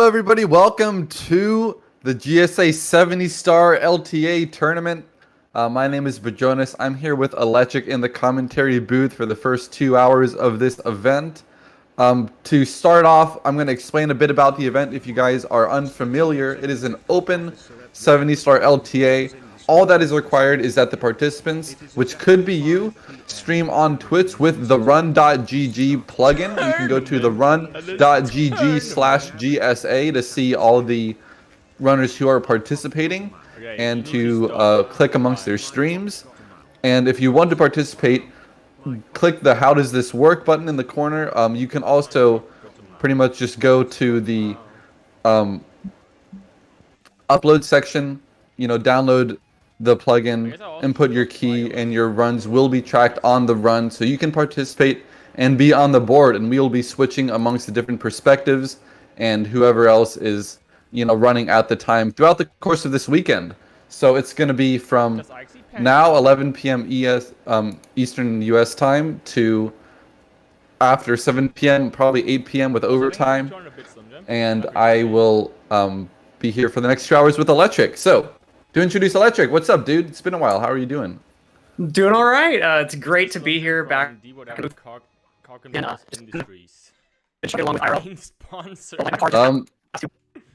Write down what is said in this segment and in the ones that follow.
everybody. Welcome to the GSA 70-star LTA tournament. My name is Bajonas. I'm here with Electric in the commentary booth for the first 2 hours of this event. To start off, I'm going to explain a bit about the event if you guys are unfamiliar. It is an open 70-star LTA. All that is required is that the participants, which could be you, stream on Twitch with the run.gg plugin. You can go to the run.gg/GSA to see all the runners who are participating and to click amongst their streams. And if you want to participate, click the how does this work button in the corner. You can also pretty much just go to the upload section, download the plugin, input your key, and your runs will be tracked on the run, so you can participate and be on the board, and we will be switching amongst the different perspectives and whoever else is running at the time throughout the course of this weekend. So it's going to be from now 11 p.m. Eastern US time to after 7 p.m., probably 8 p.m. with overtime, and I will be here for the next 2 hours with Electric. So to introduce Electric, what's up, dude? It's been a while. How are you doing? Doing all right. It's great to be here back.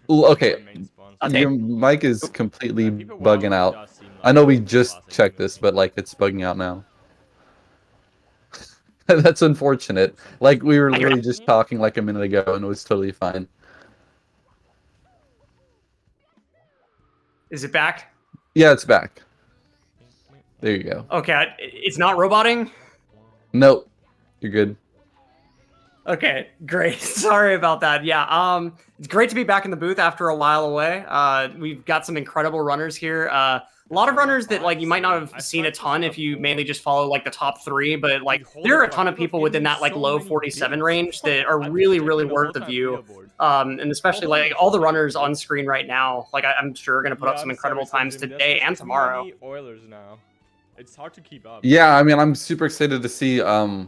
Okay, your mic is completely bugging out. I know we just checked this, but like it's bugging out now. That's unfortunate. Like we were literally just talking like a minute ago and it was totally fine. Is it back? Yeah, it's back. There you go. Okay, it's not roboting? Nope. You're good. Okay, great. Sorry about that. Yeah, it's great to be back in the booth after a while away. We've got some incredible runners here. A lot of runners that like you might not have seen a ton if you mainly just follow like the top three, but like there are a ton of people within that like low 47 range that are really worth the view. And especially like all the runners on screen right now, like I'm sure are going to put up some incredible times today and tomorrow. It's hard to keep up. Yeah, I mean, I'm super excited to see the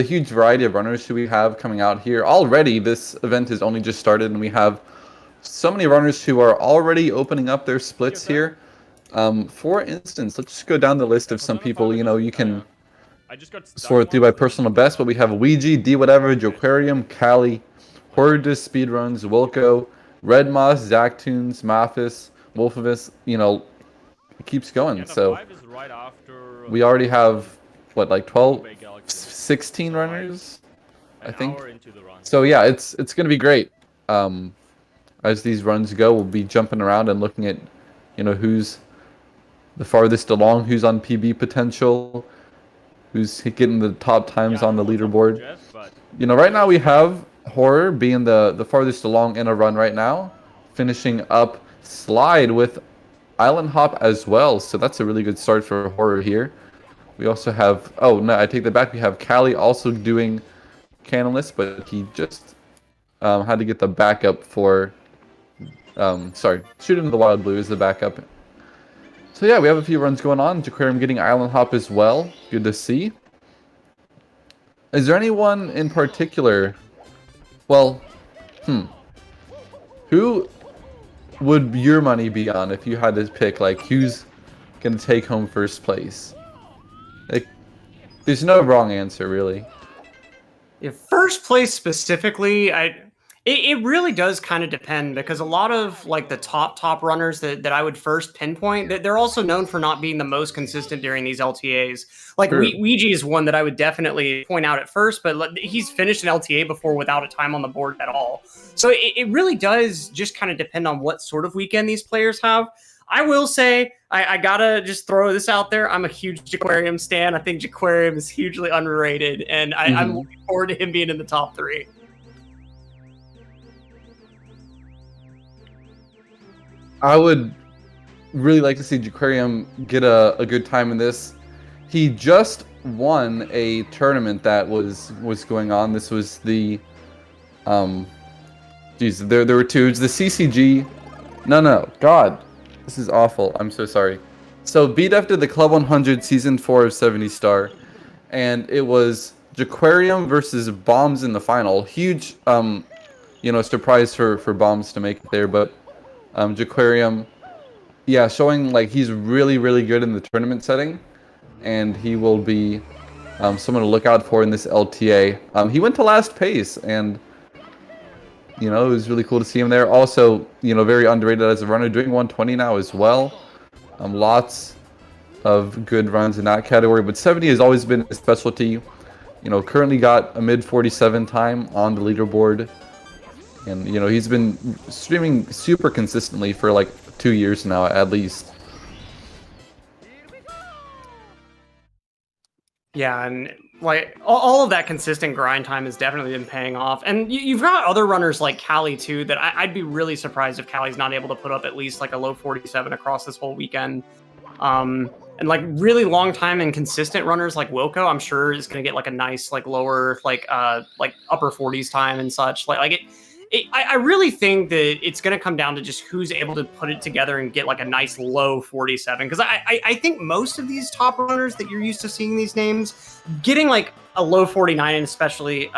huge variety of runners who we have coming out here. Already, this event has only just started, and we have so many runners who are already opening up their splits here. For instance, let's just go down the list of some people, you can sort through by personal best, but we have Ouija, D Whatever, Joquarium, Cali, Horridus, Speedruns, Wilco, Red Moss, Zactoons, Mathis, Wolfovus, it keeps going. So we already have, what, like 12, 16 runners, I think. So yeah, it's going to be great. As these runs go, we'll be jumping around and looking at, who's the farthest along, who's on PB potential, who's getting the top times on the leaderboard. Right now we have Horror being the farthest along in a run right now, finishing up Slide with Island Hop as well. So that's a really good start for Horror here. We also have, oh no, I take that back. We have Cali also doing Canonless, but he just had to get the backup for, Shooting the Wild Blue is the backup. So yeah, we have a few runs going on. Jaquarium getting Island Hop as well. Good to see. Is there anyone in particular? Well, who would your money be on if you had to pick, like, who's gonna take home first place? Like, there's no wrong answer, really. Yeah, first place specifically, it really does kind of depend, because a lot of like the top runners that I would first pinpoint, that they're also known for not being the most consistent during these LTAs. Like Ouija is one that I would definitely point out at first, but he's finished an LTA before without a time on the board at all. So it really does just kind of depend on what sort of weekend these players have. I will say, I gotta just throw this out there. I'm a huge Jaquarium stan. I think Jaquarium is hugely underrated, and I'm looking forward to him being in the top three. I would really like to see Jaquarium get a good time in this. He just won a tournament that was going on. This was the there were two. It's the CCG. No, God, this is awful. I'm so sorry. So BDF did the Club 100 Season 4 of 70 Star, and it was Jaquarium versus Bombs in the final. Huge you know, surprise for Bombs to make it there. But Jaquarium, yeah, showing like he's really, really good in the tournament setting, and he will be someone to look out for in this LTA. He went to last pace, and you know, it was really cool to see him there. Also, you know, very underrated as a runner, doing 120 now as well. Lots of good runs in that category, but 70 has always been his specialty. You know, currently got a mid 47 time on the leaderboard, and you know, he's been streaming super consistently for like 2 years now at least. Yeah, and like all of that consistent grind time has definitely been paying off. And you've got other runners like Callie too that I'd be really surprised if Callie's not able to put up at least like a low 47 across this whole weekend. And like really long time and consistent runners like Wilco, I'm sure is going to get like a nice like lower like upper 40s time and such. I really think that it's going to come down to just who's able to put it together and get like a nice low 47. Because I think most of these top runners that you're used to seeing these names getting like a low 49, and especially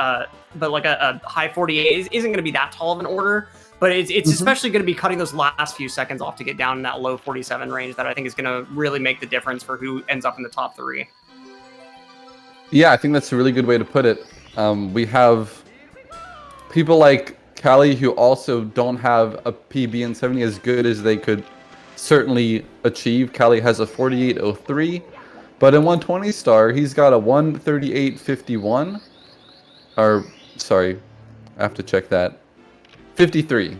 but like a high 48 isn't going to be that tall of an order. But it's especially going to be cutting those last few seconds off to get down in that low 47 range that I think is going to really make the difference for who ends up in the top 3. Yeah, I think that's a really good way to put it. We have people like Callie who also don't have a PB in 70 as good as they could certainly achieve. Callie has a 48.03, but in 120 star, he's got a 138.51. Or, sorry, I have to check that. 53.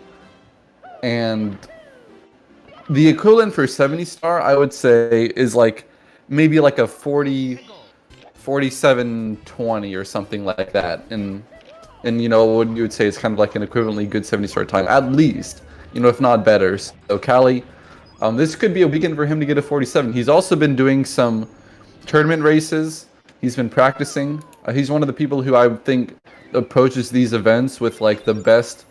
And the equivalent for 70 star, I would say, is like maybe like a 47.20 or something like that. And you know, what you would say is kind of like an equivalently good 70 star time, at least, you know, if not better. So Callie, this could be a weekend for him to get a 47. He's also been doing some tournament races. He's been practicing. He's one of the people who I would think approaches these events with like the best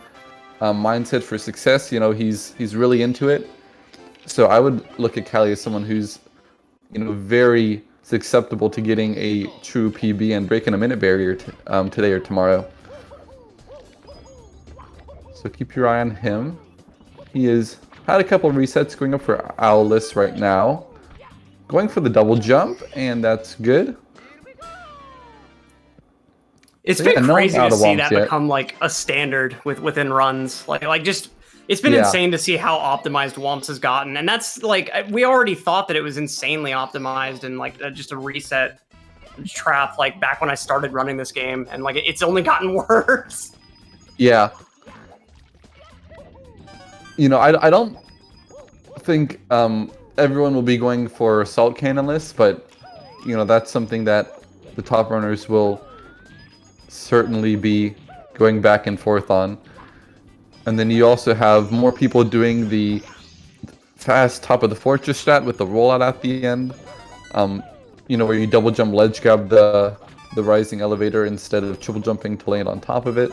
mindset for success. You know, he's really into it. So I would look at Callie as someone who's, you know, very susceptible to getting a true PB and breaking a minute barrier today or tomorrow. So keep your eye on him. He has had a couple of resets going up for Owlus right now. Going for the double jump, and that's good. It's been crazy to see that become like a standard within runs. Like just it's been insane to see how optimized Womps has gotten, and that's like we already thought that it was insanely optimized and like just a reset trap like back when I started running this game, and like it's only gotten worse. Yeah. You know, I don't think everyone will be going for Salt Cannonless, but you know, that's something that the top runners will certainly be going back and forth on. And then you also have more people doing the fast top of the fortress strat with the rollout at the end. You know, where you double jump ledge grab the rising elevator instead of triple jumping to land on top of it.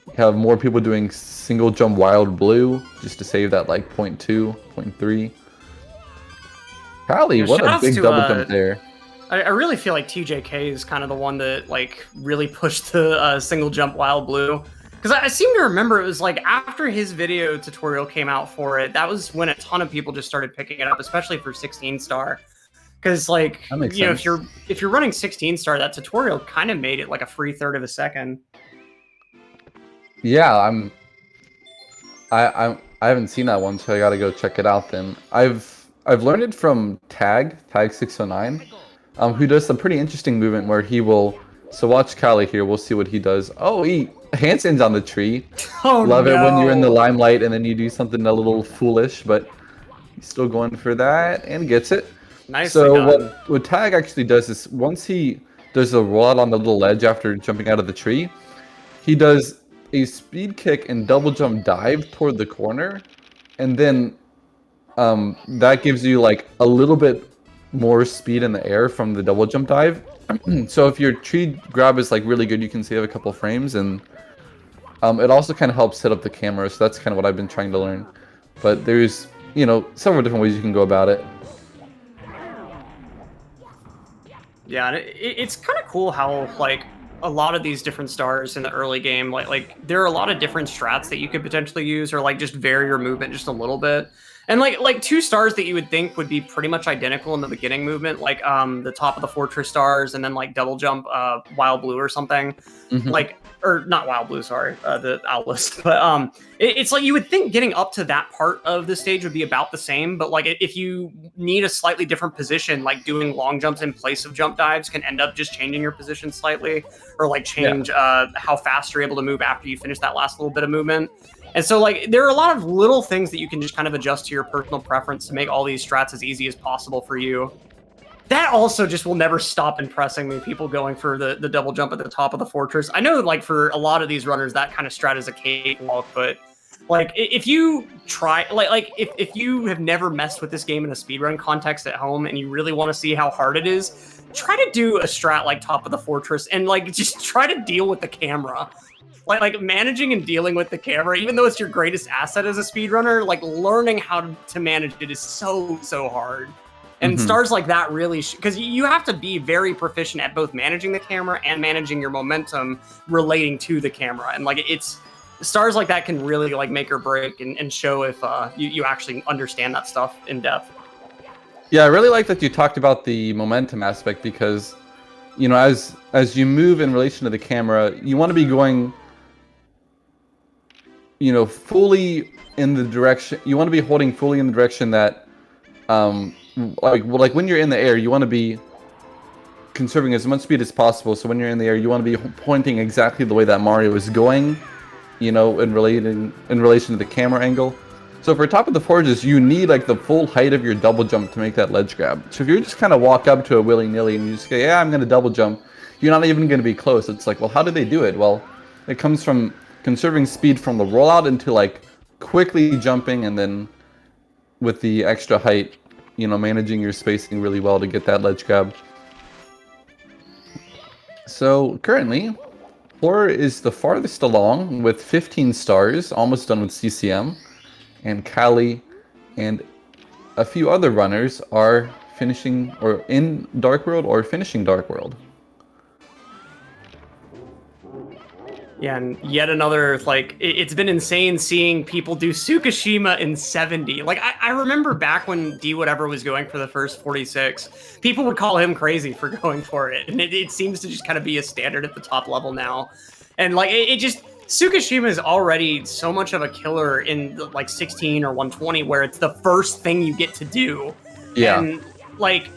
You have more people doing single jump wild blue just to save that like 0.2, 0.3. Callie, what a big double jump there. I really feel like TJK is kind of the one that like really pushed the single jump wild blue. Because I seem to remember it was like after his video tutorial came out for it, that was when a ton of people just started picking it up, especially for 16 star. Because like, you know, if you're running 16 star, that tutorial kind of made it like a free third of a second. Yeah, I haven't seen that one, so I gotta go check it out then. I've learned it from Tag 609, who does some pretty interesting movement where he will. So watch Callie here. We'll see what he does. Oh, he handstands on the tree. Oh, Love no. it when you're in the limelight and then you do something a little foolish, but he's still going for that and gets it. Nicely so done. what Tag actually does is once he does a rollout on the little ledge after jumping out of the tree, he does a speed kick and double jump dive toward the corner, and then that gives you like a little bit more speed in the air from the double jump dive. So if your tree grab is like really good, you can save a couple frames, and it also kind of helps set up the camera. So that's kind of what I've been trying to learn. But there's, you know, several different ways you can go about it. Yeah, it's kind of cool how like a lot of these different stars in the early game, like there are a lot of different strats that you could potentially use, or like just vary your movement just a little bit. And like 2 stars that you would think would be pretty much identical in the beginning movement, like the top of the fortress stars, and then like double jump wild blue or something, like, or not wild blue, sorry, the Owlist. But it's like you would think getting up to that part of the stage would be about the same, but like if you need a slightly different position, like doing long jumps in place of jump dives can end up just changing your position slightly, or like change how fast you're able to move after you finish that last little bit of movement. And so, like, there are a lot of little things that you can just kind of adjust to your personal preference to make all these strats as easy as possible for you. That also just will never stop impressing me, people going for the double jump at the top of the fortress. I know, like, for a lot of these runners, that kind of strat is a cakewalk, but, like, if you try, if you have never messed with this game in a speedrun context at home and you really want to see how hard it is, try to do a strat like top of the fortress and, like, just try to deal with the camera. Like managing and dealing with the camera, even though it's your greatest asset as a speedrunner, like learning how to manage it is so hard. And stars like that really, because you have to be very proficient at both managing the camera and managing your momentum relating to the camera. And like it's stars like that can really like make or break and show if you actually understand that stuff in depth. Yeah, I really like that you talked about the momentum aspect, because, you know, as you move in relation to the camera, you want to be going, you know, fully in the direction, you want to be holding fully in the direction that, like when you're in the air, you want to be conserving as much speed as possible. So when you're in the air, you want to be pointing exactly the way that Mario is going, you know, in relation to the camera angle. So for top of the forges, you need like the full height of your double jump to make that ledge grab. So if you just kind of walk up to a willy-nilly and you just say, yeah, I'm going to double jump, you're not even going to be close. It's like, well, how do they do it? Well, it comes from conserving speed from the rollout into like quickly jumping, and then with the extra height, you know, managing your spacing really well to get that ledge grab. So currently, Flora is the farthest along with 15 stars, almost done with CCM, and Callie and a few other runners are finishing or in Dark World or finishing Dark World. Yeah, and yet another, like, it's been insane seeing people do Tsukishima in 70. Like, I remember back when D whatever was going for the first 46, people would call him crazy for going for it. And it seems to just kind of be a standard at the top level now. And, like, it just, Tsukishima is already so much of a killer in, like, 16 or 120, where it's the first thing you get to do. Yeah. And, like,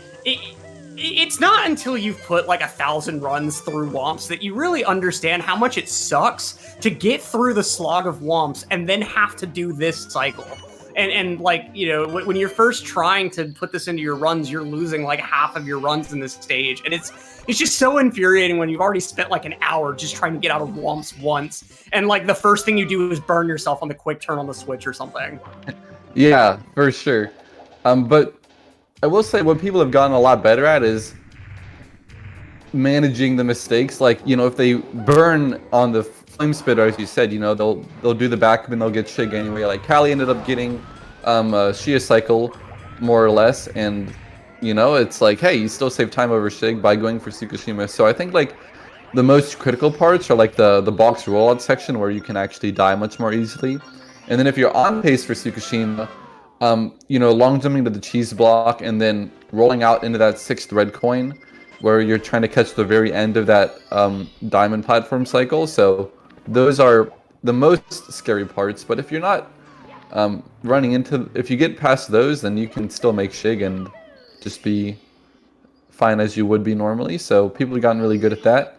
it's not until you've put like 1,000 runs through Womps that you really understand how much it sucks to get through the slog of Womps and then have to do this cycle. And like, you know, when you're first trying to put this into your runs, you're losing like half of your runs in this stage. And it's just so infuriating when you've already spent like an hour just trying to get out of Womps once. And like the first thing you do is burn yourself on the quick turn on the switch or something. Yeah, for sure. But I will say what people have gotten a lot better at is managing the mistakes. Like, you know, if they burn on the flame spitter, as you said, you know, they'll do the backup and they'll get Shig anyway. Like Callie ended up getting a Shia cycle more or less, and you know, it's like, hey, you still save time over Shig by going for Tsukishima. So I think like the most critical parts are like the box rollout section, where you can actually die much more easily. And then if you're on pace for Tsukishima, you know, long jumping to the cheese block and then rolling out into that 6th red coin, where you're trying to catch the very end of that diamond platform cycle. So those are the most scary parts. But if you're not running into, if you get past those, then you can still make Shig and just be fine as you would be normally. So people have gotten really good at that.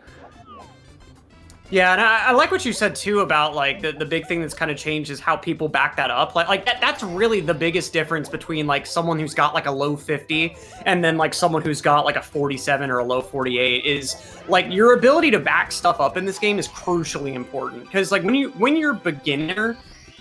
Yeah, and I like what you said too about like the big thing that's kind of changed is how people back that up. Like that's really the biggest difference between like someone who's got like a low 50 and then like someone who's got like a 47 or a low 48 is like your ability to back stuff up in this game is crucially important. Because like when you're beginner,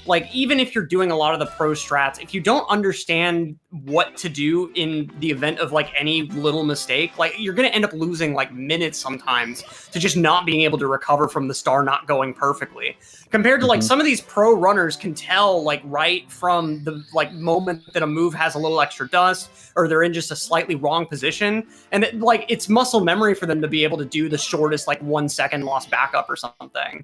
like even if you're doing a lot of the pro strats, if you don't understand what to do in the event of like any little mistake, like you're going to end up losing like minutes sometimes to just not being able to recover from the star not going perfectly. Compared to like some of these pro runners can tell like right from the like moment that a move has a little extra dust or they're in just a slightly wrong position, and it, like it's muscle memory for them to be able to do the shortest like 1 second lost backup or something.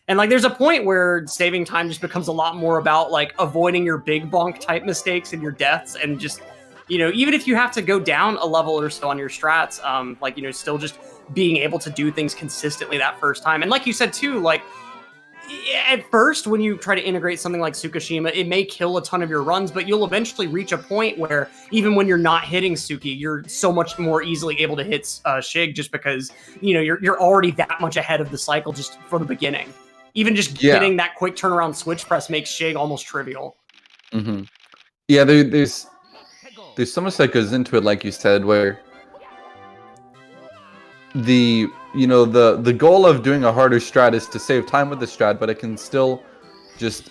And like there's a point where saving time just becomes a lot more about like avoiding your big bonk type mistakes and your deaths, and just, you know, even if you have to go down a level or so on your strats, like, you know, still just being able to do things consistently that first time. And like you said too, like at first when you try to integrate something like Tsukishima, it may kill a ton of your runs, but you'll eventually reach a point where even when you're not hitting Suki, you're so much more easily able to hit Shig, just because, you know, you're already that much ahead of the cycle just from the beginning. Even just getting that quick turnaround switch press makes Shig almost trivial. Yeah, there's so much that goes into it, like you said, where the goal of doing a harder strat is to save time with the strat, but it can still just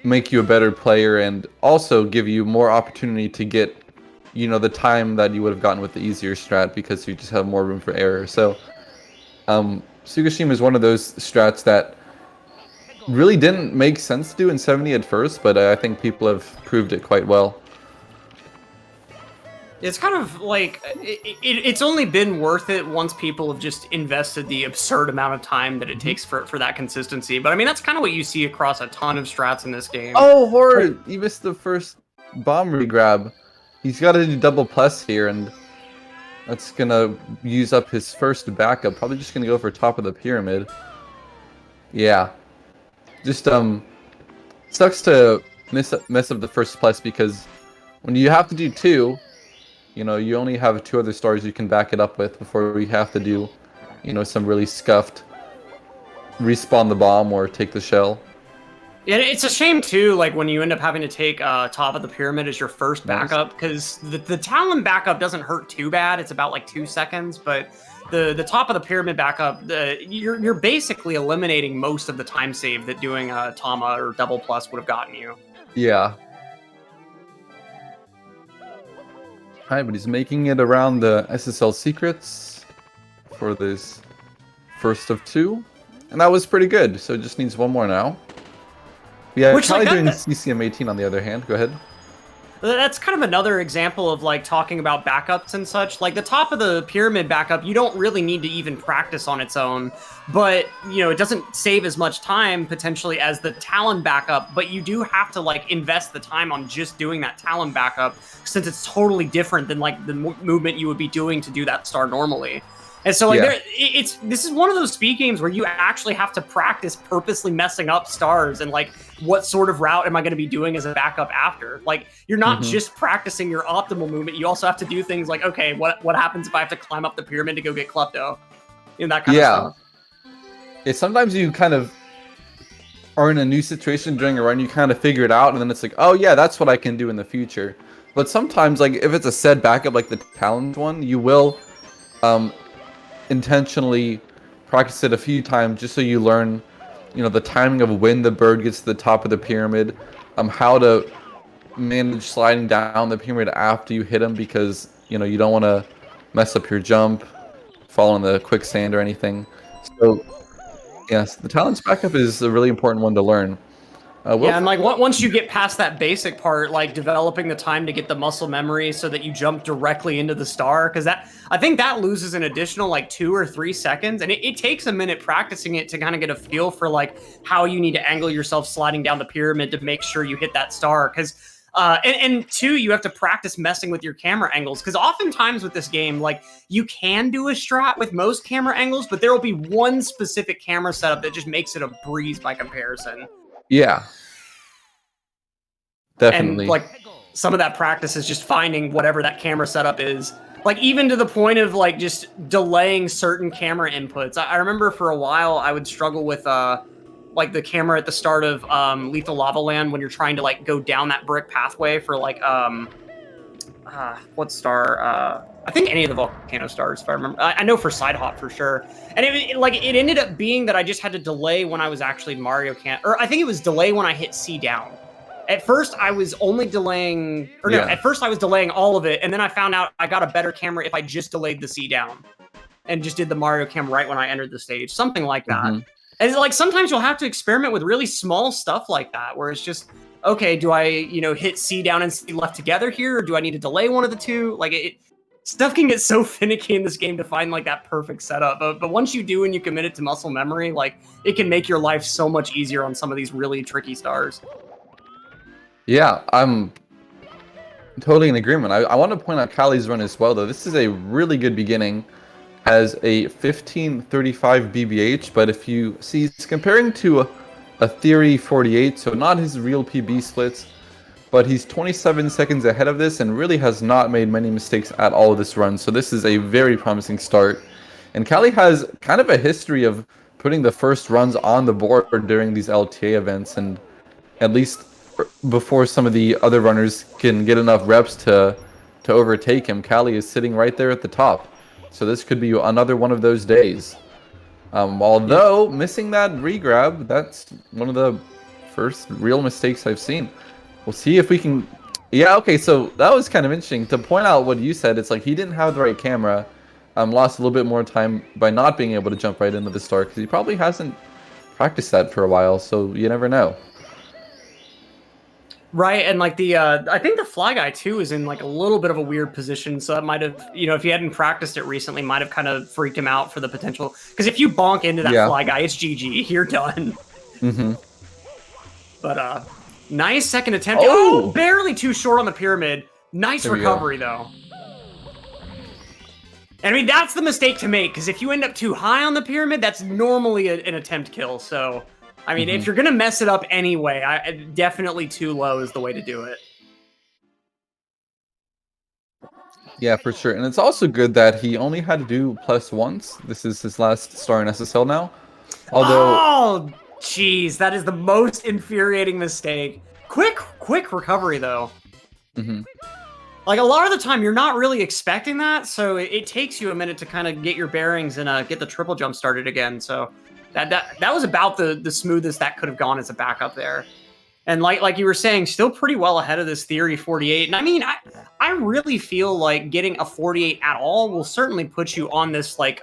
make you a better player and also give you more opportunity to get, you know, the time that you would have gotten with the easier strat, because you just have more room for error. So Tsukishima is one of those strats that really didn't make sense to do in 70 at first, but I think people have proved it quite well. It's kind of like, it's only been worth it once people have just invested the absurd amount of time that it takes for that consistency. But I mean, that's kind of what you see across a ton of strats in this game. Oh, Horror! You missed the first bomb regrab. He's got to do double plus here, and that's gonna use up his first backup. Probably just gonna go for top of the pyramid. Yeah. Just, sucks to mess up the first plus, because when you have to do two, you know, you only have 2 other stars you can back it up with before we have to do, you know, some really scuffed respawn the bomb or take the shell. Yeah, it's a shame too, like when you end up having to take top of the pyramid as your first backup, because the Talon backup doesn't hurt too bad. It's about like 2 seconds, but the top of the pyramid backup, you're basically eliminating most of the time save that doing Tama or double plus would have gotten you. Yeah. Alright, but he's making it around the SSL secrets for this first of 2. And that was pretty good, so it just needs 1 more now. Yeah, Which, probably like, doing CCM 18 on the other hand. Go ahead. That's kind of another example of like talking about backups and such. Like the top of the pyramid backup, you don't really need to even practice on its own, but you know, it doesn't save as much time potentially as the Talon backup, but you do have to like invest the time on just doing that Talon backup, since it's totally different than like the movement you would be doing to do that star normally. And so like this is one of those speed games where you actually have to practice purposely messing up stars and like what sort of route am I going to be doing as a backup after. Like you're not just practicing your optimal movement, you also have to do things like, okay, what happens if I have to climb up the pyramid to go get Klepto? You know, that kind of stuff. Yeah, sometimes you kind of are in a new situation during a run, you kind of figure it out, and then it's like, oh yeah, that's what I can do in the future. But sometimes, like if it's a set backup like the Talon one, you will intentionally practice it a few times just so you learn, you know, the timing of when the bird gets to the top of the pyramid, how to manage sliding down the pyramid after you hit him, because, you know, you don't want to mess up your jump, fall in the quicksand or anything. So, yes, the Talon's backup is a really important one to learn. Yeah, and like once you get past that basic part, like developing the time to get the muscle memory so that you jump directly into the star, because I think that loses an additional like 2 or 3 seconds, and it takes a minute practicing it to kind of get a feel for like how you need to angle yourself sliding down the pyramid to make sure you hit that star. Because and 2, you have to practice messing with your camera angles, because oftentimes with this game, like you can do a strat with most camera angles, but there will be one specific camera setup that just makes it a breeze by comparison. Yeah. Definitely. And like some of that practice is just finding whatever that camera setup is. Like even to the point of like just delaying certain camera inputs. I remember for a while I would struggle with like the camera at the start of Lethal Lava Land when you're trying to like go down that brick pathway for like what star? I think any of the volcano stars, if I remember. I know for side hop for sure. And it ended up being that I just had to delay when I was actually in Mario Kart, or I think it was delay when I hit C down. At first, I was only delaying, or no, Yeah. at first I was delaying all of it, and then I found out I got a better camera if I just delayed the C down and just did the Mario cam right when I entered the stage, something like that. Mhm. And it's like sometimes you'll have to experiment with really small stuff like that, where it's just, okay, do I, hit C down and C left together here, or do I need to delay one of the two? Like stuff can get so finicky in this game to find like that perfect setup. But once you do and you commit it to muscle memory, like it can make your life so much easier on some of these really tricky stars. Yeah, I'm totally in agreement. I want to point out Callie's run as well, though. This is a really good beginning. Has a 1535 BBH, but if you see, it's comparing to a Theory 48, so not his real PB splits, but he's 27 seconds ahead of this and really has not made many mistakes at all this run. So this is a very promising start. And Callie has kind of a history of putting the first runs on the board during these LTA events, and at least before some of the other runners can get enough reps to overtake him, Callie is sitting right there at the top. So this could be another one of those days. Although missing that regrab, that's one of the first real mistakes I've seen. We'll see if we can... Yeah, okay, so that was kind of interesting. To point out what you said, it's like he didn't have the right camera. Lost a little bit more time by not being able to jump right into the start, because he probably hasn't practiced that for a while, so you never know. Right, and like I think the Fly Guy too is in like a little bit of a weird position, so that might have, if he hadn't practiced it recently, might have kind of freaked him out for the potential. Because if you bonk into that Fly Guy, it's GG, you're done. Mm-hmm. But nice second attempt. Oh! Oh, barely too short on the pyramid. Nice recovery though. And I mean, that's the mistake to make, because if you end up too high on the pyramid, that's normally an attempt kill. So, I mean, if you're going to mess it up anyway, definitely too low is the way to do it. Yeah, for sure. And it's also good that he only had to do plus once. This is his last star in SSL now. Although... Oh, jeez, that is the most infuriating mistake. Quick recovery, though. Mm-hmm. Like, a lot of the time, you're not really expecting that, so it takes you a minute to kind of get your bearings and get the triple jump started again, so... That was about the smoothest that could have gone as a backup there. And like you were saying, still pretty well ahead of this Theory 48. And I mean, I really feel like getting a 48 at all will certainly put you on this like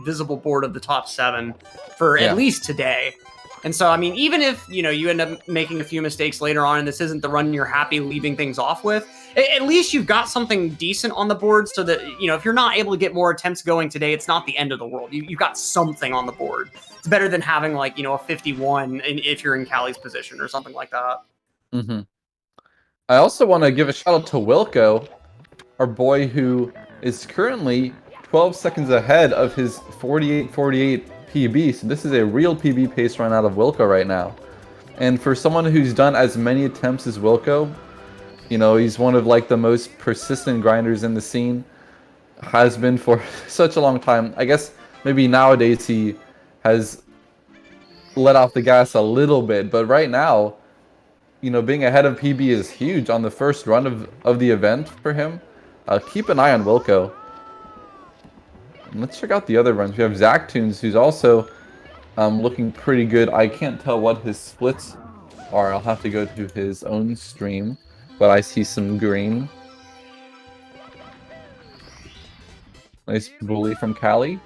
visible board of the top 7 for at least today. And so, I mean, even if, you end up making a few mistakes later on and this isn't the run you're happy leaving things off with, at least you've got something decent on the board so that, if you're not able to get more attempts going today, it's not the end of the world. You've got something on the board. It's better than having like, a 51 if you're in Callie's position or something like that. Mm-hmm. I also want to give a shout out to Wilco, our boy who is currently 12 seconds ahead of his 48-48 PB. So this is a real PB pace run out of Wilco right now. And for someone who's done as many attempts as Wilco, he's one of like the most persistent grinders in the scene. Has been for such a long time. I guess maybe nowadays he has let off the gas a little bit, but right now, being ahead of PB is huge on the first run of the event for him. Keep an eye on Wilco. And let's check out the other runs. We have Zactoons, who's also looking pretty good. I can't tell what his splits are. I'll have to go to his own stream, but I see some green. Nice bully from Callie.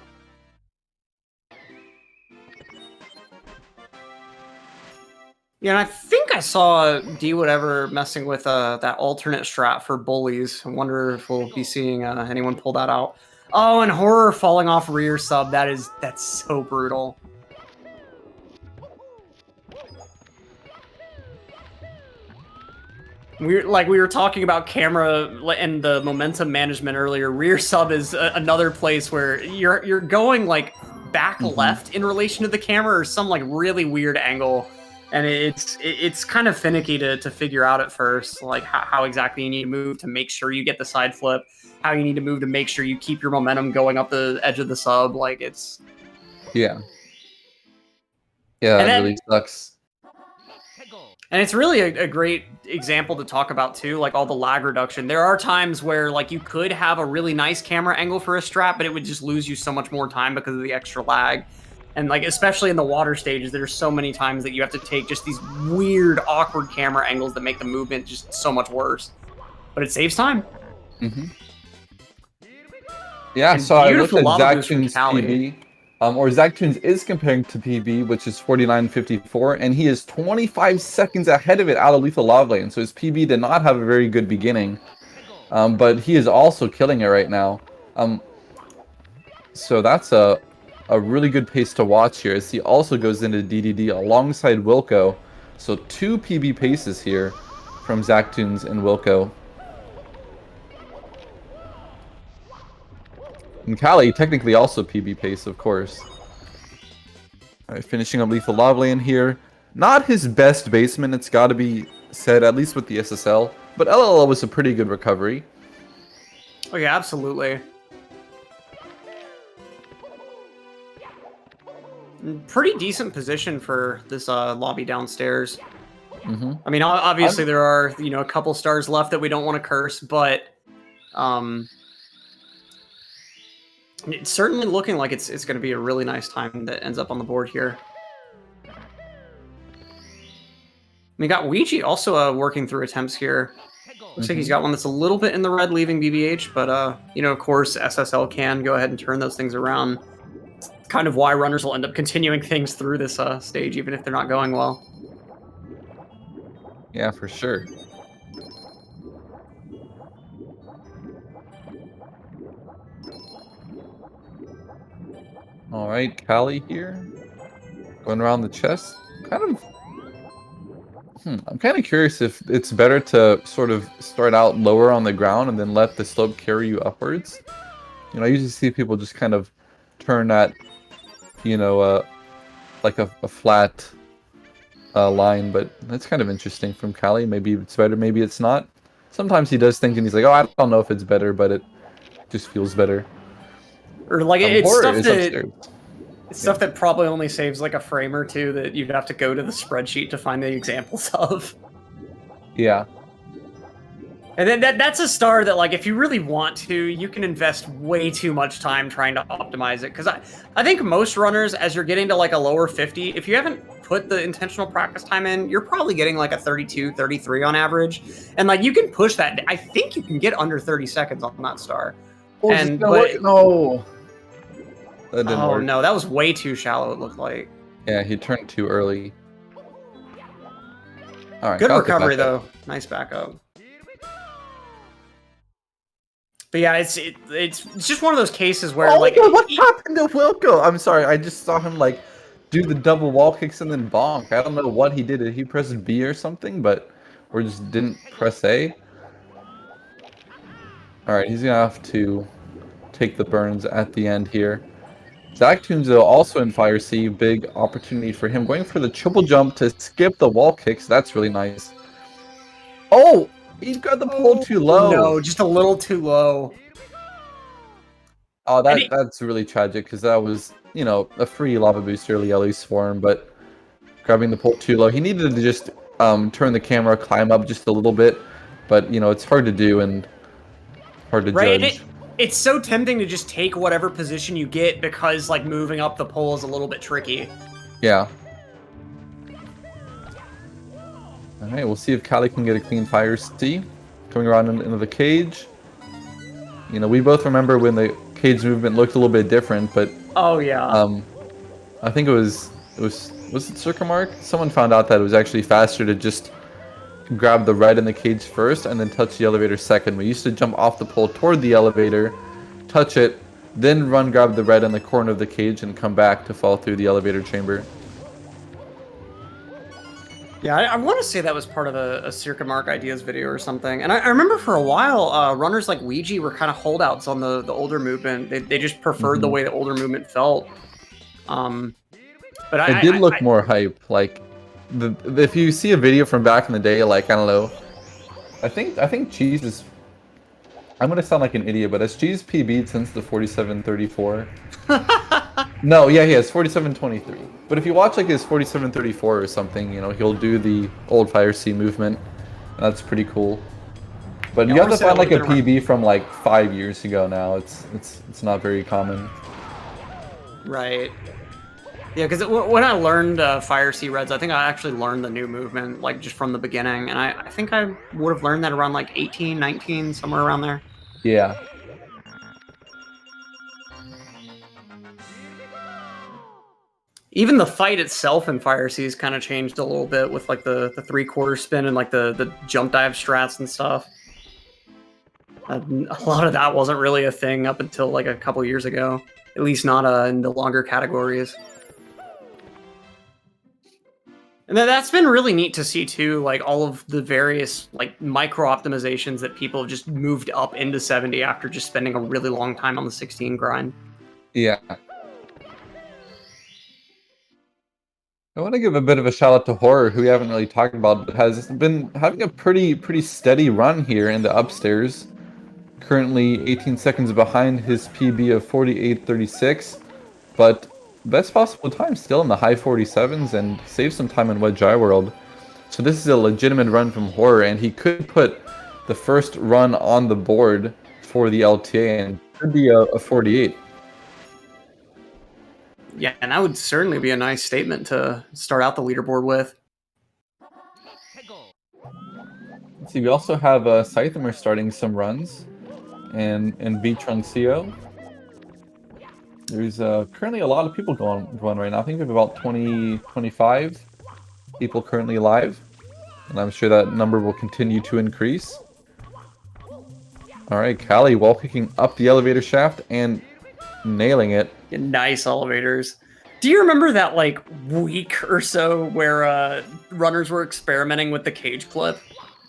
Yeah, and I think I saw D whatever messing with that alternate strat for bullies. I wonder if we'll be seeing anyone pull that out. Oh, and Horror falling off rear sub. That's so brutal. We were talking about camera and the momentum management earlier. Rear sub is another place where you're going like back left in relation to the camera or some like really weird angle. And it's kind of finicky to figure out at first, like how exactly you need to move to make sure you get the side flip, how you need to move to make sure you keep your momentum going up the edge of the sub. Like it's... Yeah. Yeah, that really sucks. And it's really a great example to talk about too, like all the lag reduction. There are times where like you could have a really nice camera angle for a strap, but it would just lose you so much more time because of the extra lag. And like, especially in the water stages, there's so many times that you have to take just these weird, awkward camera angles that make the movement just so much worse. But it saves time. Mm-hmm. Yeah, And so I looked beautiful at lava boost from Zactoon's Cali. PB, or Zactoon's is comparing to PB, which is 49.54, and he is 25 seconds ahead of it out of Lethal Lava Lane. So his PB did not have a very good beginning, but he is also killing it right now. So that's a really good pace to watch here, as he also goes into DDD alongside Wilco. So 2 PB paces here from Zactoon's and Wilco. And Cali, technically also PB pace, of course. Alright, finishing up Lethal Lava Lane here. Not his best basement, it's got to be said, at least with the SSL. But LLL was a pretty good recovery. Oh yeah, absolutely. Pretty decent position for this lobby downstairs. Mm-hmm. I mean, obviously there are, you know, a couple stars left that we don't want to curse, but it's certainly looking like it's going to be a really nice time that ends up on the board here. We got Ouija also working through attempts here. Looks like he's got one that's a little bit in the red, leaving BBH, but you know, of course, SSL can go ahead and turn those things around. It's kind of why runners will end up continuing things through this stage, even if they're not going well. Yeah, for sure. Alright, Cali here. Going around the chest. I'm kind of curious if it's better to sort of start out lower on the ground and then let the slope carry you upwards. You know, I usually see people just kind of turn at, you know, like a flat line, but that's kind of interesting from Cali. Maybe it's better, maybe it's not. Sometimes he does think and he's like, oh, I don't know if it's better, but it just feels better. Or like it's stuff that upstairs. It's stuff that probably only saves like a frame or two that you'd have to go to the spreadsheet to find the examples of. Yeah. And then that's a star that, like, if you really want to, you can invest way too much time trying to optimize it. Because I think most runners, as you're getting to like a lower 50, if you haven't put the intentional practice time in, you're probably getting like a 32, 33 on average. And like you can push that. I think you can get under 30 seconds on that star. Oh, no. That didn't work. No, that was way too shallow, it looked like. Yeah, he turned too early. All right. Good recovery, though. Nice backup. But yeah, it's just one of those cases where like what happened to Wilco? I'm sorry, I just saw him like do the double wall kicks and then bonk. I don't know what he did. Did he press B or something? Or just didn't press A? All right, he's gonna have to take the burns at the end here. Zactoon's though also in Fire C, big opportunity for him, going for the triple jump to skip the wall kicks. That's really nice. Oh, he's got the pull too low. No, just a little too low. Oh, that's really tragic because that was, you know, a free lava boost early at least for him, but grabbing the pull too low. He needed to just turn the camera, climb up just a little bit, but you know, it's hard to do and hard to judge. It's so tempting to just take whatever position you get because like moving up the pole is a little bit tricky. Yeah. Alright, we'll see if Cali can get a clean Fire C. Coming around into the cage. You know, we both remember when the cage movement looked a little bit different, but oh yeah. I think was it Circa Mark? Someone found out that it was actually faster to just grab the red in the cage first and then touch the elevator second. We used to jump off the pole toward the elevator, touch it, then run grab the red in the corner of the cage and come back to fall through the elevator chamber. Yeah, I want to say that was part of a Circa Mark Ideas video or something. And I remember for a while, runners like Ouija were kind of holdouts on the older movement. They just preferred the way the older movement felt. But it did look more hype. Like, if you see a video from back in the day, like, I don't know, I think Cheese is, I'm gonna sound like an idiot, but has Cheese PB'd since the 4734? No, yeah, he has 47.23. But if you watch like his 47.34 or something, you know, he'll do the old Fire C movement. And that's pretty cool. But Yeah, you I have wanna to say that find like a would've been PB from like 5 years ago now. It's not very common. Right. Yeah, because when I learned Fire Sea Reds, I think I actually learned the new movement, like, just from the beginning. And I think I would have learned that around, like, 18, 19, somewhere around there. Yeah. Even the fight itself in Fire Seas kind of changed a little bit with, like, the three-quarter spin and, like, the jump dive strats and stuff. A lot of that wasn't really a thing up until, like, a couple years ago. At least not in the longer categories. And that's been really neat to see too, like all of the various like micro optimizations that people have just moved up into 70 after just spending a really long time on the 16 grind. Yeah. I want to give a bit of a shout out to Horror, who we haven't really talked about, but has been having a pretty steady run here in the upstairs. Currently 18 seconds behind his PB of 48.36, but best possible time still in the high 47s and save some time in Wedge Eye World. So this is a legitimate run from Horror, and he could put the first run on the board for the LTA and could be a 48. Yeah, and that would certainly be a nice statement to start out the leaderboard with. Let's see, we also have Scythemer starting some runs, and V-Truncio. There's currently a lot of people going right now. I think we have about 25 people currently live, and I'm sure that number will continue to increase. All right, Callie wall kicking up the elevator shaft and nailing it. Yeah, nice elevators. Do you remember that like week or so where runners were experimenting with the cage clip?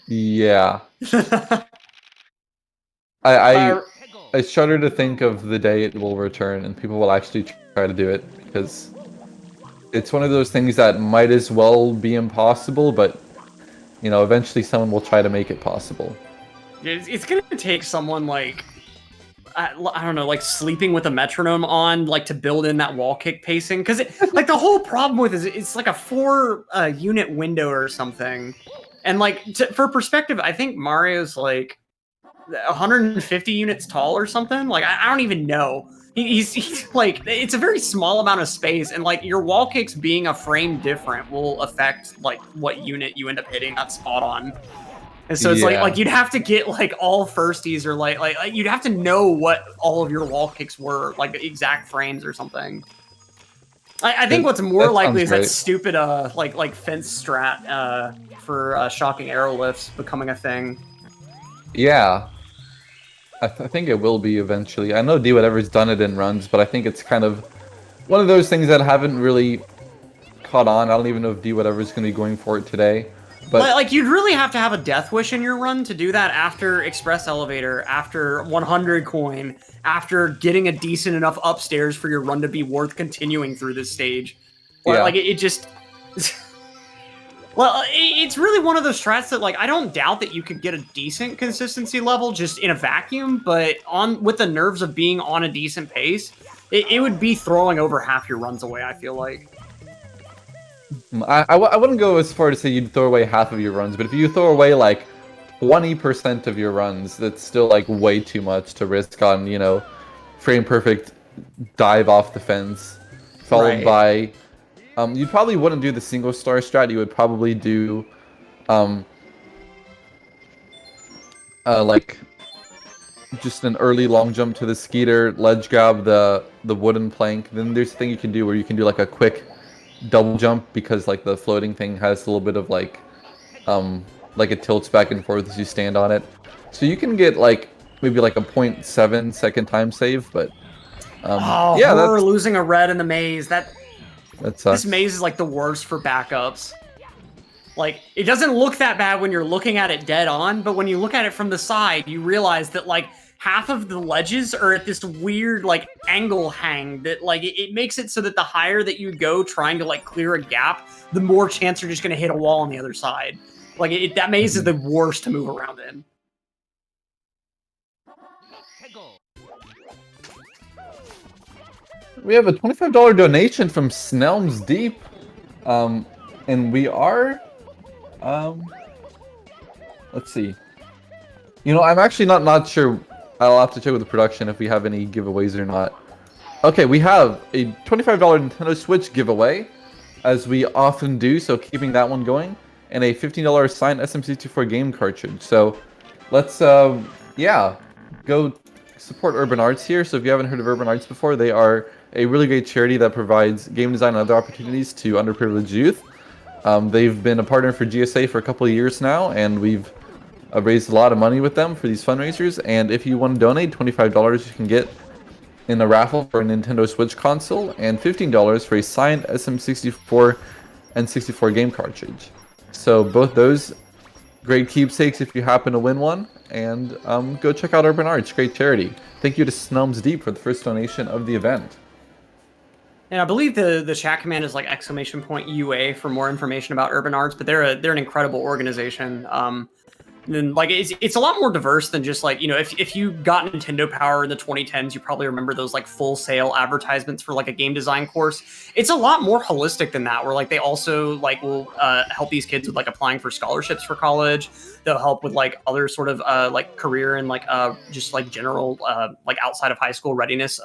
Yeah. I shudder to think of the day it will return and people will actually try to do it, because it's one of those things that might as well be impossible, but you know, eventually someone will try to make it possible. It's gonna take someone like I don't know, like sleeping with a metronome on, like to build in that wall kick pacing, because like the whole problem with it is it's like a 4 unit window or something, and like for perspective, I think Mario's like 150 units tall or something. Like I don't even know. He's like, it's a very small amount of space, and like your wall kicks being a frame different will affect like what unit you end up hitting that spot on. And so it's like you'd have to get like all firsties, or like you'd have to know what all of your wall kicks were, like the exact frames or something. I think what's more likely is that stupid like fence strat for shocking arrow lifts becoming a thing. Yeah. I think it will be eventually. I know D Whatever's done it in runs, but I think it's kind of one of those things that haven't really caught on. I don't even know if D Whatever's going to be going for it today. But like you'd really have to have a death wish in your run to do that after Express Elevator, after 100 coin, after getting a decent enough upstairs for your run to be worth continuing through this stage. Or like it just... Well, it's really one of those strats that, like, I don't doubt that you could get a decent consistency level just in a vacuum, but with the nerves of being on a decent pace, it would be throwing over half your runs away, I feel like. I wouldn't go as far to say you'd throw away half of your runs, but if you throw away, like, 20% of your runs, that's still, like, way too much to risk on, you know, frame perfect dive off the fence, followed by... you probably wouldn't do the single star strat. You would probably do, like, just an early long jump to the skeeter, ledge grab the wooden plank. Then there's a thing you can do where you can do like a quick double jump, because like the floating thing has a little bit of like it tilts back and forth as you stand on it. So you can get like maybe like a 0.7 second time save, but yeah, Horror losing a red in the maze. That sucks. This maze is like the worst for backups. Like, it doesn't look that bad when you're looking at it dead on, but when you look at it from the side, you realize that like half of the ledges are at this weird like angle hang that like it makes it so that the higher that you go trying to like clear a gap, the more chance you're just gonna hit a wall on the other side. Like that maze is the worst to move around in. We have a $25 donation from Snelms Deep. And we are, let's see. You know, I'm actually not sure. I'll have to check with the production if we have any giveaways or not. Okay, we have a $25 Nintendo Switch giveaway, as we often do, so keeping that one going, and a $15 signed SM64 game cartridge. So let's, yeah, go support Urban Arts here. So if you haven't heard of Urban Arts before, they are a really great charity that provides game design and other opportunities to underprivileged youth. They've been a partner for GSA for a couple of years now, and we've raised a lot of money with them for these fundraisers. And if you want to donate, $25 you can get in a raffle for a Nintendo Switch console, and $15 for a signed SM64 and 64 game cartridge. So both those great keepsakes if you happen to win one, and go check out Urban Arts, great charity. Thank you to Snelms Deep for the first donation of the event. And I believe the chat command is like !UA for more information about Urban Arts, but they're an incredible organization. And like it's a lot more diverse than just like, you know, if you got Nintendo Power in the 2010s, you probably remember those like full sale advertisements for like a game design course. It's a lot more holistic than that, where like they also like will help these kids with like applying for scholarships for college. They'll help with like other sort of like career and like just like general like outside of high school readiness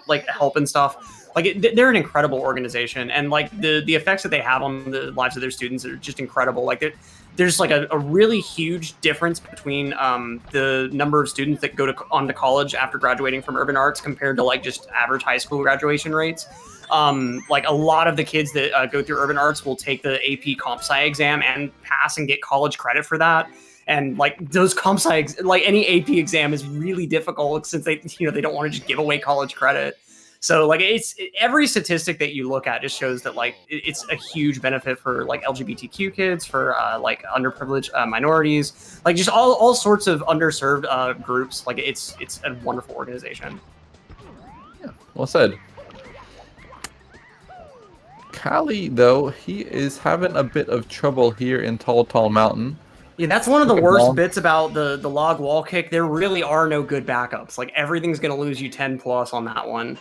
like help and stuff. Like they're an incredible organization, and like the effects that they have on the lives of their students are just incredible. Like there's like a really huge difference between the number of students that go on to college after graduating from Urban Arts compared to like just average high school graduation rates. Like a lot of the kids that go through Urban Arts will take the AP Comp Sci exam and pass and get college credit for that. And like those Comp Sci, like any AP exam is really difficult since they don't want to just give away college credit. So like every statistic that you look at just shows that like it's a huge benefit for like LGBTQ kids, for like underprivileged minorities, like just all sorts of underserved groups. Like it's a wonderful organization. Yeah, well said. Callie, though, he is having a bit of trouble here in Tall Mountain. Yeah, that's one of the worst bits about the log wall kick. There really are no good backups. Like everything's gonna lose you 10 plus on that one.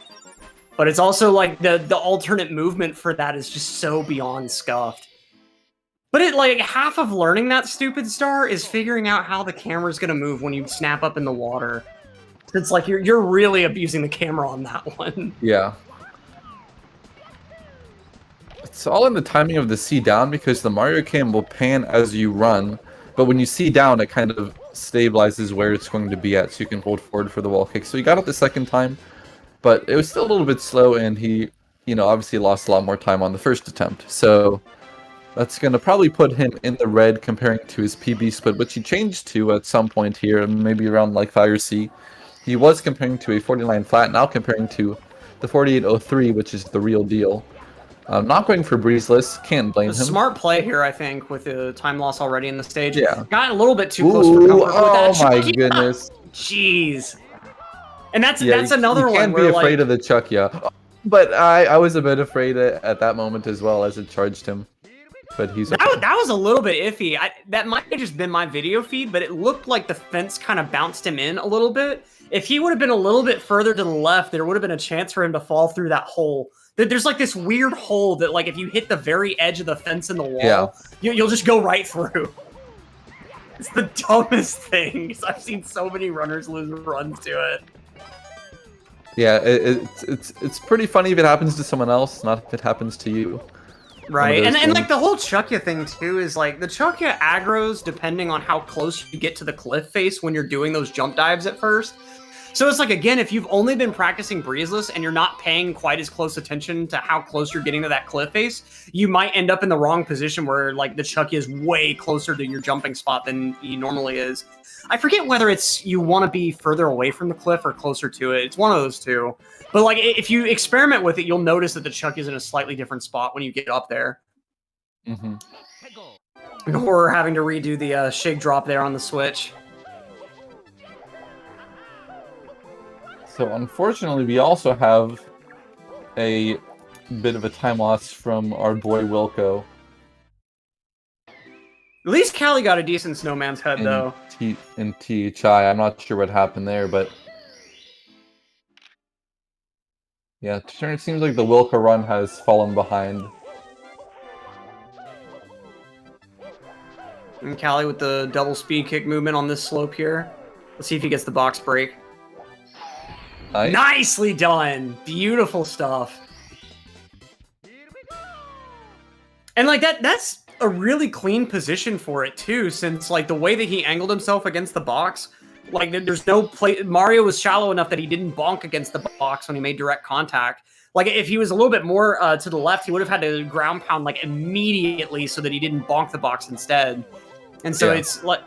But it's also like the alternate movement for that is just so beyond scuffed. But it like half of learning that stupid star is figuring out how the camera's gonna move when you snap up in the water. It's like you're really abusing the camera on that one. Yeah. It's all in the timing of the C down, because the Mario cam will pan as you run, but when you see down, it kind of stabilizes where it's going to be at, so you can hold forward for the wall kick. So he got it the second time, but it was still a little bit slow, and he, obviously lost a lot more time on the first attempt. So that's going to probably put him in the red comparing to his PB split, which he changed to at some point here, maybe around like SWRC. He was comparing to a 49 flat, now comparing to the 4803, which is the real deal. Not going for breezeless, can't blame him. Smart play here, I think, with the time loss already in the stage. Yeah. Got a little bit too close for comfort with that. Oh my goodness. Jeez. And that's another one. You can't be afraid of the chuck, yeah. But I was a bit afraid at that moment as well as it charged him. But he's that was a little bit iffy. That might have just been my video feed, but it looked like the fence kind of bounced him in a little bit. If he would have been a little bit further to the left, there would have been a chance for him to fall through that hole. There's like this weird hole that like if you hit the very edge of the fence in the wall, you'll just go right through. It's the dumbest thing. I've seen so many runners lose runs to it. Yeah, it's pretty funny if it happens to someone else, not if it happens to you. Right, and like the whole Chuckya thing too is like the Chuckya aggros depending on how close you get to the cliff face when you're doing those jump dives at first. So it's like, again, if you've only been practicing breezeless and you're not paying quite as close attention to how close you're getting to that cliff face, you might end up in the wrong position where like the Chuckya is way closer to your jumping spot than he normally is. I forget whether it's you want to be further away from the cliff or closer to it. It's one of those two. But like if you experiment with it, you'll notice that the Chuckya is in a slightly different spot when you get up there. Mm-hmm. Or having to redo the shake drop there on the switch. So unfortunately, we also have a bit of a time loss from our boy Wilco. At least Callie got a decent snowman's head, though. In THI, I'm not sure what happened there, but Yeah, it seems like the Wilka run has fallen behind. And Callie with the double speed kick movement on this slope here. Let's see if he gets the box break. Nice. Nicely done. Beautiful stuff. And like that's a really clean position for it too, since like the way that he angled himself against the box, like there's no play. Mario was shallow enough that he didn't bonk against the box when he made direct contact. Like if he was a little bit more to the left, he would have had to ground pound like immediately so that he didn't bonk the box instead. And so it's like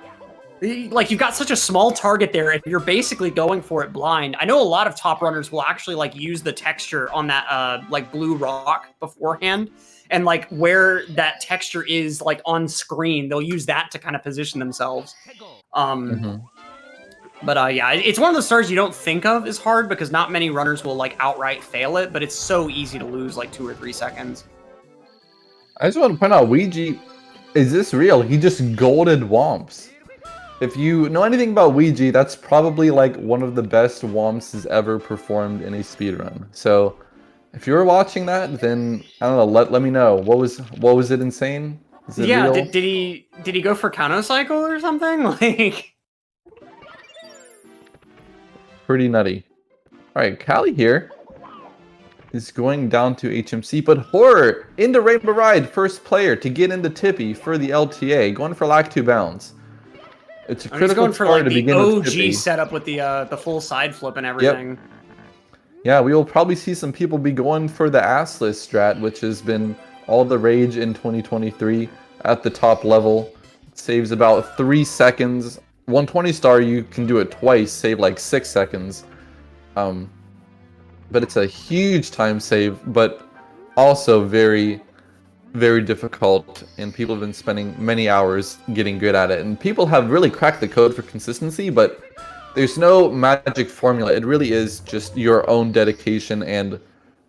you've got such a small target there and you're basically going for it blind. I know a lot of top runners will actually like use the texture on that like blue rock beforehand, and like where that texture is like on screen, they'll use that to kind of position themselves. But yeah, it's one of those stars you don't think of as hard because not many runners will like outright fail it, but it's so easy to lose like 2 or 3 seconds. I just want to point out, Ouija, is this real? He just golded Womps. If you know anything about Ouija, that's probably like one of the best Womps ever performed in a speedrun. So if you were watching that, then I don't know, let me know. What was it insane? Is it real? Did he go for Kanocycle or something? Like pretty nutty. Alright, Callie here is going down to HMC, but Horror into Rainbow Ride, first player to get into Tippy for the LTA, going for Lack 2 bounds. It's a critical going for like to the begin with OG Tippy. setup with the full side flip and everything. Yep. Yeah, we will probably see some people be going for the assless strat, which has been all the rage in 2023 at the top level. It saves about 3 seconds. 120 star, you can do it twice, save like 6 seconds. But it's a huge time save, but also very, very difficult, and people have been spending many hours getting good at it. And people have really cracked the code for consistency, but there's no magic formula. It really is just your own dedication and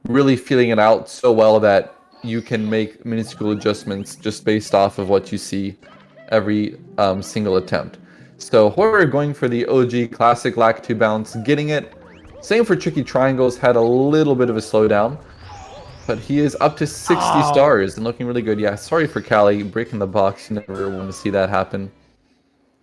really feeling it out so well that you can make minuscule adjustments just based off of what you see every single attempt. So Horror going for the OG classic Lack 2 bounce, getting it. Same for Tricky Triangles, had a little bit of a slowdown, but he is up to 60 stars and looking really good. Yeah, sorry for Callie breaking the box. You never want to see that happen.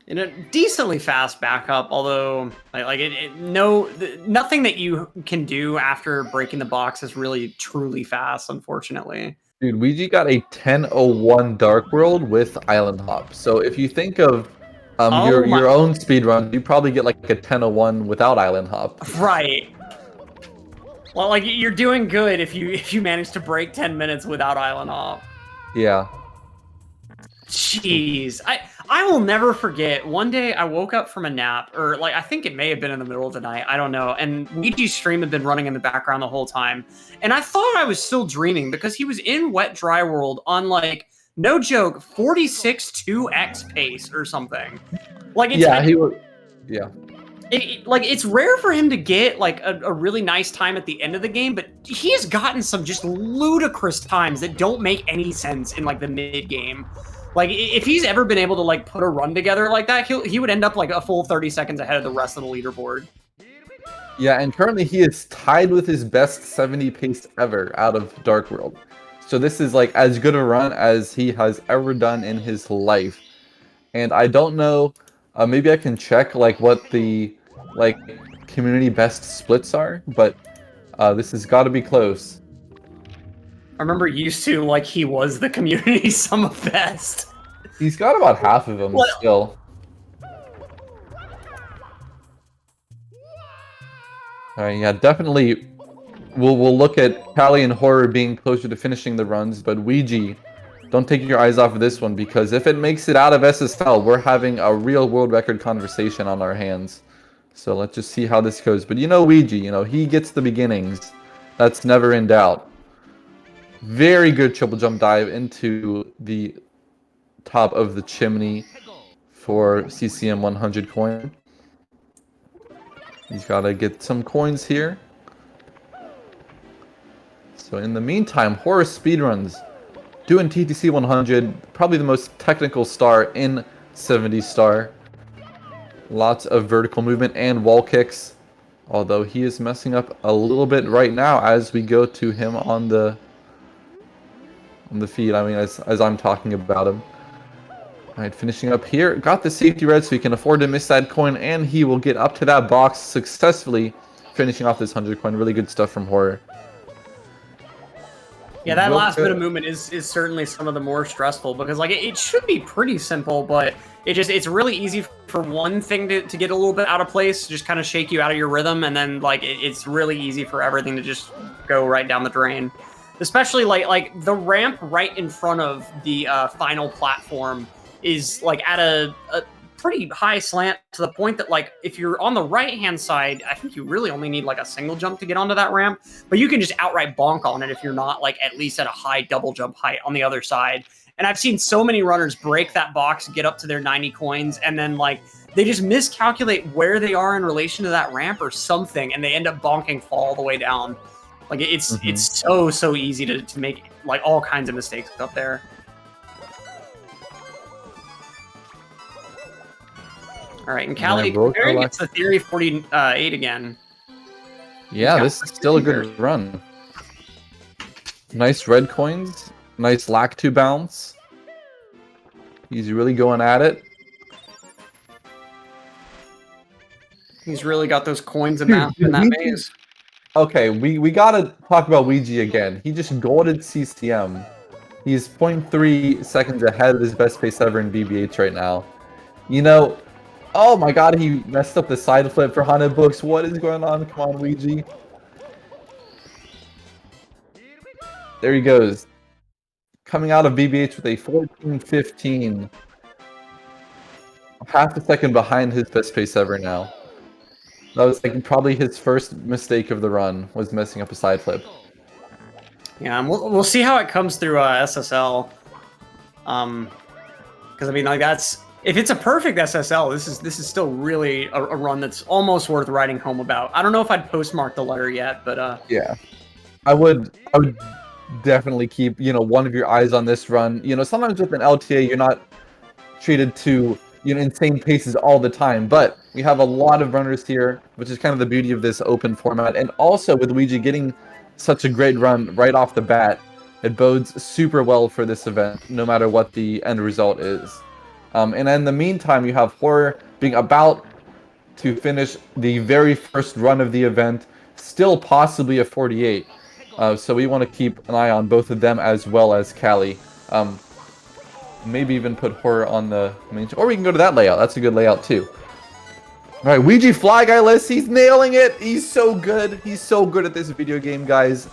In a decently fast backup, although nothing that you can do after breaking the box is really truly fast, unfortunately. Dude, Ouija got a 10:01 Dark World with Island Hop. So if you think of your own speedrun, you probably get like a 10:01 without Island Hop. Right. Well, like you're doing good if you manage to break 10 minutes without Island Hop. Yeah. Jeez, I will never forget. One day I woke up from a nap, or like I think it may have been in the middle of the night. I don't know. And Ouija's stream had been running in the background the whole time, and I thought I was still dreaming because he was in Wet Dry World on like no joke 46.2x pace or something. Like it's, yeah, he was. Yeah. Like it's rare for him to get like a really nice time at the end of the game, but he has gotten some just ludicrous times that don't make any sense in like the mid game. Like if he's ever been able to like put a run together like that, he would end up like a full 30 seconds ahead of the rest of the leaderboard. Yeah, and currently he is tied with his best 70 pace ever out of Dark World. So this is like as good a run as he has ever done in his life. And I don't know, maybe I can check like what the like community best splits are, but this has got to be close. I remember used to like he was the community sum of best. He's got about half of them still. Yeah, definitely. We'll look at Callie and Horror being closer to finishing the runs, but Ouija, don't take your eyes off of this one, because if it makes it out of SSL, we're having a real world record conversation on our hands. So let's just see how this goes. But you know Ouija, you know, he gets the beginnings. That's never in doubt. Very good triple jump dive into the top of the chimney for CCM 100 coin. He's got to get some coins here. So in the meantime, Horror speedruns doing TTC 100, probably the most technical star in 70 star. Lots of vertical movement and wall kicks. Although he is messing up a little bit right now as we go to him on the feed. I mean, as I'm talking about him. Alright, finishing up here. Got the safety red so he can afford to miss that coin, and he will get up to that box successfully, finishing off this 100 coin. Really good stuff from Horror. Yeah, that last bit of movement is certainly some of the more stressful, because like it should be pretty simple, but it's really easy for one thing to get a little bit out of place, just kind of shake you out of your rhythm, and then like it's really easy for everything to just go right down the drain. Especially like the ramp right in front of the final platform is like at a pretty high slant, to the point that like if you're on the right hand side, I think you really only need like a single jump to get onto that ramp, but you can just outright bonk on it if you're not like at least at a high double jump height on the other side. And I've seen so many runners break that box, get up to their 90 coins, and then like they just miscalculate where they are in relation to that ramp or something, and they end up bonking fall all the way down. Like it's so easy to make like all kinds of mistakes up there. All right, and Callie comparing it to Theory 48 again. Yeah, this is still a good run. Nice red coins, nice lack to bounce. He's really going at it. He's really got those coins amassed in that maze. Okay, we gotta talk about Ouija again. He just golded CCM. He's 0.3 seconds ahead of his best pace ever in BBH right now. You know, oh my god, he messed up the side flip for Haunted Books. What is going on? Come on, Ouija. There he goes. Coming out of BBH with a 14.15. Half a second behind his best pace ever now. That was like probably his first mistake of the run, was messing up a side flip. Yeah, and we'll see how it comes through SSL. Because I mean, like that's, if it's a perfect SSL, this is still really a run that's almost worth writing home about. I don't know if I'd postmark the letter yet, but yeah, I would definitely keep one of your eyes on this run. Sometimes with an LTA, you're not treated to insane paces all the time, but we have a lot of runners here, which is kind of the beauty of this open format. And also with Ouija getting such a great run right off the bat, it bodes super well for this event, no matter what the end result is. And in the meantime, you have Horror being about to finish the very first run of the event, still possibly a 48. So we want to keep an eye on both of them as well as Callie. Maybe even put Horror on the main, or we can go to that layout. That's a good layout too. All right, Ouija Fly Guy list. He's nailing it. He's so good. He's so good at this video game, guys.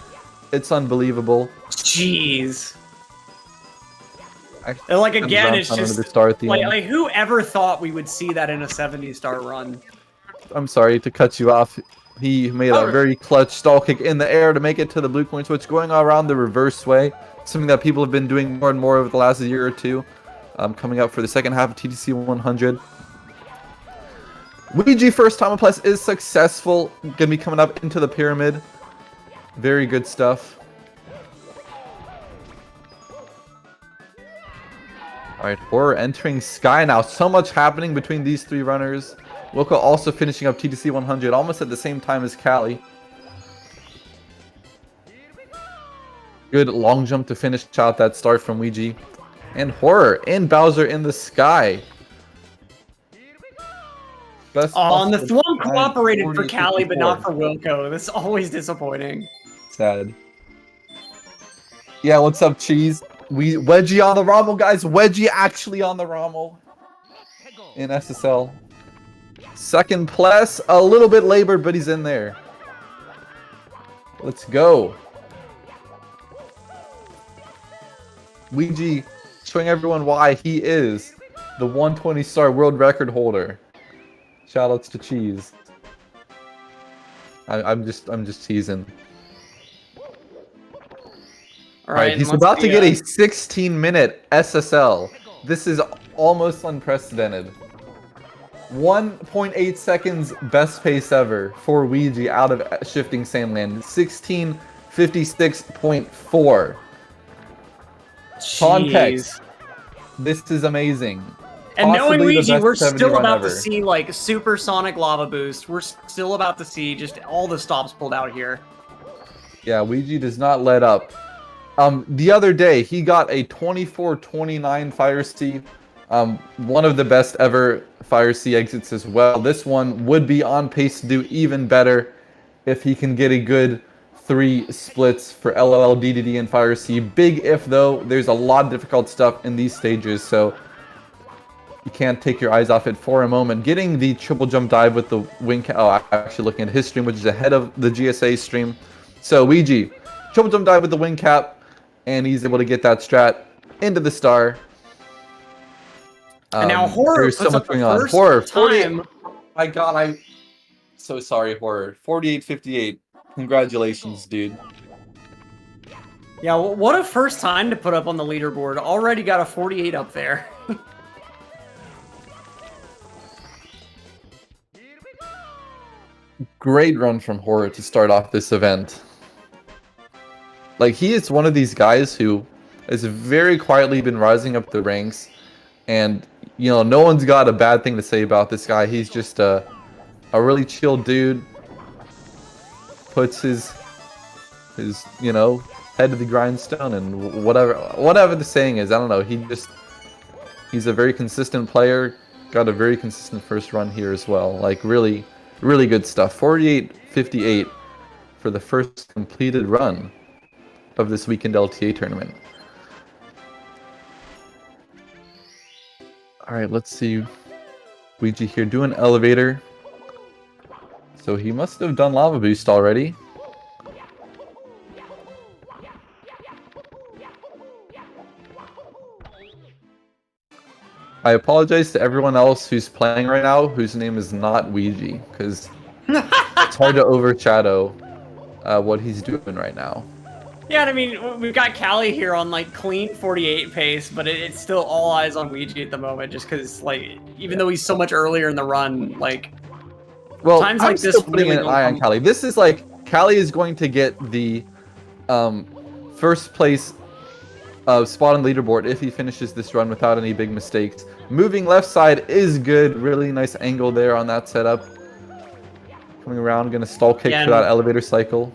It's unbelievable. Jeez. And like again, it's just like whoever thought we would see that in a 70-star run. I'm sorry to cut you off. He made a very clutch stall kick in the air to make it to the blue coin switch, going around the reverse way. Something that people have been doing more and more over the last year or two. Coming up for the second half of TTC 100. Ouija first time plus is successful. Gonna be coming up into the pyramid. Very good stuff. Alright, Horror entering Sky now. So much happening between these three runners. Wilco also finishing up TTC 100 almost at the same time as Callie. Good long jump to finish out that start from Ouija. And Horror and Bowser in the sky. And the Thwomp cooperated for Callie, but not for Wilco. That's always disappointing. Sad. Yeah, what's up, Cheese? Wedgie on the Rommel, guys. Wedgie actually on the Rommel in SSL. Second place, a little bit labored, but he's in there. Let's go. Ouija showing everyone why he is the 120-star world record holder. Shoutouts to Cheese. I'm just teasing. All right, he's about to get a 16-minute SSL. This is almost unprecedented. 1.8 seconds best pace ever for Ouija out of Shifting Sandland. 16:56.4. Context. This is amazing. And knowing Possibly the Ouija, best we're 70 still run about to ever. see like supersonic lava boost. We're still about to see just all the stops pulled out here. Yeah, Ouija does not let up. The other day, he got a 24-29 Fire C. One of the best ever Fire C exits as well. This one would be on pace to do even better if he can get a good 3 splits for LOL, DDD, and Fire C. Big if, though. There's a lot of difficult stuff in these stages, so you can't take your eyes off it for a moment. Getting the triple jump dive with the wing cap. Oh, I'm actually looking at his stream, which is ahead of the GSA stream. So, Ouija, triple jump dive with the wing cap, and he's able to get that strat into the star. And now Horror There's so puts much up the going on. first Horror, 48. time. My God, I'm so sorry, Horror. 48-58. Congratulations, dude. Yeah, what a first time to put up on the leaderboard. Already got a 48 up there. Great run from Horror to start off this event. Like, he is one of these guys who has very quietly been rising up the ranks, and, you know, no one's got a bad thing to say about this guy. He's just a really chill dude. Puts his you know, head to the grindstone, and whatever the saying is, I don't know. He's a very consistent player. Got a very consistent first run here as well. Like, really, really good stuff. 48-58 for the first completed run of this weekend LTA tournament. Alright, let's see. Ouija here doing elevator. So he must have done lava boost already. I apologize to everyone else who's playing right now whose name is not Ouija, because it's hard to overshadow what he's doing right now. Yeah, I mean, we've got Callie here on, like, clean 48 pace, but it's still all eyes on Ouija at the moment, just because, like, even though he's so much earlier in the run, like, Well, times I'm like this still putting really an don't eye on come... Callie. This is like, Callie is going to get the first place spot on the leaderboard if he finishes this run without any big mistakes. Moving left side is good. Really nice angle there on that setup. Coming around, going to stall kick for that elevator cycle.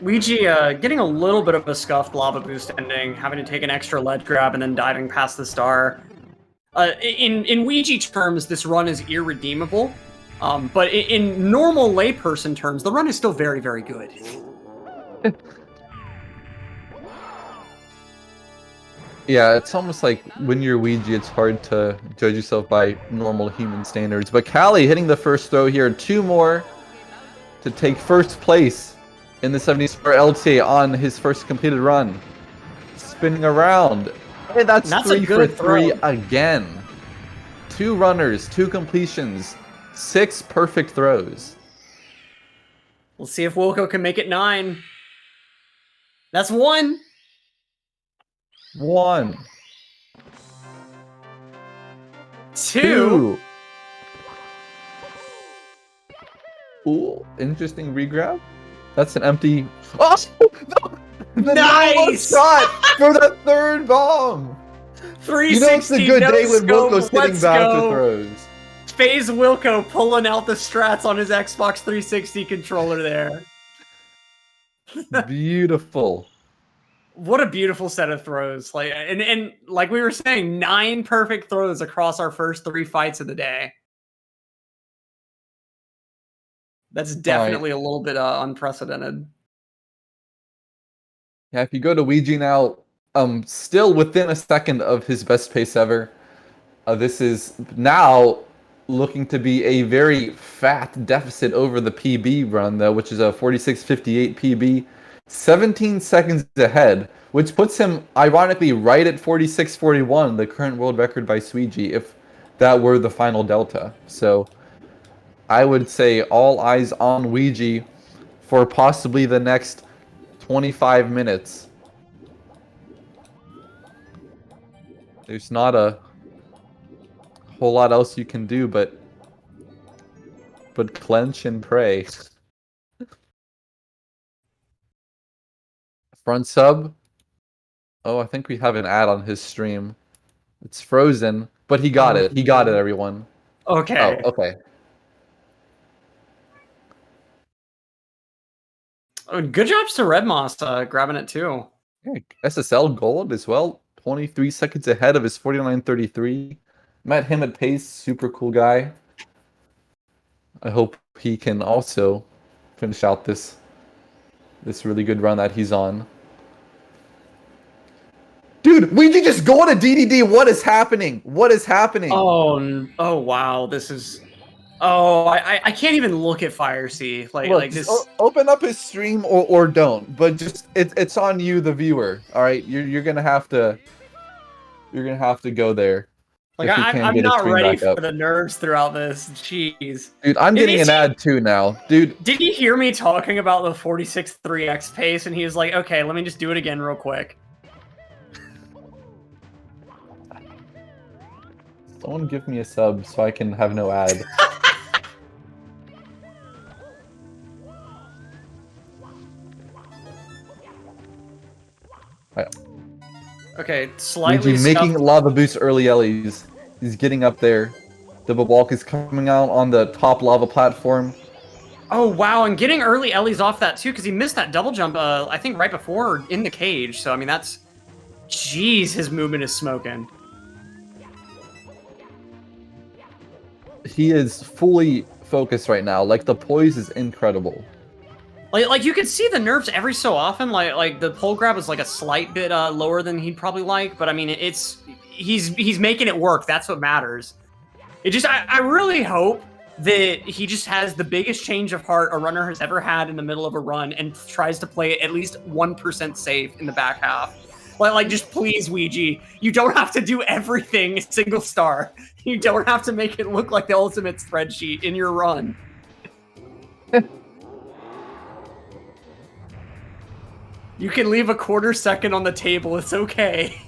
Ouija getting a little bit of a scuffed lava boost ending, having to take an extra ledge grab and then diving past the star. In Ouija terms, this run is irredeemable, but in normal layperson terms, the run is still very, very good. Yeah, it's almost like when you're Ouija, it's hard to judge yourself by normal human standards. But Callie hitting the first throw here, 2 more to take first place in the 70-star LTA on his first completed run. Spinning around. Hey, that's 3 for 3 again. 2 runners, 2 completions, 6 perfect throws. We'll see if Wilco can make it 9. That's 1. 1. 2. Ooh, interesting regrab. That's an empty. Oh, no! Nice shot for the 3rd bomb. 360. You know it's a good day when Wilco's hitting back to go. throws. FaZe Wilco pulling out the strats on his Xbox 360 controller there. Beautiful. What a beautiful set of throws. Like and like we were saying, 9 perfect throws across our first 3 fights of the day. That's definitely a little bit unprecedented. Yeah, if you go to Ouija now, still within a second of his best pace ever. This is now looking to be a very fat deficit over the PB run, though, which is a 46.58 PB. 17 seconds ahead, which puts him, ironically, right at 46.41, the current world record by Sweegie, if that were the final delta. So I would say all eyes on Ouija for possibly the next 25 minutes. There's not a whole lot else you can do but clench and pray. Front sub. Oh, I think we have an ad on his stream. It's frozen. But he got it. He got it, everyone. Okay. Oh, okay. Oh, good jobs to Red Moss grabbing it too. Yeah, SSL gold as well. 23 seconds ahead of his 49.33. Met him at pace. Super cool guy. I hope he can also finish out this really good run that he's on. Dude, we can just go on a DDD. What is happening? What is happening? Oh wow, this is. Oh, I can't even look at FireC. Like this. Open up his stream or don't. But just it's on you, the viewer. All right, you're gonna have to go there. Like I'm not ready for the nerves throughout this. Jeez. Dude, I'm getting an ad too now. Dude, did you hear me talking about the 46 3x pace? And he was like, okay, let me just do it again real quick. Someone give me a sub so I can have no ad. Okay, slightly making lava boost early Ellie's. He's getting up there. Double Balk is coming out on the top lava platform. Oh wow, and getting early Ellie's off that too, because he missed that double jump, I think right before in the cage. So I mean that's, jeez, his movement is smoking. He is fully focused right now. Like the poise is incredible. Like you can see the nerves every so often. Like the pole grab was like a slight bit lower than he'd probably like, but I mean he's making it work. That's what matters. It just I really hope that he just has the biggest change of heart a runner has ever had in the middle of a run and tries to play it at least 1% safe in the back half. Like just please, Ouija, you don't have to do everything single star. You don't have to make it look like the ultimate spreadsheet in your run. You can leave a quarter second on the table. It's okay.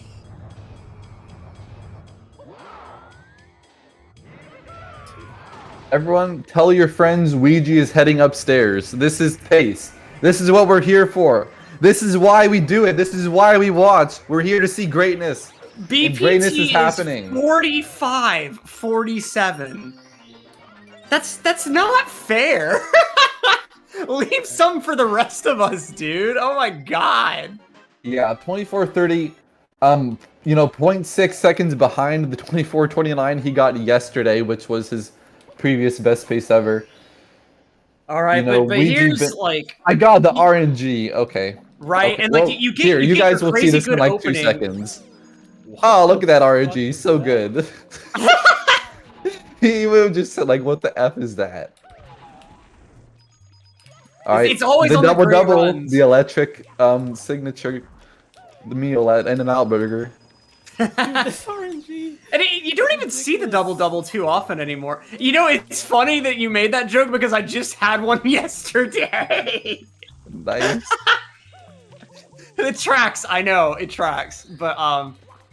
Everyone, tell your friends Ouija is heading upstairs. This is pace. This is what we're here for. This is why we do it. This is why we watch. We're here to see greatness. BPT and greatness is happening. 45-47. That's not fair. Leave some for the rest of us, dude. Oh my god. Yeah, 24:30. You know, 0.6 seconds behind the 24:29 he got yesterday, which was his previous best pace ever. All right, you know, but here's like I got the RNG. Okay. Right, okay. and like well, you get here, you guys will see this in like opening. 2 seconds. Oh, look at that RNG, so good. He will just said like, what the F is that? All right, it's always the on double the great double, runs. the electric signature, the meal at In-N-Out Burger. RNG. And you don't even see the double double too often anymore. You know, it's funny that you made that joke because I just had one yesterday. Nice. It tracks, I know, it tracks. But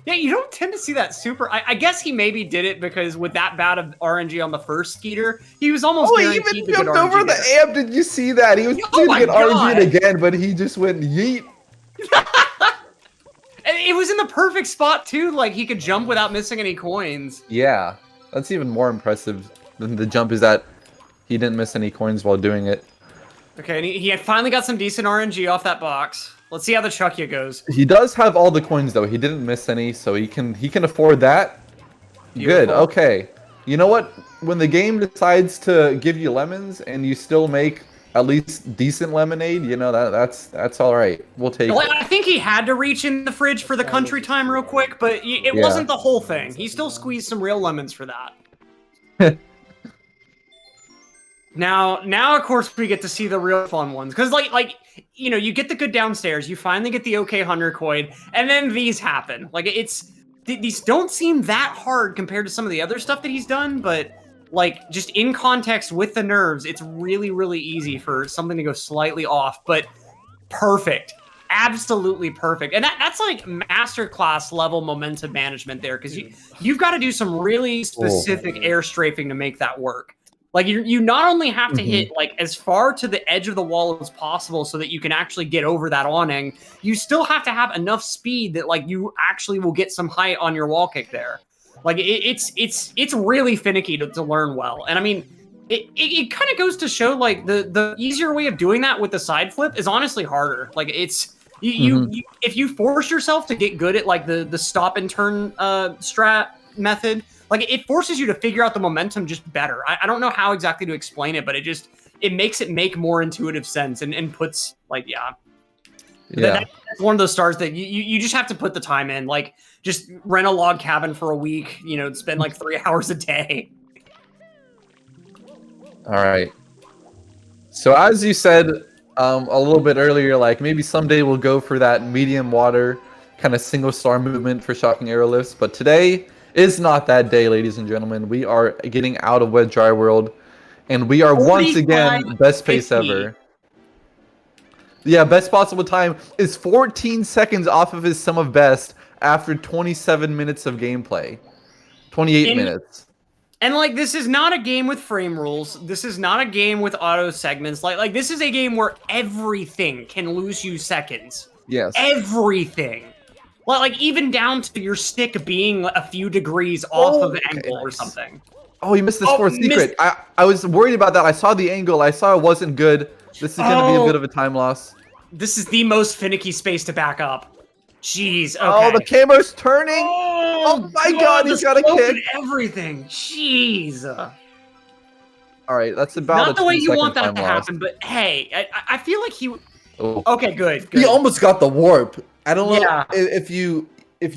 yeah, you don't tend to see that super. I guess he maybe did it because with that bout of RNG on the first Skeeter, he was almost guaranteed he even to get jumped over RNG the there. amp. Did you see that? He was Oh going to get God. RNG again, but he just went yeet. And it was in the perfect spot too. Like he could jump without missing any coins. Yeah, that's even more impressive than the jump is that he didn't miss any coins while doing it. Okay, and he had finally got some decent RNG off that box. Let's see how the Chuckya goes. He does have all the coins though. He didn't miss any, so he can afford that. Beautiful. Good. Okay. You know what? When the game decides to give you lemons and you still make at least decent lemonade, you know that's all right. We'll take Well, it. I think he had to reach in the fridge for the country time real quick, but it wasn't the whole thing. He still squeezed some real lemons for that. Now, of course, we get to see the real fun ones. Because, like you know, you get the good downstairs, you finally get the okay 100 coin, and then these happen. Like, these don't seem that hard compared to some of the other stuff that he's done, but, like, just in context with the nerves, it's really, really easy for something to go slightly off, but perfect. Absolutely perfect. And that's like masterclass level momentum management there, because you've got to do some really specific air strafing to make that work. Like you not only have to hit like as far to the edge of the wall as possible so that you can actually get over that awning, you still have to have enough speed that like you actually will get some height on your wall kick there. Like it's really finicky to learn well. And I mean, it kind of goes to show like the easier way of doing that with the side flip is honestly harder. Like it's you if you force yourself to get good at like the stop and turn strat method, like it forces you to figure out the momentum just better. I don't know how exactly to explain it, but it makes it make more intuitive sense and puts like that's one of those stars that you just have to put the time in. Like just rent a log cabin for a week, you know, spend like 3 hours a day. All right. So as you said a little bit earlier, like maybe someday we'll go for that medium water kind of single star movement for shocking aero lifts, but today is not that day, ladies and gentlemen. We are getting out of wet dry world, and we are once again best pace ever. Yeah, best possible time is 14 seconds off of his sum of best after 27 minutes of gameplay. 28 minutes. And like this is not a game with frame rules. This is not a game with auto segments. Like this is a game where everything can lose you seconds. Yes. Everything. Like even down to your stick being a few degrees off of angle or something. Oh, you missed this fourth secret. I was worried about that. I saw the angle. I saw it wasn't good. This is going to be a bit of a time loss. This is the most finicky space to back up. Jeez. Okay. Oh, the camera's turning. Oh my God, he's got a kick. Everything. Jeez. All right, that's about not the way you want that to happen, but hey, I feel like he. Oh. Okay, good. He almost got the warp. I don't know if you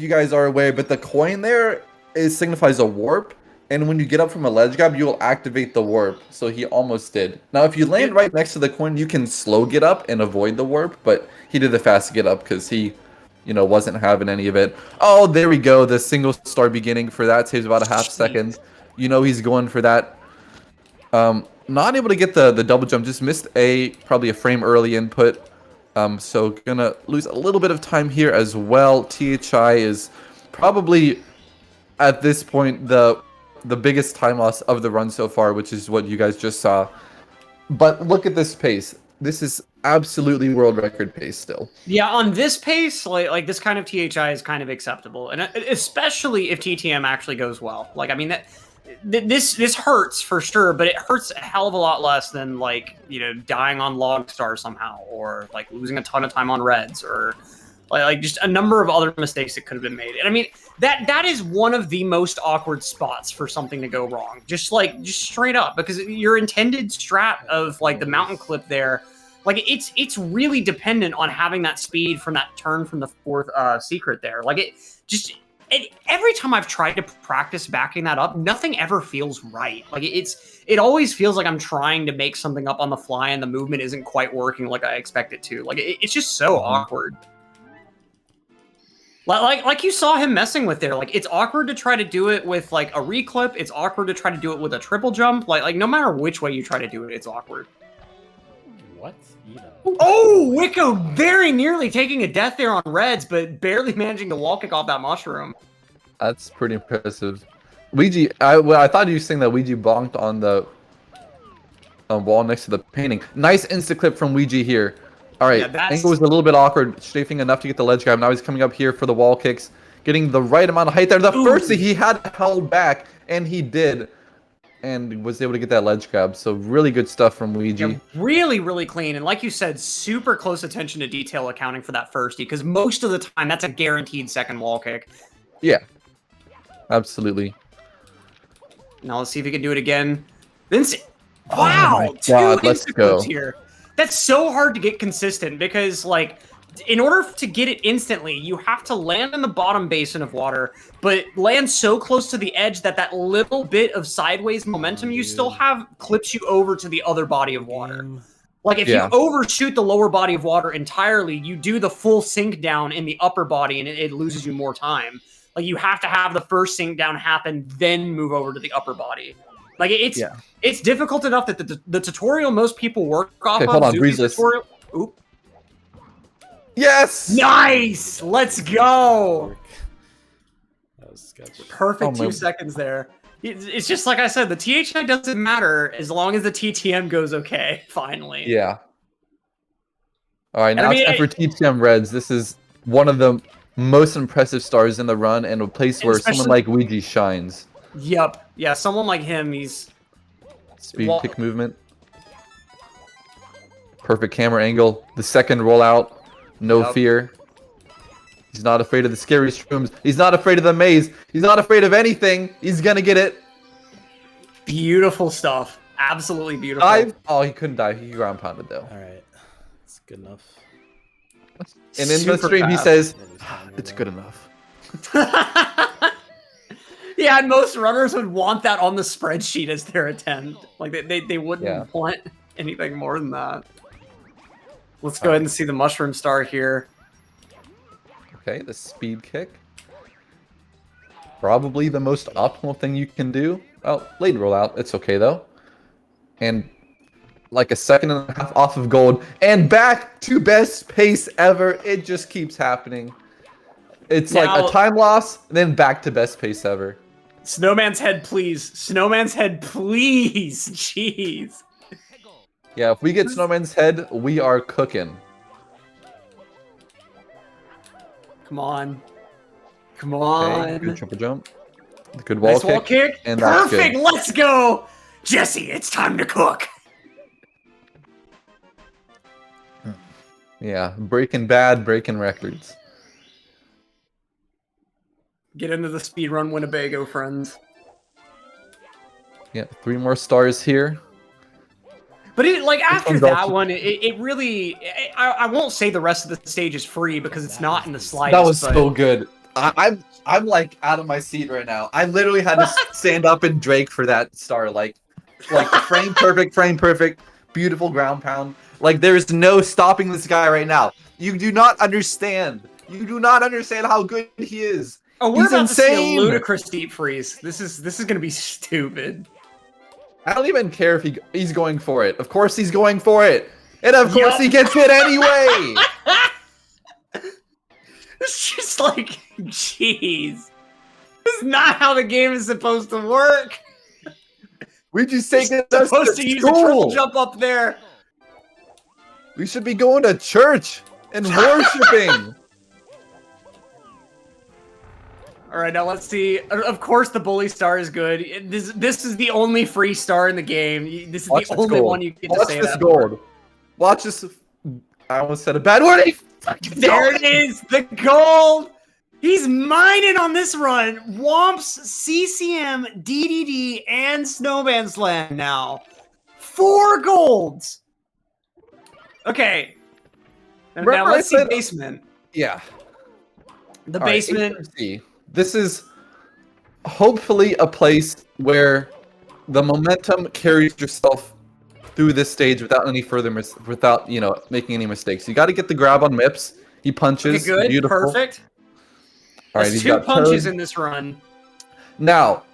guys are aware, but the coin there signifies a warp. And when you get up from a ledge grab, you will activate the warp. So he almost did. Now, if you land right next to the coin, you can slow get up and avoid the warp. But he did the fast get up because he, wasn't having any of it. Oh, there we go. The single star beginning for that saves about a half second. He's going for that. Not able to get the double jump. Just missed probably a frame early input. So gonna lose a little bit of time here as well. THI is probably at this point the biggest time loss of the run so far, which is what you guys just saw. But look at this pace. This is absolutely world record pace still. Yeah, on this pace, like this kind of THI is kind of acceptable, and especially if TTM actually goes well. Like, I mean, this hurts for sure, but it hurts a hell of a lot less than like dying on log star somehow, or like losing a ton of time on reds, or like just a number of other mistakes that could have been made. And I mean, that is one of the most awkward spots for something to go wrong. Just straight up, because your intended strat of like the mountain clip there, like it's really dependent on having that speed from that turn from the fourth secret there. Like every time I've tried to practice backing that up, nothing ever feels right. Like it always feels like I'm trying to make something up on the fly and the movement isn't quite working like I expect it to. Like it's just so awkward. Like you saw him messing with there. Like it's awkward to try to do it with like a reclip. It's awkward to try to do it with a triple jump. Like no matter which way you try to do it, it's awkward. What? Oh, Wicco very nearly taking a death there on reds, but barely managing to wall kick off that mushroom. That's pretty impressive. Ouija, I thought you were saying that Ouija bonked on the wall next to the painting. Nice insta clip from Ouija here. All right, angle was a little bit awkward, strafing enough to get the ledge grab. Now he's coming up here for the wall kicks, getting the right amount of height there. The first thing he had held back, and he did, and was able to get that ledge grab. So really good stuff from Luigi. Yeah, really, really clean. And like you said, super close attention to detail accounting for that firstie, because most of the time that's a guaranteed second wall kick. Yeah, absolutely. Now let's see if he can do it again. Wow, oh God, let's go here. That's so hard to get consistent because, like, in order to get it instantly, you have to land in the bottom basin of water, but land so close to the edge that that little bit of sideways momentum you still have clips you over to the other body of water. Like, if you overshoot the lower body of water entirely, you do the full sink down in the upper body, and it loses you more time. Like, you have to have the first sink down happen, then move over to the upper body. Like, it's difficult enough that the tutorial most people work off of. Hold on, tutorial. Oop. Yes! Nice! Let's go! That was sketchy. Perfect 2 seconds there. It's just like I said, the THI doesn't matter as long as the TTM goes okay, finally. Yeah. All right, now it's time for TTM Reds. This is one of the most impressive stars in the run and a place where someone Especially- like Luigi shines. Yep. Yeah, someone like him, he's... Speed Well- kick movement. Perfect camera angle. The second rollout. No Yep. fear. He's not afraid of the scary shrooms. He's not afraid of the maze. He's not afraid of anything. He's gonna get it. Beautiful stuff. Absolutely beautiful. Oh, he couldn't die. He ground pounded though. All right, that's good enough. And in the Super stream, he fast. says, Really fine here, "It's though. good enough." Yeah, and most runners would want that on the spreadsheet as their attempt. Like, they wouldn't Yeah. want anything more than that. Let's go ahead and see the mushroom star here. Okay, the speed kick. Probably the most optimal thing you can do. Oh, late rollout. It's okay though. And like a second and a half off of gold. And back to best pace ever. It just keeps happening. It's like Now- a time loss, and then back to best pace ever. Snowman's head, please. Snowman's head, please. Jeez. Yeah, if we get Snowman's head, we are cooking. Come on. Come Okay, on. good triple jump. Good wall Nice kick. wall kick. And that's Perfect. good. Let's go. Jesse, it's time to cook. Yeah, breaking bad, breaking records. Get into the speedrun Winnebago, friends. Yeah, 3 more stars here. But it, like, after one's that also- one, it really... I won't say the rest of the stage is free because it's not in the slightest. That was but- so good. I'm like out of my seat right now. I literally had to stand up and Drake for that star. Like frame perfect, beautiful ground pound. Like there's no stopping this guy right now. You do not understand. You do not understand how good he is. Oh, we're He's about to see insane. a ludicrous deep freeze. This is gonna be stupid. I don't even care if he's going for it. Of course he's going for it. And of course Yup. he gets it anyway. It's just like, jeez. This is not how the game is supposed to work. We just You're taking us supposed to to use a triple school. jump up there. We should be going to church and worshiping. All right, now let's see. Of course, the bully star is good. This is the only free star in the game. This is Watch the this only gold. one you get to Watch say this that. gold. Watch this. I almost said a bad word. There it is, the gold. He's mining on this run. Womps, CCM, DDD, and Snowman's Land now. 4 golds. Okay. Now Remember let's I see said- basement. Yeah. The All right, basement. HMC. This is hopefully a place where the momentum carries yourself through this stage without any further without making any mistakes. You got to get the grab on Mips. He punches. Okay, good. Beautiful. Perfect. All right, That's he's 2 got punches Toad. in this run. Now,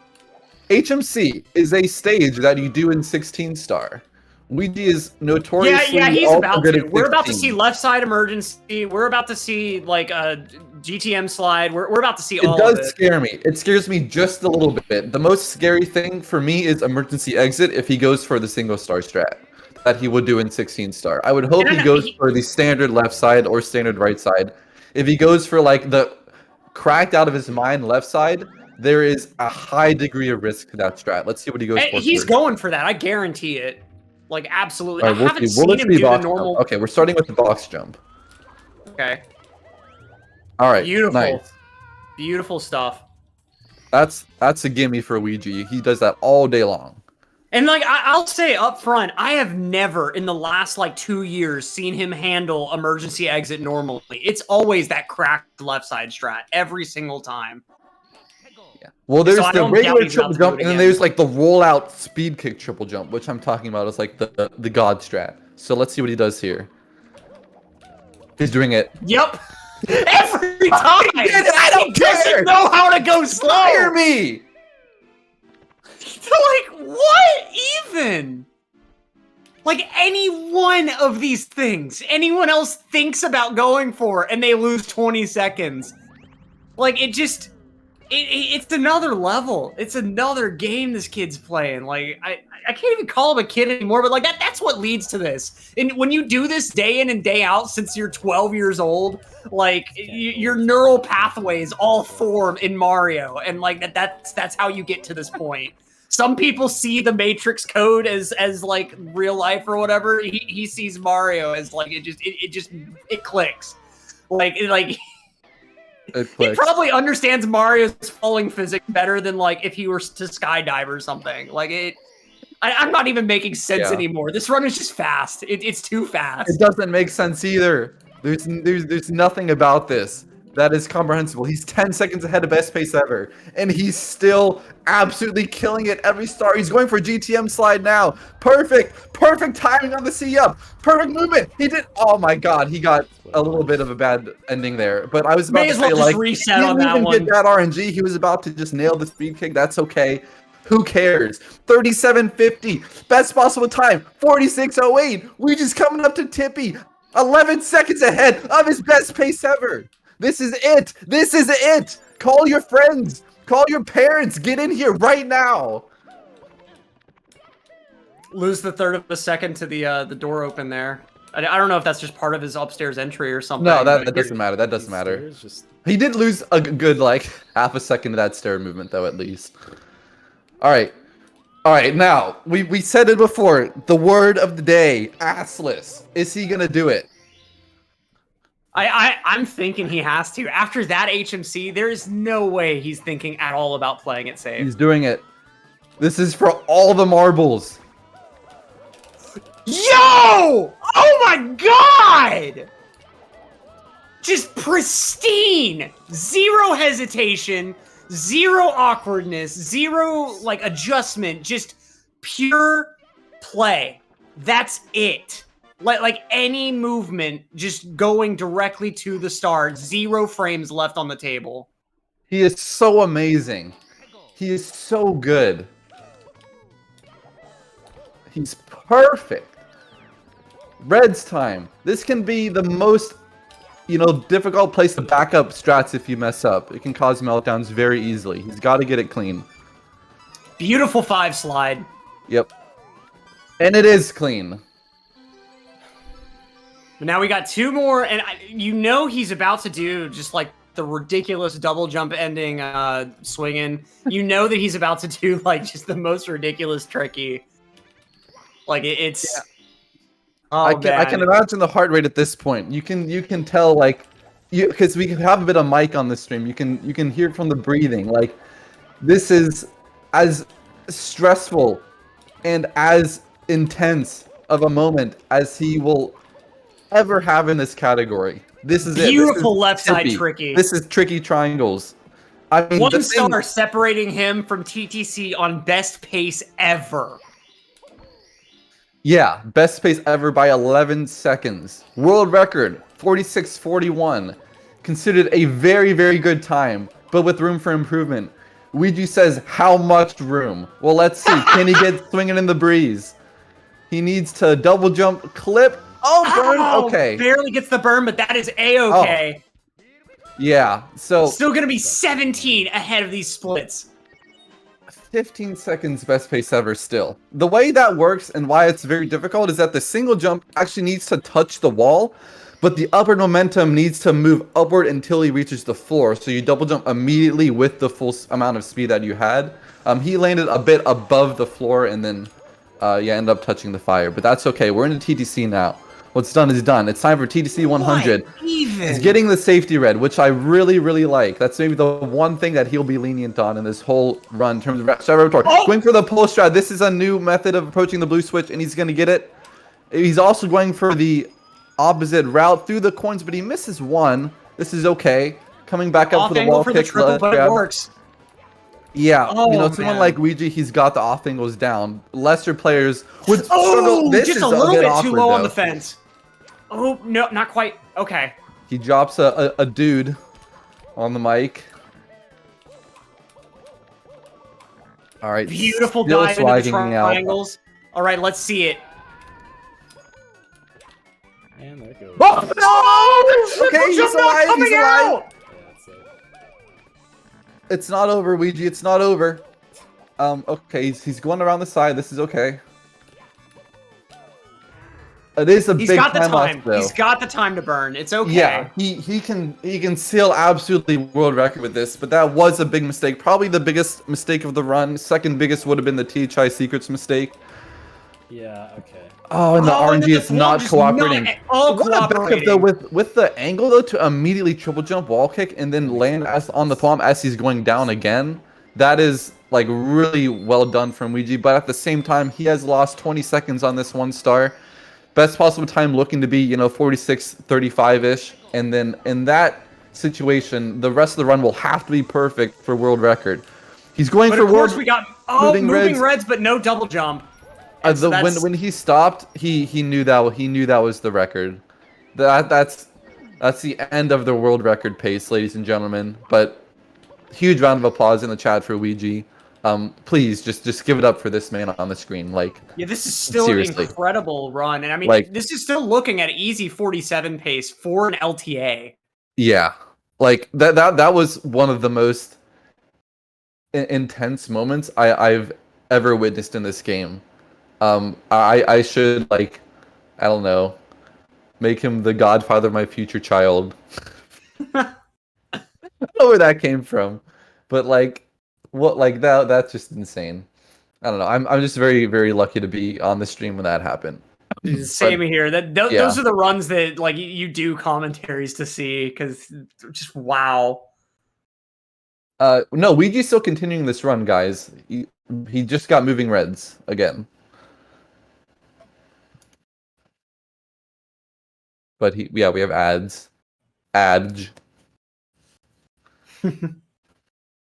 HMC is a stage that you do in 16 star. Ouija is notoriously Yeah, he's also about good to. at We're about to 16. see left side emergency. We're about to see like a GTM slide. We're about to see It all does of it. scare me. It scares me just a little bit. The most scary thing for me is emergency exit if he goes for the single star strat that he would do in 16 star. I would hope No, he no, goes he- for the standard left side or standard right side. If he goes for like the cracked out of his mind left side, there is a high degree of risk to that strat. Let's see what he goes for. He's first. going for that. I guarantee it. Like absolutely. All I right, we'll haven't see. Will seen this him be do the box normal. jump? Okay, we're starting with the box jump. Okay. All right, Beautiful. nice. Beautiful stuff. That's a gimme for Ouija. He does that all day long. And like I'll say up front, I have never in the last like 2 years seen him handle emergency exit normally. It's always that cracked left side strat every single time. Yeah. Well, there's I the don't doubt regular he's about triple to do jump, it and then again. there's like the rollout speed kick triple jump, which I'm talking about is like the god strat. So let's see what he does here. He's doing it. Yep. Every time. I don't He doesn't care. know how to go slow. Fire me! Like, what even? Like, any one of these things, anyone else thinks about going for, and they lose 20 seconds. Like, it it's another level. It's another game this kid's playing. Like I can't even call him a kid anymore, but like that's what leads to this. And when you do this day in and day out since you're 12 years old, like your neural pathways all form in Mario, and like that's how you get to this point. Some people see the Matrix code as like real life or whatever. He sees Mario as like it clicks. Like he probably understands Mario's falling physics better than like if he were to skydive or something. Like I'm not even making sense anymore. This run is just fast. It's too fast. It doesn't make sense either. There's nothing about this that is comprehensible. He's 10 seconds ahead of best pace ever, and he's still absolutely killing it every star. He's going for a GTM slide now. Perfect timing on the C up. Perfect movement. He did. Oh my God, he got a little bit of a bad ending there. But I was about to say, like, reset he on didn't that even one. get that RNG. He was about to just nail the speed kick. That's okay. Who cares? 37.50. Best possible time. 46.08. We just coming up to Tippy. 11 seconds ahead of his best pace ever. This is it. This is it. Call your friends. Call your parents. Get in here right now. Lose the third of a second to the door open there. I don't know if that's just part of his upstairs entry or something. No, that doesn't matter. That doesn't matter. He did lose a good, like, half a second of that stair movement, though, at least. All right. All right, now, we said it before. The word of the day, assless. Is he going to do it? I'm thinking he has to. After that HMC, there is no way he's thinking at all about playing it safe. He's doing it. This is for all the marbles. Yo! Oh my God! Just pristine. Zero hesitation. Zero awkwardness. Zero, like, adjustment. Just pure play. That's it. Like any movement, just going directly to the star. 0 frames left on the table. He is so amazing. He is so good. He's perfect. Red's time. This can be the most, difficult place to back up strats if you mess up. It can cause meltdowns very easily. He's got to get it clean. Beautiful 5 slide. Yep. And it is clean. But now we got 2 more, and he's about to do just like the ridiculous double jump ending swinging. You know that he's about to do like just the most ridiculous tricky. Like it's. Yeah. Oh, I can imagine the heart rate at this point. You can tell, like, because we have a bit of mic on the stream. You can hear from the breathing. Like, this is as stressful and as intense of a moment as he will ever have in this category. This is beautiful left side tricky. This is tricky triangles. I mean, 1 star separating him from TTC on best pace ever. Yeah, best pace ever by 11 seconds. World record, 46.41. Considered a very, very good time, but with room for improvement. Ouija says, how much room? Well, let's see. Can he get swinging in the breeze? He needs to double jump, clip. Oh, burn. Okay. Barely gets the burn, but that is A-okay. Oh. Yeah, so... Still going to be 17 ahead of these splits. 15 seconds best pace ever still. The way that works and why it's very difficult is that the single jump actually needs to touch the wall, but the upward momentum needs to move upward until he reaches the floor. So you double jump immediately with the full amount of speed that you had. He landed a bit above the floor and then ended up touching the fire. But that's okay. We're in the TTC now. What's done is done. It's time for TTC 100. He's getting the safety red, which I really, really like. That's maybe the one thing that he'll be lenient on in this whole run in terms of strat repertoire. Going for the pull strat. This is a new method of approaching the blue switch, and he's going to get it. He's also going for the opposite route through the coins, but he misses 1. This is okay. Coming back up for the wall kick. But it works. Yeah, someone like Ouija, he's got the off angles down. Lesser players would struggle. This just is a little bit awkward, too low though. on the fence. Oh, no, not quite. Okay. He drops a dude on the mic. All right. Beautiful dive into the triangles. All right, let's see it. And there it goes. Oh, no! Okay, he's alive. He's alive. It's not over, Ouija. It's not over. Okay, he's going around the side. This is okay. It is a He's big got the time loss, time. though. He's got the time to burn. It's okay. Yeah, he can seal absolutely world record with this, but that was a big mistake. Probably the biggest mistake of the run. Second biggest would have been the THI Secrets mistake. Yeah, okay. Oh, and the and then RNG the is not Thwomp cooperating. Not all What a backup though cooperating. with the angle though to immediately triple jump wall kick and then land on the Thwomp as he's going down again. That is like really well done from Ouija, but at the same time he has lost 20 seconds on this 1-star. Best possible time looking to be, you know, 46:35-ish, and then in that situation, the rest of the run will have to be perfect for world record. He's going But for of course world we got moving moving reds. reds, but no double jump. And so When he stopped, he knew that was the record. That's the end of the world record pace, ladies and gentlemen. But huge round of applause in the chat for Ouija. Please just give it up for this man on the screen. Like, yeah, this is still seriously. an incredible run, and I mean, Like, this is still looking at easy 47 pace for an LTA. yeah, like that was one of the most intense moments I've ever witnessed in this game. I should, like, I don't know, make him the godfather of my future child. I don't know where that came from, but like, what, like that's just insane. I don't know. I'm just very, very lucky to be on the stream when that happened. Same here. yeah. Those are the runs that like you do commentaries to see because just wow. No, Ouija's still continuing this run, guys. He just got moving reds again. But we have ads. Adge.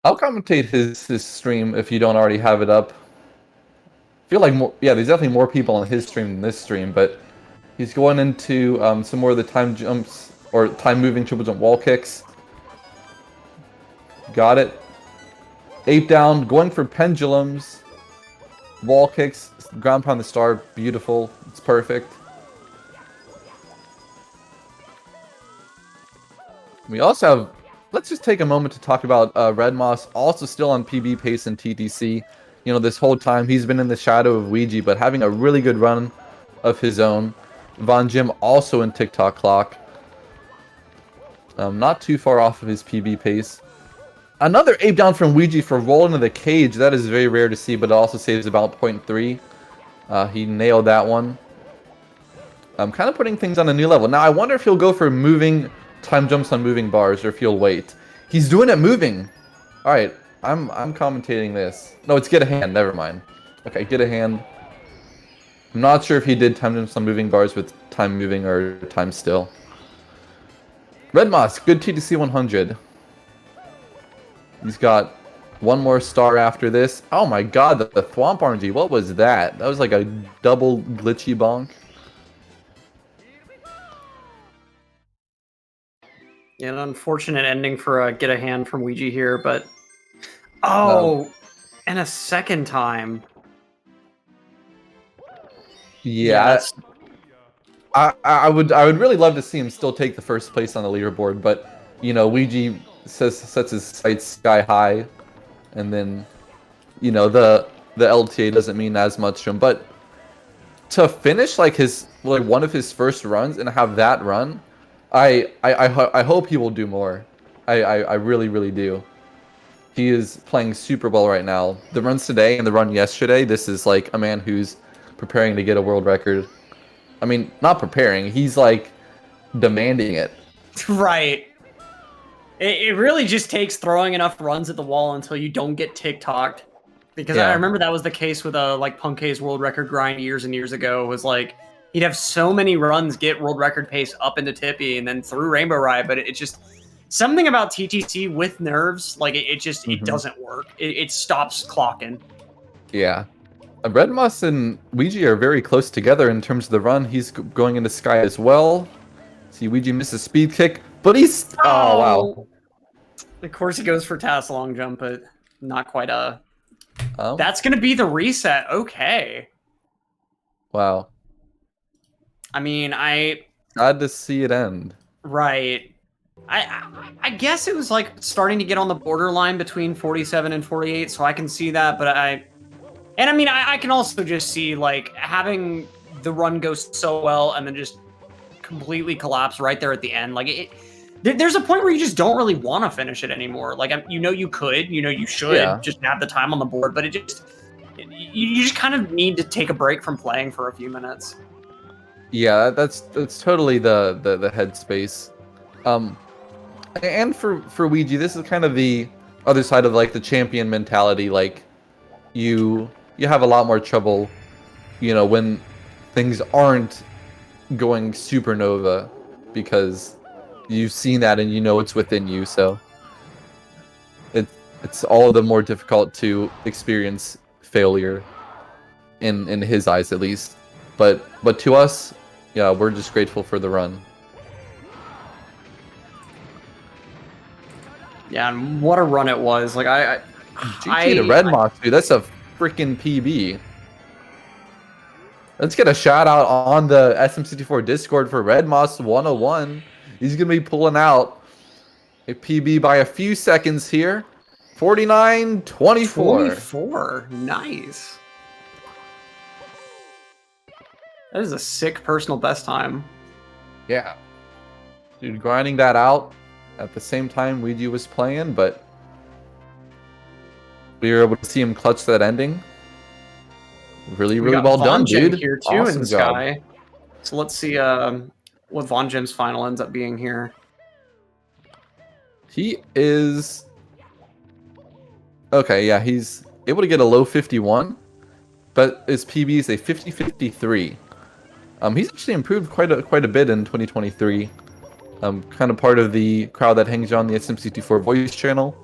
I'll commentate his stream if you don't already have it up. I feel like there's definitely more people on his stream than this stream, but he's going into some more of the time jumps or time moving triple jump wall kicks. Got it. 8 down, going for pendulums, wall kicks, ground pound the star, beautiful. It's perfect. We also have, let's just take a moment to talk about Red Moss, also still on PB pace and TTC. You know, this whole time he's been in the shadow of Ouija, but having a really good run of his own. Von Jim also in TikTok clock. Not too far off of his PB pace. Another ape down from Ouija for roll into the cage. That is very rare to see, but it also saves about 0.3. He nailed that one. Kind of putting things on a new level. Now, I wonder if he'll go for moving time jumps on moving bars, or if he'll wait. He's doing it moving. All right, I'm commentating this. No, it's get a hand. Never mind. Okay, get a hand. I'm not sure if he did time jumps on moving bars with time moving or time still. Red Moss, good TTC 100. He's got one more star after this. Oh my god, the Thwomp RNG. What was that? That was like a double glitchy bonk. Yeah, an unfortunate ending for Get a Hand from Ouija here, but oh, and a second time. Yeah, I would really love to see him still take the first place on the leaderboard, but you know, Ouija sets his sights sky high, and then you know the LTA doesn't mean as much to him. But to finish like one of his first runs and have that run, I hope he will do more. I really do. He is playing super well right now. The runs today and the run yesterday, this is like a man who's preparing to get a world record. I mean, not preparing. He's like demanding it. Right. It really just takes throwing enough runs at the wall until you don't get TikToked. Because Yeah. I remember that was the case with like Punkay's world record grind years and years ago. Was like he'd have so many runs get world record pace up into Tippy and then through Rainbow Ride, but it just something about TTC with nerves, like it just it doesn't work. It stops clocking. Yeah. Red Moss and Ouija are very close together in terms of the run. He's going into Sky as well. See, Ouija misses speed kick, but he's... Oh, wow. Of course he goes for TAS long jump, but not quite a... Oh. That's going to be the reset. Okay. Wow. I mean, Sad to see it end. Right. I guess it was like starting to get on the borderline between 47 and 48, so I can see that, but I mean, I can also just see like having the run go so well and then just completely collapse right there at the end. Like there's a point where you just don't really want to finish it anymore. Like you know you could, you know you should Yeah. just have the time on the board, but you just kind of need to take a break from playing for a few minutes. Yeah, that's totally the headspace. And for Ouija, this is kind of the other side of like the champion mentality. Like you have a lot more trouble, when things aren't going supernova, because you've seen that and you know it's within you. So it's all the more difficult to experience failure in his eyes, at least. But to us, yeah, we're just grateful for the run. Yeah, and what a run it was. Like GG to Red Moss, dude. That's a freaking PB. Let's get a shout out on the SM64 Discord for Red Moss 101. He's gonna be pulling out a PB by a few seconds here. 49-24. 24. Nice. That is a sick personal best time. Yeah. Dude, grinding that out at the same time Ouija was playing, but we were able to see him clutch that ending. Really, We really got well Von done, Gem dude. here too in Awesome the job. sky. So let's see what Von Gem's final ends up being here. He is... Okay, yeah, he's able to get a low 51, but his PB is a 50-53. He's actually improved quite a bit in 2023. Kind of part of the crowd that hangs on the SM64 voice channel.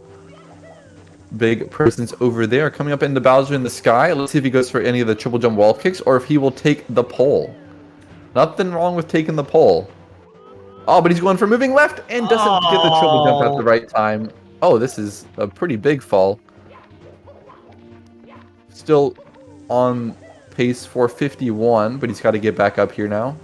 Big presence over there. Coming up into Bowser in the sky. Let's see if he goes for any of the triple jump wall kicks or if he will take the pole. Nothing wrong with taking the pole. Oh, but he's going for moving left and doesn't get the triple jump at the right time. Oh, this is a pretty big fall. Still on pace for 51, but he's got to get back up here now.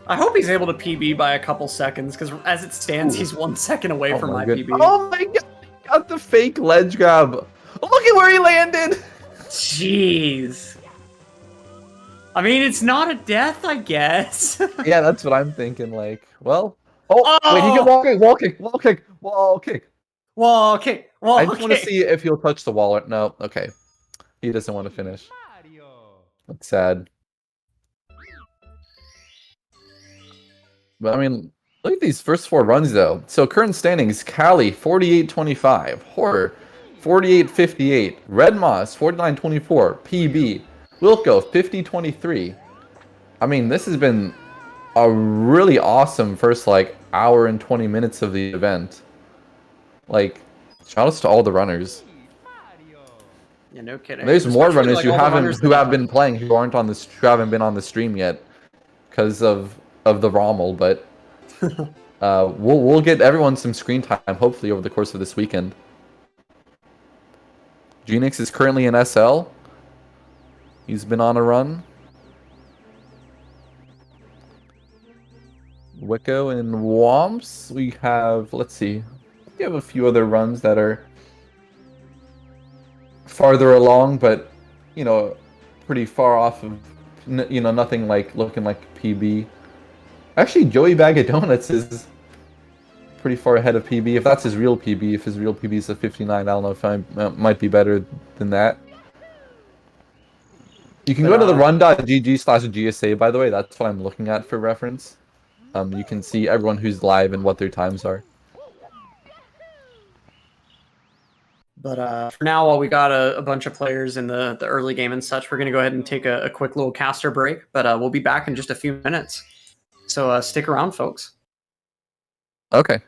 I hope he's able to PB by a couple seconds, because as it stands, he's 1 second away from my PB. Oh my god, he got the fake ledge grab. Look at where he landed. Jeez. I mean, it's not a death, I guess. Yeah, that's what I'm thinking. Like, well, wait, he can wall kick. Wall kick. I just want to see if he'll touch the wall or no. Okay, he doesn't want to finish. That's sad. But I mean, look at these first 4 runs though. So current standings: Cali 48-25, Horror 48-58, Red Moss 49-24, PB, Wilco 50-23. I mean, this has been a really awesome first like hour and 20 minutes of the event. Like, shout outs to all the runners. Yeah, no kidding. There's more Especially, runners like, who all the runners that have been playing who haven't been on the stream yet because of the Rommel, but we'll get everyone some screen time hopefully over the course of this weekend. Genix is currently in SL. He's been on a run. Wicco and Womps. We have, let's see, we have a few other runs that are farther along, but pretty far off of, nothing like looking like PB. Actually, Joey Bag of Donuts is pretty far ahead of PB. If that's his real PB, if his real PB is a 59, I don't know if I might be better than that. You can go to the run.gg/GSA, by the way. That's what I'm looking at for reference. You can see everyone who's live and what their times are. But for now, while we got a bunch of players in the early game and such, we're going to go ahead and take a quick little caster break. But we'll be back in just a few minutes. So stick around, folks. Okay.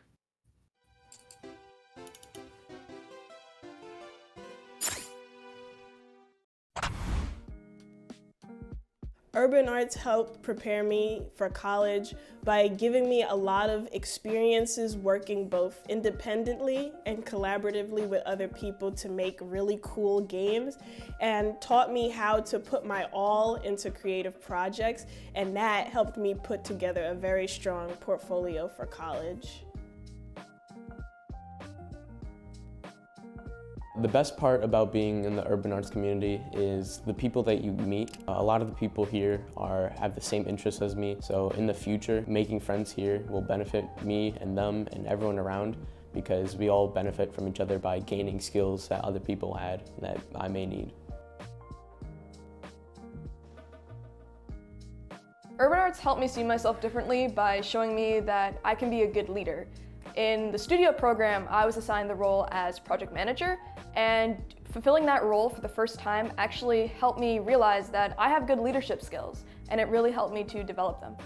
Urban arts helped prepare me for college by giving me a lot of experiences working both independently and collaboratively with other people to make really cool games, and taught me how to put my all into creative projects, and that helped me put together a very strong portfolio for college. The best part about being in the urban arts community is the people that you meet. A lot of the people here have the same interests as me, so in the future, making friends here will benefit me and them and everyone around, because we all benefit from each other by gaining skills that other people had that I may need. Urban arts helped me see myself differently by showing me that I can be a good leader. In the studio program, I was assigned the role as project manager, and fulfilling that role for the first time actually helped me realize that I have good leadership skills, and it really helped me to develop them.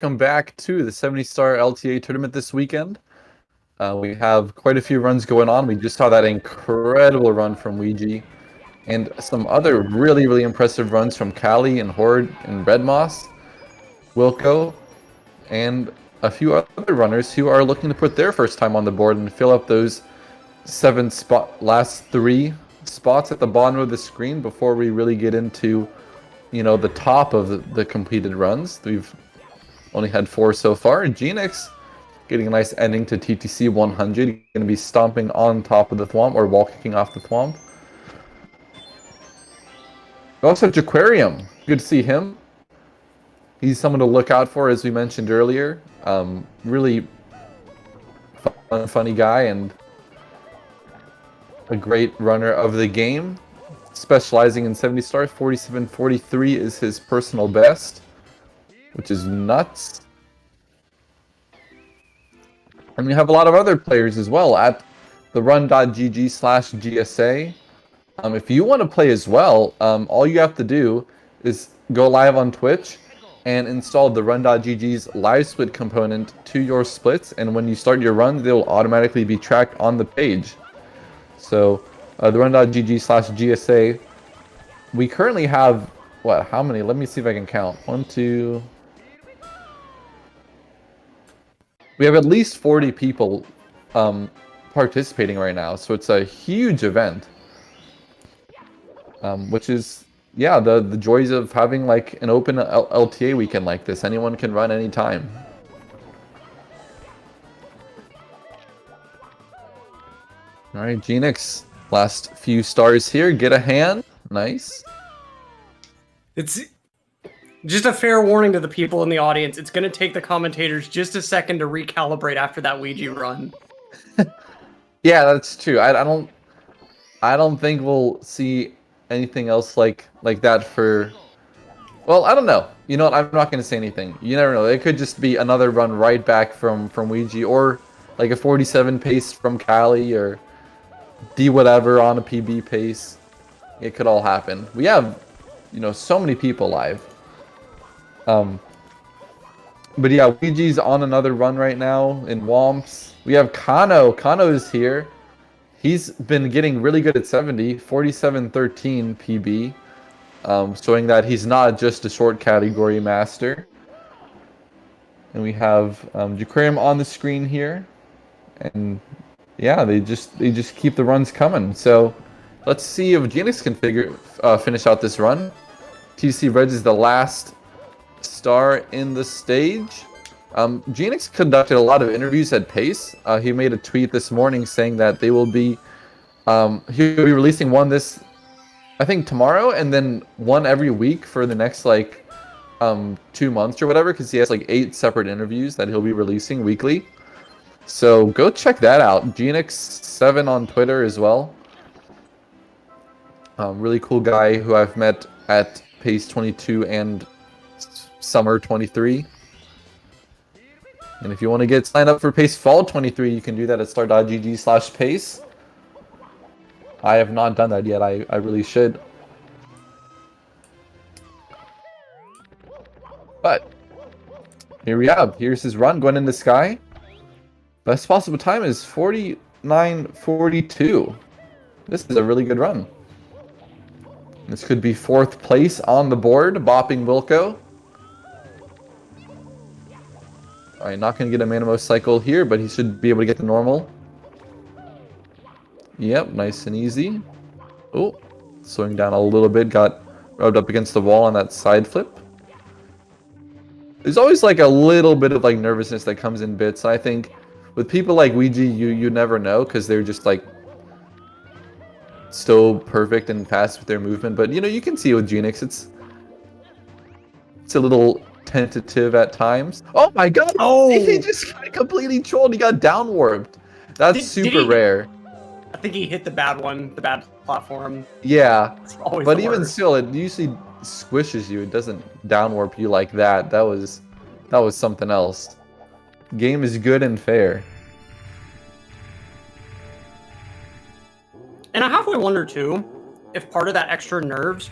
Welcome back to the 70-star LTA tournament this weekend. We have quite a few runs going on. We just saw that incredible run from Ouija, and some other really, really impressive runs from Cali and Horde and Red Moss, Wilco, and a few other runners who are looking to put their first time on the board and fill up those last 3 spots at the bottom of the screen before we really get into, the top of the completed runs. We've only had 4 so far. Genix getting a nice ending to TTC 100. Going to be stomping on top of the Thwomp or wall kicking off the Thwomp. We also have Jaquarium. Good to see him. He's someone to look out for, as we mentioned earlier. Really funny guy and a great runner of the game. Specializing in 70 stars. 47.43 is his personal best, which is nuts. And we have a lot of other players as well at the run.gg/GSA. If you want to play as well, all you have to do is go live on Twitch and install the run.gg's live split component to your splits, and when you start your runs, they will automatically be tracked on the page. So the run.gg/GSA, we currently have, how many? Let me see if I can count. 1, 2... We have at least 40 people participating right now, so it's a huge event. Which is, yeah, the joys of having like an open LTA weekend like this. Anyone can run anytime. Alright, Genix, last few stars here. Get a hand. Nice. It's just a fair warning to the people in the audience. It's going to take the commentators just a second to recalibrate after that Ouija run. Yeah, that's true. I don't think we'll see anything else like that for... Well, I don't know. You know what? I'm not going to say anything. You never know. It could just be another run right back from Ouija, or like a 47 pace from Cali, or D whatever on a PB pace. It could all happen. We have, so many people live. But yeah, Ouija's on another run right now in Womps. We have Kano. Kano is here. He's been getting really good at 70, 47.13 PB, showing that he's not just a short category master. And we have Jaquarium on the screen here, and yeah, they just keep the runs coming. So let's see if Genix can finish out this run. TC Reds is the last star in the stage. Genix conducted a lot of interviews at Pace. He made a tweet this morning saying that they will be he'll be releasing one I think tomorrow, and then one every week for the next 2 months or whatever, because he has 8 separate interviews that he'll be releasing weekly. So go check that out. Genix7 on Twitter as well. Really cool guy who I've met at Pace 22 and Summer 23. And if you want to get signed up for Pace Fall 23, you can do that at star.gg/pace. I have not done that yet. I really should. But here's his run going into Sky. Best possible time is 49.42. This is a really good run. This could be 4th place on the board, bopping Wilco. Alright, not going to get a Manamo cycle here, but he should be able to get the normal. Yep, nice and easy. Oh, slowing down a little bit, got rubbed up against the wall on that side flip. There's always a little bit of nervousness that comes in bits. I think with people like Ouija, you never know, because they're just so perfect and fast with their movement. But you can see with Genix, it's a little tentative at times. Oh my god! Oh! He just got completely trolled. He got down warped. That's super rare. I think he hit the bad one, the bad platform. Yeah, but even worst. still, it usually squishes you. It doesn't down warp you like that. That was something else. Game is good and fair. And I halfway wonder too, if part of that extra nerves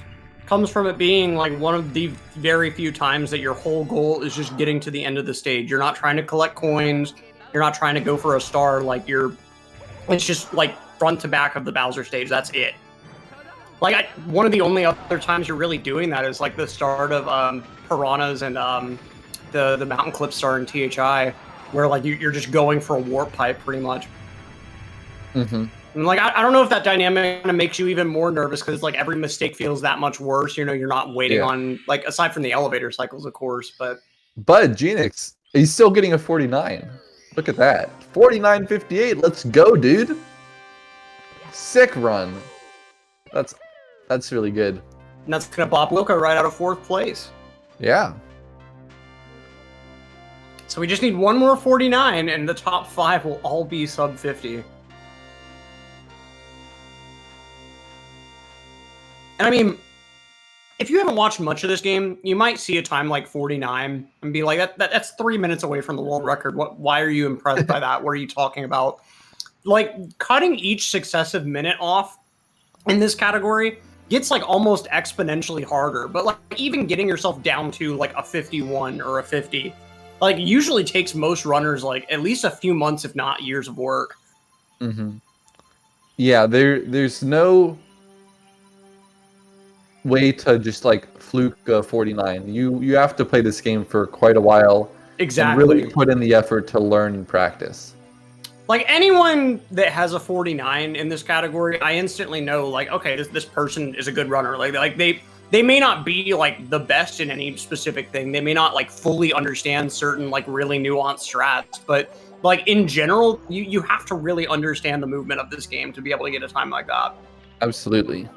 comes from it being like one of the very few times that your whole goal is just getting to the end of the stage. You're not trying to collect coins. You're not trying to go for a star. Like it's just like front to back of the Bowser stage. That's it. Like one of the only other times you're really doing that is like the start of Piranhas and the Mountain Clip star in THI, where like you're just going for a warp pipe pretty much. Mm-hmm. And like I don't know if that dynamic kind of makes you even more nervous because like every mistake feels that much worse. You know, you're not waiting on like aside from the elevator cycles, of course, but Genix, he's still getting a 49. Look at that. 49.58. Let's go, dude. Sick run. That's really good. And that's gonna bop Wilco right out of 4th place. Yeah. So we just need one more 49, and the top 5 will all be sub 50. And I mean, if you haven't watched much of this game, you might see a time like 49 and be like, that's 3 minutes away from the world record. Why are you impressed by that? What are you talking about? Like, cutting each successive minute off in this category gets like almost exponentially harder. But like even getting yourself down to like a 51 or a 50, like usually takes most runners like at least a few months, if not years of work. Mm-hmm. Yeah, there's no way to just like fluke 49. You have to play this game for quite a while. Exactly. And really put in the effort to learn and practice. Like anyone that has a 49 in this category, I instantly know like, okay, this person is a good runner. Like they may not be like the best in any specific thing. They may not like fully understand certain like really nuanced strats, but like in general, you have to really understand the movement of this game to be able to get a time like that. Absolutely.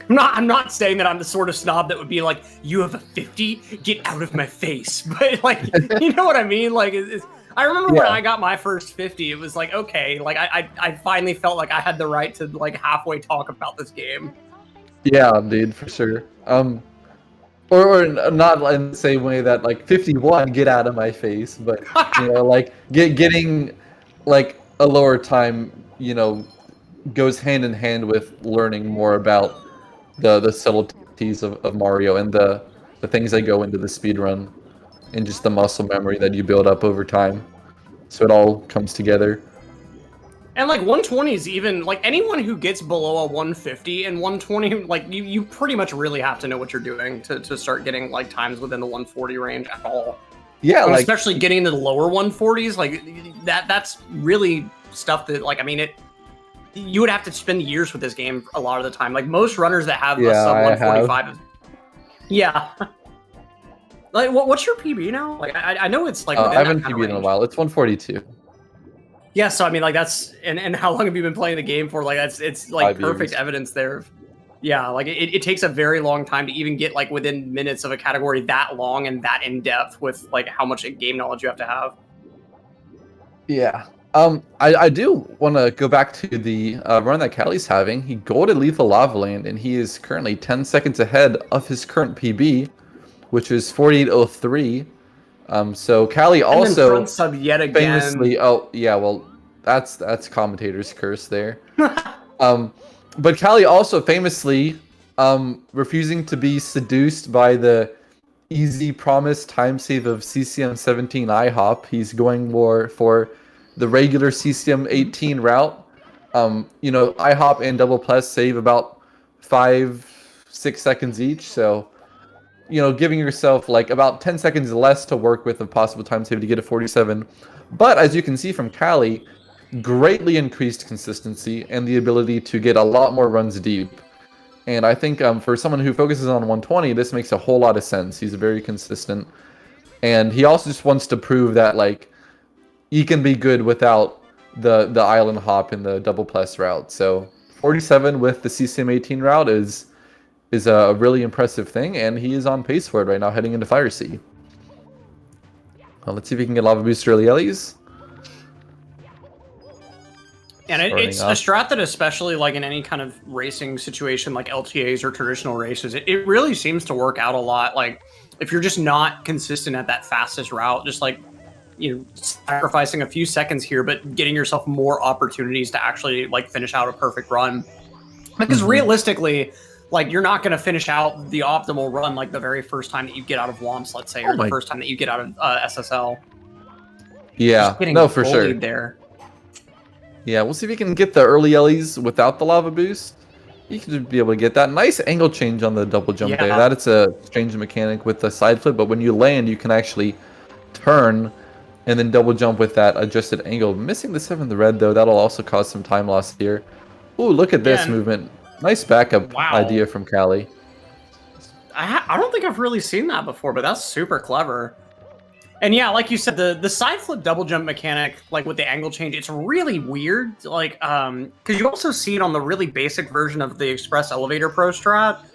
I'm not saying that I'm the sort of snob that would be like, you have a 50, get out of my face. But like, you know what I mean? Like, I remember when I got my first 50, it was like, okay, like I finally felt like I had the right to like halfway talk about this game. Yeah, dude, for sure. Or not in the same way that like 51, get out of my face, but you know, like getting like a lower time, you know, goes hand in hand with learning more about the subtleties of Mario and the things that go into the speedrun and just the muscle memory that you build up over time. So it all comes together. And like 120 is even like anyone who gets below a 150 and 120, like you pretty much really have to know what you're doing to start getting like times within the 140 range at all. Yeah, and like especially getting into the lower 140s, like that's really stuff that like I mean you would have to spend years with this game a lot of the time. Like most runners that have a sub 145. Yeah. Like what's your PB now? Like I know it's like I haven't PB'd in a while. It's 142. Yeah, so I mean, like that's and how long have you been playing the game for? Like it's like 5 perfect years. evidence there. Yeah, like it takes a very long time to even get like within minutes of a category that long and that in depth with like how much game knowledge you have to have. Yeah. I do want to go back to the run that Callie's having. He golded Lethal Lava Land, and he is currently 10 seconds ahead of his current PB, which is 48.03. So Callie also front sub yet again. famously, oh yeah, well that's commentator's curse there. But Callie also famously refusing to be seduced by the easy promise time save of CCM 17 IHOP. He's going more for the regular CCM 18 route. You know, IHOP and double plus save about 5-6 seconds each, so you know, giving yourself like about 10 seconds less to work with of possible time save to get a 47. But as you can see from Callie, greatly increased consistency and the ability to get a lot more runs deep. And I think for someone who focuses on 120, this makes a whole lot of sense. He's very consistent. And he also just wants to prove that like he can be good without the island hop and the double plus route. So 47 with the CCM 18 route is a really impressive thing, and he is on pace for it right now, heading into Fire Sea. Let's see if he can get Lava Boost early Ellies. And it's a strat that especially like in any kind of racing situation like LTAs or traditional races, it really seems to work out a lot. Like if you're just not consistent at that fastest route, just like, you know, sacrificing a few seconds here, but getting yourself more opportunities to actually like finish out a perfect run. Because realistically, Like, you're not going to finish out the optimal run like the very first time that you get out of WOMS, let's say, or the first time that you get out of SSL. Yeah, Just getting no, for sure. bullied there. Yeah, we'll see if he can get the early Ellie's without the lava boost. You could be able to get that nice angle change on the double jump there. That it's a strange mechanic with the side flip, but when you land, you can actually turn and then double jump with that adjusted angle. Missing the 7th red, though, that'll also cause some time loss here. Ooh, look at this movement. Nice backup idea from Callie. I don't think I've really seen that before, but that's super clever. And yeah, like you said, the side flip double jump mechanic, like with the angle change, it's really weird. Like, because you also see it on the really basic version of the Express Elevator Pro strat.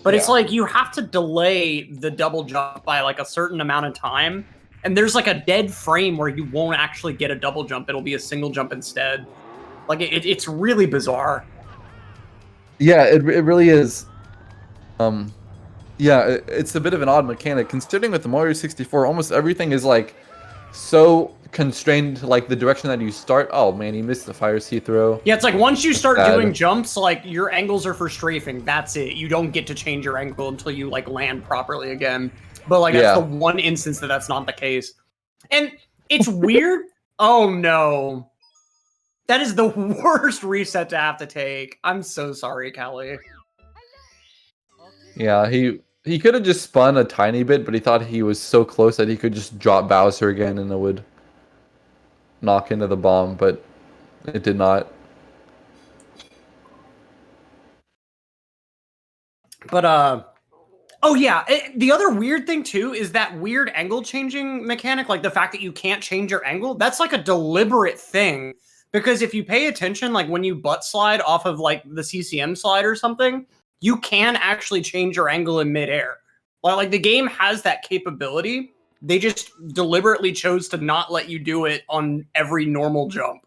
But it's like you have to delay the double jump by like a certain amount of time. And there's like a dead frame where you won't actually get a double jump. It'll be a single jump instead. Like, it's really bizarre. Yeah, it really is. Yeah, it's a bit of an odd mechanic. Considering with the Mario 64, almost everything is like so constrained to like the direction that you start. Oh man, he missed the fire sea throw. Yeah, it's like once you start doing jumps, like your angles are for strafing. That's it. You don't get to change your angle until you like land properly again. But like that's the one instance that's not the case. And it's weird. Oh no. That is the worst reset to have to take. I'm so sorry, Callie. Yeah, he could have just spun a tiny bit, but he thought he was so close that he could just drop Bowser again and it would knock into the bomb, but it did not. But, oh yeah, the other weird thing too is that weird angle changing mechanic, like the fact that you can't change your angle, that's like a deliberate thing. Because if you pay attention, like when you butt slide off of like the CCM slide or something, you can actually change your angle in midair. Like the game has that capability. They just deliberately chose to not let you do it on every normal jump.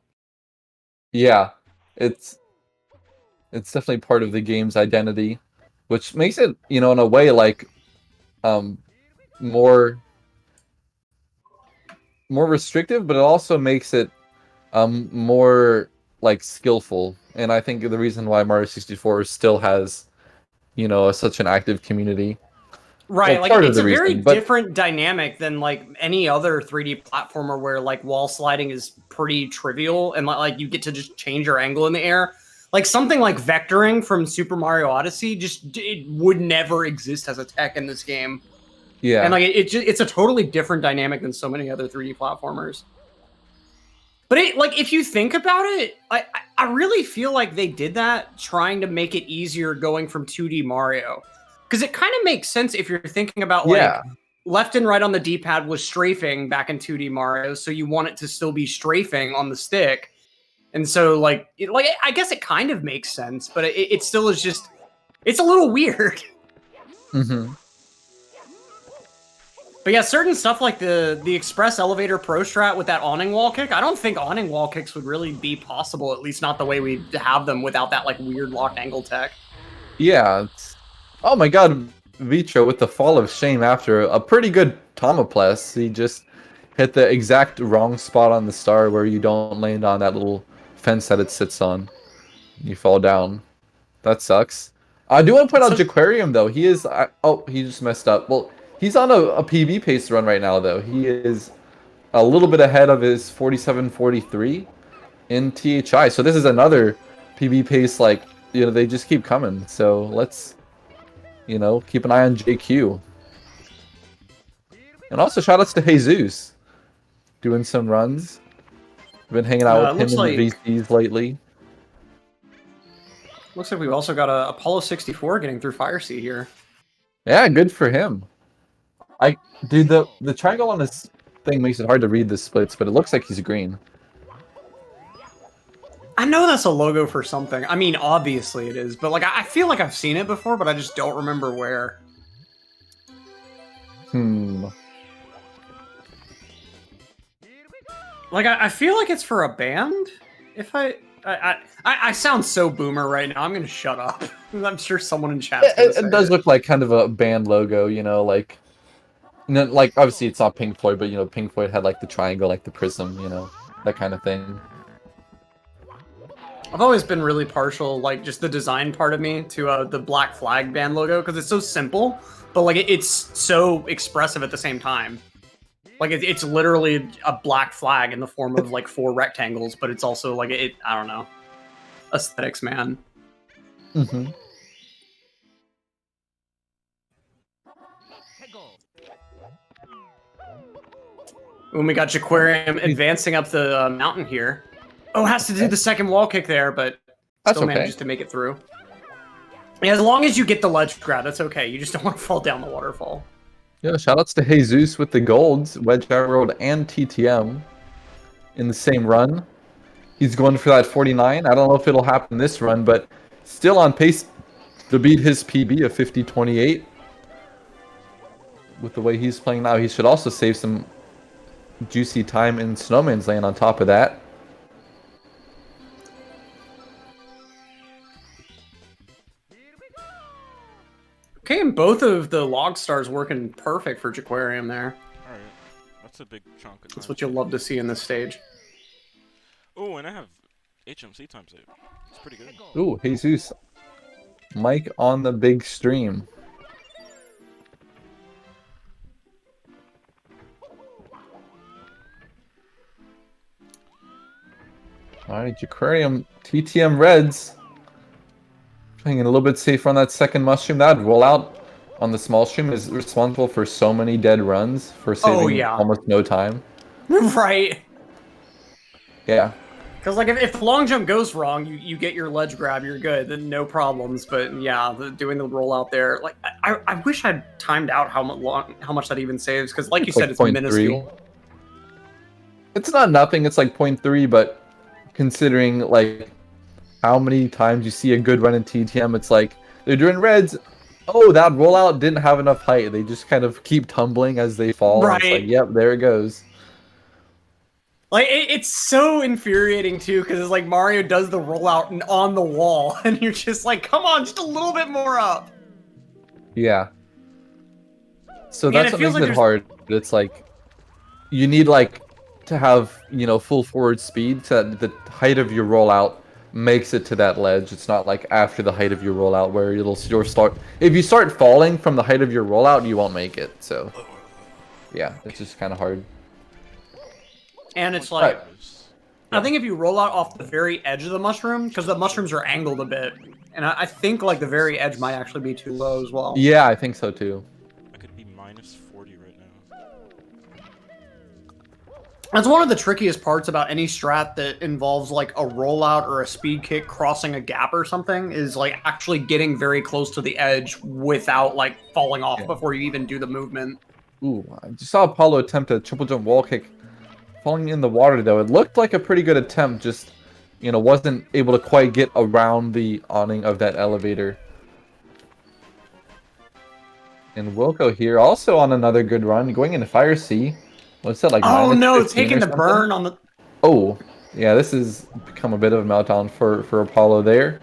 Yeah, it's definitely part of the game's identity, which makes it, you know, in a way like more restrictive, but it also makes it more like skillful. And I think the reason why Mario 64 still has, you know, such an active community. Right, like it's a very different dynamic than like any other 3D platformer where like wall sliding is pretty trivial and like you get to just change your angle in the air. Like something like vectoring from Super Mario Odyssey it would never exist as a tech in this game. Yeah. And like it's a totally different dynamic than so many other 3D platformers. But if you think about it, I really feel like they did that trying to make it easier going from 2D Mario. Because it kind of makes sense if you're thinking about like left and right on the D-pad was strafing back in 2D Mario, so you want it to still be strafing on the stick. And so like I guess it kind of makes sense, but it still is just it's a little weird. Mm-hmm. But yeah, certain stuff like the Express Elevator Pro strat with that awning wall kick, I don't think awning wall kicks would really be possible, at least not the way we have them without that like weird locked angle tech. Yeah. Oh my god, Vitro with the fall of shame after a pretty good Tomoples. He just hit the exact wrong spot on the star where you don't land on that little fence that it sits on. You fall down. That sucks. I do want to point out Jaquarium though. He is... oh, he just messed up. Well, he's on a PB pace run right now though. He is a little bit ahead of his 47-43 in THI. So this is another PB pace, like, you know, they just keep coming. So let's... you know, keep an eye on JQ. And also shoutouts to Jesus. Doing some runs. Been hanging out with him and the VCs lately. Looks like we've also got a Apollo 64 getting through Fire Sea here. Yeah, good for him. Dude, the triangle on this thing makes it hard to read the splits, but it looks like he's green. I know that's a logo for something. I mean, obviously it is, but like I feel like I've seen it before, but I just don't remember where. Like I feel like it's for a band. If I sound so boomer right now. I'm gonna shut up. I'm sure someone in chat. It does look like kind of a band logo, you know, like, you know, like obviously it's not Pink Floyd, but you know, Pink Floyd had like the triangle, like the prism, you know, that kind of thing. I've always been really partial, like just the design part of me to the black flag band logo because it's so simple, but like it's so expressive at the same time. Like it's literally a black flag in the form of like 4 rectangles, but it's also like I don't know, aesthetics, man. Mm-hmm. When we got Jaquarium advancing up the mountain here. Oh, has to do the second wall kick there, but That's still okay. manages to make it through. Yeah, as long as you get the ledge grab, that's okay. You just don't want to fall down the waterfall. Yeah, shoutouts to Jesus with the golds, Wedge Railroad and TTM in the same run. He's going for that 49. I don't know if it'll happen this run, but still on pace to beat his PB of 50-28. With the way he's playing now, he should also save some juicy time in Snowman's Lane on top of that. Okay, and both of the log stars working perfect for Jaquarium there. Alright, that's a big chunk of time. That's what you'll love to see in this stage. Oh, and I have HMC time save. It's pretty good. Ooh, Jesus. Mike on the big stream. Alright, Jaquarium, TTM Reds. Playing a little bit safer on that second mushroom. That rollout on the small stream is responsible for so many dead runs for saving almost no time. Right. Yeah. Because like if the long jump goes wrong, you get your ledge grab, you're good, then no problems. But yeah, doing the rollout there, like I wish I'd timed out how much that even saves. Because like you said, it's minuscule. It's not nothing. It's like 0.3, but considering like how many times you see a good run in TTM, it's like they're doing reds. Oh, that rollout didn't have enough height. They just kind of keep tumbling as they fall. Right. It's like, yep, there it goes. Like it's so infuriating too, because it's like Mario does the rollout and on the wall, and you're just like, come on, just a little bit more up. Yeah. So that's what makes it hard. It's like you need like to have, you know, full forward speed so that the height of your rollout makes it to that ledge. It's not like after the height of your rollout where you'll start. If you start falling from the height of your rollout, you won't make it. So yeah, it's just kind of hard. And it's like, I think if you roll out off the very edge of the mushroom, because the mushrooms are angled a bit, and I think like the very edge might actually be too low as well. Yeah, I think so too. I could be minus 40 right now. That's one of the trickiest parts about any strat that involves like a rollout or a speed kick crossing a gap or something, is like actually getting very close to the edge without like falling off before you even do the movement. Ooh, I just saw Apollo attempt a triple jump wall kick. Falling in the water, though, it looked like a pretty good attempt, just, you know, wasn't able to quite get around the awning of that elevator. And Wilco here, also on another good run, going into Fire Sea. What's that, like, oh no, 15 taking or the something? burn on the... Oh, yeah, this has become a bit of a meltdown for Apollo there,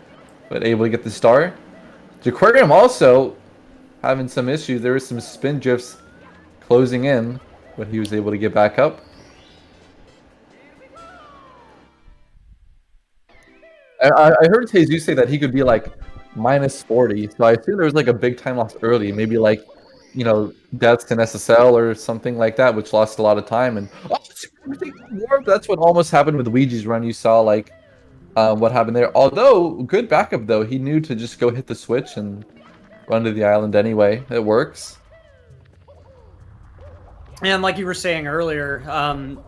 but able to get the star. Jaquarium also having some issues. There was some spin drifts closing in, but he was able to get back up. I heard Jesus say that he could be like minus 40, so I assume there was like a big time loss early, maybe like, you know, deaths in SSL or something like that, which lost a lot of time. And that's what almost happened with Luigi's run. You saw like what happened there. Although good backup though, he knew to just go hit the switch and run to the island anyway. It works. And like you were saying earlier,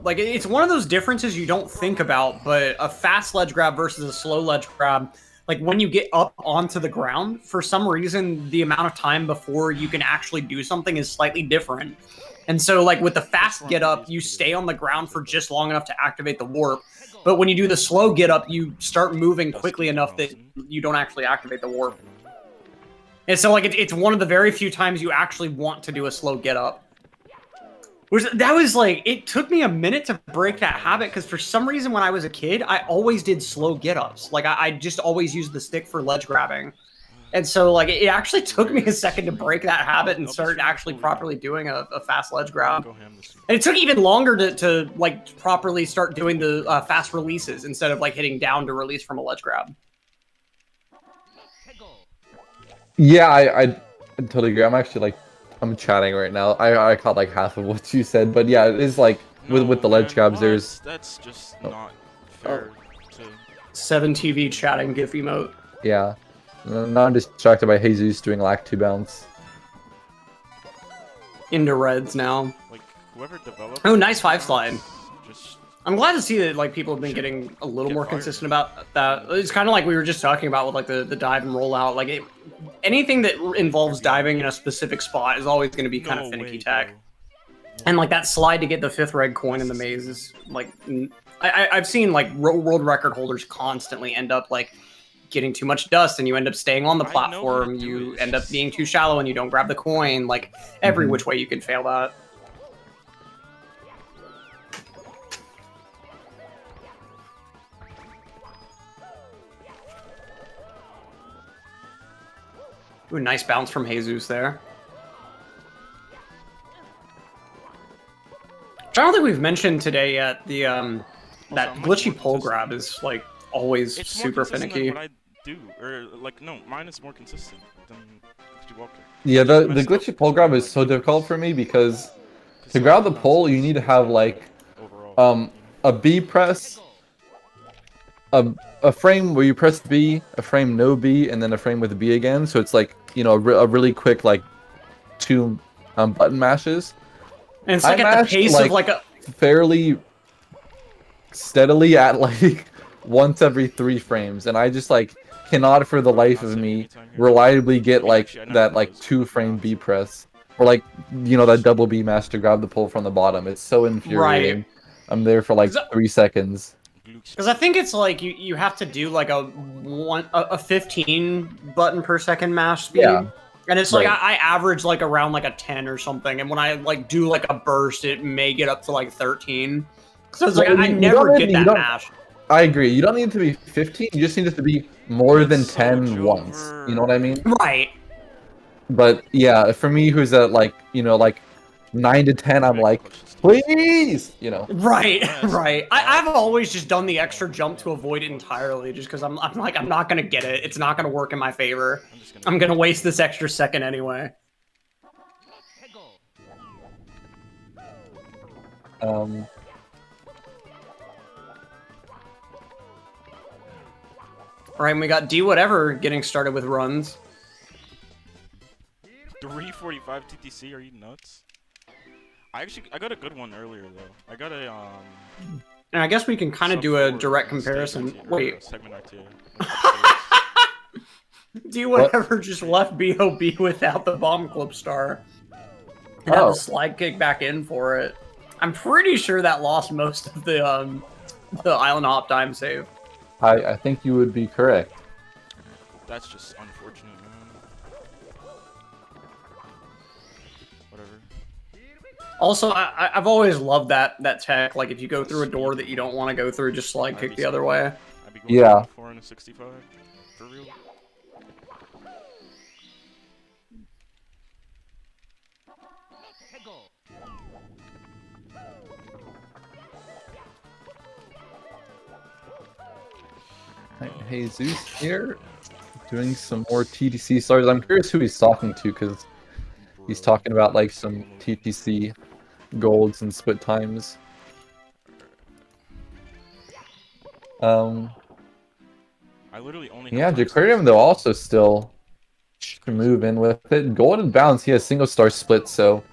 like it's one of those differences you don't think about, but a fast ledge grab versus a slow ledge grab, like when you get up onto the ground, for some reason, the amount of time before you can actually do something is slightly different. And so like with the fast get up, you stay on the ground for just long enough to activate the warp. But when you do the slow get up, you start moving quickly enough that you don't actually activate the warp. And so like it's one of the very few times you actually want to do a slow get up. That was like, it took me a minute to break that habit, because for some reason when I was a kid, I always did slow get-ups. Like, I just always used the stick for ledge grabbing. And so, like, it actually took me a second to break that habit and start actually properly doing a fast ledge grab. Go ham this week. And it took even longer to like properly start doing the fast releases instead of like hitting down to release from a ledge grab. Yeah, I totally agree. I'm actually like, I'm chatting right now. I caught like half of what you said, but yeah, it is like with the ledge man, grabs, what? there's That's just not fair to... 7TV chatting GIF emote. yeah. Now I'm distracted by Jesus doing lack 2 bounce. Into reds now. Like, whoever developed... Oh, nice 5 slide. Just... I'm glad to see that like people have been getting a little Get more fired. consistent about that. It's kind of like we were just talking about with like the dive and rollout. Like anything that involves diving in a specific spot is always going to be kind of finicky tech. And like that slide to get the 5th red coin in the maze is like I've seen like world record holders constantly end up like getting too much dust and you end up staying on the I know how to platform. do You it. end up being too shallow and you don't grab the coin. Like every which way you can fail that. Ooh, nice bounce from Jesus there. Which I don't think we've mentioned today yet. The that I'm much glitchy more pole consistent. grab is like always It's more super consistent finicky. than what I do, or like no, mine is more consistent than Glitchy Walker. Yeah, the Messed up glitchy pole grab is so difficult for me because to grab the pole you need to have like overall, a B press, a frame where you press B, a frame no B, and then a frame with B again. So it's like, you know, a really quick like 2 button mashes. And it's like I at the mashed, pace of like a fairly steadily at like once every 3 frames, and I just like cannot for the life of me reliably get like that like 2-frame B press or like, you know, that double B mash to grab the pole from the bottom. It's so infuriating. I'm there for like 3 seconds. because I think it's like you have to do like a 15 button per second mash speed. Yeah. And it's like Right. I average like around like a 10 or something, and when I like do like a burst, it may get up to like 13. So it's like Well, I you never don't- get you that don't- mash. I agree. You don't need it to be 15. You just need it to be more than That's so 10 once. You know what I mean? Right. But yeah, for me, who's at like, you know, like 9 to 10, I'm like, please, you know. Right, Yes. right. I've always just done the extra jump to avoid it entirely, just because I'm like, I'm not gonna get it. It's not gonna work in my favor. I'm gonna waste this extra second anyway. Right, and we got D whatever getting started with runs. 345 TTC, are you nuts? I got a good one earlier though. I got a And I guess we can kind of do a direct comparison. Wait, segment RTA. D whatever just left BOB without the bomb clip star. And had Oh. the slide kick back in for it. I'm pretty sure that lost most of the island hop time save. I think you would be correct. That's just unfortunate, man. Whatever. Also, I've always loved that tech. Like if you go through a door that you don't want to go through, just slide kick the other way. I'd be going Yeah. 4 and a 65 for real. Jesus here, doing some more TTC stars. I'm curious who he's talking to because he's talking about like some TTC golds and split times. I literally only Yeah, have time Jaquarium though also still should move in with it. Golden bounce, he has single star split, so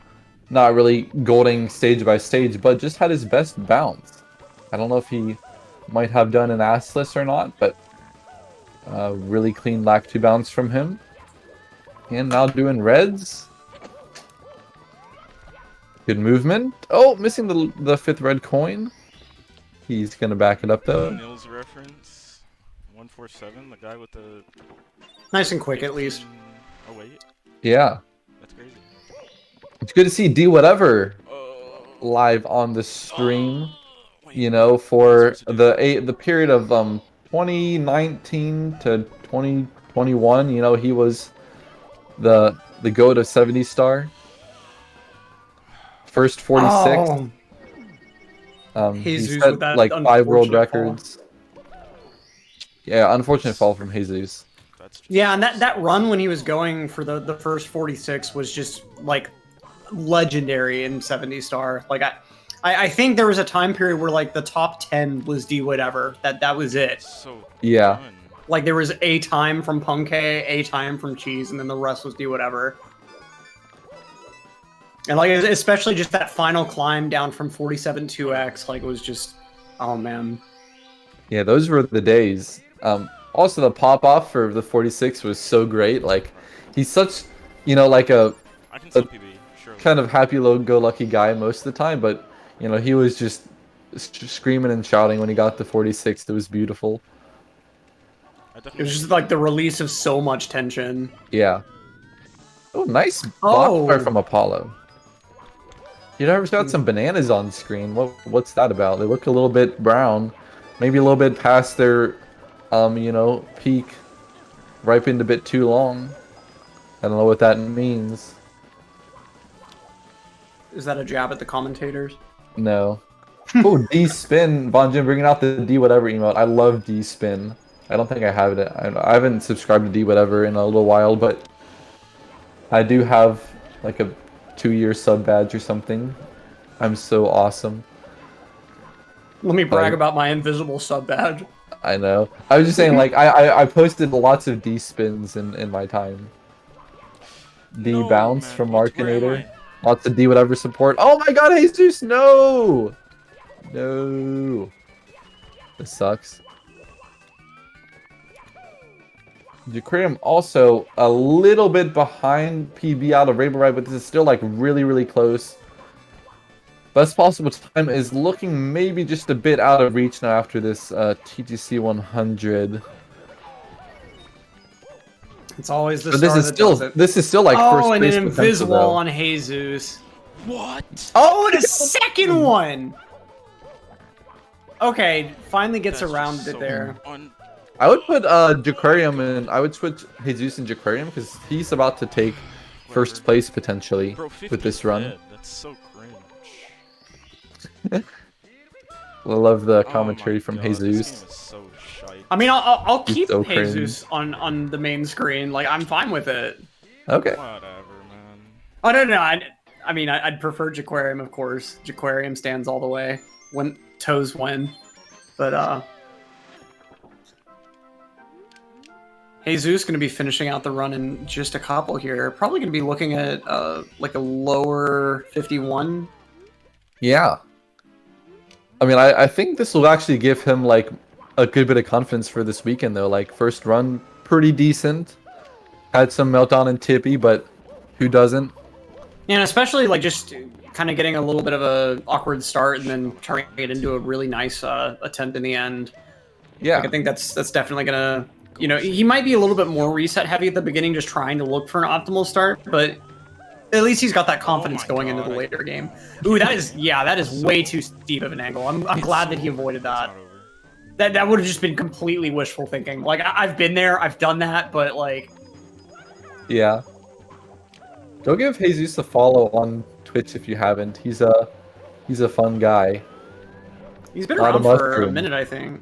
not really golding stage by stage, but just had his best bounce. I don't know if he might have done an assless or not, but really clean lack 2 bounce from him. And now doing reds. Good movement. Oh, missing the 5th red coin. He's gonna back it up though. Nils reference 147, the guy with the Nice and quick, at least. Oh wait, Yeah, that's crazy. it's good to see D whatever live on the stream. Wait, You know, for the period of 2019 to 21. You know, he was the GOAT of 70 star. First 46. He Jesus set with that like 5 world unfortunate fall. records. Yeah, unfortunate fall from Jesus. That's just Yeah, and that run when he was going for the first 46 was just like legendary in 70 star. Like I think there was a time period where like the top 10 was D whatever. That was it. so Yeah. done. Like there was a time from Punkay, a time from Cheese, and then the rest was D whatever. And like especially just that final climb down from 47 2x, like it was just, oh man. Yeah, those were the days. Also, the pop-off for the 46 was so great. Like, he's such, you know, like a I can still PB, surely. kind of happy-go-lucky guy most of the time, but, you know, he was just screaming and shouting when he got the 46. It was beautiful. It was just like the release of so much tension. Yeah. Oh, nice block fire Oh. from Apollo. You know, I've got some bananas on screen. What's that about? They look a little bit brown. Maybe a little bit past their, you know, peak. Ripened a bit too long. I don't know what that means. Is that a jab at the commentators? No. Oh, D-Spin. Von Jim bringing out the D whatever emote. I love D-Spin. I don't think I have it. I haven't subscribed to D whatever in a little while, but I do have like a 2-year sub badge or something. I'm so awesome. Let me brag about my invisible sub badge. I know. I was just saying, like, I posted lots of D-Spins in my time. D No, bounce man, from where am Markinator. I? Lots of D whatever support. Oh my god, Jesus, no! No. This sucks. Aquarium also a little bit behind PB out of Rainbow Ride, but this is still like really close. Best possible time is looking maybe just a bit out of reach now after this TTC 100. It's always the But star that does it. this is still like first Oh, and place an potential, invisible though. on Jesus. What? Oh, and a second one! Okay, finally gets That's around just it so there. I would put Jaquarium and I would switch Jesus and Jaquarium because he's about to take first place potentially Bro, 50 with this run. dead. That's so cringe. I love the Oh commentary my from God, this game Jesus. is so shite. I mean, I'll He's keep so Jesus on the main screen. Like, I'm fine with it. Okay. Whatever, man. Oh, no. I mean, I'd prefer Jaquarium, of course. Jaquarium stands all the way. When toes win. But, Jesus going to be finishing out the run in just a couple here. Probably going to be looking at, like a lower 51. Yeah. I mean, I think this will actually give him like a good bit of confidence for this weekend though. Like first run, pretty decent. Had some meltdown and Tippy, but who doesn't? Yeah, and especially like just kind of getting a little bit of a awkward start and then turning it into a really nice attempt in the end. Yeah. Like, I think that's definitely gonna, you know, he might be a little bit more reset heavy at the beginning, just trying to look for an optimal start, but at least he's got that confidence my going into God, the later game. Ooh, that is way too steep of an angle. I'm glad that he avoided that. It's not over. That would have just been completely wishful thinking. Like I've been there, I've done that, but like, Yeah. Go give Jesus a follow on Twitch if you haven't. He's a fun guy. he's been Not a around for a mushroom. minute, I think.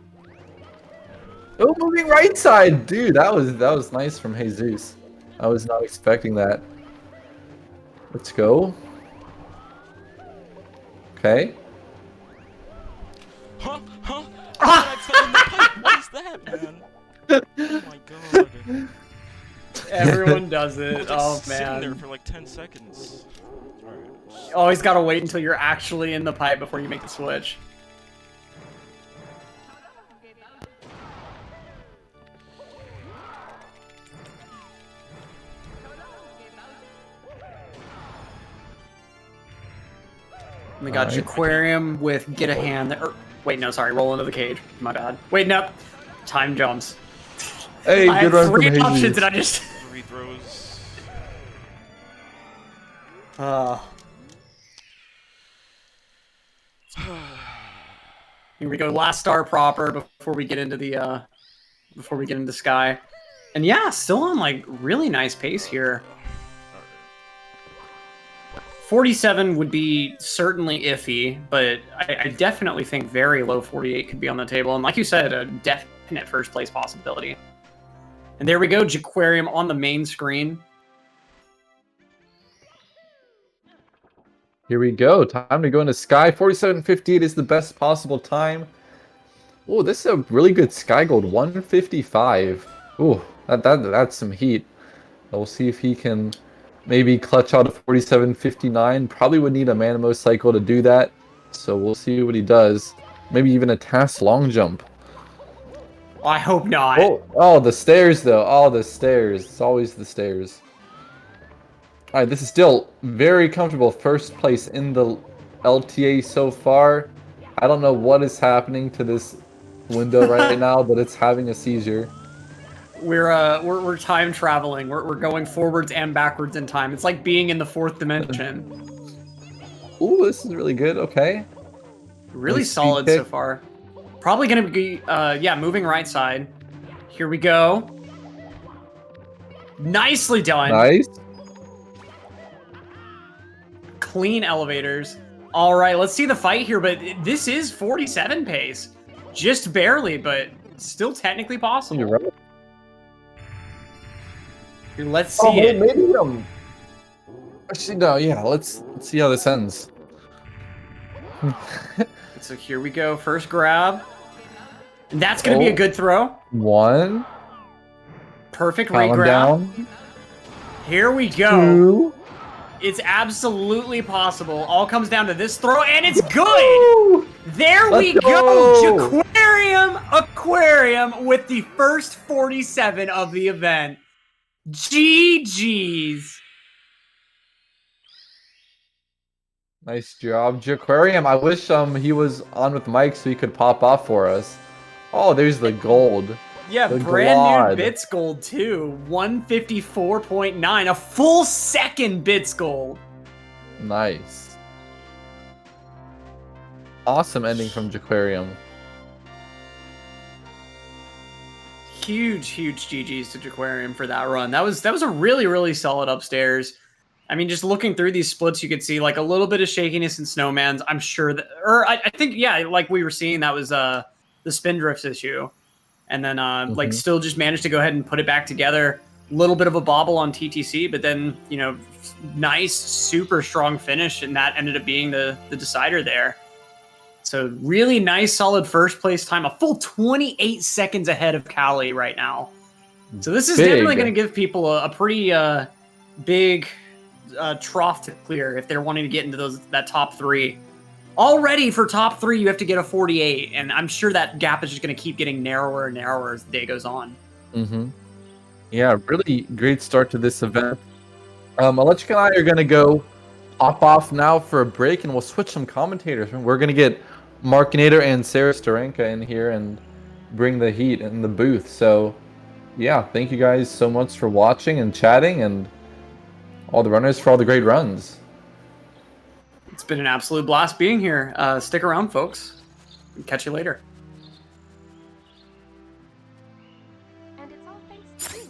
Oh, moving right side, dude. That was nice from Jesus. I was not expecting that. Let's go. Okay. Huh? I fell in the pipe. What is that, man? Oh my god. Everyone does I was it. just Oh sitting there man. for like 10 seconds. Alright. Always gotta wait until you're actually in the pipe before you make the switch. We got Alright. Aquarium with Get a Hand. Wait, no, sorry, roll into the cage. My bad. Wait, no. Time jumps. Hey, I good had run from three options Jesus. and I just... Three throws. Here we go, last star proper before we get into the Sky. And yeah, still on like really nice pace here. 47 would be certainly iffy, but I definitely think very low 48 could be on the table. And like you said, a definite first place possibility. And there we go, Jaquarium on the main screen. Here we go. Time to go into Sky. 47.58 is the best possible time. Oh, this is a really good Sky Gold. 155. Ooh, that's some heat. We'll see if he can maybe clutch out a 47.59. Probably would need a Manamo cycle to do that. So we'll see what he does. Maybe even a TAS long jump. I hope not. Oh, the stairs though. Oh, the stairs. It's always the stairs. All right, this is still very comfortable first place in the LTA so far. I don't know what is happening to this window right now, but it's having a seizure. We're time traveling. We're going forwards and backwards in time. It's like being in the fourth dimension. Ooh, this is really good. Okay. Really Nice solid speed so kick. far. Probably gonna be yeah, moving right side. Here we go. Nicely done. Nice. Clean elevators. All right, let's see the fight here, but this is 47 pace. Just barely, but still technically possible. You're right. Here, let's see it. Maybe actually, no. Yeah, let's see how this ends. So here we go. First grab. And that's gonna be a good throw. One. Perfect Count 'em regrab. down. Here we go. Two. It's absolutely possible. All comes down to this throw, and it's good! There we Let's go! Aquarium with the first 47 of the event. GG's. Nice job, Jaquarium. I wish he was on with Mike so he could pop off for us. Oh, there's the gold. Yeah, The brand Glod. new bits gold too. 154.9, a full second bits gold. Nice. Awesome ending from Jaquarium. Huge GG's to Jaquarium for that run. That was a really solid upstairs. I mean, just looking through these splits, you could see like a little bit of shakiness in Snowman's. I'm sure that, or I think, yeah, like we were seeing, that was the spin drifts issue. And then like still just managed to go ahead and put it back together. A little bit of a bobble on TTC, but then, you know, nice, super strong finish. And that ended up being the decider there. So really nice, solid first place time. A full 28 seconds ahead of Cali right now. So this is definitely going to give people a pretty big trough to clear if they're wanting to get into that top three. Already for top three, you have to get a 48, and I'm sure that gap is just going to keep getting narrower and narrower as the day goes on. Yeah, really great start to this event. Electric and I are going to go hop off now for a break, and we'll switch some commentators. We're going to get Markinator and Sarah Starenka in here and bring the heat in the booth. So, yeah, thank you guys so much for watching and chatting, and all the runners for all the great runs. It's been an absolute blast being here. Stick around, folks. Catch you later. And it's all thanks to you.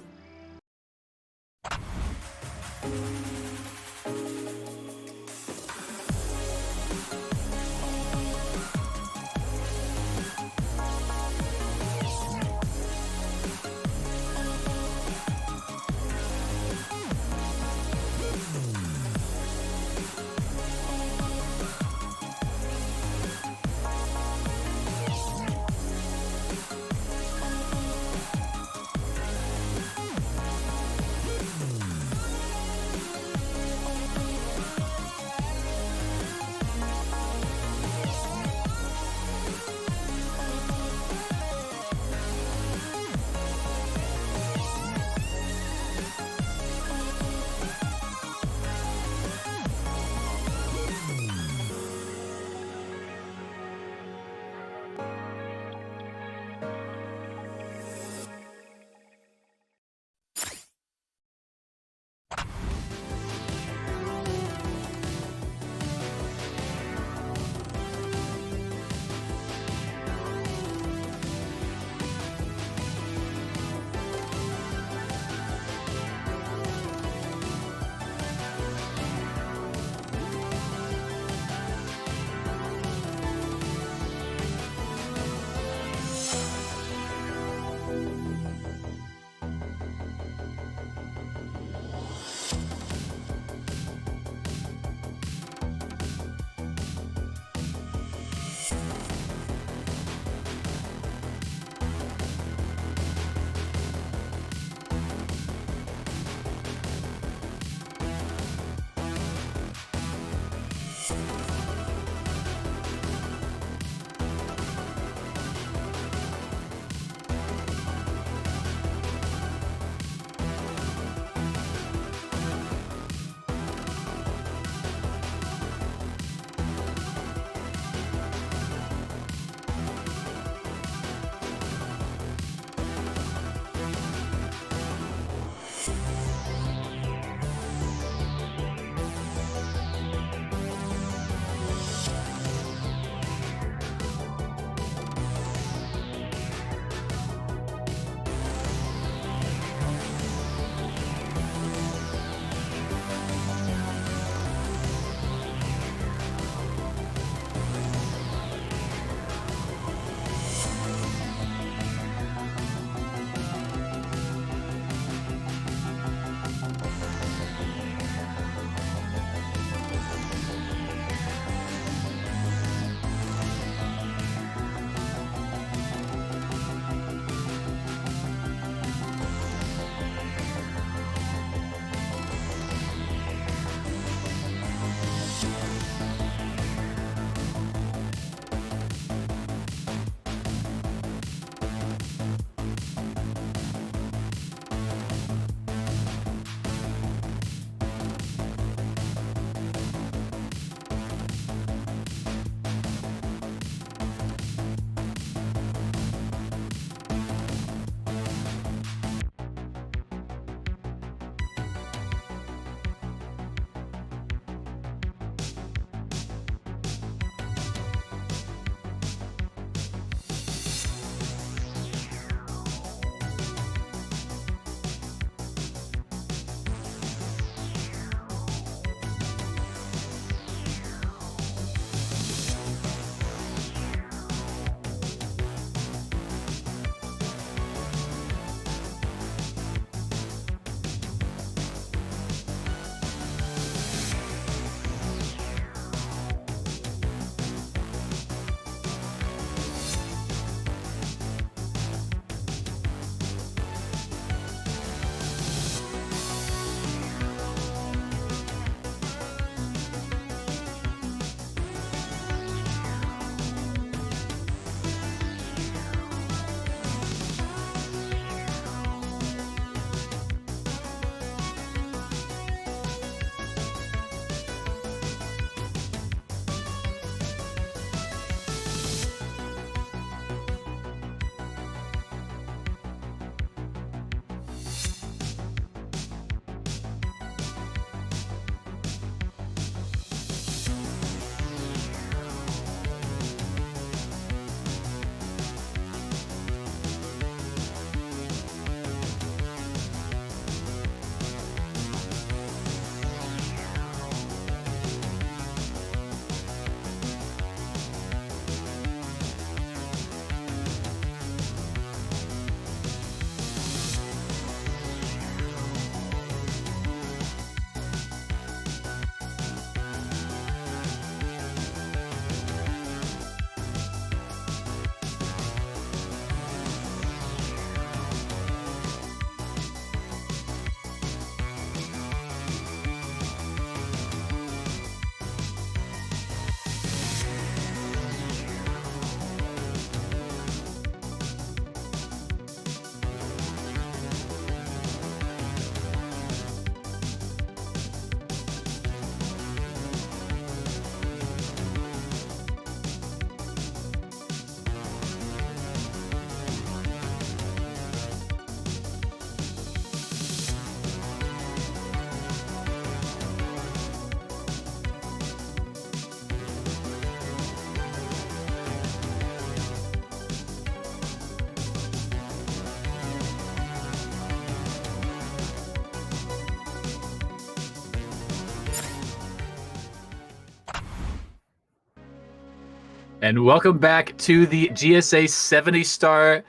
And welcome back to the GSA 70-star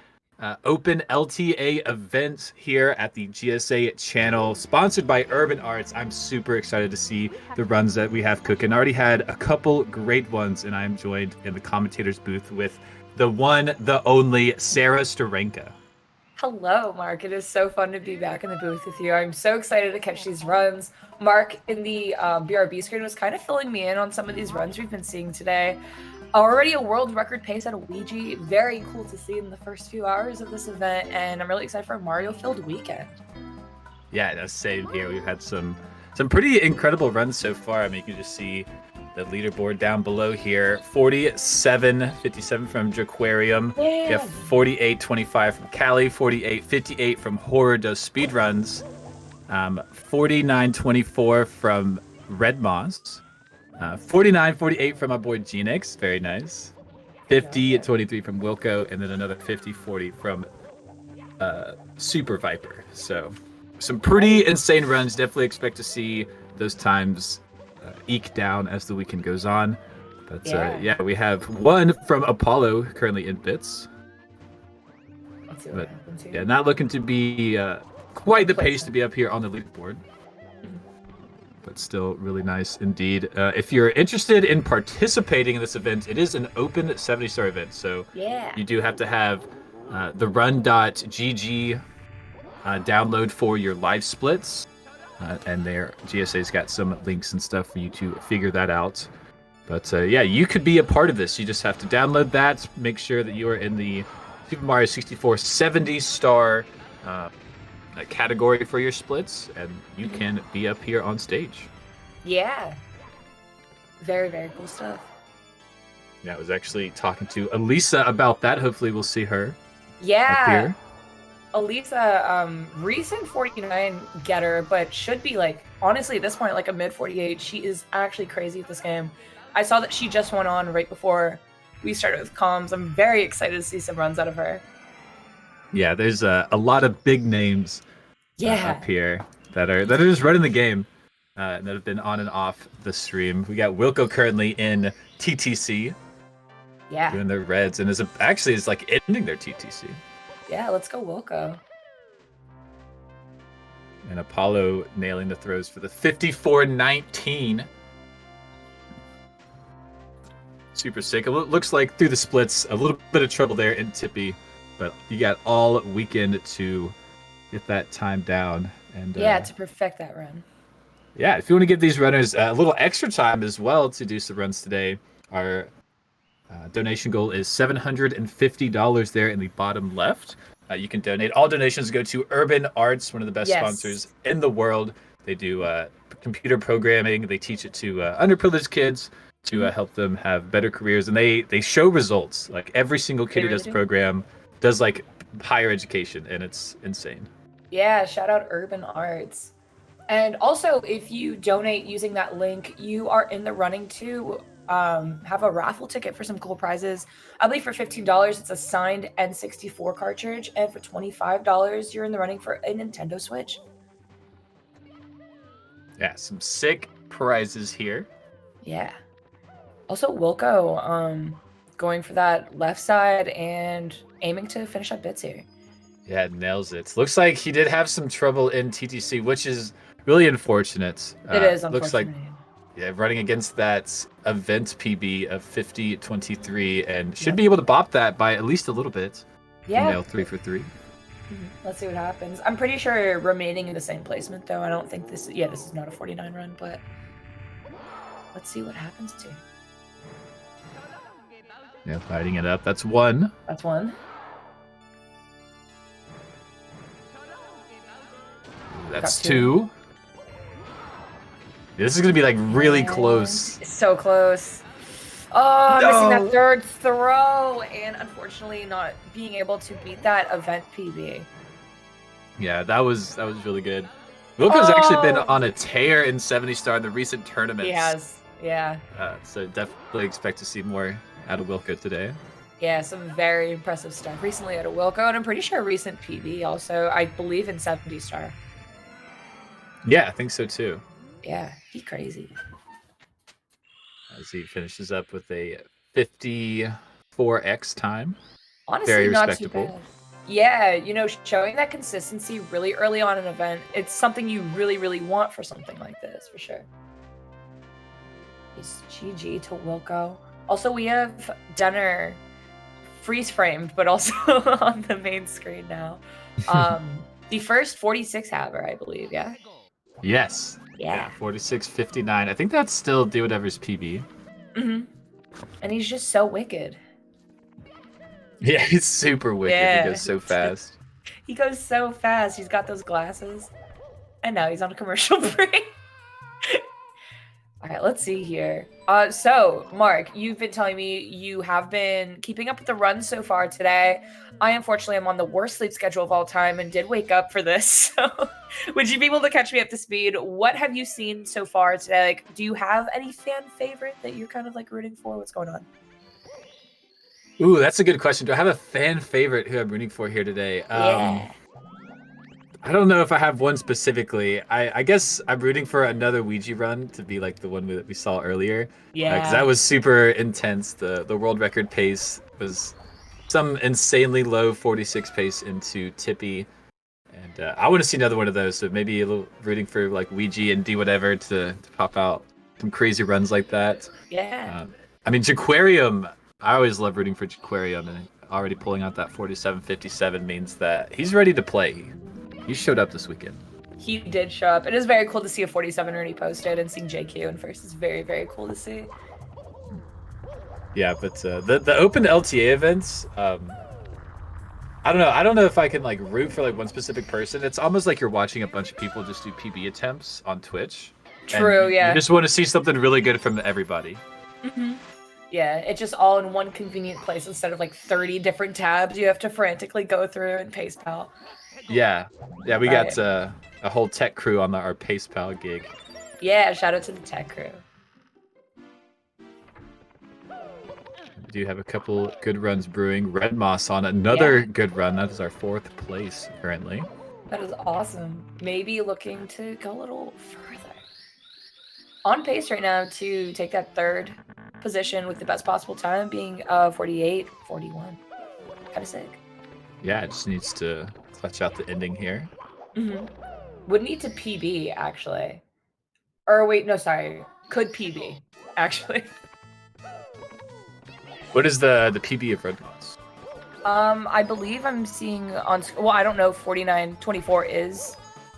Open LTA event here at the GSA channel, sponsored by Urban Arts. I'm super excited to see the runs that we have cooking. Already had a couple great ones, and I'm joined in the commentator's booth with the one, the only, Sarah Starenka. Hello, Mark. It is so fun to be back in the booth with you. I'm so excited to catch these runs. Mark in the BRB screen was kind of filling me in on some of these runs we've been seeing today. Already a world record pace at a Ouija. Very cool to see in the first few hours of this event, and I'm really excited for a Mario-filled weekend. Yeah, that's same here. We've had some pretty incredible runs so far. I mean, you can just see the leaderboard down below here. 47-57 from Jaquarium. Yeah. We have 48-25 from Cali, 48-58 from Horror Does Speedruns, 49-24 from Red Moss, 49-48 from my boy Genix, very nice. 50-23 from Wilco, and then another 50-40 from Super Viper. So some pretty insane runs. Definitely expect to see those times eke down as the weekend goes on. But yeah, we have one from Apollo currently in bits. Let's see what happens here. Yeah, not looking to be quite the pace to be up here on the leaderboard. But still really nice indeed. If you're interested in participating in this event, it is an open 70-star event. So you do have to have the run.gg download for your live splits. And there, GSA's got some links and stuff for you to figure that out. But yeah, you could be a part of this. You just have to download that, make sure that you are in the Super Mario 64 70-star category for your splits, and you can be up here on stage. Yeah. Very, very cool stuff. Yeah, I was actually talking to Elisa about that. Hopefully we'll see her up Yeah. here. Elisa, recent 49 getter, but should be like, honestly, at this point, like a mid 48. She is actually crazy at this game. I saw that she just went on right before we started with comms. I'm very excited to see some runs out of her. Yeah, there's a lot of big names up here that are just running the game and that have been on and off the stream. We got Wilco currently in TTC. Yeah. Doing their reds, and is like ending their TTC. Yeah, let's go Wilco. And Apollo nailing the throws for the 54-19. Super sick. It looks like through the splits, a little bit of trouble there in Tippy, but you got all weekend to get that time down. And Yeah, to perfect that run. yeah, if you want to give these runners a little extra time as well to do some runs today, our donation goal is $750 there in the bottom left. You can donate. All donations go to Urban Arts, one of the best sponsors in the world. They do computer programming. They teach it to underprivileged kids to help them have better careers. And they show results. Like every single kid who does the program does like higher education, and it's insane. Yeah, shout out Urban Arts. And also, if you donate using that link, you are in the running to have a raffle ticket for some cool prizes. I believe for $15, it's a signed N64 cartridge, and for $25, you're in the running for a Nintendo Switch. Yeah, some sick prizes here. Yeah. Also, Wilco, going for that left side and aiming to finish up bits here. Yeah, nails it. Looks like he did have some trouble in TTC, which is really unfortunate. It is, Looks like unfortunate. running against that event PB of 50-23 and should be able to bop that by at least a little bit. Yeah. Nail 3 for 3. Let's see what happens. I'm pretty sure remaining in the same placement, though. I don't think this is not a 49 run, but let's see what happens to. Yeah, lighting it up. That's one. That's one. That's two. This is gonna be like really close. It's so close. Oh, missing that third throw, and unfortunately not being able to beat that event PB. Yeah, that was really good. Wilco's actually been on a tear in 70-star in the recent tournaments. He has, yeah. So definitely expect to see more out of Wilco today. Yeah, some very impressive stuff recently out of Wilco, and I'm pretty sure recent PB also, I believe in 70-star. Yeah, I think so too. Yeah, he's crazy. As he finishes up with a 50-40 for 54x time. Honestly, Very not respectable. too bad. Yeah, you know, showing that consistency really early on in an event, it's something you really, really want for something like this, for sure. It's GG to Wilco. Also, we have Denner freeze framed, but also on the main screen now. The first 46 haver, I believe, yeah? Yes. Yeah. 46.59. I think that's still do whatever's PB. Mm-hmm. And he's just so wicked. Yeah, he's super wicked. Yeah. He goes so fast. He goes so fast. He's got those glasses. And now he's on a commercial break. All right, let's see here. So, Mark, you've been telling me you have been keeping up with the runs so far today. I, unfortunately, am on the worst sleep schedule of all time and did wake up for this. So, would you be able to catch me up to speed? What have you seen so far today? Like, do you have any fan favorite that you're kind of like rooting for? What's going on? Ooh, that's a good question. Do I have a fan favorite who I'm rooting for here today? Yeah. I don't know if I have one specifically. I guess I'm rooting for another Ouija run to be like the one that we saw earlier. Yeah. Because that was super intense. The world record pace was some insanely low 46 pace into Tippy. And I want to see another one of those. So maybe a little rooting for like Ouija and do whatever to pop out some crazy runs like that. Yeah. I mean, Jaquarium, I always love rooting for Jaquarium. And already pulling out that 47.57 means that he's ready to play. He showed up this weekend. He did show up. It is very cool to see a 47 already posted and seeing JQ in first is very, very cool to see. Yeah, but the open LTA events, I don't know. I don't know if I can like root for like one specific person. It's almost like you're watching a bunch of people just do PB attempts on Twitch. True, yeah. You just want to see something really good from everybody. Mm-hmm. Yeah, it's just all in one convenient place instead of like 30 different tabs you have to frantically go through and pace pal. Yeah, we got a whole tech crew on our Pace Pal gig. Yeah, shout out to the tech crew. We do have a couple good runs brewing. Red Moss on another good run. That is our 4th place currently. That is awesome. Maybe looking to go a little further. On pace right now to take that 3rd position with the best possible time being 48, 41. Kind of sick. Yeah, it just needs to clutch out the ending here. Mm-hmm. Would need to PB, actually. Or wait, no, sorry. Could PB, actually. What is the PB of Red Moss? I believe I'm seeing on... Well, I don't know if 49.24 is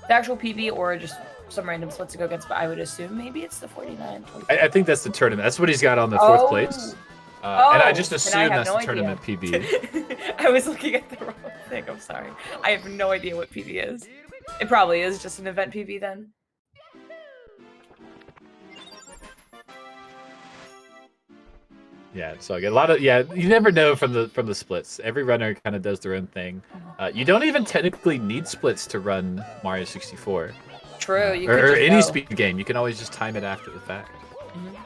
the actual PB or just some random splits to go against, but I would assume maybe it's the 49.24. I think that's the tournament. That's what he's got on the 4th place. And I just assume that's the tournament PB. I was looking at the wrong thing. I'm sorry. I have no idea what PB is. It probably is just an event PB then. Yeah, so I get a lot of you never know from the splits. Every runner kind of does their own thing. You don't even technically need splits to run Mario 64. True. You or could any just speed game. You can always just time it after the fact.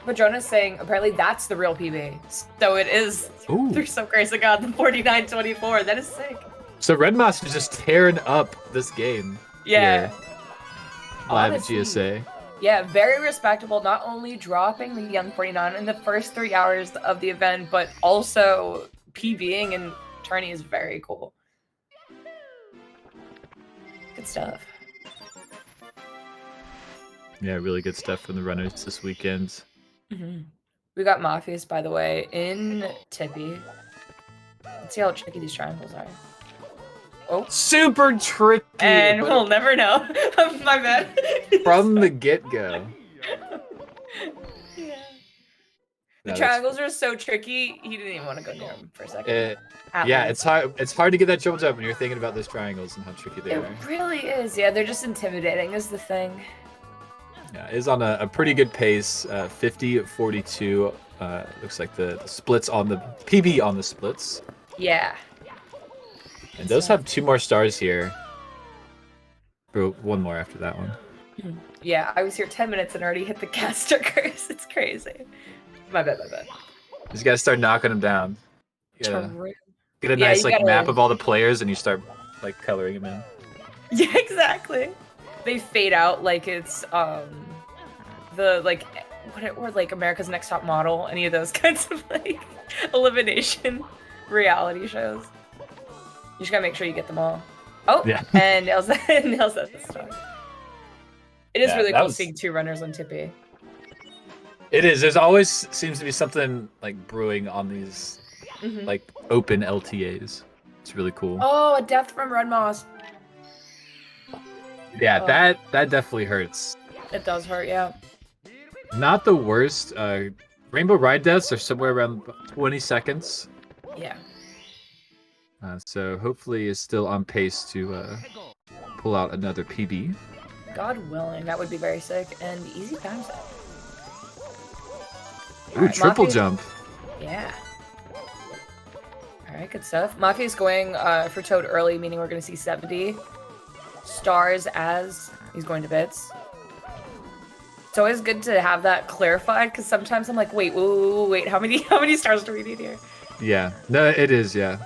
But Jonah's saying apparently that's the real PB. So it is through some grace of God the 49.24. That is sick. So Red Moss is just tearing up this game. Yeah. Here. Live at Honestly, GSA. Yeah, very respectable. Not only dropping the Young 49 in the first 3 hours of the event, but also PBing and tourney is very cool. Good stuff. Yeah, really good stuff from the runners this weekend. Mm-hmm. We got Mafias, by the way, in Tippy. Let's see how tricky these triangles are. Oh. Super tricky. And we'll never know. My bad. From the get-go. Yeah. No, The triangles are so tricky, he didn't even want to go near them for a second. Yeah, it's hard to get that jump jump when you're thinking about those triangles and how tricky they are. It really is. Yeah, they're just intimidating is the thing. Yeah, it is on a pretty good pace, 50-42. Looks like the splits on the PB on the splits. Yeah. And those have 2 more stars here. Or 1 more after that one. Yeah, I was here 10 minutes and already hit the caster curse. It's crazy. My bad. Just gotta start knocking them down. Yeah. Get a Yeah, nice you like gotta- map of all the players and you start like coloring them in. Yeah, exactly. They fade out like it's the like or like America's Next Top Model, any of those kinds of like elimination reality shows. You just gotta make sure you get them all. Oh, Yeah. and nails that the star. It is Yeah, really that cool was- seeing 2 runners on Tippy. It is. There's always seems to be something like brewing on these Mhm. like open LTAs. It's really cool. Oh, a death from Red Moss. Yeah, Oh. that definitely hurts. It does hurt, yeah. Not the worst. Rainbow Ride deaths are somewhere around 20 seconds. Yeah. So hopefully is still on pace to pull out another PB. God willing, that would be very sick and easy times. Ooh, Alright, triple Mafia- jump. Yeah. Alright, good stuff. Mafia's going for Toad early, meaning we're gonna see 70 stars as he's going to bits. It's always good to have that clarified because sometimes I'm like, wait, wait, how many stars do we need here? Yeah, no, it is. Yeah,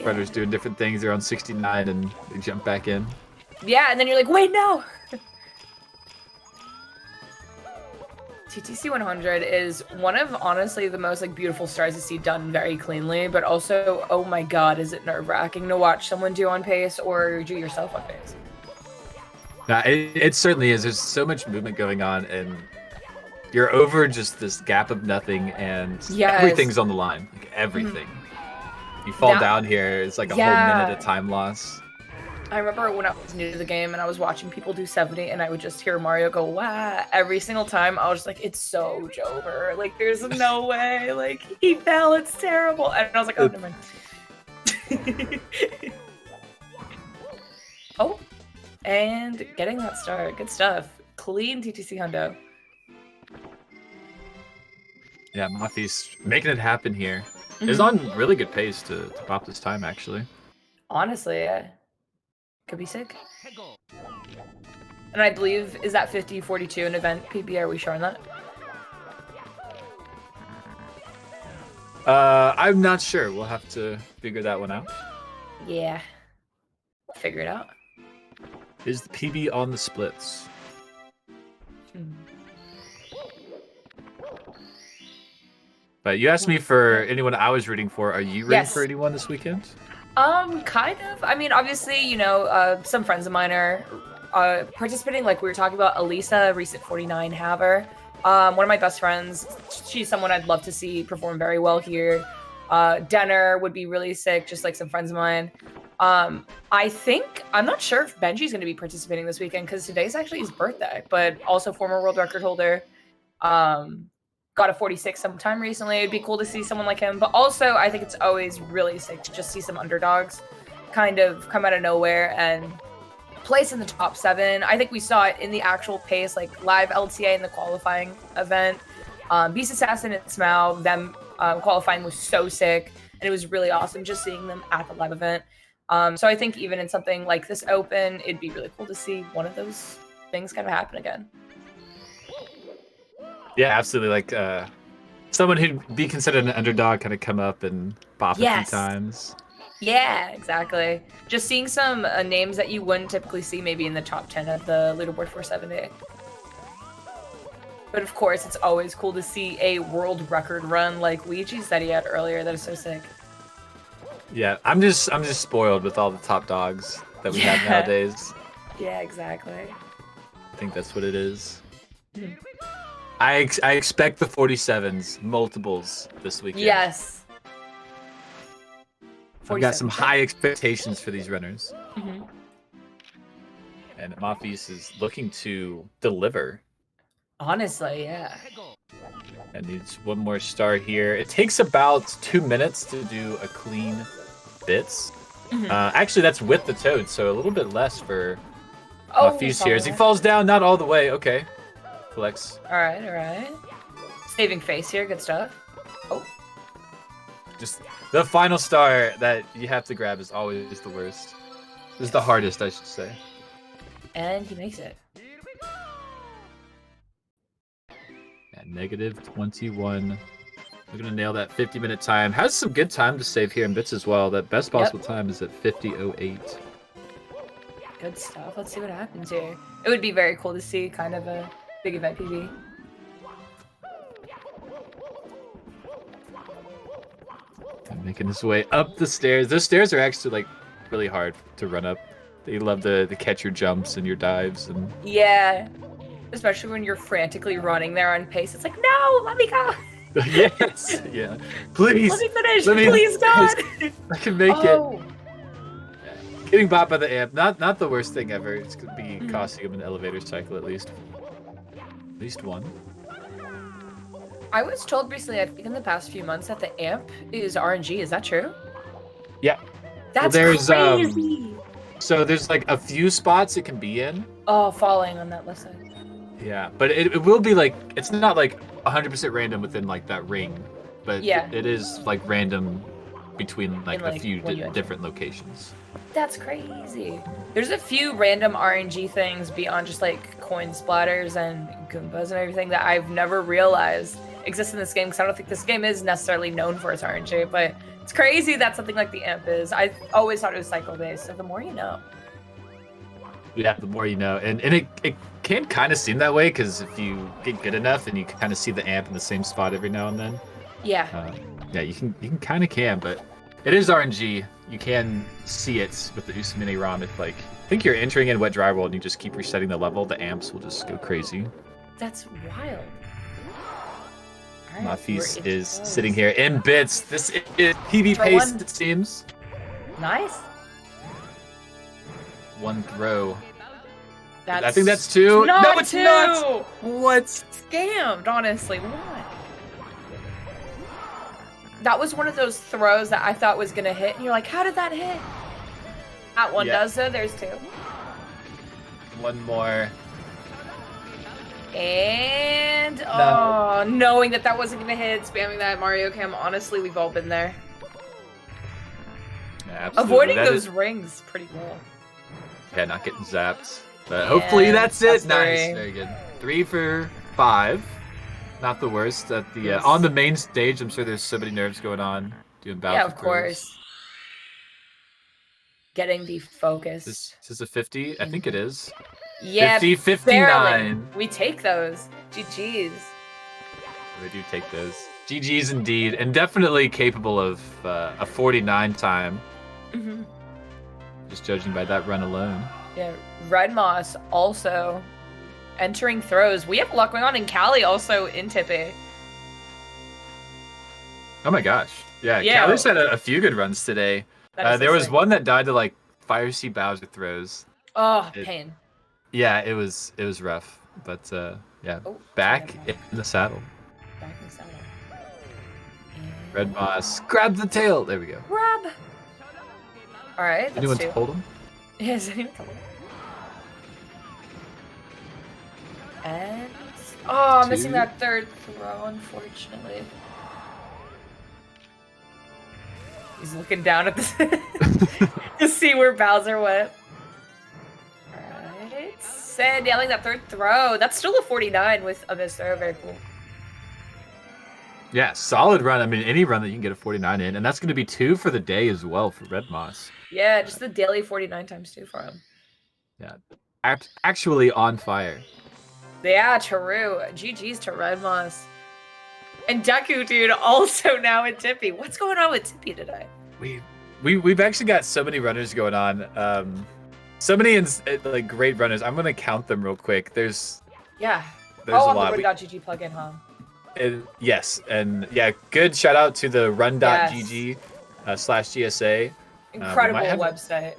runners doing different things. They're on 69 and they jump back in. Yeah, and then you're like, wait, no! TTC 100 is one of, honestly, the most like beautiful stars to see done very cleanly, but also, oh my god, is it nerve-wracking to watch someone do on pace or do yourself on pace? Nah, it certainly is. There's so much movement going on, and you're over just this gap of nothing, and Yes. everything's on the line. Like everything. You fall Now- down here, it's like a Yeah. whole minute of time loss. I remember when I was new to the game and I was watching people do 70 and I would just hear Mario go, wow, every single time. I was just like, it's so Jover. Like, there's no way. Like, he fell. It's terrible. And I was like, oh, never mind. Oh, and getting that start. Good stuff. Clean TTC Hundo. Yeah, Mafi's making it happen here. Is Mhm. on really good pace to pop this time, actually. Honestly, could be sick. And I believe, is that 50-42 an event PB? Are we showing that? I'm not sure. We'll have to figure that one out. Yeah. Figure it out. Is the PB on the splits? Hmm. But you asked me for anyone I was rooting for. Are you rooting Yes. for anyone this weekend? Kind of. I mean, obviously, you know, some friends of mine are participating. Like we were talking about, Elisa, recent 49 Haver. One of my best friends. She's someone I'd love to see perform very well here. Denner would be really sick, just like some friends of mine. I think, I'm not sure if Benji's going to be participating this weekend because today's actually his birthday, but also former world record holder. Got a 46 sometime recently. It'd be cool to see someone like him. But also, I think it's always really sick to just see some underdogs kind of come out of nowhere and place in the top 7. I think we saw it in the actual pace, like live LTA in the qualifying event. Beast Assassin and Smau, them qualifying was so sick. And it was really awesome just seeing them at the live event. So I think even in something like this open, it'd be really cool to see one of those things kind of happen again. Yeah, absolutely. Like someone who'd be considered an underdog kind of come up and bop Yes. a few times. Yeah, exactly. Just seeing some names that you wouldn't typically see maybe in the top 10 of the leaderboard 470. But of course, it's always cool to see a world record run like Luigi's that he had earlier. That is so sick. Yeah, I'm just spoiled with all the top dogs that we have Yeah. nowadays. Yeah, exactly. I think that's what it is. Mhm. I expect the 47s, multiples this weekend. Yes. I've got some 47. high expectations for these runners. Mhm. And Mafis is looking to deliver Honestly, yeah. and needs one more star here. It takes about 2 minutes to do a clean bits. Mhm. Actually, that's with the toad, so a little bit less for Oh, Mafis here. As he probably. falls down, not all the way. Okay. Flex. All right, all right. Saving face here, good stuff. Oh, Just the final star that you have to grab is always the worst. Is the hardest, I should say. and he makes it. At -21. We're gonna nail that 50-minute time. Has some good time to save here in bits as well. That best possible time is at 50:08. Good stuff. Let's see what happens here. It would be very cool to see kind of a big event PB. Making his way up the stairs. Those stairs are actually like really hard to run up. They love to catch your jumps and your dives and. Yeah. Especially when you're frantically running there on pace. It's like, no, let me go. Yes. Yeah. Please. Let me finish. Let me- Please, God. I can make Oh. it. Getting bought by the amp, not the worst thing ever. It's gonna be costing him an elevator cycle at least. At least one. I was told recently, I think in the past few months, that the amp is RNG. Is that true? Yeah. That's there's, crazy. So there's like a few spots it can be in. Oh, falling on that left side. Yeah, but it will be like, it's not like 100% random within like that ring, but Yeah. it is like random between like, like, a few when you enter. different locations. That's crazy. There's a few random RNG things beyond just like coin splatters and Goombas and everything that I've never realized exist in this game, because I don't think this game is necessarily known for its RNG, but it's crazy that something like the amp is. I always thought it was cycle based, so the more you know. Yeah, the more you know, and it can kind of seem that way because if you get good enough and you kind of see the amp in the same spot every now and then. Yeah. Yeah, you can, but it is RNG. You can see it with the Usumine ROM if like I think you're entering in Wet Dry World and you just keep resetting the level, the amps will just go crazy. That's wild. All right, Mafis we're is exposed. sitting here in bits. This is PB Throw pace, one. it seems. Nice. One throw. That's I think that's two. not No, it's two. not. What? Scammed, honestly. What? That was one of those throws that I thought was gonna hit, and you're like, how did that hit? That one Yeah. does though. There's two. One more. And oh, knowing that wasn't gonna hit, spamming that Mario Cam. Honestly, we've all been there. Yeah, absolutely. Avoiding That those is- rings pretty well. Yeah, not getting zapped. But Yeah, hopefully that's it. that's Nice, three. very good. 3 for 5. Not the worst. At the Yes. on the main stage, I'm sure there's so many nerves going on. Doing Bowser Yeah, of throws. course. Getting the focus. Is this a 50? I think it is. Yeah, 50, barely. 59. We take those. GG's. They do take those. GG's indeed, and definitely capable of a 49 time. Mm-hmm. Just judging by that run alone. Yeah, Red Moss also entering throws. We have a lot going on in Cali, also in Tippy. Oh my gosh. Yeah, Yeah. Callie's had a few good runs today. That is There so was sick. one that died to like Fire Sea Bowser throws. Oh, It- pain. Yeah, it was rough, but yeah, Oh, back sorry. in the saddle. Back in the saddle. And Red Moss, grab the tail. There we go. grab. All right, that's Anyone two. told him? Yes, anyone told him. And oh, I'm missing Two. that third throw, unfortunately. He's looking down at this to see where Bowser went. Alright. And nailing that third throw. That's still a 49 with a missed throw. Very cool. Yeah, solid run. I mean, any run that you can get a 49 in, and that's going to be 2 for the day as well for Red Moss. Yeah, just the daily 49 times 2 for him. Yeah, actually on fire. Yeah, true. GG's to Red Moss. And Deku, dude, also now in Tippy. What's going on with Tippy today? We've actually got so many runners going on. So many like great runners. I'm gonna count them real quick. There's Yeah. a on lot. the Run.gg plugin, huh? Yes, and yeah, good shout out to the run.gg /GSA. Incredible have- website.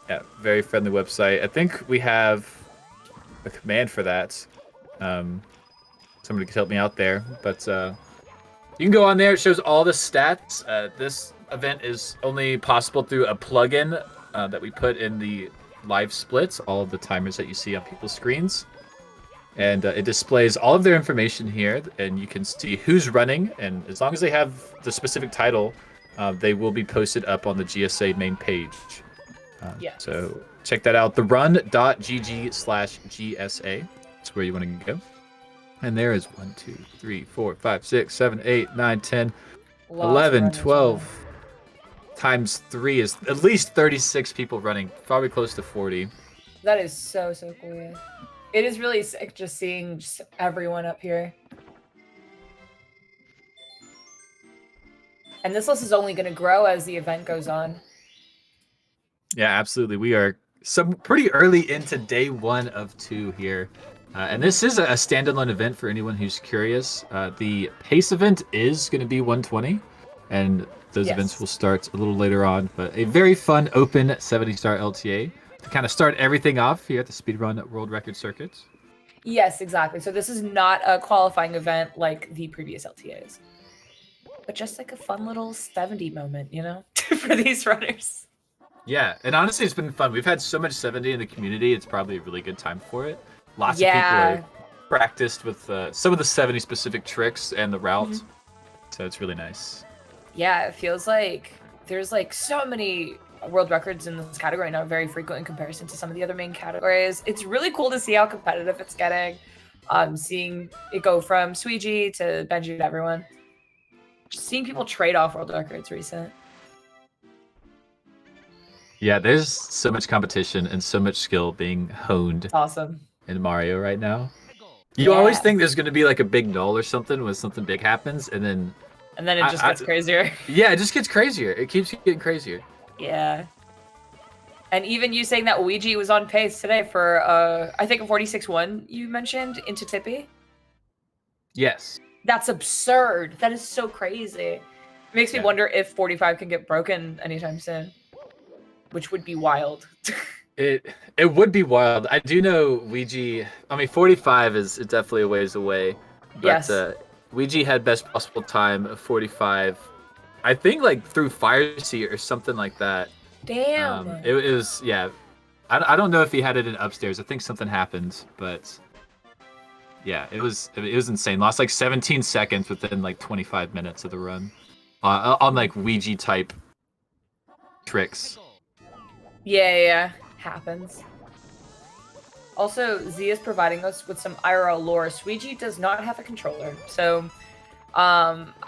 Yeah, very friendly website. I think we have a command for that. Somebody could help me out there, but you can go on there. It shows all the stats. This event is only possible through a plugin that we put in the live splits, all of the timers that you see on people's screens. And it displays all of their information here, and you can see who's running, and as long as they have the specific title, they will be posted up on the GSA main page. Yes. So check that out, therun.gg/GSA. That's where you want to go. And there is 1, 2, 3, 4, 5, 6, 7, 8, 9, 10, Lots of 11, runners 12 times 3 is at least 36 people running, probably close to 40. That is so cool. Yeah. It is really sick just seeing just everyone up here. And this list is only going to grow as the event goes on. Yeah, absolutely. We are pretty early into day 1 of 2 here. And this is a standalone event for anyone who's curious. The pace event is going to be 120, and those events will start a little later on. But a very fun, open 70-star LTA to kind of start everything off here at the Speedrun World Record Circuit. Yes, exactly. So this is not a qualifying event like the previous LTAs, but just like a fun little 70 moment, you know, for these runners. Yeah, and honestly, it's been fun. We've had so much 70 in the community. It's probably a really good time for it. Lots of people are practiced with some of the 70 specific tricks and the route. So it's really nice. Yeah, it feels like there's like so many world records in this category now, very frequent in comparison to some of the other main categories. It's really cool to see how competitive it's getting. Seeing it go from Sweegie to Benji to everyone. Just seeing people trade off world records recent. Yeah, there's so much competition and so much skill being honed. Awesome. In Mario right now. You always think there's going to be like a big null or something when something big happens, and then it just gets crazier. Yeah, it just gets crazier. It keeps getting crazier. Yeah. And even you saying that Ouija was on pace today for I think a 46-1 you mentioned into Tippy. Yes. That's absurd. That is so crazy. It makes me wonder if 45 can get broken anytime soon, which would be wild. It would be wild. I do know Ouija. I mean, 45 is definitely a ways away. But Ouija had best possible time of 45. I think like through Fire Sea or something like that. Damn. It was I don't know if he had it in upstairs. I think something happened, but yeah, it was insane. Lost like 17 seconds within like 25 minutes of the run on like Ouija type tricks. Yeah. Happens. Also, Z is providing us with some IRL lore. Sweegie does not have a controller, so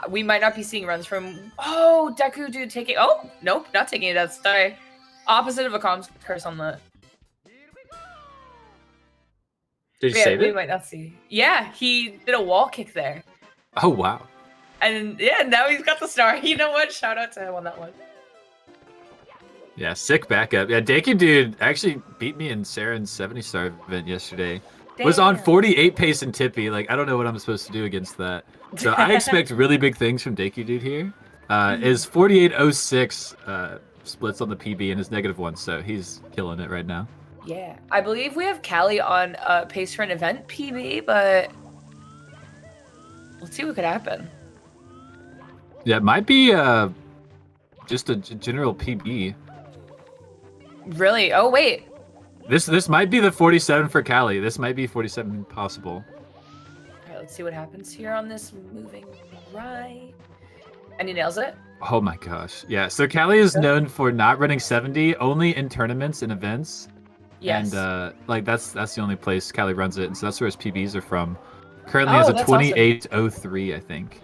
we might not be seeing runs from Deku dude taking nope, not taking it. That's sorry. Opposite of a comms curse on the. Did you save it? We might not see. Yeah, he did a wall kick there. Oh wow. And yeah, now he's got the star. You know what? Shout out to him on that one. Yeah, sick backup. Yeah, Deku Dude actually beat me in Saren's 70-star event yesterday. Damn. Was on 48 pace in Tippy. Like, I don't know what I'm supposed to do against that. So I expect really big things from Deku Dude here. His 48.06 splits on the PB and is -1, so he's killing it right now. Yeah, I believe we have Callie on pace for an event PB, but let's see what could happen. Yeah, it might be just a general PB. Really? Oh, wait. This might be the 47 for Callie. This might be 47 possible. All right, let's see what happens here on this moving right. And he nails it. Oh my gosh. Yeah, so Callie is known for not running 70 only in tournaments and events. Yes. And like that's the only place Callie runs it, and so that's where his PBs are from. Currently Oh, has a that's 28.03, I think.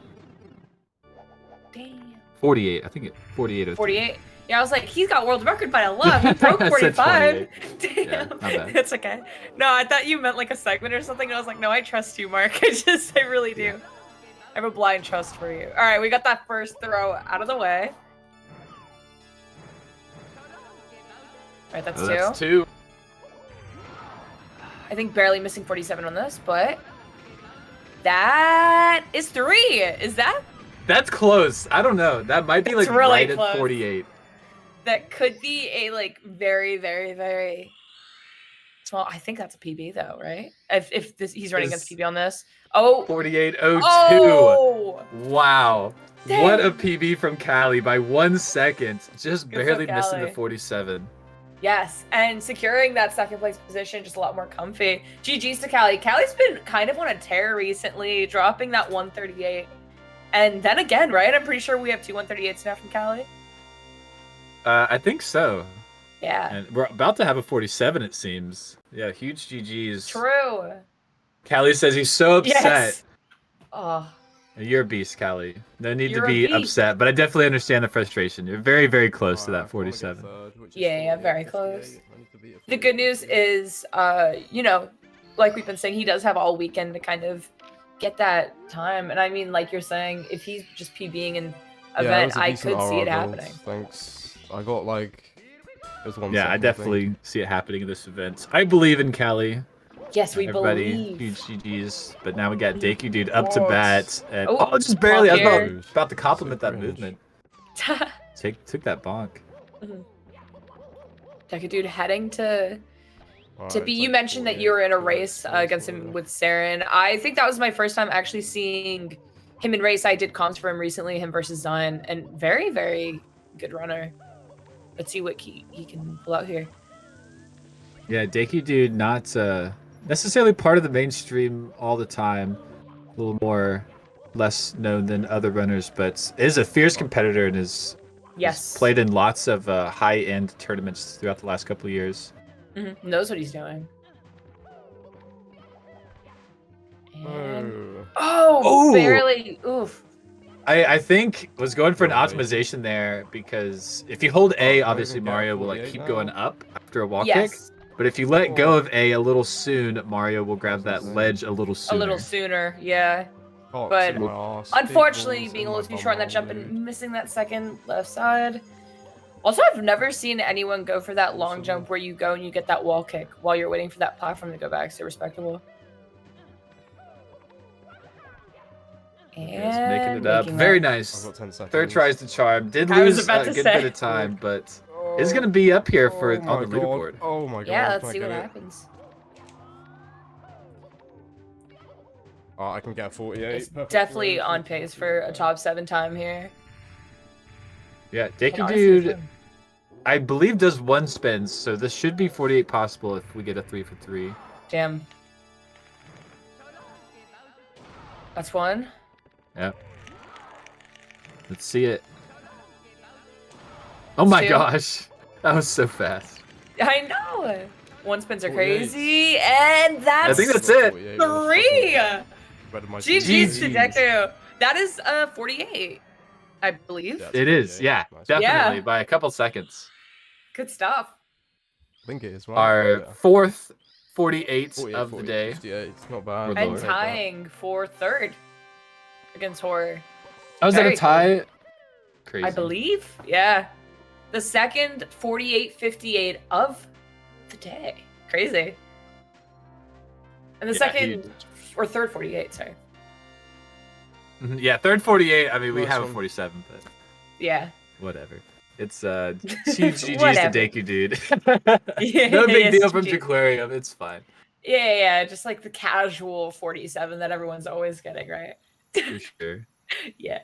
Damn. 48, I think it 48.03. 48. Yeah, I was like, he's got world record by a lot. He broke I said 45. 28. Damn. Yeah, not bad. It's okay. No, I thought you meant like a segment or something. And I was like, no, I trust you, Mark. I really do. I have a blind trust for you. All right, we got that first throw out of the way. All right, that's two. That's 2. I think barely missing 47 on this, but that is 3. Is that? That's close. I don't know. That might be like really right close. at 48. That could be a like very, very, very small. I think that's a PB though, right? If he's running against PB on this. Oh. 48.02. Oh. Wow. Dang. What a PB from Callie by 1 second. Just Good barely stuff, missing the Callie. 47. Yes, and securing that second place position just a lot more comfy. GG's to Callie. Callie's been kind of on a tear recently, dropping that 138. And then again, right? I'm pretty sure we have 2 138s now from Callie. I think so. Yeah. And we're about to have a 47, it seems. Yeah, huge GG's. True. Callie says he's so upset. Yes. Oh. You're a beast, Callie. No need You're to a be beast. upset, but I definitely understand the frustration. You're very, very close to that 47. Yeah, very close. The good news is, you know, like we've been saying, he does have all weekend to kind of get that time. And I mean, like you're saying, if he's just PBing in Yeah, it event, was a I decent could see it RR build, happening. Thanks. I got like. It was 1 Yeah, second, I think. definitely see it happening in this event. I believe in Cali. Yes, we Everybody, believe. huge GGs. But now we got Deku Dude up to What? bat. And, Oh, oh, just barely. I was here. about to compliment So that cringe. movement. Took that bonk. Deku Dude heading to Alright, Tippy. it's You like mentioned that you were in a 48, race against him 44. with Saren. I think that was my first time actually seeing him in race. I did comps for him recently, him versus Zion, and very, very good runner. Let's see what he can pull out here. Yeah, Deku Dude not necessarily part of the mainstream all the time. A little more less known than other runners, but is a fierce competitor and has played in lots of high-end tournaments throughout the last couple of years. Knows what he's doing. And... Oh, barely. Oof. I think was going for an Right. optimization there because if you hold A, Oh, obviously we can get Mario will like 48 keep now. going up after a wall Yes. kick. But if you let go of A a little soon, Mario will grab that ledge a little A sooner. little sooner, yeah. Hawks But in my arse, big unfortunately, balls being in a my little too short on that jump bumhole, and missing that second left side. Also, I've never seen anyone go for that long jump where you go and you get that wall kick while you're waiting for that platform to go back. So respectable. And Yes, making it up. Very nice. I've got 10 seconds. Third tries to charm. Did I was lose about a to good say. bit of time, but is going to be up here for on the leaderboard. Oh my god. Yeah, let's can I see what get it? happens. Oh, I can get 48. It's Perfect definitely range. on pace for a top 7 time here. Yeah, And Deku honestly, it's Dude, fun. I believe does 1 spin, so this should be 48 possible if we get a 3 for 3. Damn. That's one. Yep. Let's see it. Oh my Two. gosh. That was so fast. I know. One spins are 48. crazy, and that's I think that's it. 48, 3. Better my GG's to GG's. Deku. That is 48, I believe. Yeah. It is, yeah. Nice. Definitely, Yeah. by a couple seconds. Good stuff. I think it is, right? Our Yeah. fourth 48 48, of the 40, day. 58. It's not bad. Good I'll And lord. take that. tying for 3rd against Horror. Oh, is that a Very tie? Crazy. I believe. Yeah. The second 48-58 of the day. Crazy. And the Yeah, second huge. or third 48, sorry. Mhm, yeah, third 48. I mean, we Nice have a one. 47, but Yeah. whatever. It's huge GG's Whatever. to Deku Dude. Yeah, No big yes, deal from GG. Jaquarium. It's fine. Yeah, just like the casual 47 that everyone's always getting, right? For sure. Yeah.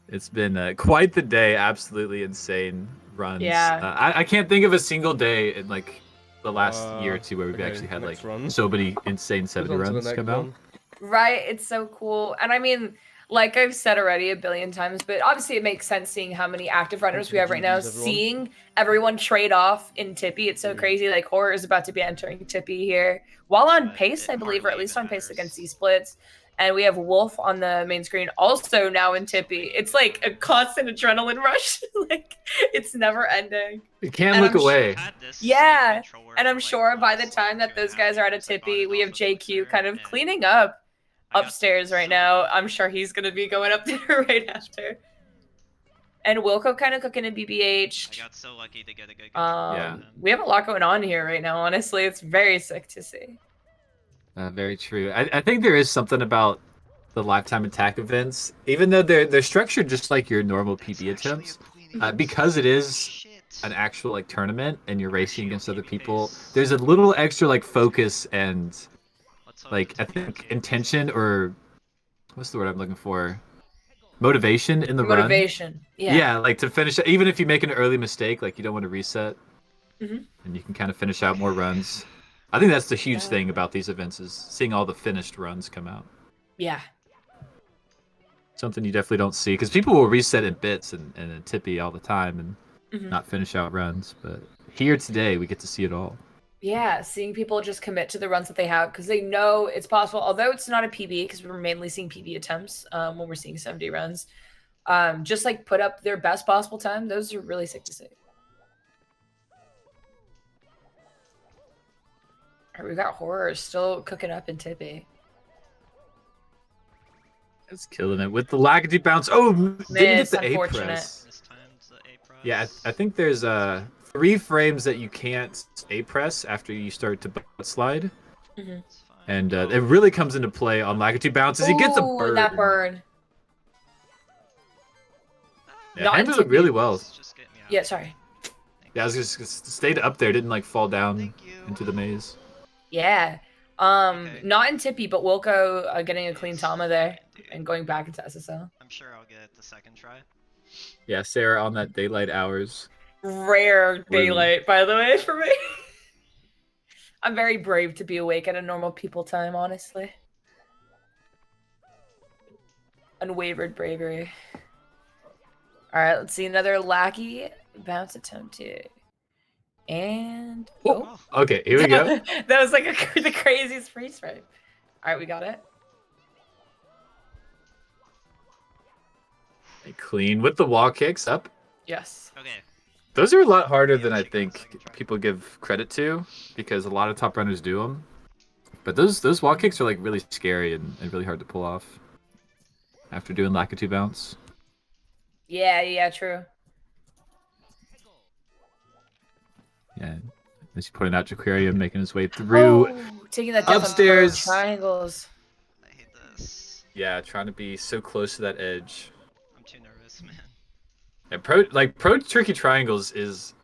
It's been quite the day. Absolutely insane runs. Yeah. I can't think of a single day in like the last year or two where we've okay, actually had like next run. so many insane Goes 70 on to the runs next come out. one. Right, it's so cool. And I mean, like I've said already a billion times, but obviously it makes sense seeing how many active runners we have right now, GGs, everyone. seeing everyone trade off in Tippy. It's so crazy. Like Horror is about to be entering Tippy here. While on pace, I believe, or at least on pace against Z-Splits. And we have Wolf on the main screen also now in Tippy. It's like a constant adrenaline rush. Like it's never ending. You can't And look I'm away. Yeah. And I'm sure by the time that those guys are at a Tippy, we have JQ kind of cleaning up upstairs right now. I'm sure he's going to be going up there right after. And Wilco kind of cooking in BBH. I got so lucky to get a good Yeah. We have a lot going on here right now, honestly. It's very sick to see. Very true. I think there is something about the lifetime attack events, even though they're structured just like your normal PB attempts, because it is an actual like tournament and you're racing against other people. There's a little extra like focus and like I think intention or what's the word I'm looking for? Motivation in the run. Motivation. Yeah. Yeah, like to finish even if you make an early mistake, like you don't want to reset, Mhm. and you can kind of finish out more runs. I think that's the huge thing about these events is seeing all the finished runs come out. Yeah. Something you definitely don't see because people will reset in bits and in Tippy all the time and Mhm. not finish out runs. But here today, we get to see it all. Yeah, seeing people just commit to the runs that they have because they know it's possible. Although it's not a PB because we're mainly seeing PB attempts when we're seeing 70 runs. Just like put up their best possible time. Those are really sick to see. All right, we got Horror still cooking up in Tippy. It's killing it with the Lackady bounce. Oh, didn't get Miss, the A unfortunate. press. Mistimed the A press. Yeah, I think there's 3 frames that you can't A press after you start to butt slide. Mhm. It's fine. And it really comes into play on Lackady bounces. He gets a Ooh, burn. that burn. Yeah, Not handled it really well. Just get me out. Yeah, sorry. Yeah, I was just stayed up there, didn't like fall down Thank you. into the maze. Yeah. Okay. Not in Tippy, but Wilco getting a clean Tama there and going back into SSL. I'm sure I'll get it the second try. Yeah, Sarah on that daylight hours. Rare daylight, by the way, for me. I'm very brave to be awake at a normal people time, honestly. Unwavered bravery. Alright, let's see another lackey bounce attempted. And Oh, okay, here we go. that was like the craziest freeze frame. Alright, we got it. Clean with the wall kicks up. Yes. Okay. Those are a lot harder than I think people give credit to, because a lot of top runners do them. But those wall kicks are like really scary and really hard to pull off after doing Lakitu bounce. Yeah, true. Yeah, as you pointed out, Jaquarium making his way through. Oh, taking that death upstairs. on triangles. I hate this. Yeah, trying to be so close to that edge. I'm too nervous, man. And pro tricky triangles is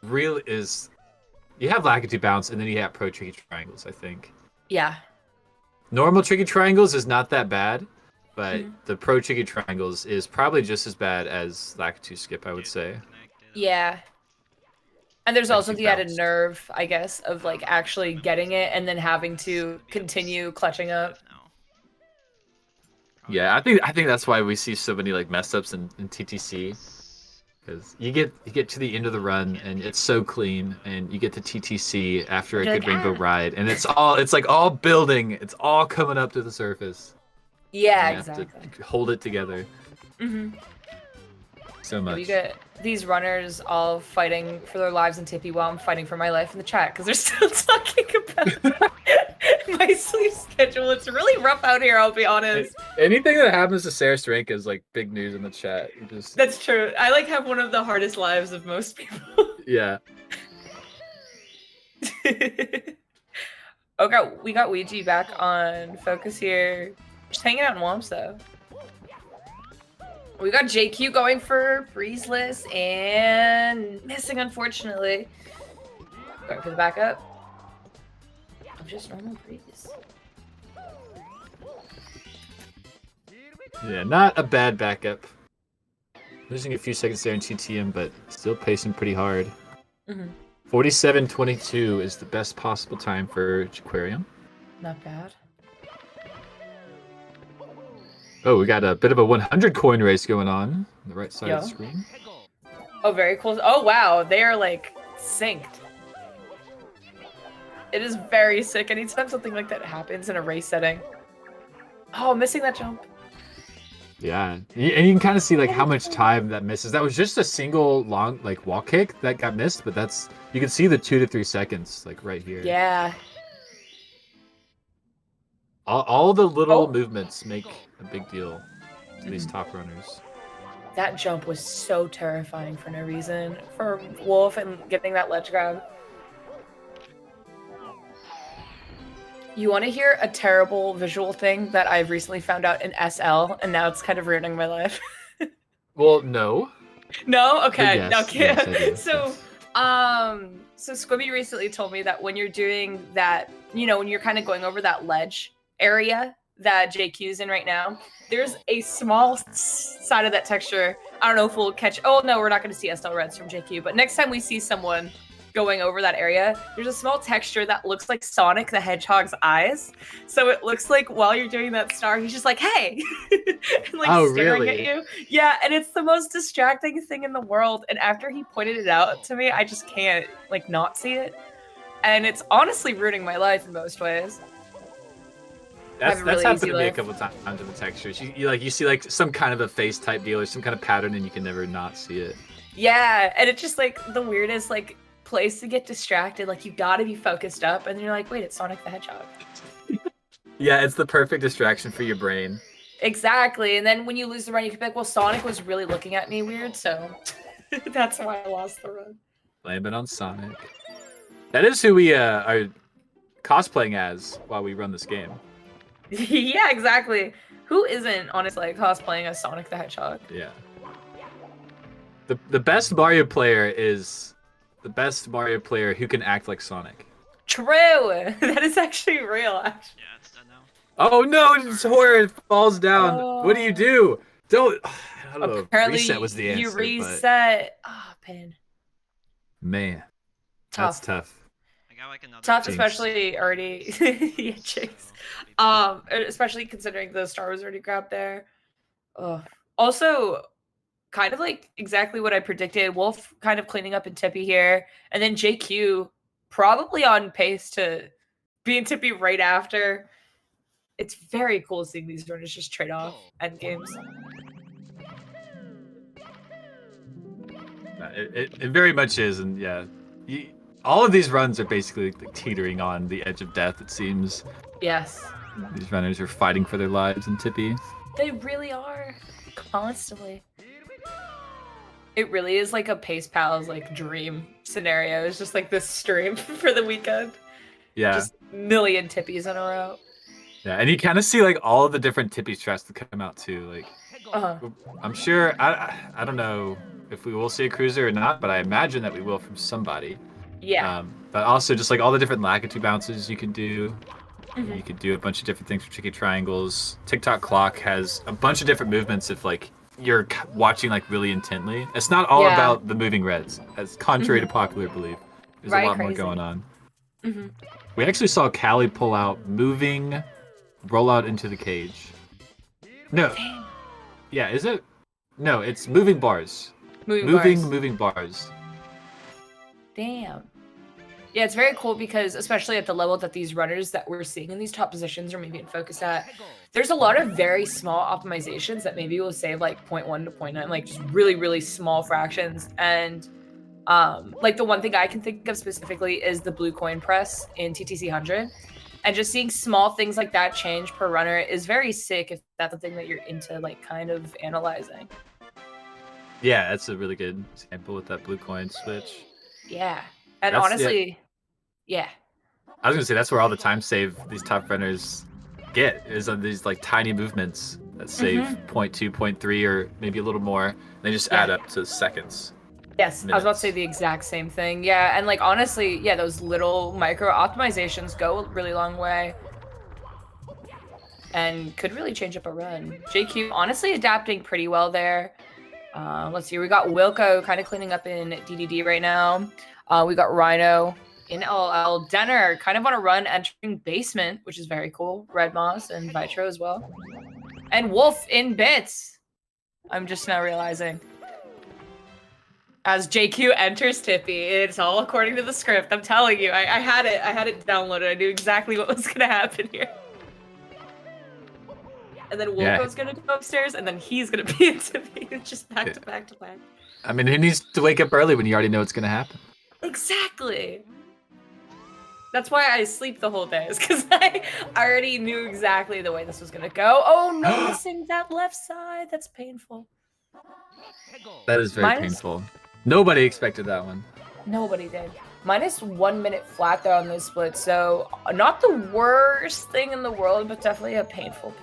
you have Lakitu bounce and then you have pro tricky triangles, I think. Yeah. Normal tricky triangles is not that bad, but the pro tricky triangles is probably just as bad as Lakitu skip, I would say. Yeah. And there's also the added bounce. nerve, I guess, of like actually getting it and then having to continue clutching up. Yeah, I think that's why we see so many like mess ups in TTC, because you get to the end of the run and it's so clean, and you get to TTC after a You're good like, rainbow ride, and it's like all building, it's all coming up to the surface. Yeah, You have exactly. to hold it together Mm-hmm. so much. We get these runners all fighting for their lives in Tippy while I'm fighting for my life in the chat because they're still talking about my sleep schedule. It's really rough out here, I'll be honest. Anything that happens to Sarah Strank is like big news in the chat. You just That's true. I like have one of the hardest lives of most people. yeah. Okay, we got Ouija back on focus here. Just hanging out in Womps though. We got JQ going for breezeless and missing, unfortunately. Going for the backup of just normal breeze. Yeah, not a bad backup. Losing a few seconds there in TTM, but still pacing pretty hard. 47:22 is the best possible time for Jaquarium. Not bad. Oh, we got a bit of a 100 coin race going on the right side of the screen. Oh, very cool. Oh, wow. They are like synced. It is very sick. Anytime something like that happens in a race setting. Oh, missing that jump. Yeah, and you can kind of see like how much time that misses. That was just a single long like wall kick that got missed, but you can see the 2 to 3 seconds like right here. Yeah. All the little movements make a big deal to these top runners. That jump was so terrifying for no reason. For Wolf and getting that ledge grab. You want to hear a terrible visual thing that I've recently found out in SL, and now it's kind of ruining my life? Well, no. No? Okay. Yes, Okay. yes, I do, So Squibby recently told me that when you're doing that, when you're kind of going over that ledge area that JQ's in right now, there's a small side of that texture. I don't know if we'll catch. Oh, no, we're not going to see SL Reds from JQ, but next time we see someone going over that area, there's a small texture that looks like Sonic the Hedgehog's eyes. So it looks like while you're doing that star, he's just like, hey, and like staring at you. Yeah, and it's the most distracting thing in the world. And after he pointed it out to me, I just can't like not see it. And it's honestly ruining my life in most ways. That's really happened easy to me a life. couple times in the textures. You see like some kind of a face type deal or some kind of pattern, and you can never not see it. Yeah, and it's just like the weirdest like place to get distracted. Like you gotta be focused up, and you're like, wait, it's Sonic the Hedgehog. Yeah, it's the perfect distraction for your brain. Exactly. And then when you lose the run, you can be like, well, Sonic was really looking at me weird, so that's why I lost the run. Blame it on Sonic. That is who we are cosplaying as while we run this game. Yeah, exactly. Who isn't, honestly, like, cosplaying as Sonic the Hedgehog? Yeah. The best Mario player is the best Mario player who can act like Sonic. True! That is actually real, actually. Yeah, it's done now. Oh no, it's horror, it falls down. What do you do? Don't I don't know. Apparently, Reset was the answer. you but reset. Ah, pain. man, Tough. that's tough. I got like another. Tough, Jinx. especially already. Yeah, Jinx. Especially considering the star was already grabbed there. Also, kind of like exactly what I predicted. Wolf kind of cleaning up in Tippy here, and then JQ probably on pace to be in Tippy right after. It's very cool seeing these runners just trade off end games. It very much is, and yeah, all of these runs are basically like teetering on the edge of death. It seems. Yes. These runners are fighting for their lives in Tippy. They really are. Constantly. It really is like a Pace Pal's like dream scenario. It's just like this stream for the weekend. Yeah. Just million Tippies in a row. Yeah, and you kind of see like all of the different Tippy strats that come out too. Like, I'm sure I don't know if we will see a cruiser or not, but I imagine that we will from somebody. Yeah. But also just like all the different Lakitu bounces you can do. Mhm. You could do a bunch of different things for tricky triangles. TikTok clock has a bunch of different movements if like you're watching like really intently. It's not all about the moving reds, as contrary to popular belief. There's a lot more going on. Mm-hmm. We actually saw Callie pull out moving rollout into the cage. No. Yeah, is it? No, it's moving bars. Moving bars. Damn. Yeah, it's very cool because especially at the level that these runners that we're seeing in these top positions are maybe in focus at, there's a lot of very small optimizations that maybe will save like 0.1 to 0.9, like just really, really small fractions. And like the one thing I can think of specifically is the blue coin press in TTC 100. And just seeing small things like that change per runner is very sick if that's the thing that you're into like kind of analyzing. Yeah, that's a really good example with that blue coin switch. Yeah. And That's- honestly, yeah. I was gonna say that's where all the time save these top runners get is on these like tiny movements that save 0.2, 0.3, or maybe a little more. They just add up to seconds. Yes, I was about to say the exact same thing. Yeah, and like honestly, yeah, those little micro optimizations go a really long way. And could really change up a run. JQ honestly adapting pretty well there. Let's see, we got Wilco kind of cleaning up in DDD right now. We got Rhino in LL. Denner kind of on a run entering basement, which is very cool. Red Moss and Vitro as well. And Wolf in bits. I'm just now realizing. As JQ enters Tippy, it's all according to the script. I'm telling you, I had it downloaded. I knew exactly what was gonna happen here. And then Wilco's gonna go upstairs, and then he's gonna be in Tippy, just back to back to back. I mean, who needs to wake up early when you already know it's gonna happen? Exactly. That's why I sleep the whole day, is because I already knew exactly the way this was gonna go. Oh, no, missing that left side. That's painful. That is very painful. Nobody expected that one. Nobody did. Minus 1 minute flat there on those splits, so not the worst thing in the world, but definitely a painful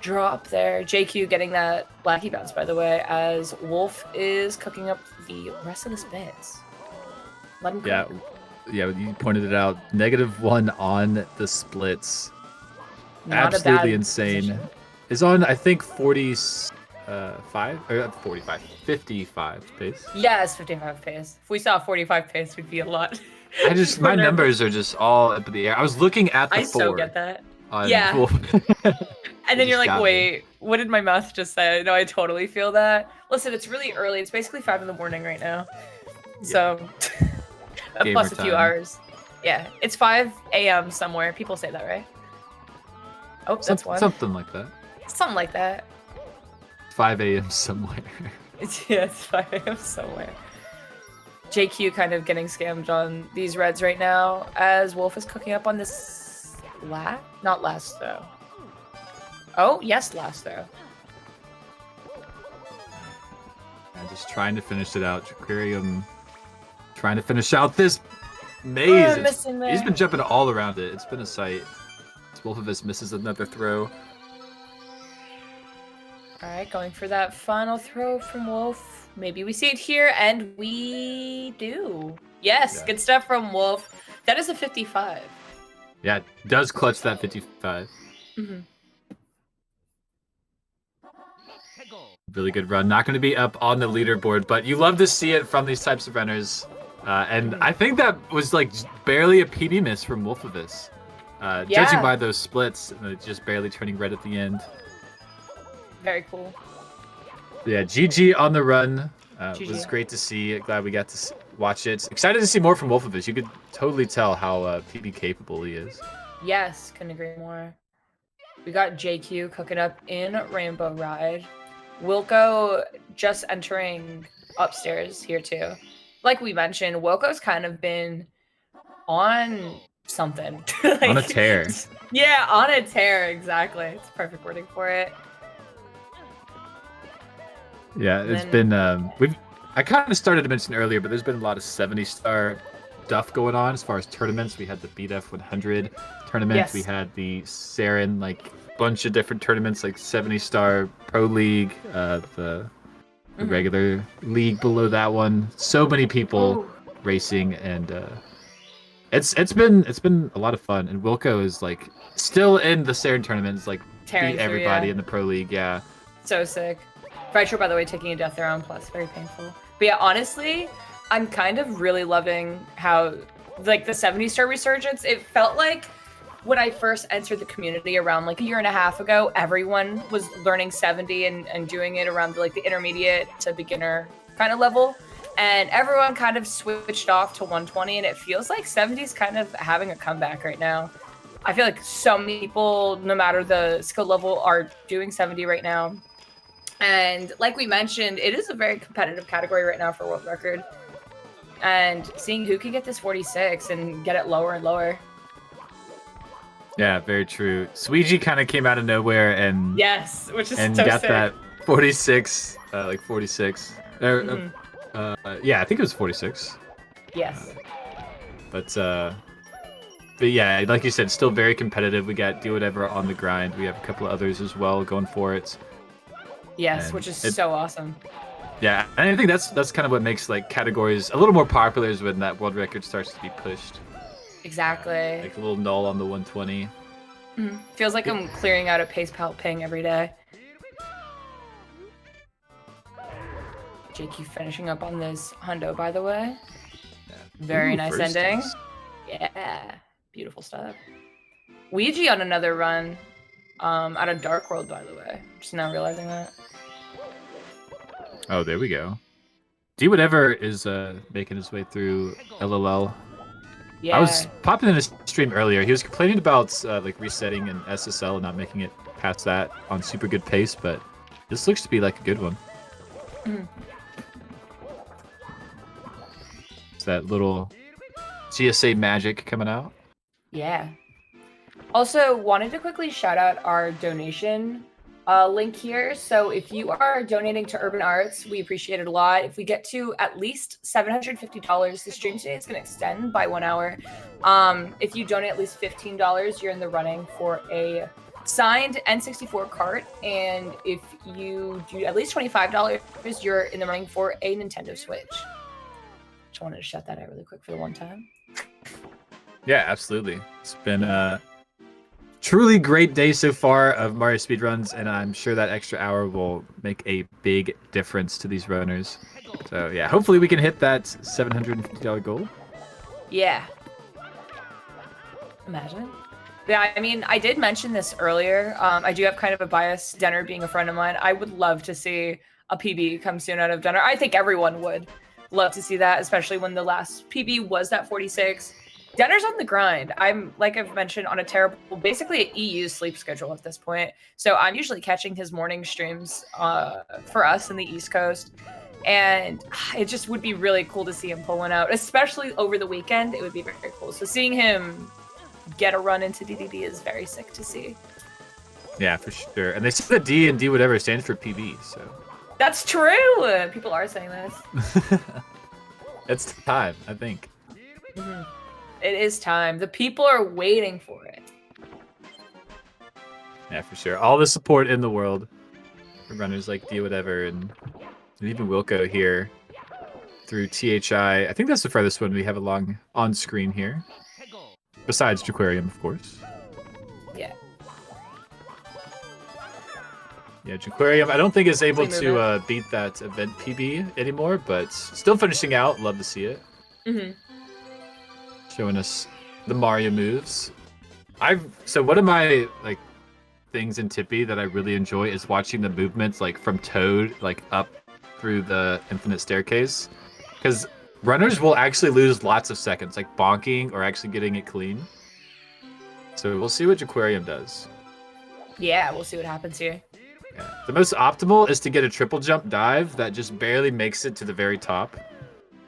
drop there. JQ getting that Blackie bounce, by the way, as Wolf is cooking up the rest of the spits. Let him cook. Yeah, you pointed it out. -1 on the splits. Not Absolutely insane. Is on, I think, 55 pace. Yes, 55 pace. If we saw 45 pace, we'd be a lot. My numbers are just all up in the air. I was looking at the I 4. so get that. Yeah. And then you're like, wait, what did my mouth just say? No, I totally feel that. Listen, it's really early. It's basically 5 in the morning right now. So, plus a few hours. Yeah, it's 5 a.m. somewhere. People say that, right? Oh, that's one. Something like that. Something like that. 5 a.m. somewhere. It's 5 a.m. somewhere. JQ kind of getting scammed on these reds right now as Wolf is cooking up on this not last throw. Oh, yes, last throw. And just trying to finish it out. Aquarium trying to finish out this maze. He's been jumping all around it. It's been a sight. Wolfovus misses another throw. All right, going for that final throw from Wolf. Maybe we see it here, and we do. Yes, good stuff from Wolf. That is a 55. Yeah, it does clutch that 55. Mm-hmm. Really good run. Not going to be up on the leaderboard, but you love to see it from these types of runners. And I think that was like barely a PB miss from Wolfovus. Judging by those splits, just barely turning red at the end. Very cool. Yeah, GG on the run. GG. It was great to see. Glad we got to watch it. Excited to see more from Wolfovus. You could totally tell how PB capable he is. Yes, couldn't agree more. We got JQ cooking up in Rainbow Ride. Wilco just entering upstairs here too. Like we mentioned, Wilco's kind of been on something. Like, on a tear. Yeah, on a tear, exactly. It's perfect wording for it. Yeah, it's been I kind of started to mention earlier, but there's been a lot of 70-star stuff going on as far as tournaments. We had the BDF 100 tournament. Yes. We had the Saren, like bunch of different tournaments, like 70-star Pro League, the regular league below that one. So many people racing, and it's been a lot of fun. And Wilco is like still in the Saren tournaments, like Tearing beat through, everybody yeah. in the Pro League. Yeah. So sick. Vitro, by the way, taking a death there on plus, very painful. But yeah, honestly, I'm kind of really loving how, like, the 70-star resurgence, it felt like when I first entered the community around like a year and a half ago, everyone was learning 70 and doing it around like the intermediate to beginner kind of level. And everyone kind of switched off to 120, and it feels like 70 is kind of having a comeback right now. I feel like so many people, no matter the skill level, are doing 70 right now. And like we mentioned, it is a very competitive category right now for world record. And seeing who can get this 46 and get it lower and lower. Yeah, very true. Sweegie kind of came out of nowhere and yes, which is and so got sick. that 46, like 46. Yeah, I think it was 46. Yes. But yeah, like you said, still very competitive. We got Do Whatever on the grind. We have a couple of others as well going for it. Yes, And which is so awesome. Yeah, and I think that's kind of what makes like categories a little more popular is when that world record starts to be pushed. Exactly. Like a little null on the 120. Feels like I'm clearing out a pace pal ping every day. JQ finishing up on this hundo, by the way. Very Ooh, nice first ending. dice. Yeah, beautiful stuff. Ouija on another run. Out of Dark World, by the way. Just now realizing that. Oh, there we go. Do Whatever is making his way through LLL. Yeah. I was popping in his stream earlier. He was complaining about like resetting in SSL and not making it past that on super good pace, but this looks to be like a good one. It's that little GSA magic coming out. Yeah. Also, wanted to quickly shout out our donation link here. So if you are donating to Urban Arts, we appreciate it a lot. If we get to at least $750, the stream today is going to extend by 1 hour. If you donate at least $15, you're in the running for a signed N64 cart. And if you do at least $25, you're in the running for a Nintendo Switch. Just wanted to shout that out really quick for the one time. Yeah, absolutely. It's been a truly great day so far of Mario speedruns, and I'm sure that extra hour will make a big difference to these runners. So yeah, hopefully we can hit that $750 goal. Yeah. Imagine. Yeah, I mean, I did mention this earlier. I do have kind of a bias, Denner being a friend of mine. I would love to see a PB come soon out of Denner. I think everyone would love to see that, especially when the last PB was that 46. Denner's on the grind. I'm, like I've mentioned, on a terrible, basically an EU sleep schedule at this point. So I'm usually catching his morning streams for us in the East Coast. And it just would be really cool to see him pull one out, especially over the weekend. It would be very, very cool. So seeing him get a run into DDD is very sick to see. Yeah, for sure. And they say that D and D whatever stands for PB, so. That's true! People are saying this. It's time, I think. It is time. The people are waiting for it. Yeah, for sure. All the support in the world for runners like D whatever and even Wilco here through THI. I think that's the farthest one we have along on screen here. Besides Jaquarium, of course. Yeah. Yeah, Jaquarium, I don't think is able to beat that event PB anymore, but still finishing out. Love to see it. Showing us the Mario moves. So one of my like things in Tippy that I really enjoy is watching the movements like from Toad like up through the infinite staircase, because runners will actually lose lots of seconds like bonking or actually getting it clean. So we'll see what Jaquarium does. Yeah, we'll see what happens here. Yeah. The most optimal is to get a triple jump dive that just barely makes it to the very top.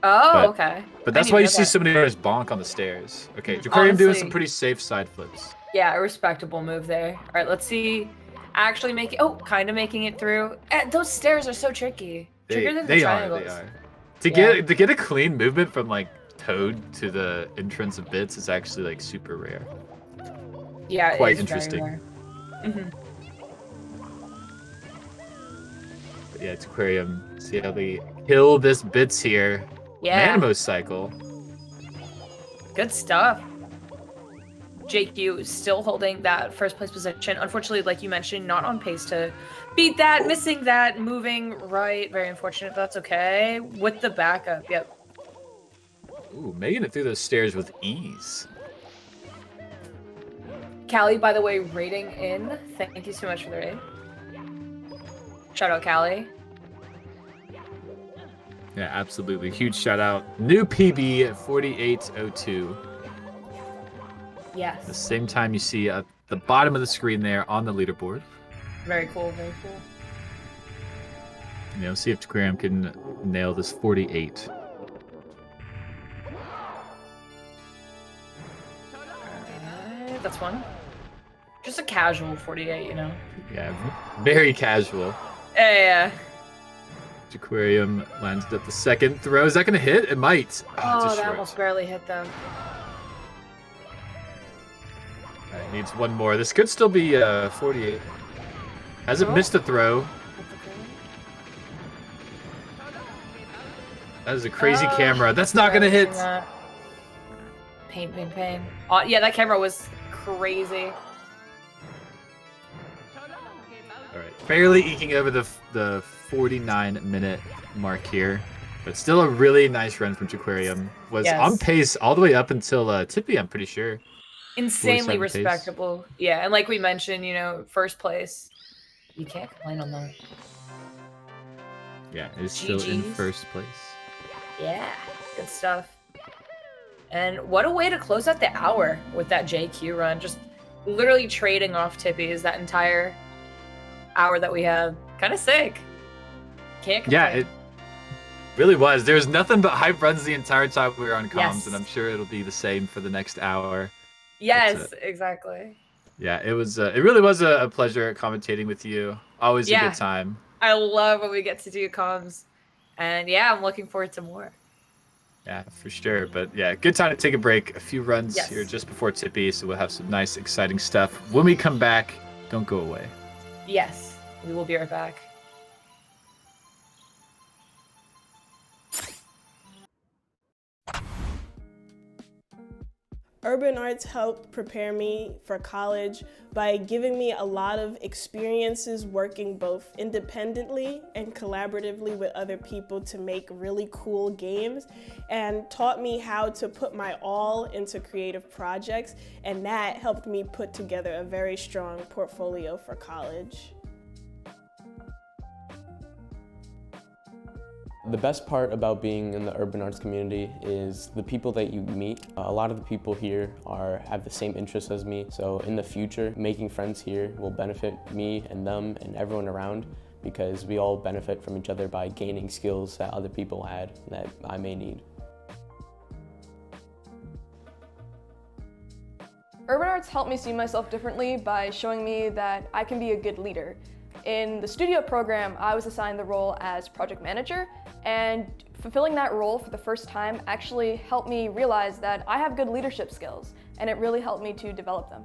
Oh, okay. But that's why you see so many runners bonk on the stairs. Okay, Jaquarium doing some pretty safe side flips. Yeah, a respectable move there. All right, let's see. Actually making, kind of making it through. Those stairs are so tricky. Trickier than the triangles. They are. To get a clean movement from like Toad to the entrance of Bits is actually like super rare. Yeah, quite it is interesting. very rare. But yeah, Jaquarium. See how they kill this Bits here. Yeah. Manimo cycle. Good stuff. JQ is still holding that first place position. Unfortunately, like you mentioned, not on pace to beat that, missing that, moving right. Very unfortunate, but that's okay. With the backup, yep. Ooh, making it through those stairs with ease. Callie, by the way, rating in. Thank you so much for the raid. Shout out, Callie. Yeah, absolutely. Huge shout out. New PB at 4802. Yes. The same time you see at the bottom of the screen there on the leaderboard. Very cool, very cool. You know, see if Jaquarium can nail this 48. That's one. Just a casual 48, you know? Yeah, very casual. Yeah. Jaquarium lands at the second throw. Is that going to hit? It might. Oh, just that short. almost barely hit them. Alright, needs one more. This could still be 48. Hasn't missed a throw. That is a crazy camera. That's not going to hit. Pain, pain, pain. Yeah, that camera was crazy. Alright, barely eking over the 49-minute mark here. But still a really nice run from Jaquarium. Was on pace all the way up until Tippy, I'm pretty sure. Insanely respectable. Pace. Yeah, and like we mentioned, you know, first place. You can't complain on that. Yeah, it is still in first place. Yeah, good stuff. And what a way to close out the hour with that JQ run. Just literally trading off Tippies that entire hour that we had. Kind of sick. Can't complain. Yeah, it really was. There was nothing but hype runs the entire time we were on comms, and I'm sure it'll be the same for the next hour. Yes, exactly. Yeah, it was. It really was a pleasure commentating with you. Always a good time. I love when we get to do comms. And yeah, I'm looking forward to more. Yeah, for sure. But yeah, good time to take a break. A few runs here just before Tippy, so we'll have some nice, exciting stuff. When we come back, don't go away. Yes, we will be right back. Urban arts helped prepare me for college by giving me a lot of experiences working both independently and collaboratively with other people to make really cool games, and taught me how to put my all into creative projects, and that helped me put together a very strong portfolio for college. The best part about being in the urban arts community is the people that you meet. A lot of the people here have the same interests as me, so in the future, making friends here will benefit me and them and everyone around, because we all benefit from each other by gaining skills that other people had that I may need. Urban arts helped me see myself differently by showing me that I can be a good leader. In the studio program, I was assigned the role as project manager, and fulfilling that role for the first time actually helped me realize that I have good leadership skills, and it really helped me to develop them.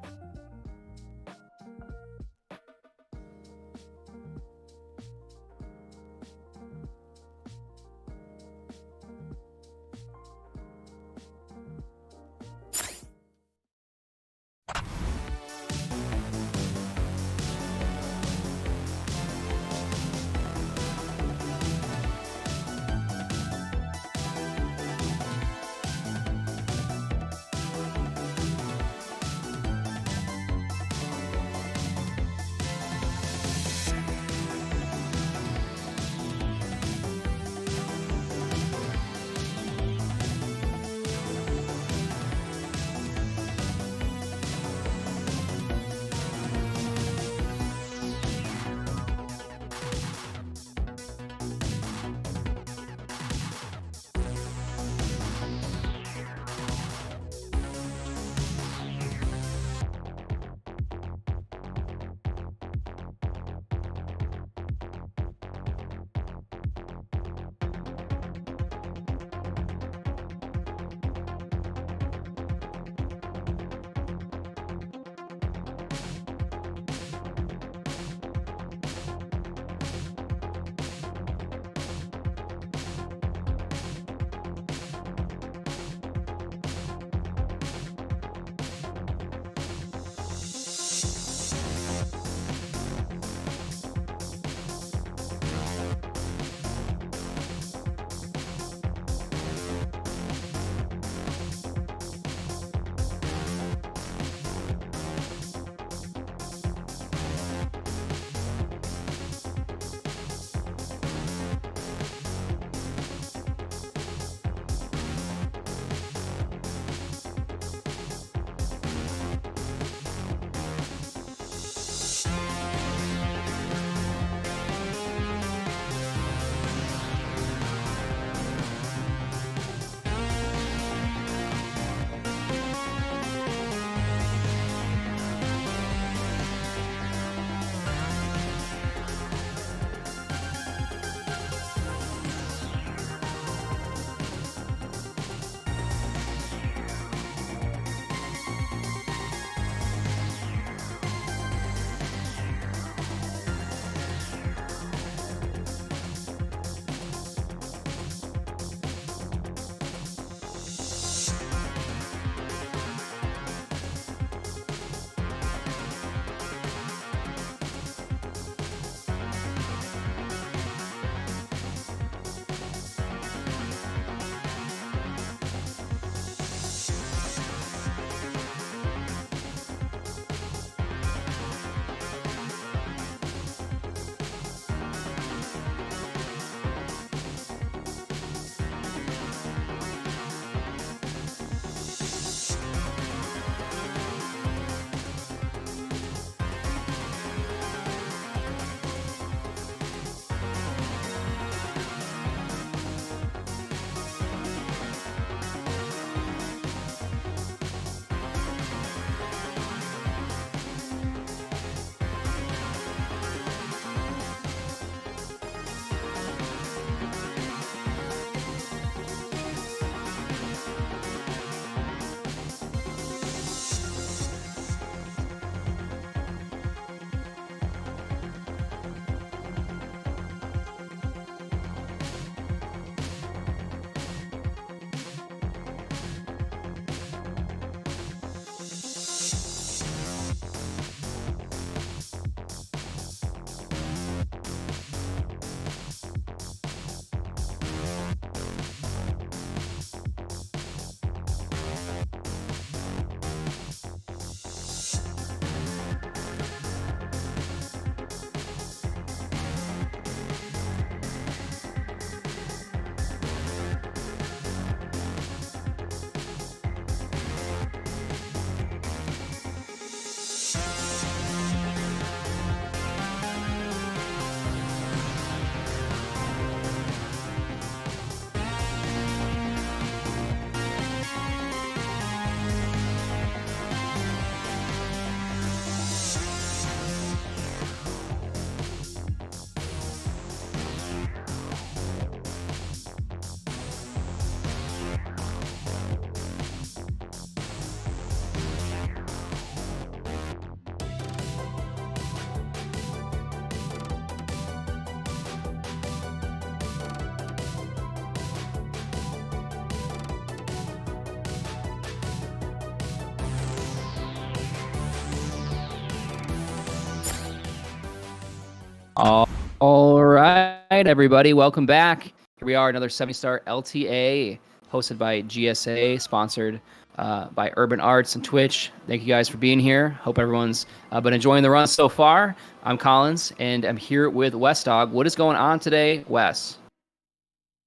right, everybody, welcome back. Here we are, another 70-star LTA, hosted by GSA, sponsored by Urban Arts and Twitch. Thank you guys for being here. Hope everyone's been enjoying the run so far. I'm Collins, and I'm here with Wes Dog. What is going on today, Wes?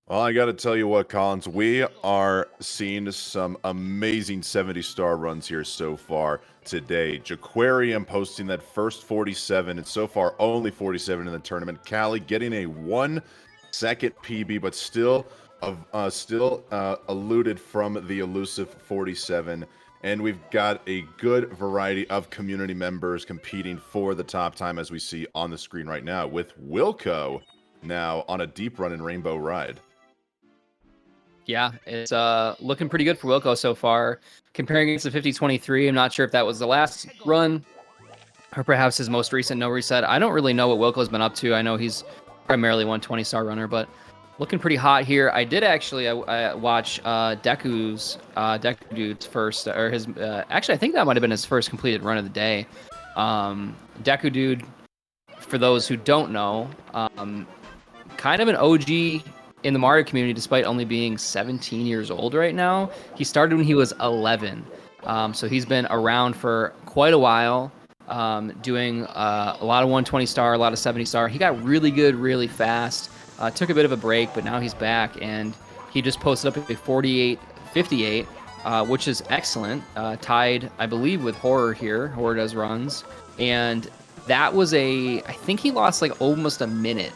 Well, I got to tell you what, Collins, we are seeing some amazing 70-star runs here so far today. Jaquarium posting that first 47, and so far only 47 in the tournament. Callie getting a 1-second PB, but still eluded from the elusive 47. And we've got a good variety of community members competing for the top time, as we see on the screen right now, with Wilco now on a deep run in Rainbow Ride. Yeah, it's looking pretty good for Wilco so far. Comparing against the 50-23, I'm not sure if that was the last run or perhaps his most recent no reset. I don't really know what Wilco's been up to. I know he's primarily 120-star runner, but looking pretty hot here. I did actually watch Deku Dude's first, or his, actually I think that might have been his first completed run of the day. Deku Dude, for those who don't know, kind of an OG in the Mario community, despite only being 17 years old right now. He started when he was 11. So he's been around for quite a while, doing a lot of 120-star, a lot of 70-star. He got really good really fast. Took a bit of a break, but now he's back, and he just posted up a 48-58, which is excellent. Tied, I believe, with Horror here. Horror does runs. And that was I think he lost like almost a minute,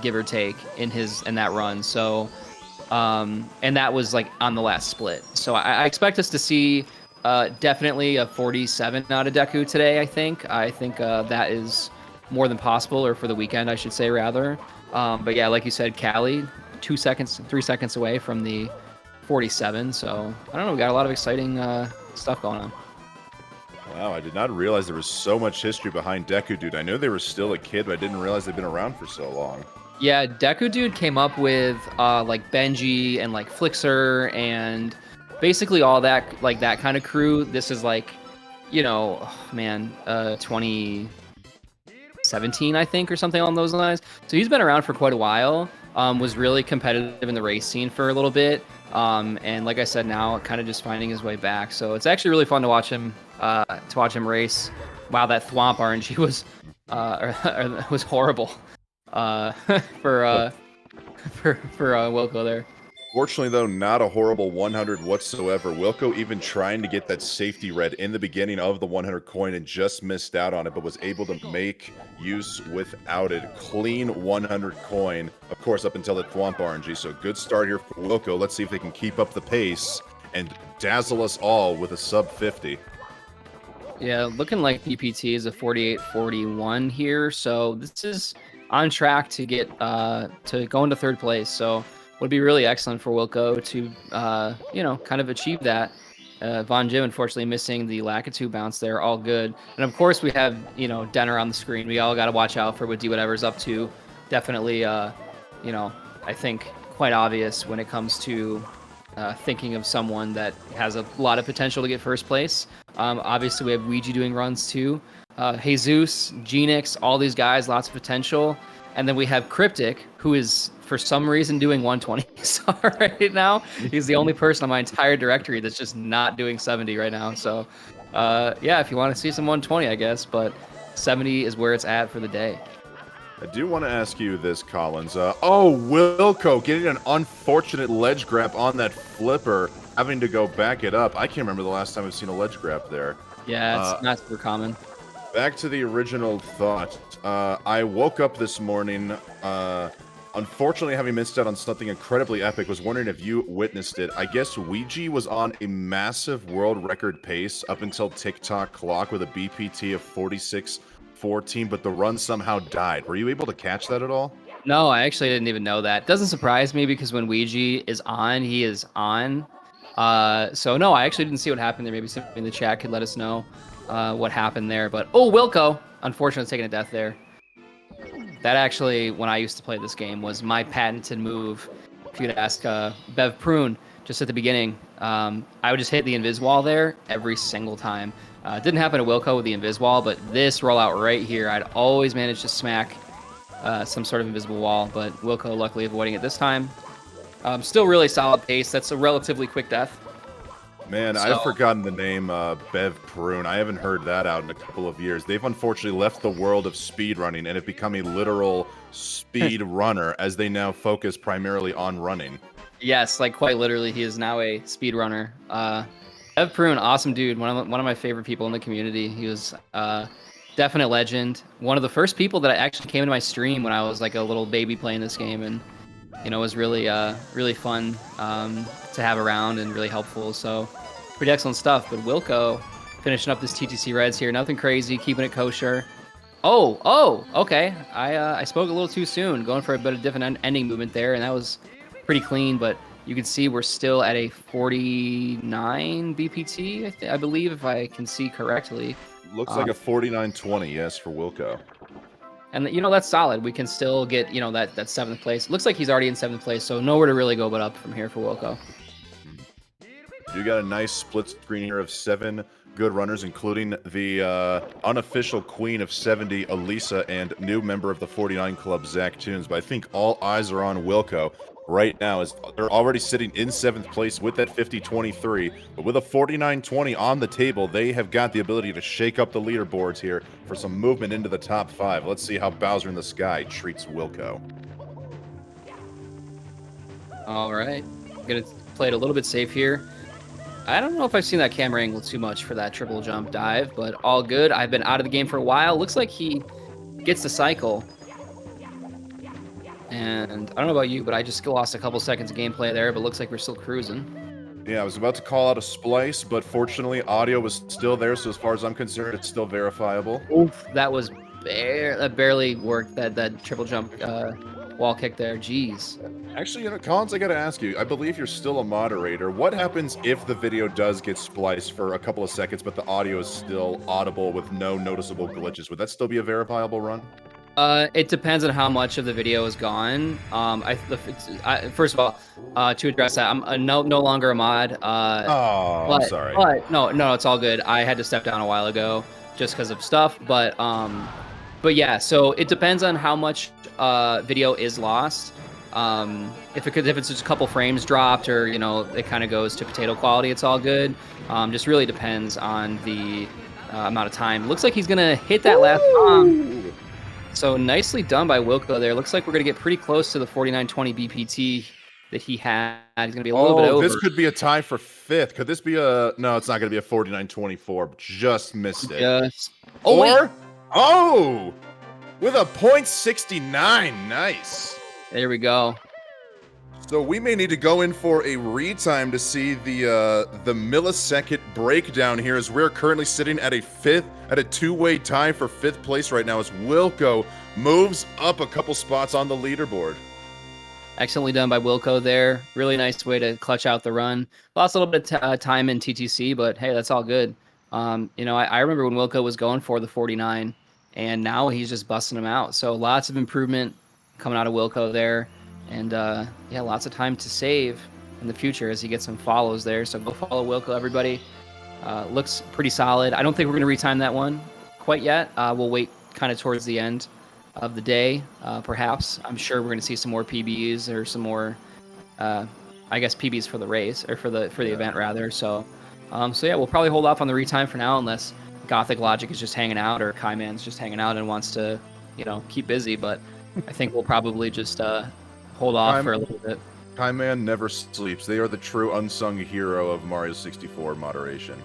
give or take, in that run. So and that was like on the last split. So I expect us to see definitely a 47 out of Deku today. I think that is more than possible, or for the weekend I should say, rather. But yeah, like you said, Callie 3 seconds away from the 47. So I don't know, we got a lot of exciting stuff going on. Wow, I did not realize there was so much history behind Deku Dude. I knew they were still a kid, but I didn't realize they've been around for so long. Yeah, Deku Dude came up with like Benji and like Flixer and basically all that, like that kind of crew. This is like, 2017, I think, or something along those lines. So he's been around for quite a while. Was really competitive in the race scene for a little bit. And like I said, now kind of just finding his way back. So it's actually really fun to watch him race. Wow, that Thwomp RNG was was horrible for Wilco there. Fortunately, though, not a horrible 100 whatsoever. Wilco even trying to get that safety red in the beginning of the 100 coin and just missed out on it, but was able to make use without it. Clean 100 coin, of course, up until that Thwomp RNG. So good start here for Wilco. Let's see if they can keep up the pace and dazzle us all with a sub 50. Yeah, looking like PPT is a 48-41 here. So this is on track to get to go into third place. So would be really excellent for Wilco to, kind of achieve that. Von Jim, unfortunately, missing the Lakitu bounce there. All good. And, of course, we have, Denner on the screen. We all got to watch out for what D-Whatever's up to. Definitely, I think quite obvious when it comes to thinking of someone that has a lot of potential to get first place. Obviously, we have Ouija doing runs, too. Jesus, Genix, all these guys, lots of potential. And then we have Cryptic, who is, for some reason, doing 120 right now. He's the only person on my entire directory that's just not doing 70 right now. So, yeah, if you want to see some 120, I guess. But 70 is where it's at for the day. I do want to ask you this, Collins. Wilco getting an unfortunate ledge grab on that flipper, having to go back it up. I can't remember the last time I've seen a ledge grab there. Yeah, it's not super common. Back to the original thought. I woke up this morning, unfortunately having missed out on something incredibly epic. Was wondering if you witnessed it. I guess Ouija was on a massive world record pace up until TikTok clock with a BPT of 46.14, but the run somehow died. Were you able to catch that at all? No, I actually didn't even know that. Doesn't surprise me because when Ouija is on, he is on. So no, I actually didn't see what happened there. Maybe somebody in the chat could let us know what happened there. But Wilco, unfortunately, taking a death there. That actually, when I used to play this game, was my patented move. If you could ask Bev Prune just at the beginning, I would just hit the invis wall there every single time. It didn't happen to Wilco with the invis wall, but this rollout right here, I'd always manage to smack some sort of invisible wall, but Wilco luckily avoiding it this time. Still really solid pace. That's a relatively quick death. Man, I've forgotten the name Bev Prune. I haven't heard that out in a couple of years. They've unfortunately left the world of speedrunning and have become a literal speed runner as they now focus primarily on running. Yes, like quite literally, he is now a speedrunner. Bev Prune, awesome dude. One of my favorite people in the community. He was definite legend. One of the first people that I actually came into my stream when I was like a little baby playing this game, and it was really really fun to have around and really helpful. So pretty excellent stuff. But Wilco finishing up this TTC Reds here. Nothing crazy, keeping it kosher. Oh, okay. I spoke a little too soon, going for a bit of different ending movement there, and that was pretty clean. But you can see we're still at a 49 BPT, I believe, if I can see correctly. Looks like a 49-20, yes, for Wilco. And that's solid. We can still get that 7th place. Looks like he's already in 7th place, so nowhere to really go but up from here for Wilco. You got a nice split screen here of 7 good runners, including the unofficial queen of 70, Elisa, and new member of the 49 Club, Zach Tunes. But I think all eyes are on Wilco right now, as they're already sitting in 7th place with that 50-23. But with a 49-20 on the table, they have got the ability to shake up the leaderboards here for some movement into the top 5. Let's see how Bowser in the Sky treats Wilco. All right. Gonna play it a little bit safe here. I don't know if I've seen that camera angle too much for that triple jump dive, but all good. I've been out of the game for a while. Looks like he gets the cycle. And I don't know about you, but I just lost a couple seconds of gameplay there, but looks like we're still cruising. Yeah, I was about to call out a splice, but fortunately audio was still there, so as far as I'm concerned, it's still verifiable. Oof, that was that barely worked, that triple jump wall kick there. Jeez. Actually, Collins, I gotta ask you, I believe you're still a moderator. What happens if the video does get spliced for a couple of seconds, but the audio is still audible with no noticeable glitches? Would that still be a verifiable run? It depends on how much of the video is gone. First of all, to address that, I'm no longer a mod. I'm sorry. But no, it's all good. I had to step down a while ago just because of stuff. But yeah, so it depends on how much video is lost. If it's just a couple frames dropped, or it kind of goes to potato quality, it's all good. Just really depends on the amount of time. Looks like he's gonna hit that last bomb. So nicely done by Wilco there. Looks like we're going to get pretty close to the 49-20 BPT that he had. He's going to be a little bit over. This could be a tie for 5th. Could this be a... No, it's not going to be a 49-24. Just missed it. Yes. Oh, with a .69. Nice. There we go. So we may need to go in for a retime to see the millisecond breakdown here, as we're currently sitting at a two-way tie for 5th place right now, as Wilco moves up a couple spots on the leaderboard. Excellently done by Wilco there. Really nice way to clutch out the run. Lost a little bit of time in TTC, but hey, that's all good. I remember when Wilco was going for the 49, and now he's just busting them out. So lots of improvement coming out of Wilco there. And yeah, lots of time to save in the future as he gets some follows there. So go follow Wilco, everybody. Looks pretty solid. I don't think we're going to retime that one quite yet. We'll wait kind of towards the end of the day, perhaps. I'm sure we're going to see some more PBs or some more, I guess, PBs for the race, or for the event rather. So yeah, we'll probably hold off on the retime for now, unless Gothic Logic is just hanging out, or Kaiman's just hanging out and wants to, keep busy. But I think we'll probably just hold off for a little bit. Kaiman never sleeps. They are the true unsung hero of Mario 64 moderation.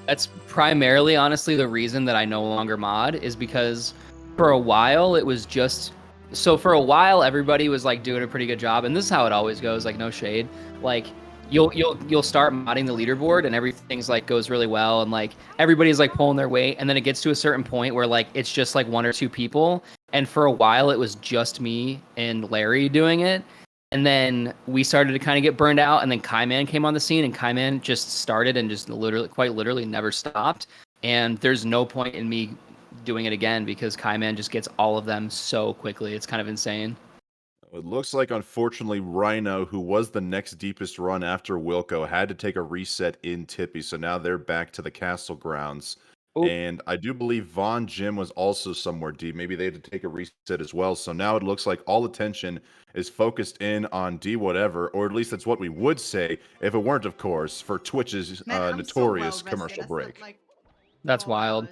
That's primarily, honestly, the reason that I no longer mod, is because for a while it was just... So for a while everybody was like doing a pretty good job, and this is how it always goes, like no shade. Like you'll start modding the leaderboard and everything's like goes really well, and like everybody's like pulling their weight, and then it gets to a certain point where like it's just like 1 or 2 people. And for a while, it was just me and Larry doing it. And then we started to kind of get burned out. And then Kaiman came on the scene, and Kaiman just started and just quite literally never stopped. And there's no point in me doing it again, because Kaiman just gets all of them so quickly. It's kind of insane. It looks like, unfortunately, Rhino, who was the next deepest run after Wilco, had to take a reset in Tippy. So now they're back to the castle grounds. And I do believe Von Jim was also somewhere D. Maybe they had to take a reset as well. So now it looks like all attention is focused in on D whatever, or at least that's what we would say if it weren't, of course, for Twitch's notorious commercial break. That's wild.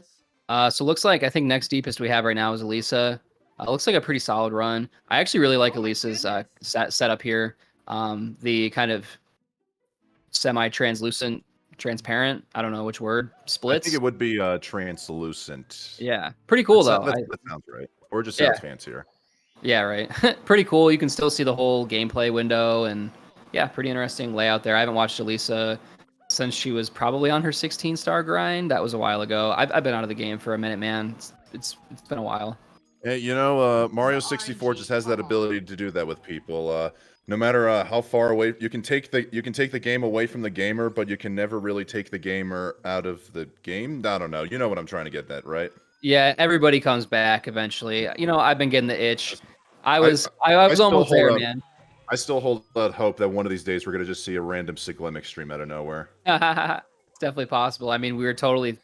So looks like I think next deepest we have right now is Elisa. Looks like a pretty solid run. I actually really like Elisa's setup here. The kind of semi-translucent, transparent, I don't know which word, splits. I think it would be translucent. Yeah, pretty cool though. That sounds right. Or just sounds fancier. Yeah, right. Pretty cool. You can still see the whole gameplay window, and yeah, pretty interesting layout there. I haven't watched Elisa since she was probably on her 16-star grind. That was a while ago. I've been out of the game for a minute, man. It's been a while. Hey, you know, Mario 64 just has that ability to do that with people. No matter how far away you can take the game away from the gamer, but you can never really take the gamer out of the game. I don't know. You know what I'm trying to get at, right? Yeah, everybody comes back eventually. You know, I've been getting the itch. I was almost there, man. I still hold out hope that one of these days we're gonna just see a random Siglemic stream out of nowhere. It's definitely possible. I mean, we were totally.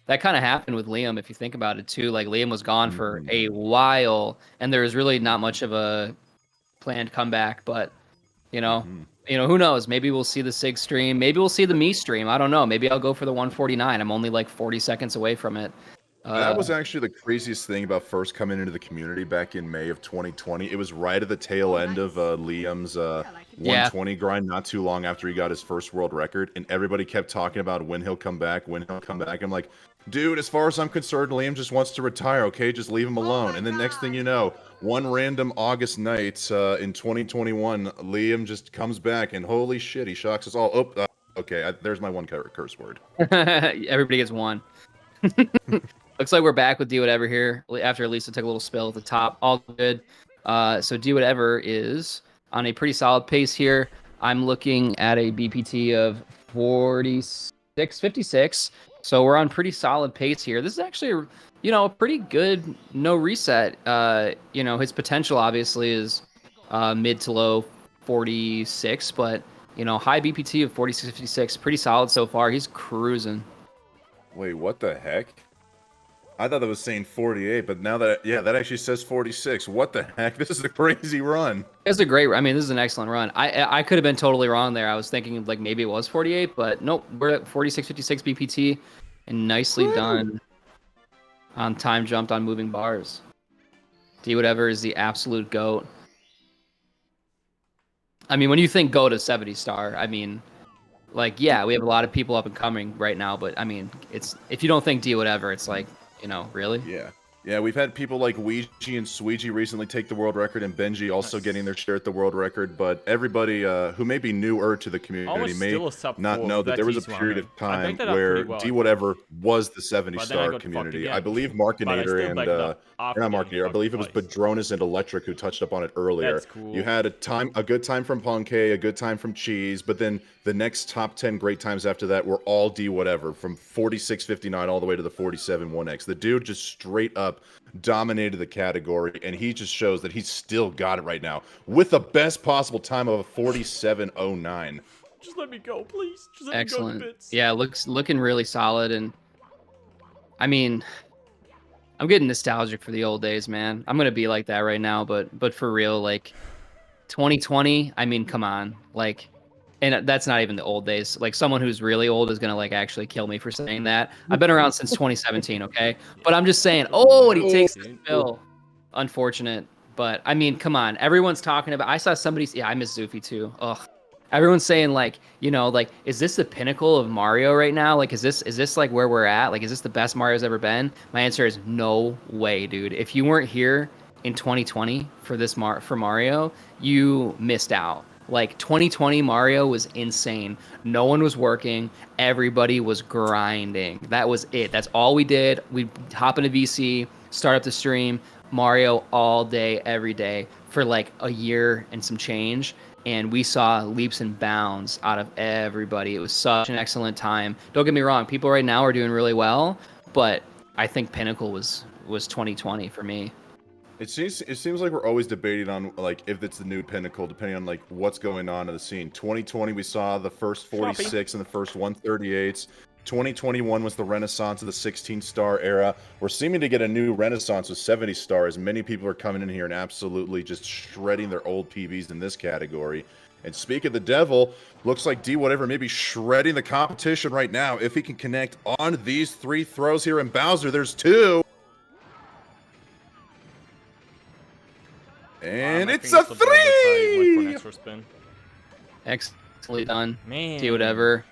That kind of happened with Liam, if you think about it too. Like Liam was gone for a while, and there was really not much of a planned comeback. But you know, who knows? Maybe we'll see the Sig stream. Maybe we'll see the me stream. I don't know. Maybe I'll go for the 149. I'm only like 40 seconds away from it. That was actually the craziest thing about first coming into the community back in May of 2020. It was right at the tail end of Liam's 120 grind, not too long after he got his first world record, and everybody kept talking about when he'll come back, when he'll come back. I'm like, dude, as far as I'm concerned, Liam just wants to retire, okay? Just leave him alone. And then next thing you know, one random August night in 2021, Liam just comes back, and holy shit, he shocks us all. Oh, okay, there's my one curse word. Everybody gets one. Looks like we're back with Do Whatever here after Elisa took a little spill at the top. All good. So Do Whatever is on a pretty solid pace here. I'm looking at a BPT of 46.56. So we're on pretty solid pace here. This is actually, a pretty good no reset. His potential obviously is mid to low 46, but high BPT of 46.56, pretty solid so far. He's cruising. Wait, what the heck? I thought that was saying 48, but now that actually says 46. What the heck? This is a crazy run. It's a great. I mean, this is an excellent run. I could have been totally wrong there. I was thinking like maybe it was 48, but nope. We're at 46.56 BPT, and nicely done on time jumped on moving bars. Do Whatever is the absolute GOAT. I mean, when you think GOAT of 70-star, I mean, like, yeah, we have a lot of people up and coming right now, but I mean, it's if you don't think Do Whatever, it's like, really? Yeah, we've had people like Ouija and Sweegie recently take the world record, and Benji also getting their share at the world record, but everybody who may be newer to the community may not know that there was a period of time where Do Whatever was the 70-star community. I believe Markinator and not Markinator, I believe it was Badronis and Electric who touched up on it earlier. You had a good time from Ponke, a good time from Cheese, but then the next top 10 great times after that were all Do Whatever, from 46.59 all the way to the 47 1x. The dude just straight up dominated the category, and he just shows that he's still got it right now with the best possible time of a 47.09. Just let me go, please. Just let Excellent. me go to bits. Yeah, looking really solid, and I mean, I'm getting nostalgic for the old days, man. I'm gonna be like that right now, but for real, like 2020. I mean, come on, like. And that's not even the old days. Like, someone who's really old is going to, like, actually kill me for saying that. I've been around since 2017, okay? But I'm just saying, and he takes the spill. Unfortunate. But, I mean, come on. Everyone's talking about... I saw somebody... Yeah, I miss Zoofy, too. Ugh. Everyone's saying, like, is this the pinnacle of Mario right now? Like, is this like, where we're at? Like, is this the best Mario's ever been? My answer is no way, dude. If you weren't here in 2020 for Mario, you missed out. Like, 2020 Mario was insane. No one was working. Everybody was grinding. That was it. That's all we did. We'd hop into VC, start up the stream, Mario all day, every day for like a year and some change. And we saw leaps and bounds out of everybody. It was such an excellent time. Don't get me wrong. People right now are doing really well, but I think pinnacle was 2020 for me. It seems like we're always debating on like if it's the new pinnacle, depending on like what's going on in the scene. 2020, we saw the first 46 and the first 138s. 2021 was the renaissance of the 16-star era. We're seeming to get a new renaissance with 70 stars. Many people are coming in here and absolutely just shredding their old PBs in this category. And speak of the devil, looks like D whatever may be shredding the competition right now. If he can connect on these 3 throws here, and Bowser, there's 2. And it's a 3! Excellently done. Man. Do whatever.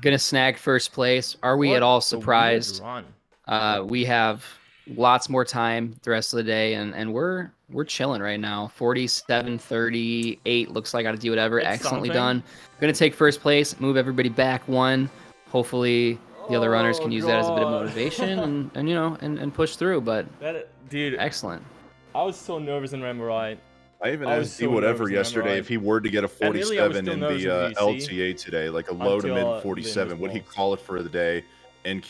Gonna snag first place. Are we What at all a surprised? weird run. We have lots more time the rest of the day, and we're chilling right now. 47-38 looks like I gotta do whatever. It's Excellently something. done. Gonna take first place, move everybody back 1. Hopefully the other runners can use that as a bit of motivation and you know and push through. But Dude, excellent. I was so nervous in Rambo Ride. I even I was asked D so whatever nervous in yesterday Rambo if he were to get a And really, I was 47 still in nervous the with VC LTA today, like a low to until, mid 47, would he call it for the day and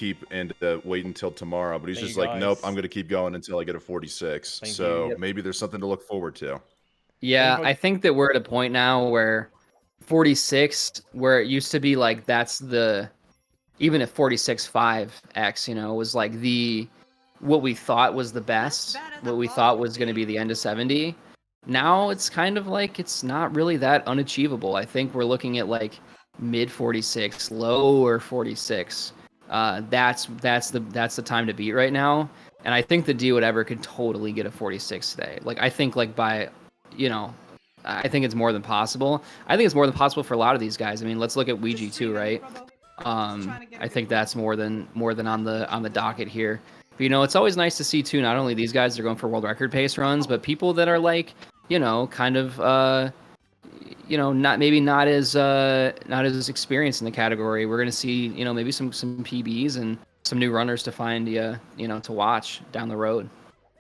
wait until tomorrow? But he's Thank just you, like, nope, guys. I'm going to keep going until I get a 46. Thank So you. Yep. maybe there's something to look forward to. Yeah, I think that we're at a point now where 46, where it used to be like that's the, even at 46.5x, you know, was like what we thought was the best, what we thought was going to be the end of 70. Now it's kind of like it's not really that unachievable. I think we're looking at like mid 46, lower 46. That's the time to beat right now. And I think the D whatever could totally get a 46 today. Like I think like by, you know, I think it's more than possible. I think it's more than possible for a lot of these guys. I mean, let's look at Ouija too, right? I think that's more than on the docket here. But you know, it's always nice to see too. Not only these guys that are going for world record pace runs, but people that are like, you know, kind of, you know, not as experienced in the category. We're gonna see, you know, maybe some PBs and some new runners to find, you know, to watch down the road.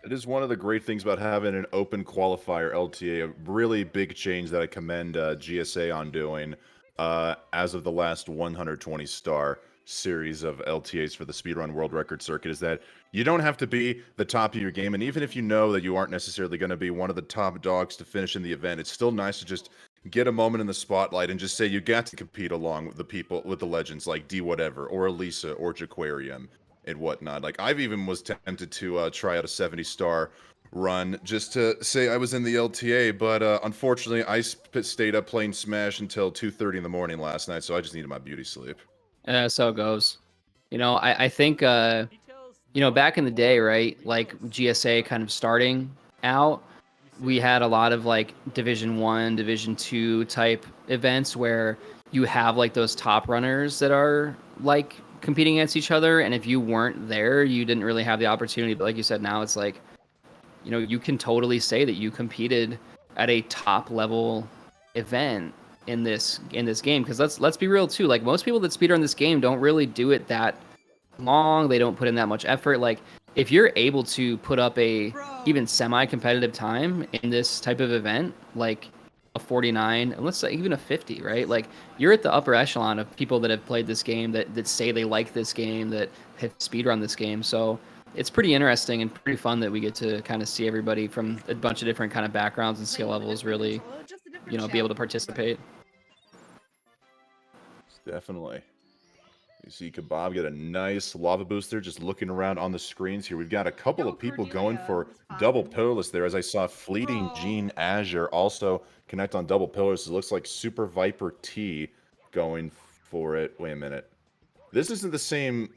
It is one of the great things about having an open qualifier LTA, a really big change that I commend GSA on doing as of the last 120-star series of LTAs for the Speedrun World Record Circuit, is that you don't have to be the top of your game. And even if you know that you aren't necessarily going to be one of the top dogs to finish in the event, it's still nice to just get a moment in the spotlight and just say you got to compete along with the people, with the legends like D whatever or Elisa or Jaquarium and whatnot. Like I've even was tempted to try out a 70-star run just to say I was in the LTA, but unfortunately I stayed up playing Smash until 2:30 in the morning last night, so I just needed my beauty sleep. So it goes. You know, I think, you know, back in the day, right, like GSA kind of starting out, we had a lot of like Division 1, Division 2 type events where you have like those top runners that are like competing against each other. And if you weren't there, you didn't really have the opportunity. But like you said, now it's like, you know, you can totally say that you competed at a top level event in this game, because let's be real too, like most people that speedrun this game don't really do it that long. They don't put in that much effort. Like if you're able to put up a even semi-competitive time in this type of event, like a 49 and let's say even a 50, right, like you're at the upper echelon of people that have played this game, that say they like this game, that have speedrun this game. So it's pretty interesting and pretty fun that we get to kind of see everybody from a bunch of different kind of backgrounds and skill levels really, you know, be able to participate. Definitely. You see Kebab get a nice lava booster. Just looking around on the screens here, we've got a couple of people going for double pillarless there, as I saw Fleeting Gene Azure also connect on double pillars. It looks like Super Viper T going for it. Wait a minute. This isn't the same.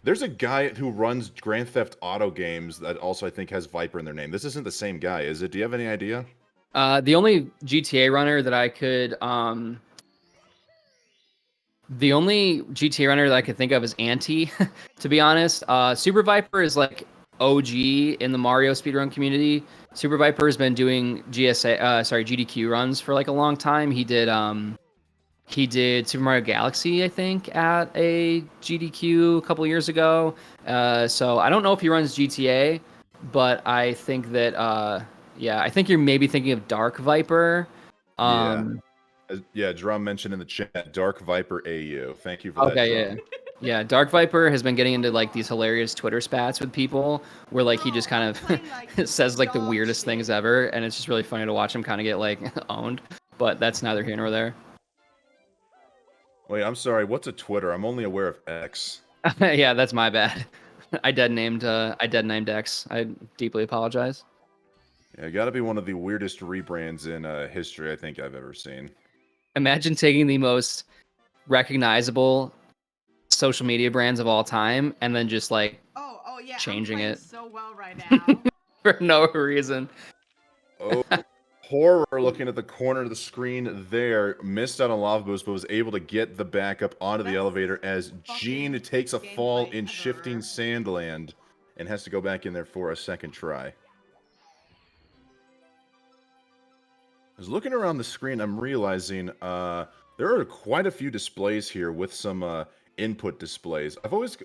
There's a guy who runs Grand Theft Auto games that also I think has Viper in their name. This isn't the same guy, is it? Do you have any idea? The only GTA runner that I could the only GTA runner that I could think of is Anti, to be honest. Super Viper is like OG in the Mario speedrun community. Super Viper has been doing GDQ runs for like a long time. He did Super Mario Galaxy, I think, at a GDQ a couple years ago. So I don't know if he runs GTA, but I think that yeah, I think you're maybe thinking of Dark Viper. Yeah, Drum mentioned in the chat, Dark Viper AU. Thank you for that, Drum. Yeah, Dark Viper has been getting into like these hilarious Twitter spats with people where like he just kind of says like the weirdest things ever, and it's just really funny to watch him kind of get like owned. But that's neither here nor there. Wait, I'm sorry. What's a Twitter? I'm only aware of X. Yeah, that's my bad. I dead named X. I deeply apologize. Yeah, got to be one of the weirdest rebrands in history I think I've ever seen. Imagine taking the most recognizable social media brands of all time and then just like yeah, changing it so well right now. for no reason. Oh, Horror looking at the corner of the screen there. Missed out on Lava Boost, but was able to get the backup onto the elevator as Gene takes a fall in shifting Sandland and has to go back in there for a second try. I was looking around the screen, I'm realizing there are quite a few displays here with some input displays. I've always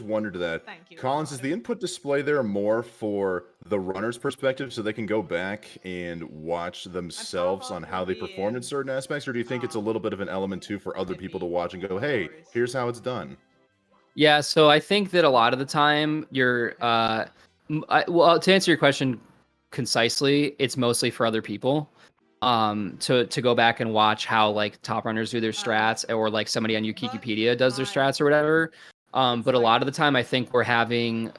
wondered that. Collins, is the input display there more for the runner's perspective so they can go back and watch themselves on how they performed in certain aspects, or do you think it's a little bit of an element too for other people to watch and go, hey, here's how it's done? Yeah, so I think that a lot of the time you're well, to answer your question concisely, it's mostly for other people. To go back and watch how like top runners do their strats, or like somebody on Wikipedia does their strats or whatever. But a lot of the time I think we're having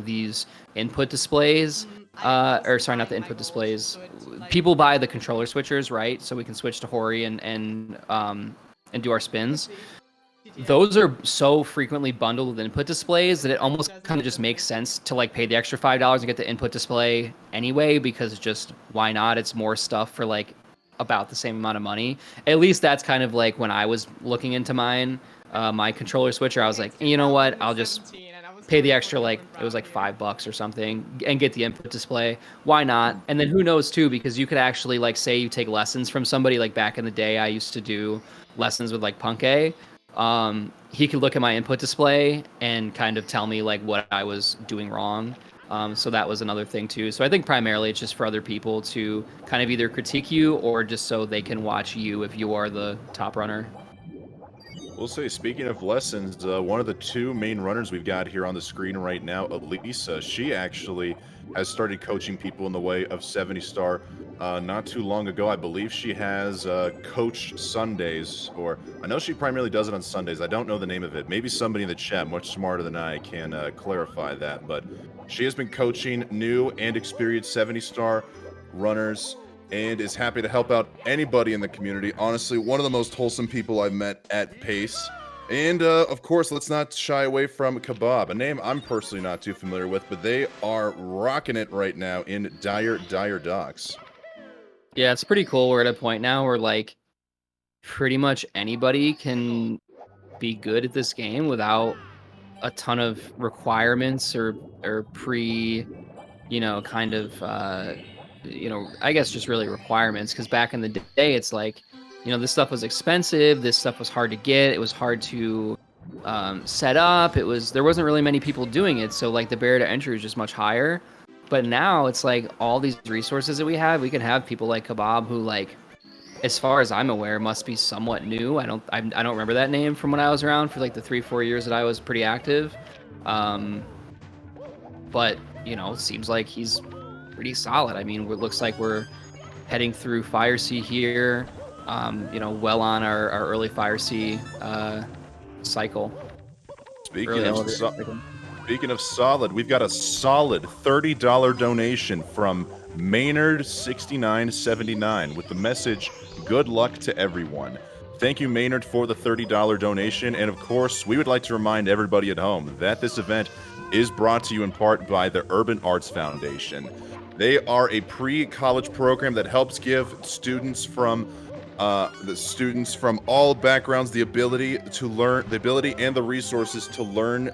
these input displays, or sorry, not the input displays. People buy the controller switchers, right? So we can switch to Hori and do our spins. Those are so frequently bundled with input displays that it almost kind of just makes sense to like pay the extra $5 and get the input display anyway, because just why not? It's more stuff for like about the same amount of money. At least that's kind of like when I was looking into mine, my controller switcher, I was like, you know what? I'll just pay the extra, like it was like $5 or something, and get the input display. Why not? And then who knows too, because you could actually like say you take lessons from somebody. Like back in the day, I used to do lessons with like Punkay. He could look at my input display and kind of tell me like what I was doing wrong. So that was another thing too. So I think primarily it's just for other people to kind of either critique you or just so they can watch you if you are the top runner. We'll say, speaking of lessons, one of the two main runners we've got here on the screen right now, Elisa, she actually has started coaching people in the way of 70 Star not too long ago. I believe she has Coach Sundays, or I know she primarily does it on Sundays. I don't know the name of it. Maybe somebody in the chat, much smarter than I, can clarify that. But she has been coaching new and experienced 70 Star runners and is happy to help out anybody in the community. Honestly, one of the most wholesome people I've met at Pace. And, of course, let's not shy away from Kebab, a name I'm personally not too familiar with, but they are rocking it right now in Dire Docks. Yeah, it's pretty cool. We're at a point now where, like, pretty much anybody can be good at this game without a ton of requirements or kind of I guess just really requirements, because back in the day it's like, this stuff was expensive, this stuff was hard to get, it was hard to set up, there wasn't really many people doing it, so like the barrier to entry is just much higher. But now it's like all these resources that we can have people like Kebab, who, like, as far as I'm aware, must be somewhat new. I don't remember that name from when I was around for like the 3-4 years that I was pretty active. But it seems like he's pretty solid. I mean, it looks like we're heading through Fire Sea here, well on our early Fire Sea cycle. Speaking of solid, we've got a solid $30 donation from Maynard6979 with the message, "Good luck to everyone." Thank you, Maynard, for the $30 donation. And of course, we would like to remind everybody at home that this event is brought to you in part by the Urban Arts Foundation. They are a pre-college program that helps give students from all backgrounds the ability and the resources to learn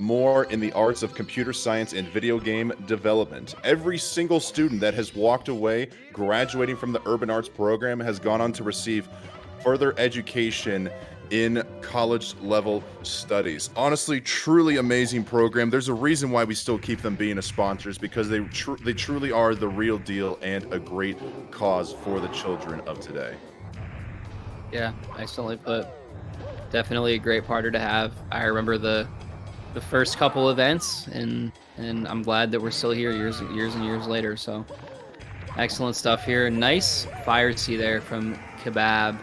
more in the arts of computer science and video game development. Every single student that has walked away graduating from the Urban Arts program has gone on to receive further education in college level studies. Honestly, truly amazing program. There's a reason why we still keep them being a sponsors, because they truly are the real deal and a great cause for the children of today. Yeah, excellently put. Definitely a great partner to have. I remember the first couple events, and I'm glad that we're still here years and years later. So excellent stuff here. Nice Fire Sea there from Kebab.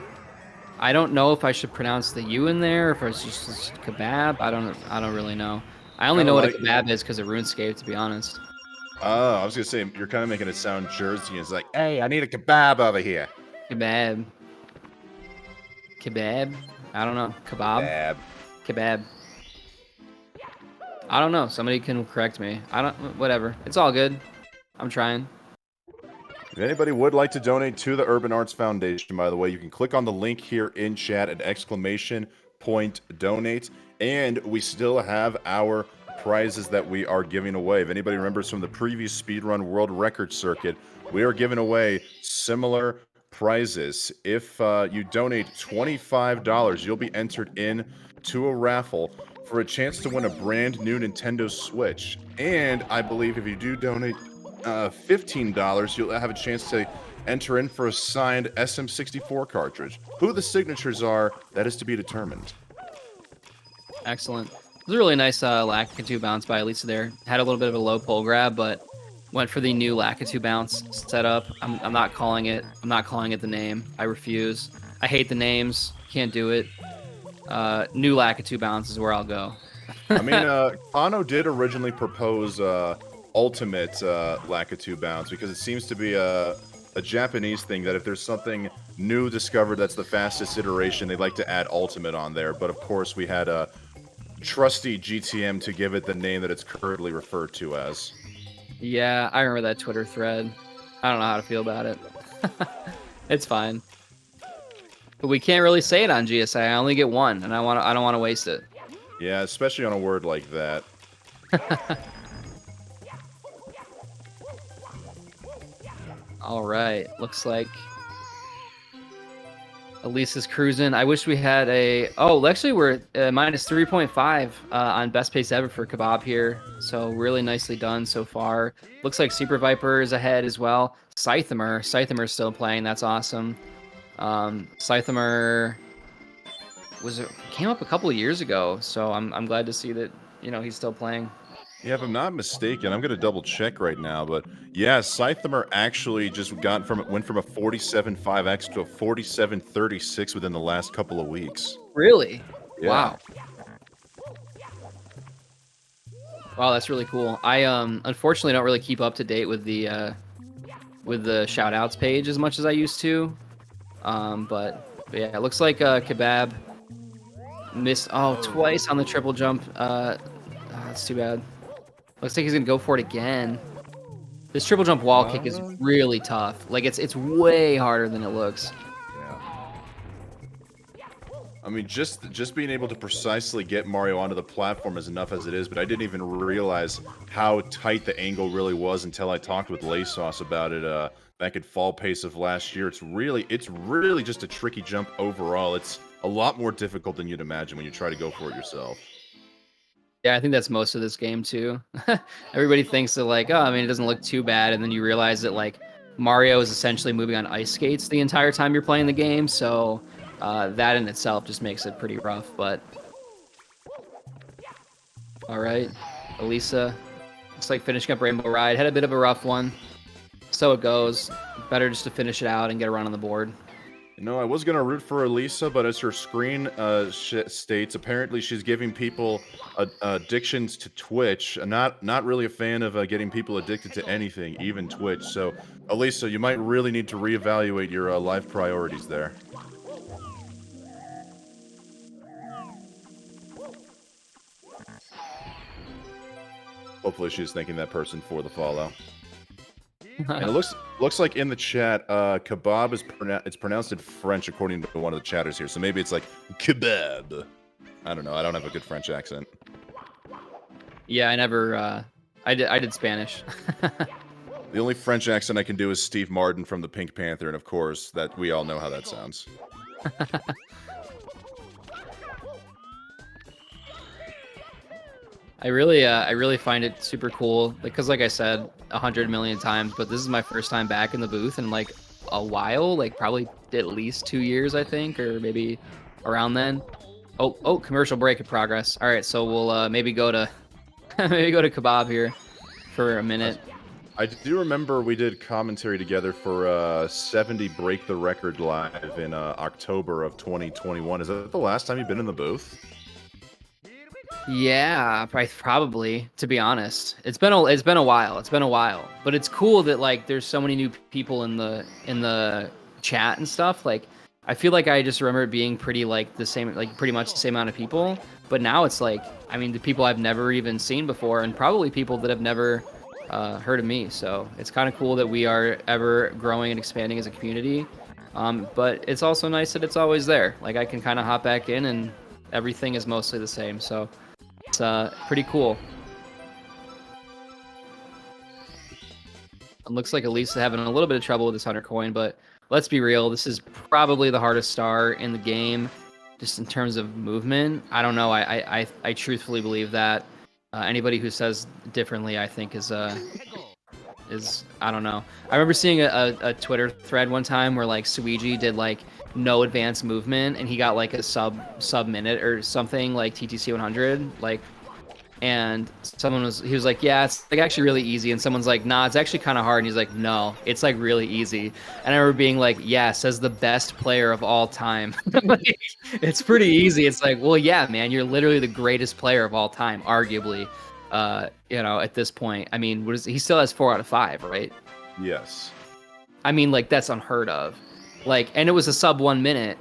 I don't know if I should pronounce the U in there, or if it's just kebab. I don't really know. I only Kinda know what a like- kebab is because of RuneScape, to be honest. Oh, I was gonna say you're kind of making it sound Jersey. It's like, hey, I need a kebab over here. Kebab. Kebab? I don't know. Kebab? Kebab. I don't know. Somebody can correct me. I don't. Whatever. It's all good. I'm trying. If anybody would like to donate to the Urban Arts Foundation, by the way, you can click on the link here in chat at !donate. And we still have our prizes that we are giving away. If anybody remembers from the previous Speedrun World Record Circuit, we are giving away similar prizes. If you donate $25, you'll be entered in to a raffle for a chance to win a brand new Nintendo Switch. And I believe if you do donate $15, you'll have a chance to enter in for a signed SM64 cartridge. Who the signatures are, that is to be determined. Excellent. It was a really nice Lakitu bounce by Elisa there. Had a little bit of a low pull grab, but went for the new Lakitu bounce setup. I'm not calling it. I'm not calling it the name. I refuse. I hate the names. Can't do it. New Lakitu bounce is where I'll go. I mean, Kano did originally propose ultimate Lakitu bounce because it seems to be a Japanese thing that if there's something new discovered that's the fastest iteration, they'd like to add ultimate on there. But of course, we had a trusty GTM to give it the name that it's currently referred to as. Yeah, I remember that Twitter thread. I don't know how to feel about it. It's fine. But we can't really say it on GSA. I only get one, and I don't want to waste it. Yeah, especially on a word like that. All right, looks like Elisa's cruising. I wish we had a... Oh, actually, we're minus 3.5 on best pace ever for Kebab here. So really nicely done so far. Looks like Super Viper is ahead as well. Scythemer's still playing. That's awesome. Scythemer came up a couple of years ago, so I'm glad to see that he's still playing. Yeah, if I'm not mistaken, I'm gonna double check right now, but yeah, Scythemer actually just went from a 47.5x to a 47.36 within the last couple of weeks. Really? Yeah. Wow. Wow, that's really cool. I unfortunately don't really keep up to date with the shout outs page as much as I used to. But yeah, it looks like Kebab missed twice on the triple jump. That's too bad. Looks like he's gonna go for it again. This triple jump wall kick is really tough. Like it's way harder than it looks. Yeah. I mean, just being able to precisely get Mario onto the platform is enough as it is, but I didn't even realize how tight the angle really was until I talked with Laysauce about it back at Fall Pace of last year. It's really just a tricky jump overall. It's a lot more difficult than you'd imagine when you try to go for it yourself. Yeah, I think that's most of this game too. Everybody thinks that like, oh, I mean, it doesn't look too bad, and then you realize that like Mario is essentially moving on ice skates the entire time you're playing the game, so that in itself just makes it pretty rough. But all right, Elisa looks like finishing up Rainbow Ride. Had a bit of a rough one, so it goes. Better just to finish it out and get a run on the board. No, I was going to root for Elisa, but as her screen states, apparently she's giving people addictions to Twitch. Not really a fan of getting people addicted to anything, even Twitch. So, Elisa, you might really need to reevaluate your life priorities there. Hopefully she's thanking that person for the follow. And it looks like in the chat, kebab is pronounced in French according to one of the chatters here. So maybe it's like kebab. I don't know. I don't have a good French accent. Yeah, I never. I did Spanish. The only French accent I can do is Steve Martin from the Pink Panther, and of course, that we all know how that sounds. I really find it super cool because, like I said 100 million times, but this is my first time back in the booth in like a while, like probably at least 2 years, I think, or maybe around then. Oh, commercial break in progress. All right, so we'll maybe go to maybe go to Kebab here for a minute. I do remember we did commentary together for 70 Break the Record live in October of 2021. Is that the last time you've been in the booth? Yeah, probably. To be honest, it's been a while. It's been a while, but it's cool that like there's so many new people in the chat and stuff. Like, I feel like I just remember it being pretty like the same, like pretty much the same amount of people. But now it's like, I mean, the people I've never even seen before, and probably people that have never heard of me. So it's kind of cool that we are ever growing and expanding as a community. But it's also nice that it's always there. Like I can kind of hop back in and everything is mostly the same. So it's pretty cool. It looks like Elisa having a little bit of trouble with this 100 coin, but let's be real. This is probably the hardest star in the game, just in terms of movement. I don't know. I truthfully believe that. Anybody who says differently, I think is I don't know. I remember seeing a Twitter thread one time where like Suiji did like no advanced movement and he got like a sub minute or something like TTC 100 like, and he was like, yeah, it's like actually really easy, and someone's like, nah, it's actually kind of hard, and he's like, no, it's like really easy. And I remember being like, yeah, says the best player of all time. Like, it's pretty easy. It's like, well, yeah, man, you're literally the greatest player of all time, arguably. You know, at this point, I mean, he still has 4 out of 5, right? Yes. I mean, like that's unheard of. Like, and it was a sub 1 minute.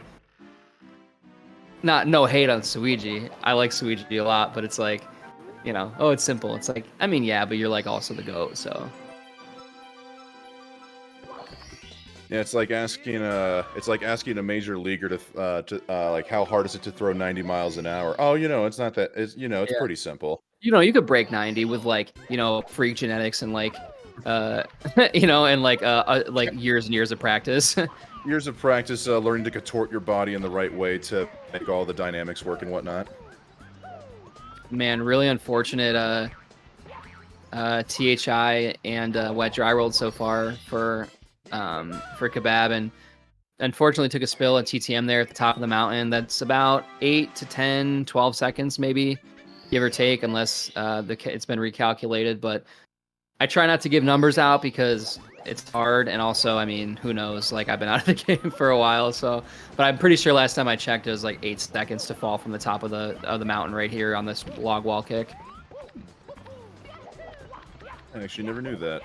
No hate on Suiji. I like Suiji a lot, but it's like, you know, oh, it's simple. It's like, I mean, yeah, but you're like also the GOAT, so. Yeah, it's like asking a major leaguer to like how hard is it to throw 90 miles an hour? Oh, you know, it's not that. It's Yeah. pretty simple. You know, you could break 90 with like, you know, freak genetics and like, you know, and like years and years of practice. Years of practice, learning to contort your body in the right way to make all the dynamics work and whatnot. Man, really unfortunate THI and Wet Dry World so far for Kebab, and unfortunately took a spill at TTM there at the top of the mountain. That's about 8 to 10, 12 seconds maybe, give or take, unless it's been recalculated. But I try not to give numbers out because it's hard, and also, I mean, who knows? Like, I've been out of the game for a while, so. But I'm pretty sure last time I checked, it was like 8 seconds to fall from the top of the mountain right here on this log wall kick. I actually never knew that.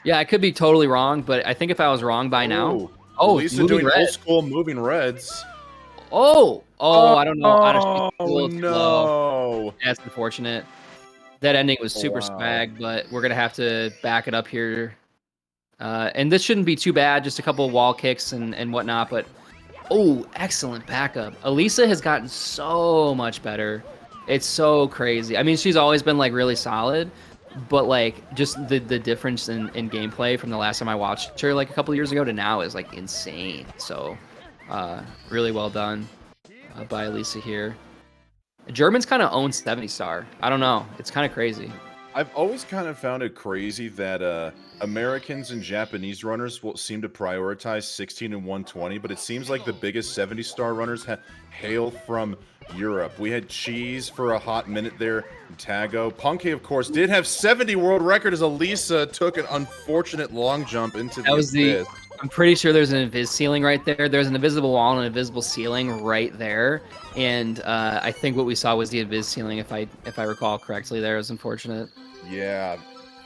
Yeah, I could be totally wrong, but I think if I was wrong by now. Oh, Lisa doing old school moving reds. Oh, I don't know. Oh no, that's unfortunate. That ending was super swag, but we're gonna have to back it up here. And this shouldn't be too bad, just a couple of wall kicks and whatnot. But oh, excellent backup. Elisa has gotten so much better. It's so crazy. I mean, she's always been like really solid, but like just the difference in gameplay from the last time I watched her like a couple of years ago to now is like insane. So really well done by Elisa here. Germans kind of own 70 star. I don't know. It's kind of crazy. I've always kind of found it crazy that Americans and Japanese runners will seem to prioritize 16 and 120, but it seems like the biggest 70 star runners hail from Europe. We had Cheese for a hot minute there, Tago. Punky, of course, did have 70 world record as Elisa took an unfortunate long jump into the abyss. I'm pretty sure there's an invis ceiling right there. There's an invisible wall and an invisible ceiling right there. And I think what we saw was the invis ceiling, if I recall correctly. There, it was unfortunate. Yeah,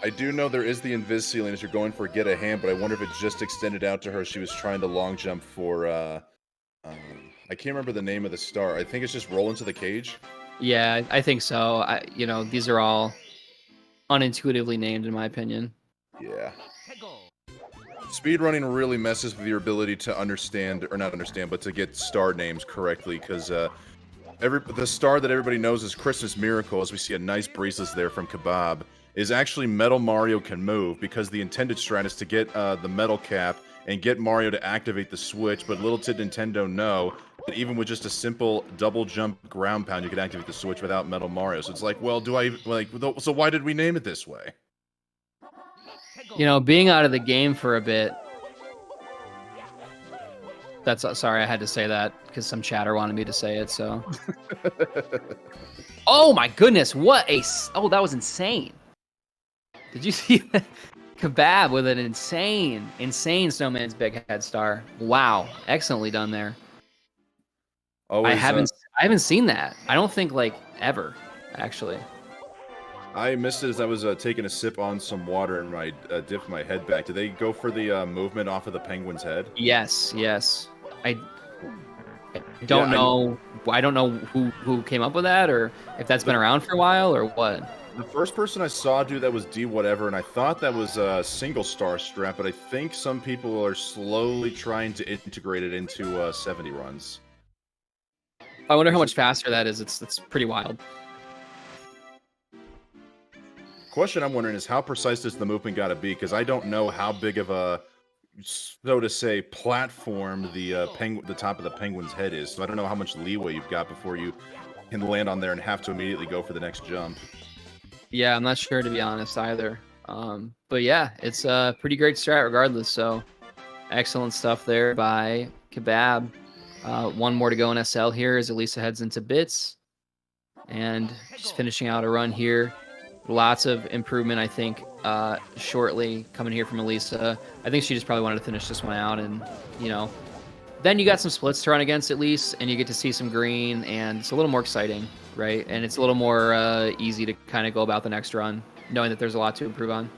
I do know there is the invis ceiling as you're going for get a hand, but I wonder if it just extended out to her. She was trying to long jump for I can't remember the name of the star. I think it's just roll into the cage. Yeah, I think so. You know, these are all unintuitively named in my opinion. Yeah. Speedrunning really messes with your ability to understand, or not understand, but to get star names correctly, because the star that everybody knows is Christmas Miracle, as we see a nice bracelet there from Kebab, is actually Metal Mario Can Move, because the intended strat is to get the metal cap and get Mario to activate the switch, but little did Nintendo know that even with just a simple double jump ground pound, you could activate the switch without Metal Mario. So it's like, well, so why did we name it this way? You know, being out of the game for a bit. Sorry, I had to say that because some chatter wanted me to say it, so. Oh my goodness, that was insane. Did you see that? Kebab with an insane Snowman's big head star. Wow, excellently done there. Always, I haven't seen that. I don't think like ever, actually. I missed it as I was taking a sip on some water and I dipped my head back. Did they go for the movement off of the penguin's head? Yes. I don't know. I don't know who came up with that, or if that's been around for a while, or what. The first person I saw do that was D whatever, and I thought that was a single star strap, but I think some people are slowly trying to integrate it into 70 runs. I wonder how much faster that is. It's pretty wild. Question I'm wondering is how precise does the movement got to be? Because I don't know how big of a, so to say, platform the top of the penguin's head is. So I don't know how much leeway you've got before you can land on there and have to immediately go for the next jump. Yeah, I'm not sure to be honest either. But yeah, it's a pretty great strat regardless. So excellent stuff there by Kebab. One more to go in SL here as Elisa heads into bits. And just finishing out a run here. Lots of improvement, I think, shortly coming here from Elisa. I think she just probably wanted to finish this one out. And, you know, then you got some splits to run against at least, and you get to see some green, and it's a little more exciting, right? And it's a little more easy to kind of go about the next run, knowing that there's a lot to improve on.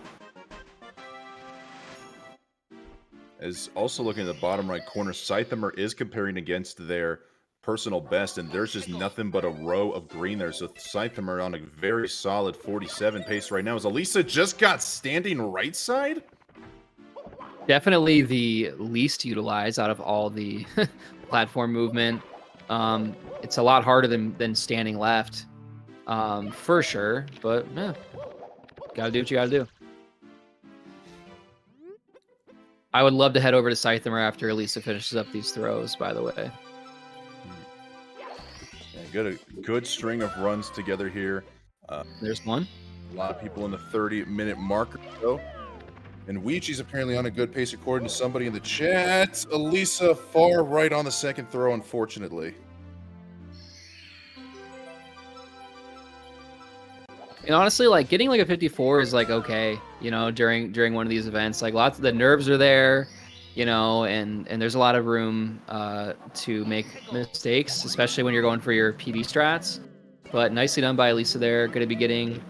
As also looking at the bottom right corner, Scythammer is comparing against their personal best, and there's just nothing but a row of green there. So Scythammer on a very solid 47 pace right now. As Elisa just got standing right side? Definitely the least utilized out of all the platform movement. It's a lot harder than standing left, for sure. But yeah, gotta do what you gotta do. I would love to head over to Scythammer after Elisa finishes up these throws, by the way. Yeah, good string of runs together here. There's one. A lot of people in the 30-minute marker, though. And Ouija's apparently on a good pace, according to somebody in the chat. Elisa far right on the second throw, unfortunately. And honestly, like getting like a 54 is like okay, you know, during one of these events. Like lots of the nerves are there, you know, and there's a lot of room to make mistakes, especially when you're going for your PB strats. But nicely done by Elisa there. Going to be getting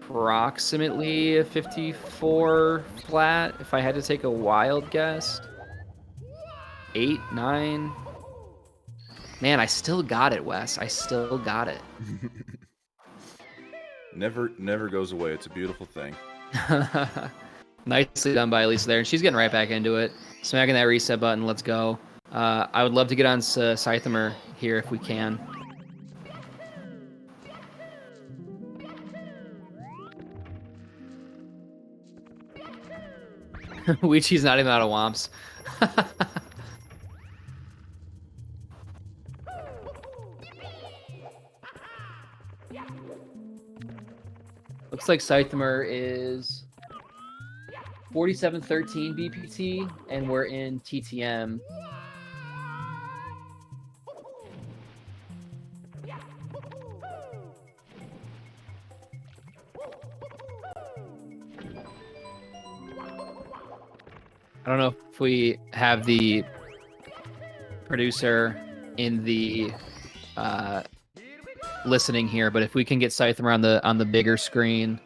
approximately a 54 flat if I had to take a wild guess. 8, 9. Man, I still got it, Wes. I still got it. Never goes away. It's a beautiful thing. Nicely done by Elisa there. And she's getting right back into it. Smacking that reset button. Let's go. I would love to get on Scythammer here if we can. Ouija's not even out of womps. Looks like Scythammer is 4713 BPT, and we're in TTM. I don't know if we have the producer in the listening here, but if we can get Scythammer on the bigger screen,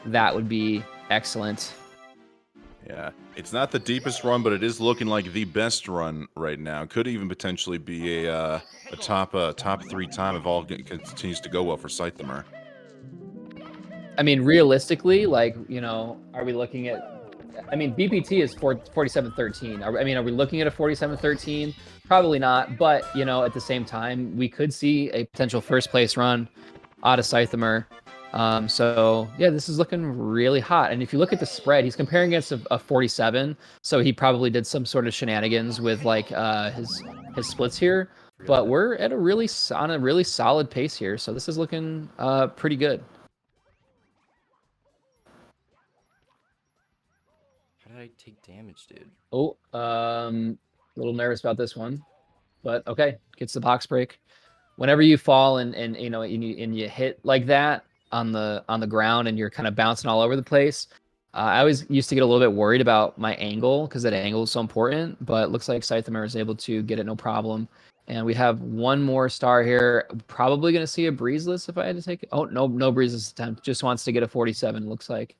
that would be excellent. Yeah, it's not the deepest run, but it is looking like the best run right now. Could even potentially be a top 3 time if all continues to go well for Scythammer. I mean, realistically, like, you know, are we looking at? I mean, BPT is 4713. Are we looking at a 4713? Probably not, but, you know, at the same time, we could see a potential first place run out of Scythammer. So, yeah, this is looking really hot. And if you look at the spread, he's comparing against a 47, so he probably did some sort of shenanigans with, like, his splits here. But we're at on a really solid pace here, so this is looking pretty good. How did I take damage, dude? Oh, a little nervous about this one, but okay, gets the box break. Whenever you fall and you know and you hit like that, on the ground and you're kind of bouncing all over the place. I always used to get a little bit worried about my angle because that angle is so important, but it looks like Scyther is able to get it no problem. And we have one more star here. Probably going to see a breezeless if I had to take it. Oh, no breezeless attempt. Just wants to get a 47, looks like.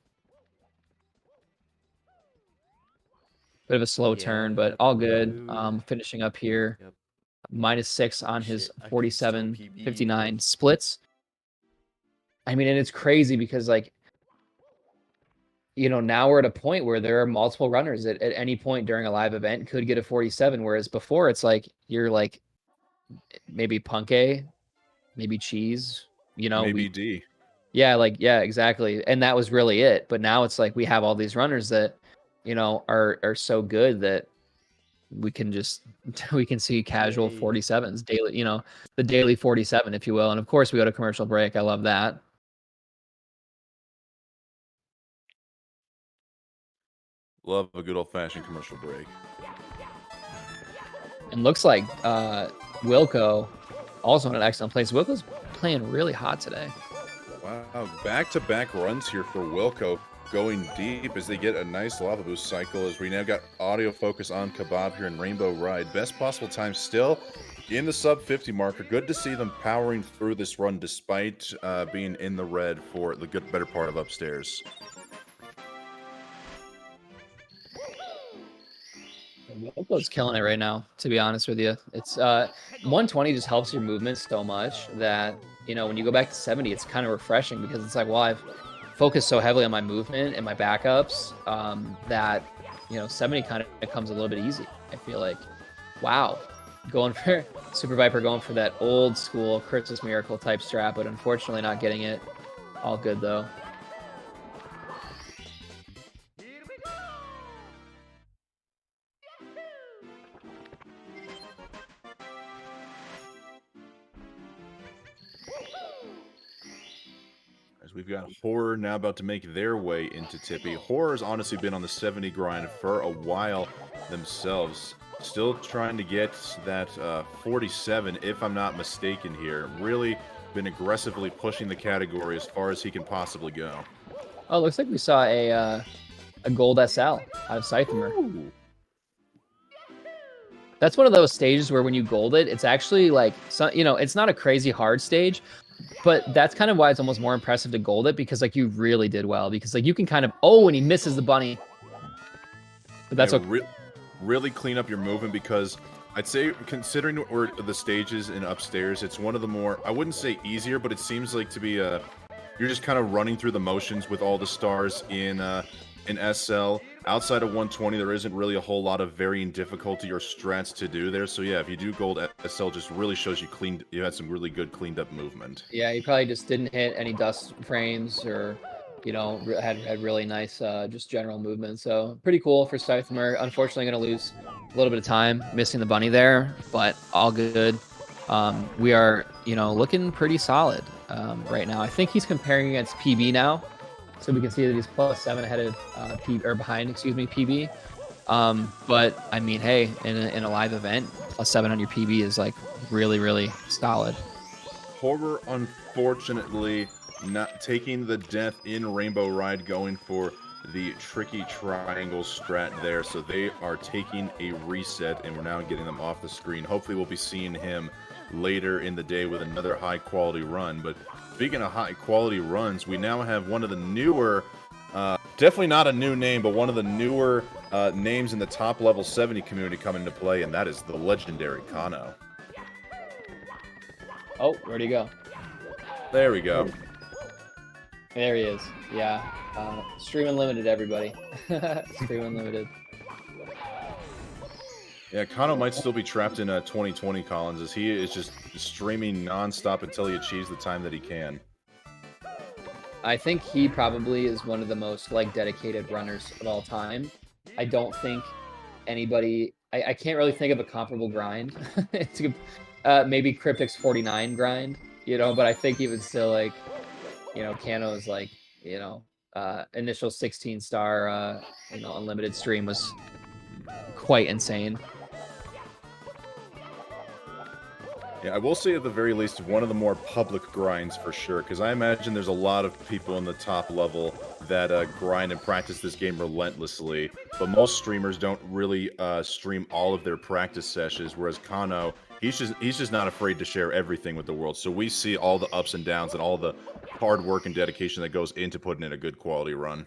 Bit of a slow turn, but all good. Finishing up here. Yep. -6 on his Shit, I could 47, still PB. 59 splits. I mean, and it's crazy because, like, you know, now we're at a point where there are multiple runners at any point during a live event could get a 47, whereas before it's like you're like maybe Punke, maybe Cheese, you know, Maybe D. Yeah, like, yeah, exactly. And that was really it. But now it's like we have all these runners that, you know, are so good that we can just we can see casual 47s daily, you know, the daily 47, if you will. And of course we go to commercial break. I love that. Love a good old-fashioned commercial break. And looks like Wilco also in an excellent place. Wilco's playing really hot today. Wow, back-to-back runs here for Wilco, going deep as they get a nice lava boost cycle as we now got audio focus on Kebab here in Rainbow Ride. Best possible time still in the sub 50 marker. Good to see them powering through this run despite being in the red for the better part of upstairs. Wilco's killing it right now, to be honest with you. It's 120 just helps your movement so much that, you know, when you go back to 70, it's kind of refreshing because it's like, well, I've focused so heavily on my movement and my backups that, you know, 70 kind of becomes a little bit easy. I feel like, wow, going for Super Viper, going for that old school Christmas Miracle type strap, but unfortunately not getting it. All good though. We've got Horror now about to make their way into Tippy. Horror's honestly been on the 70 grind for a while themselves. Still trying to get that 47, if I'm not mistaken here. Really been aggressively pushing the category as far as he can possibly go. Oh, looks like we saw a gold SL out of Scyther. That's one of those stages where when you gold it, it's actually like, you know, it's not a crazy hard stage, but that's kind of why it's almost more impressive to gold it because like you really did well because like you can kind of, oh, and he misses the bunny. But that's yeah, really clean up your movement because I'd say considering the stages in upstairs, it's one of the more, I wouldn't say easier, but it seems like to be you're just kind of running through the motions with all the stars in SL. Outside of 120, there isn't really a whole lot of varying difficulty or strats to do there. So yeah, if you do gold SL, just really shows you had some really good cleaned up movement. Yeah, you probably just didn't hit any dust frames or, you know, had really nice just general movement. So pretty cool for Scyther. Unfortunately, going to lose a little bit of time missing the bunny there, but all good. We are, you know, looking pretty solid right now. I think he's comparing against PB now. So we can see that he's +7 ahead of behind, PB. But I mean, hey, in a live event, +7 on your PB is like really, really solid. Horror, unfortunately, not taking the death in Rainbow Ride, going for the tricky triangle strat there. So they are taking a reset, and we're now getting them off the screen. Hopefully, we'll be seeing him later in the day with another high-quality run. But speaking of high-quality runs, we now have one of the newer, definitely not a new name, but one of the newer names in the top-level 70 community coming into play, and that is the legendary Kano. Oh, where'd he go? There we go. There he is. Yeah. Stream Unlimited, everybody. Stream Unlimited. Yeah, Kano might still be trapped in 2020, Collins, as he is just streaming non-stop until he achieves the time that he can. I think he probably is one of the most like dedicated runners of all time. I don't think anybody, I can't really think of a comparable grind. It's maybe Cryptic's 49 grind, you know, but I think even still, like, you know, Kano's like, you know, initial 16-star, you know, unlimited stream was quite insane. Yeah, I will say at the very least one of the more public grinds for sure, because I imagine there's a lot of people in the top level that grind and practice this game relentlessly, but most streamers don't really stream all of their practice sessions, whereas Kano, he's just not afraid to share everything with the world. So we see all the ups and downs and all the hard work and dedication that goes into putting in a good quality run.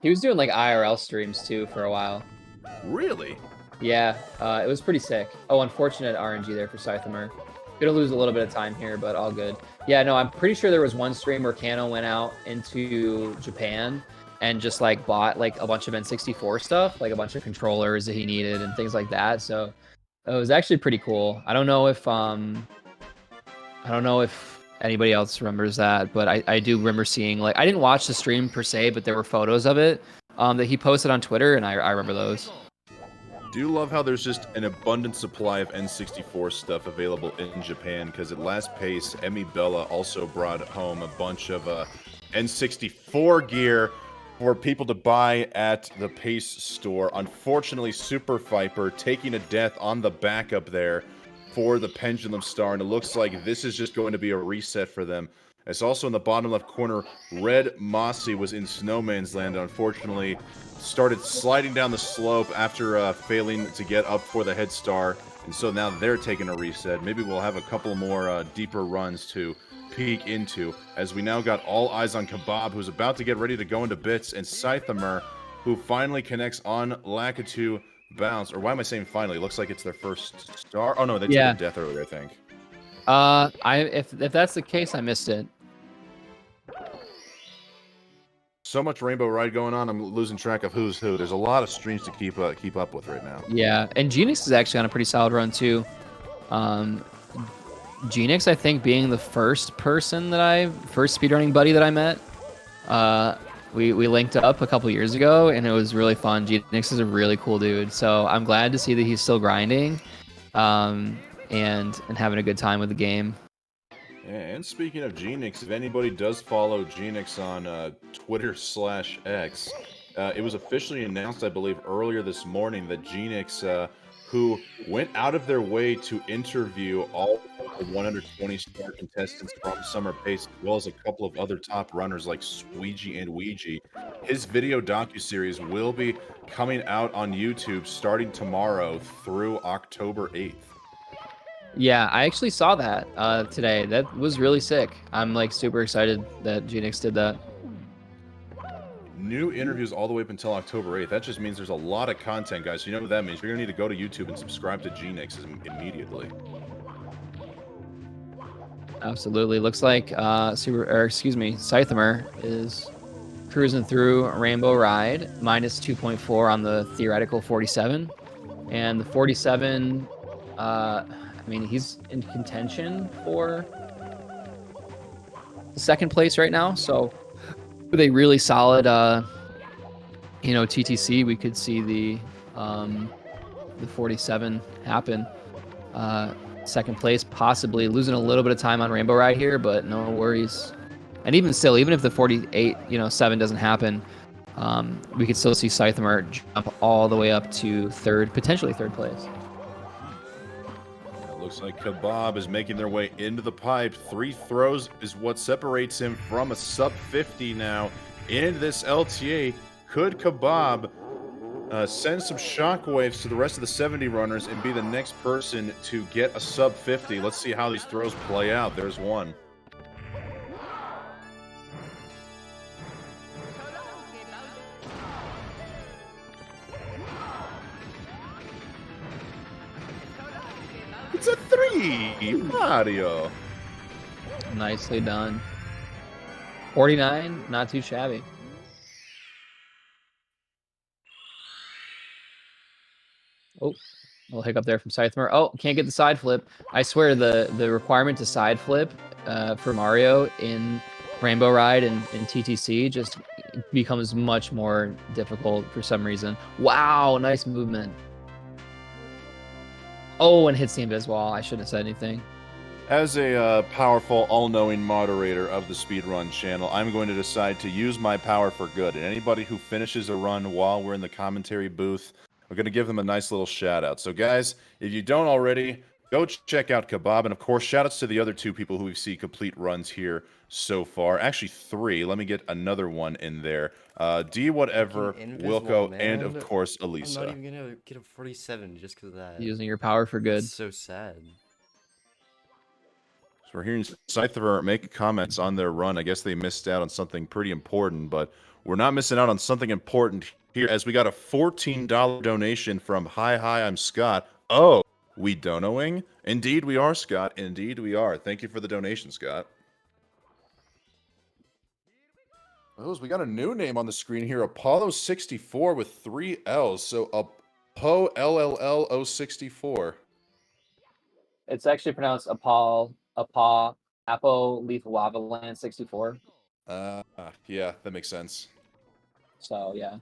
He was doing like IRL streams too for a while. Really? Yeah, it was pretty sick. Oh, unfortunate RNG there for Scythemer. Gonna lose a little bit of time here, but all good. Yeah, no, I'm pretty sure there was one stream where Kano went out into Japan and just like bought like a bunch of N64 stuff, like a bunch of controllers that he needed and things like that. So it was actually pretty cool. I don't know if anybody else remembers that, but I do remember seeing, like, I didn't watch the stream per se, but there were photos of it that he posted on Twitter, and I remember those. Do love how there's just an abundant supply of N64 stuff available in Japan, because at last pace, Emmy Bella also brought home a bunch of N64 gear for people to buy at the Pace store. Unfortunately, Super Viper taking a death on the backup there for the Pendulum Star, and it looks like this is just going to be a reset for them. It's also in the bottom left corner, Red Mossy was in Snowman's Land, unfortunately started sliding down the slope after failing to get up for the head star, and so now they're taking a reset. Maybe we'll have a couple more deeper runs to peek into, as we now got all eyes on Kebab, who's about to get ready to go into bits, and Scythemer, who finally connects on Lakitu Bounce. Or why am I saying finally? Looks like it's their first star. Oh no, they took a death earlier, I think. If that's the case, I missed it. So much Rainbow Ride going on, I'm losing track of who's who. There's a lot of streams to keep up with right now. Yeah, and Genix is actually on a pretty solid run too. Genix, I think, being the first speedrunning buddy that I met. We linked up a couple years ago, and it was really fun. Genix is a really cool dude, so I'm glad to see that he's still grinding, and having a good time with the game. And speaking of Genix, if anybody does follow Genix on Twitter/X, it was officially announced, I believe, earlier this morning that Genix, who went out of their way to interview all of the 120 star contestants from Summer Pace, as well as a couple of other top runners like Squeegee and Ouija, his video docuseries will be coming out on YouTube starting tomorrow through October 8th. Yeah, I actually saw that today. That was really sick. I'm like super excited that Genix did that. New interviews all the way up until October 8th. That just means there's a lot of content, guys. You know what that means? You're going to need to go to YouTube and subscribe to Genix immediately. Absolutely. Looks like Scythemer is cruising through Rainbow Ride, minus 2.4 on the theoretical 47. And the 47, I mean, he's in contention for the second place right now. So with a really solid, TTC, we could see the 47 happen. Second place, possibly losing a little bit of time on Rainbow Ride here, but no worries. And even still, even if the 48, 7 doesn't happen, we could still see Scythemer jump all the way up to potentially third place. Looks like Kebab is making their way into the pipe. 3 throws is what separates him from a sub 50 now in this LTA. Could Kebab send some shockwaves to the rest of the 70 runners and be the next person to get a sub 50? Let's see how these throws play out. There's one. It's a 3, Mario. Nicely done. 49, not too shabby. Oh, a little hiccup there from Scythemer. Oh, can't get the side flip. I swear the requirement to side flip for Mario in Rainbow Ride and TTC just becomes much more difficult for some reason. Wow, nice movement. Oh, and hits the invis wall. I shouldn't have said anything. As a powerful, all-knowing moderator of the Speedrun channel, I'm going to decide to use my power for good. And anybody who finishes a run while we're in the commentary booth, we're going to give them a nice little shout-out. So guys, if you don't already, Go check out Kebab. And of course, shout outs to the other 2 people who we've seen complete runs here so far. Actually, 3. Let me get another one in there. D whatever, Wilco, and of course, Elisa. I'm not even gonna get a 47 just because of that. Using your power for good. It's so sad. So we're hearing Scyther make comments on their run. I guess they missed out on something pretty important, but we're not missing out on something important here as we got a $14 donation from Hi, I'm Scott. Oh, we donoing? Indeed we are, Scott. Indeed we are. Thank you for the donation, Scott. Oh, we got a new name on the screen here. Apollo64 with 3 L's. So Apo LLL064. It's actually pronounced Apo Lethal Lava Land 64. Yeah, that makes sense. So yeah.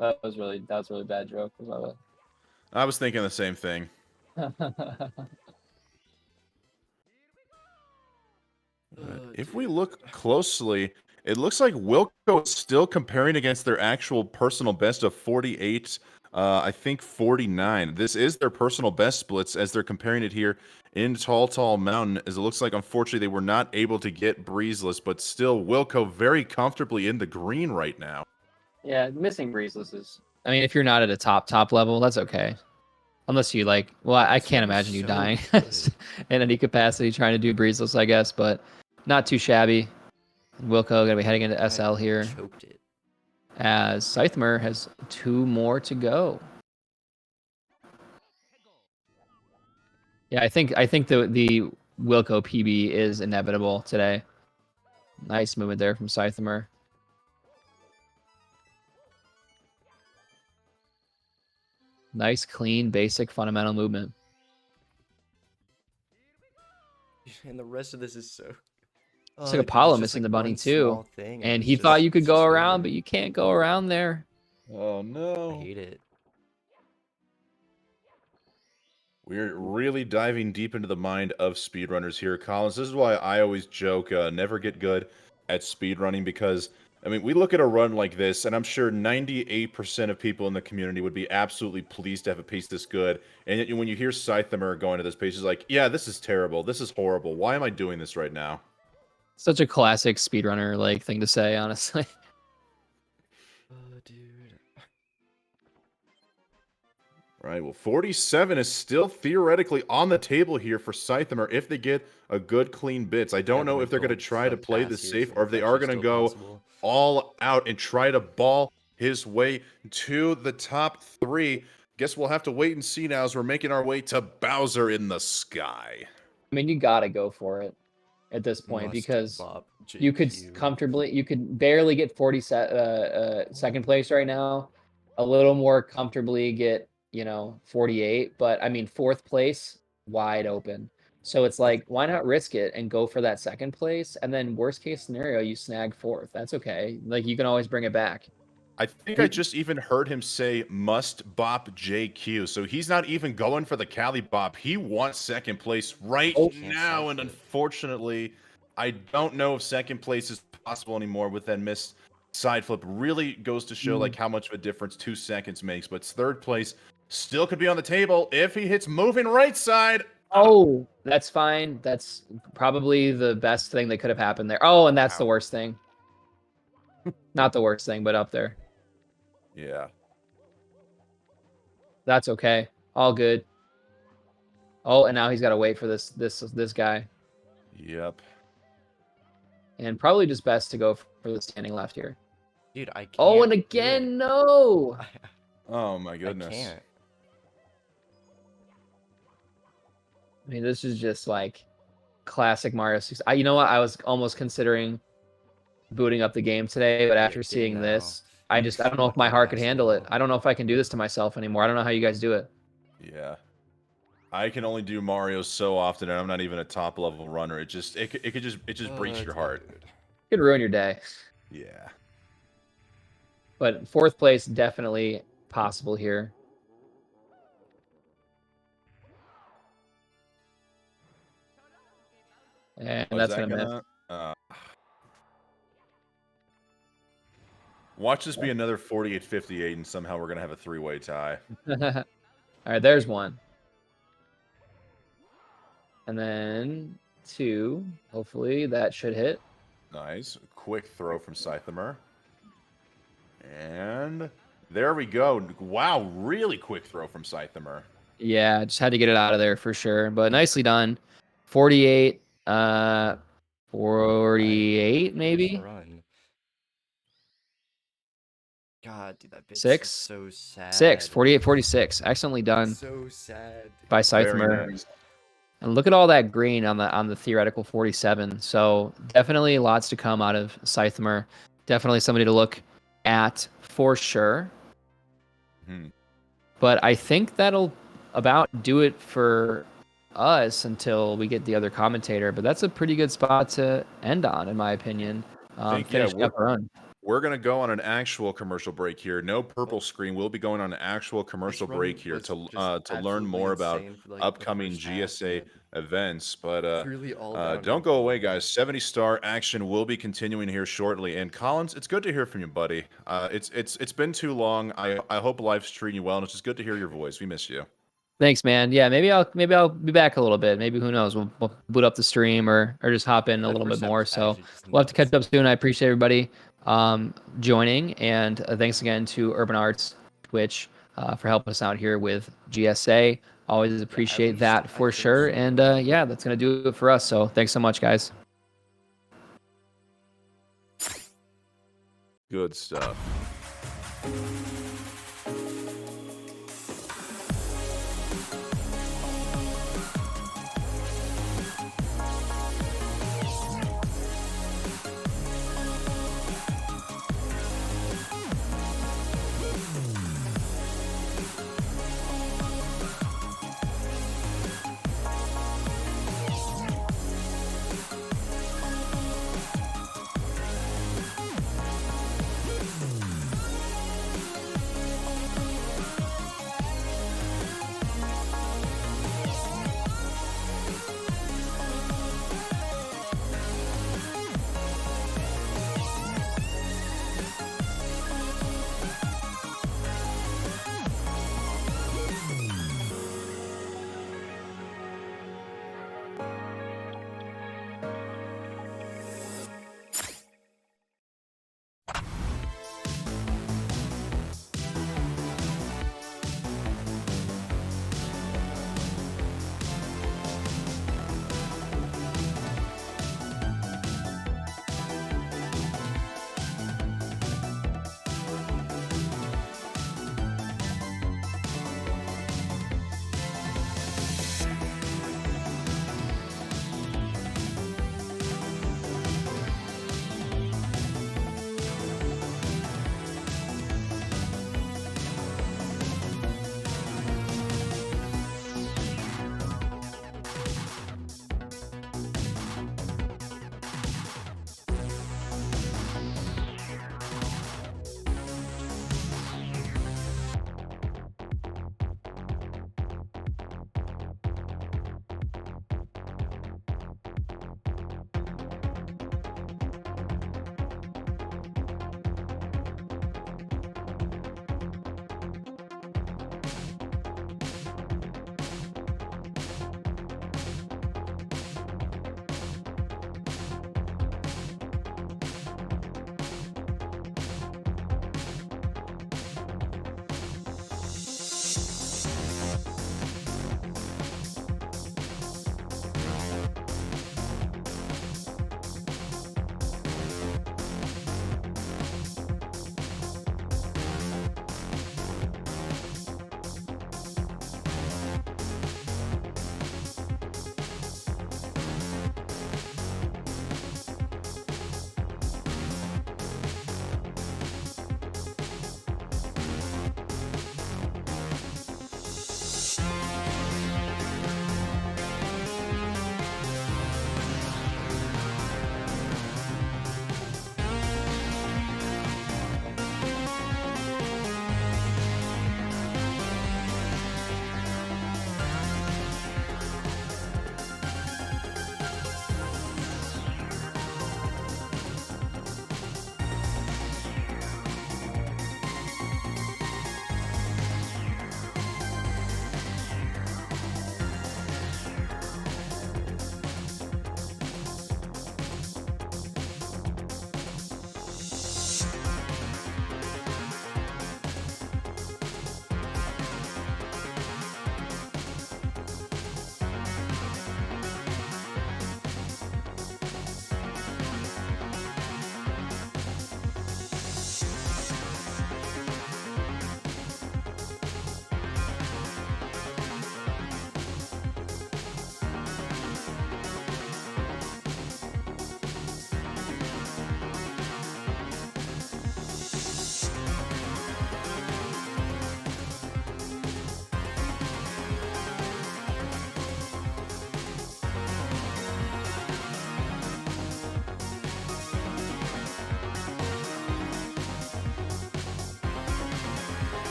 That was really bad joke. I was thinking the same thing. If we look closely, it looks like Wilco is still comparing against their actual personal best of 48, I think 49. This is their personal best splits as they're comparing it here in Tall Mountain, as it looks like, unfortunately, they were not able to get Breezeless, but still, Wilco very comfortably in the green right now. Yeah, missing Breezeless is... I mean, if you're not at a top level, that's okay. Unless you like... Well, I can't imagine you dying in any capacity trying to do Breezeless, I guess, but not too shabby. Wilco going to be heading into SL here. Choked it. As Scyther has 2 more to go. Yeah, I think the Wilco PB is inevitable today. Nice movement there from Scyther. Nice, clean, basic, fundamental movement. And the rest of this is so... It's like Apollo missing the bunny too. And he thought you could go around, but you can't go around there. Oh no. I hate it. We're really diving deep into the mind of speedrunners here, Collins. This is why I always joke, never get good at speedrunning, because, I mean, we look at a run like this, and I'm sure 98% of people in the community would be absolutely pleased to have a pace this good. And yet when you hear Scyther going to this pace, it's like, yeah, this is terrible. This is horrible. Why am I doing this right now? Such a classic speedrunner like thing to say, honestly. Dude. Right, well, 47 is still theoretically on the table here for Scyther if they get a good clean bits. I don't know if they're going to try to play this safe or if they are going to go all out and try to ball his way to the top 3. Guess we'll have to wait and see now as we're making our way to Bowser in the sky. I mean, you got to go for it at this point because you could barely get 42nd place right now. A little more comfortably get 48, but I mean 4th place wide open. So it's like, why not risk it and go for that 2nd place, and then worst case scenario you snag 4th. That's okay. Like, you can always bring it back. I think I just even heard him say must bop JQ. So he's not even going for the Cali bop. He wants 2nd place right now, and unfortunately I don't know if 2nd place is possible anymore with that missed side flip. Really goes to show like how much of a difference 2 seconds makes. But 3rd place still could be on the table if he hits moving right side. Oh, that's fine. That's probably the best thing that could have happened there. Oh, and that's the worst thing. Not the worst thing, but up there. Yeah. That's okay. All good. Oh, and now he's got to wait for this guy. Yep. And probably just best to go for the standing left here. Dude, I can't. Oh, and again, no. Oh my goodness. I can't. I mean, this is just like classic Mario 6. You know what? I was almost considering booting up the game today, but after seeing this, I don't know if my heart could handle it. I don't know if I can do this to myself anymore. I don't know how you guys do it. Yeah. I can only do Mario so often, and I'm not even a top level runner. It just breaks your heart. It could ruin your day. Yeah. But 4th place definitely possible here. And that's gonna miss. Watch this be another 48-58, and somehow we're gonna have a 3-way tie. All right, there's one. And then 2. Hopefully that should hit. Nice. Quick throw from Scythemer. And there we go. Wow, really quick throw from Scythemer. Yeah, just had to get it out of there for sure. But nicely done. 48, 48 maybe? Run. God, dude, that bitch 6? is so sad. 6, 48, 46. Excellently done So sad. by Very Scythemer. nice. And look at all that green on the theoretical 47. So definitely lots to come out of Scythemer. Definitely somebody to look at for sure. But I think that'll about do it for us until we get the other commentator. But that's a pretty good spot to end on, in my opinion. Finishing up our own. We're going to go on an actual commercial break here. No purple screen. We'll be going on an actual commercial break here to learn more about upcoming GSA events. But don't go away, guys. 70-star action will be continuing here shortly. And Collins, it's good to hear from you, buddy. It's been too long. I hope life's treating you well, and it's just good to hear your voice. We miss you. Thanks, man. Yeah, maybe I'll be back a little bit. Maybe who knows? We'll boot up the stream or just hop in a little bit more. So we'll have to catch up soon. I appreciate everybody joining, and thanks again to Urban Arts Twitch for helping us out here with GSA. Always appreciate that for sure. And yeah, that's gonna do it for us. So thanks so much, guys. Good stuff.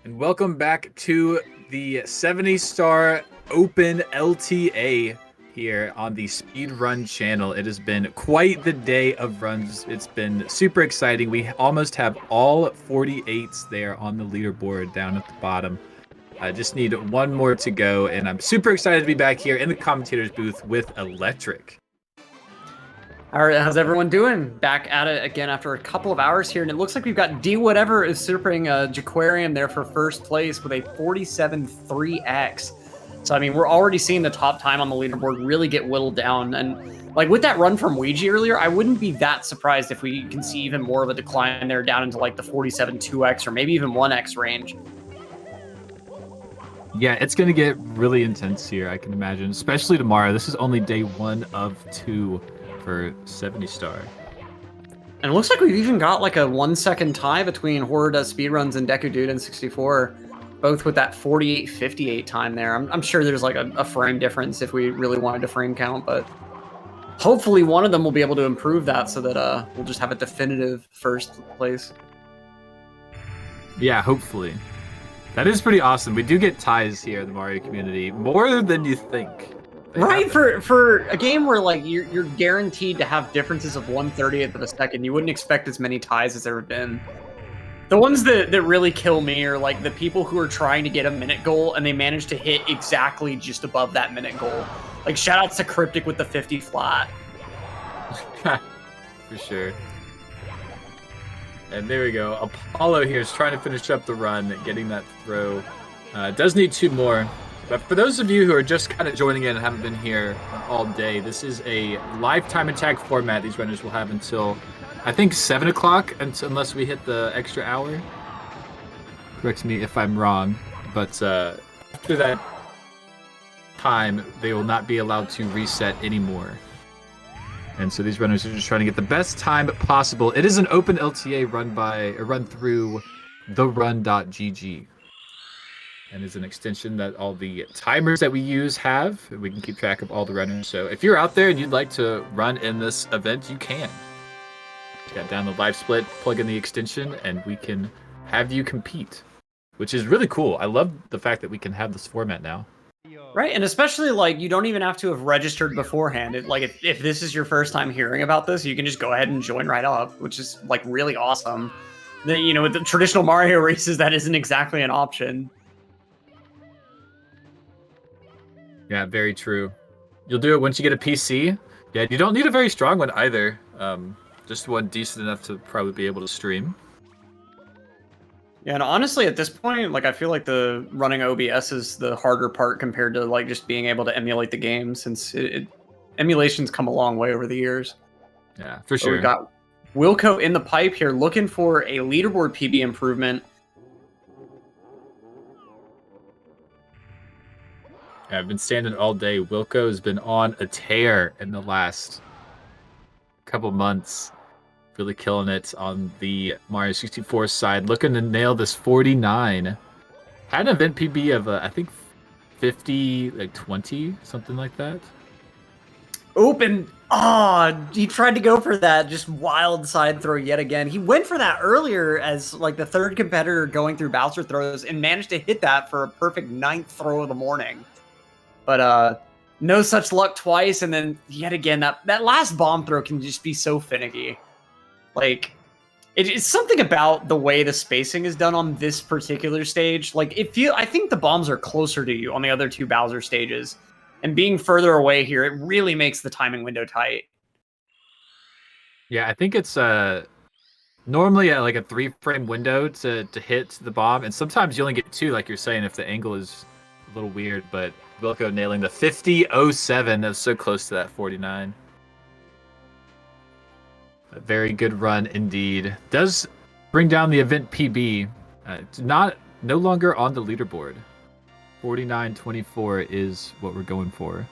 And welcome back to the 70-star Open LTA here on the Speedrun channel. It has been quite the day of runs. It's been super exciting. We almost have all 48s there on the leaderboard down at the bottom. I just need one more to go, and I'm super excited to be back here in the commentator's booth with Electric. All right, how's everyone doing? Back at it again after a couple of hours here, and it looks like we've got D Whatever is usurping Jaquarium there for first place with a 47.3x. So, I mean, we're already seeing the top time on the leaderboard really get whittled down. And, like, with that run from Ouija earlier, I wouldn't be that surprised if we can see even more of a decline there down into, like, the 47.2x or maybe even 1x range. Yeah, it's going to get really intense here, I can imagine, especially tomorrow. This is only day 1 of 2. For 70-star. And it looks like we've even got like a 1-second tie between Horror Does Speedruns and Deku Dude and 64, both with that 48.58 time there. I'm sure there's like a frame difference if we really wanted to frame count, but hopefully one of them will be able to improve that so that we'll just have a definitive first place. Yeah, hopefully. That is pretty awesome. We do get ties here in the Mario community, more than you think. Right, for a game where like you're guaranteed to have differences of 1/30th of a second, you wouldn't expect as many ties as there have been. The ones that really kill me are like the people who are trying to get a minute goal and they manage to hit exactly just above that minute goal. Like shoutouts to Cryptic with the 50 flat. For sure. And there we go. Apollo here is trying to finish up the run, getting that throw. Does need 2 more. But for those of you who are just kind of joining in and haven't been here all day, this is a lifetime attack format these runners will have until, I think, 7 o'clock, unless we hit the extra hour. Correct me if I'm wrong, but after that time, they will not be allowed to reset anymore. And so these runners are just trying to get the best time possible. It is an open LTA run through therun.gg. And is an extension that all the timers that we use have. We can keep track of all the runners. So if you're out there and you'd like to run in this event, you can. Download Live Split, plug in the extension, and we can have you compete, which is really cool. I love the fact that we can have this format now. Right, and especially like you don't even have to have registered beforehand. If this is your first time hearing about this, you can just go ahead and join right up, which is like really awesome. With the traditional Mario races, that isn't exactly an option. Yeah, very true. You'll do it once you get a PC. Yeah, you don't need a very strong one either. Just one decent enough to probably be able to stream. Yeah, and honestly, at this point, like I feel like the running OBS is the harder part compared to like just being able to emulate the game, since emulation's come a long way over the years. Yeah, for sure. We got Wilco in the pipe here, looking for a leaderboard PB improvement. I've been standing all day. Wilco has been on a tear in the last couple months. Really killing it on the Mario 64 side. Looking to nail this 49. Had an event PB of, I think, 50, like 20, something like that. Open. He tried to go for that just wild side throw yet again. He went for that earlier as like the third competitor going through Bowser throws and managed to hit that for a perfect 9th throw of the morning. But no such luck twice, and then yet again, that last bomb throw can just be so finicky. Like, it's something about the way the spacing is done on this particular stage. Like, I think the bombs are closer to you on the other 2 Bowser stages. And being further away here, it really makes the timing window tight. Yeah, I think it's normally like a 3-frame window to hit the bomb, and sometimes you only get 2, like you're saying, if the angle is a little weird, but Wilco nailing the 50.07. That's so close to that 49. A very good run indeed. Does bring down the event PB. It's no longer on the leaderboard. 49.24 is what we're going for.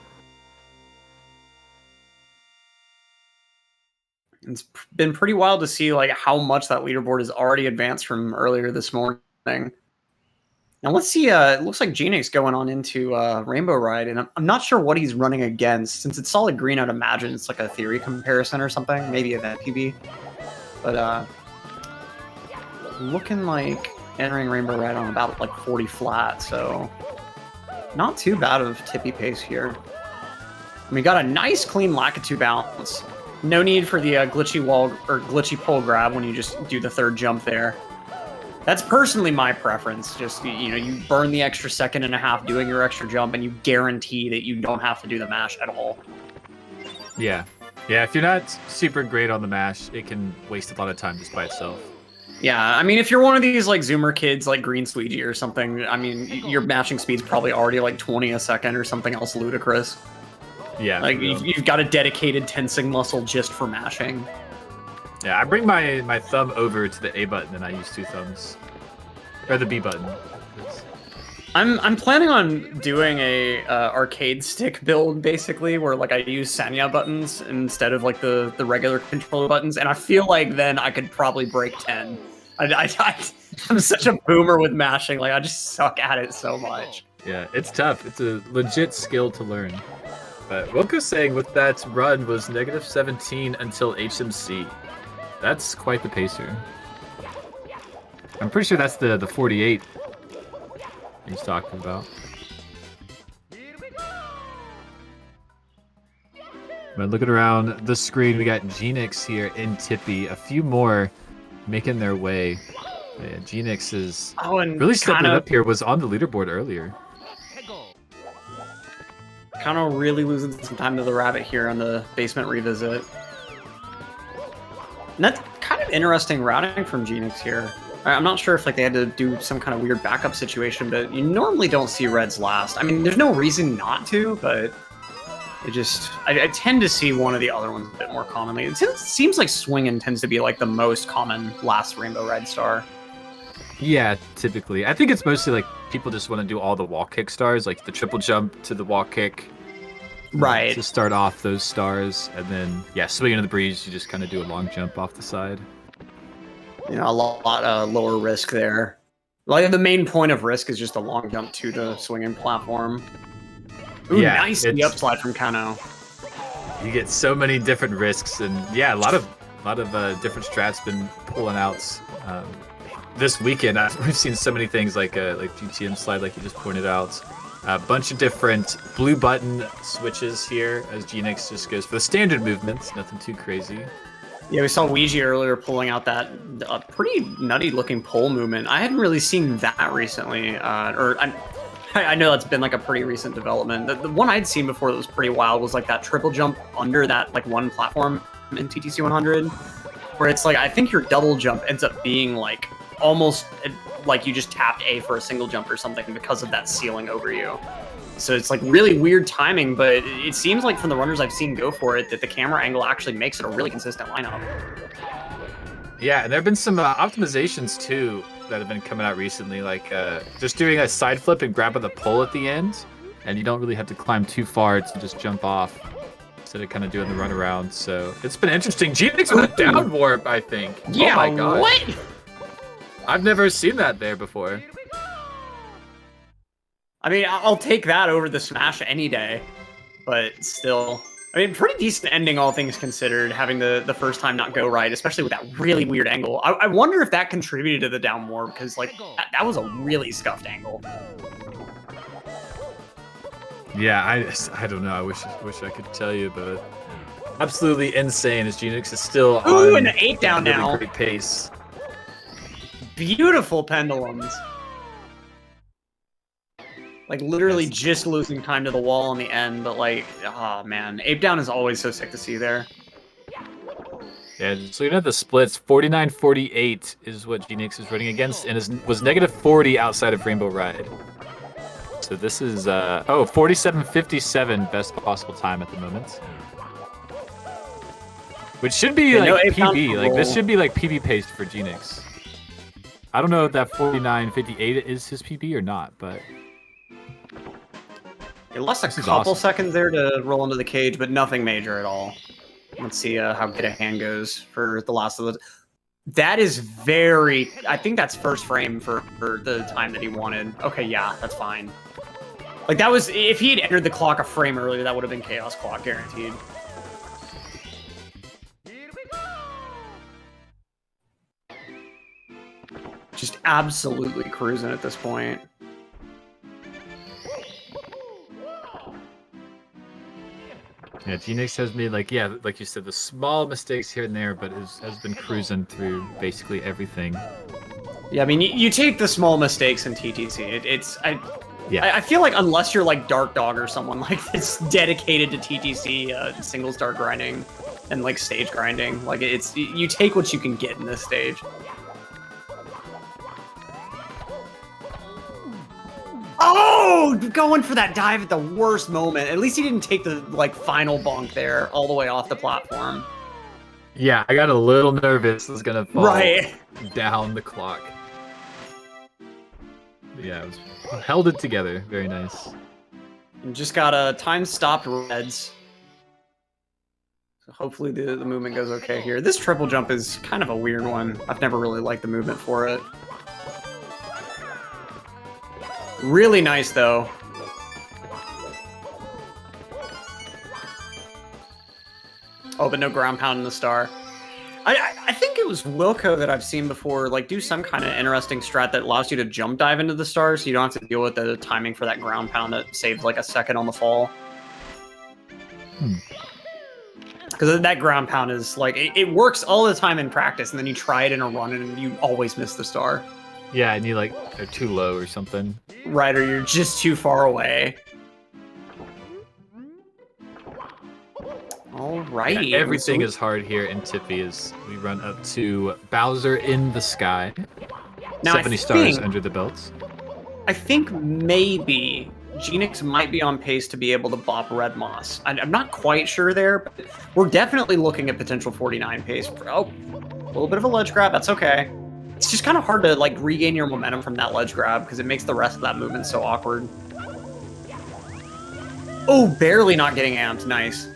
It's been pretty wild to see like how much that leaderboard has already advanced from earlier this morning. Now let's see, it looks like Genix going on into Rainbow Ride, and I'm not sure what he's running against. Since it's solid green, I'd imagine it's like a theory comparison or something, maybe event PB. But looking like entering Rainbow Red on about like 40 flat, so not too bad of tippy pace here. And we got a nice clean Lakitu bounce. No need for the glitchy wall or glitchy pole grab when you just do the third jump there. That's personally my preference. Just, you know, you burn the extra second and a half doing your extra jump, and you guarantee that you don't have to do the mash at all. Yeah. Yeah, if you're not super great on the mash, it can waste a lot of time just by itself. Yeah, I mean, if you're one of these like Zoomer kids like Green Squeegee or something, I mean, your matching speed's probably already like 20 a second or something else ludicrous. Yeah. Like, you've got a dedicated tensing muscle just for mashing. Yeah, I bring my thumb over to the A button and I use 2 thumbs. Or the B button. I'm planning on doing a arcade stick build, basically, where like I use Sanya buttons instead of like the regular controller buttons, and I feel like then I could probably break 10. I'm such a boomer with mashing, like I just suck at it so much. Yeah, it's tough. It's a legit skill to learn. But Wilco's saying with that run was -17 until HMC. That's quite the pacer. I'm pretty sure that's the 48 he's talking about. But looking around the screen, we got Genix here in Tippy. A few more making their way. Yeah, Genix is really stepping it up here. Was on the leaderboard earlier. Kind of really losing some time to the rabbit here on the basement revisit. And that's kind of interesting routing from Genix here. I'm not sure if like they had to do some kind of weird backup situation, but you normally don't see reds last. I mean, there's no reason not to, but it just I tend to see one of the other ones a bit more commonly. It seems like swinging tends to be like the most common last Rainbow Red star. Yeah, typically. I think it's mostly like people just want to do all the wall kick stars, like the triple jump to the wall kick. Right. To start off those stars, and then, yeah, swing into the breeze, you just kind of do a long jump off the side. You know, a lot lower risk there. Like, the main point of risk is just a long jump to the swinging platform. Ooh, yeah, nice the upslide from Kano. You get so many different risks, and yeah, a lot of different strats been pulling out. This weekend, we've seen so many things like GTM slide, like you just pointed out. A bunch of different blue button switches here as Genix just goes for the standard movements, nothing too crazy. Yeah, we saw Ouija earlier pulling out that pretty nutty looking pole movement. I hadn't really seen that recently, I know that's been like a pretty recent development. The one I'd seen before that was pretty wild was like that triple jump under that like one platform in TTC 100, where it's like I think your double jump ends up being like almost like you just tapped A for a single jump or something because of that ceiling over you. So it's like really weird timing, but it seems like from the runners I've seen go for it that the camera angle actually makes it a really consistent lineup. Yeah, and there have been some optimizations too that have been coming out recently, like just doing a side flip and grabbing the pole at the end, and you don't really have to climb too far to just jump off instead of kind of doing the run around. So it's been interesting. Genix with a down warp, I think. Yeah, oh my god. what? I've never seen that there before. I mean, I'll take that over the smash any day, but still. I mean, pretty decent ending, all things considered, having the first time not go right, especially with that really weird angle. I wonder if that contributed to the down warp, because like that was a really scuffed angle. Yeah, I don't know. I wish I could tell you, but absolutely insane as Genix is still Ooh, on and the 8 down really now. great pace. Beautiful pendulums. Like, literally just losing time to the wall in the end, but like, oh man. Ape down is always so sick to see there. Yeah, so you know the splits, 49-48 is what Genix is running against, and was -40 outside of Rainbow Ride. So this is, 47-57 best possible time at the moment. Which should be Yeah, like no Ape down PB, for like this roll. should be like PB paced for Genix. I don't know if that 49-58 is his PB or not, but... It lost a This is couple awesome. seconds there to roll into the cage, but nothing major at all. Let's see how good a hand goes for the last of the... That is very... I think that's first frame for the time that he wanted. Okay, yeah, that's fine. Like, that was... If he had entered the clock a frame earlier, that would have been Chaos Clock, guaranteed. Just absolutely cruising at this point. Yeah, Genix has made like you said, the small mistakes here and there, but has been cruising through basically everything. Yeah, I mean, you take the small mistakes in TTC. I feel like unless you're like Dark Dog or someone like that's dedicated to TTC single star grinding and like stage grinding, like you take what you can get in this stage. Oh, going for that dive at the worst moment. At least he didn't take the like final bonk there all the way off the platform. Yeah, I got a little nervous. It was gonna fall down the clock. But yeah, it was held it together. Very nice. And just got a time stopped reds. So hopefully the movement goes okay here. This triple jump is kind of a weird one. I've never really liked the movement for it. Really nice, though. Oh, but no ground pound in the star. I think it was Wilco that I've seen before, like, do some kind of interesting strat that allows you to jump dive into the star, so you don't have to deal with the timing for that ground pound that saves, like, a second on the fall. Because that ground pound is, like, it works all the time in practice, and then you try it in a run, and you always miss the star. Yeah, and you like are too low or something. Right, or you're just too far away. All right. Yeah, everything is hard here in Tippy as we run up to Bowser in the sky. Now, 70 stars under the belts. I think maybe Genix might be on pace to be able to bop Red Moss. I'm not quite sure there, but we're definitely looking at potential 49 pace. Oh, a little bit of a ledge grab. That's okay. It's just kind of hard to like regain your momentum from that ledge grab because it makes the rest of that movement so awkward. Oh, barely not getting amped. Nice.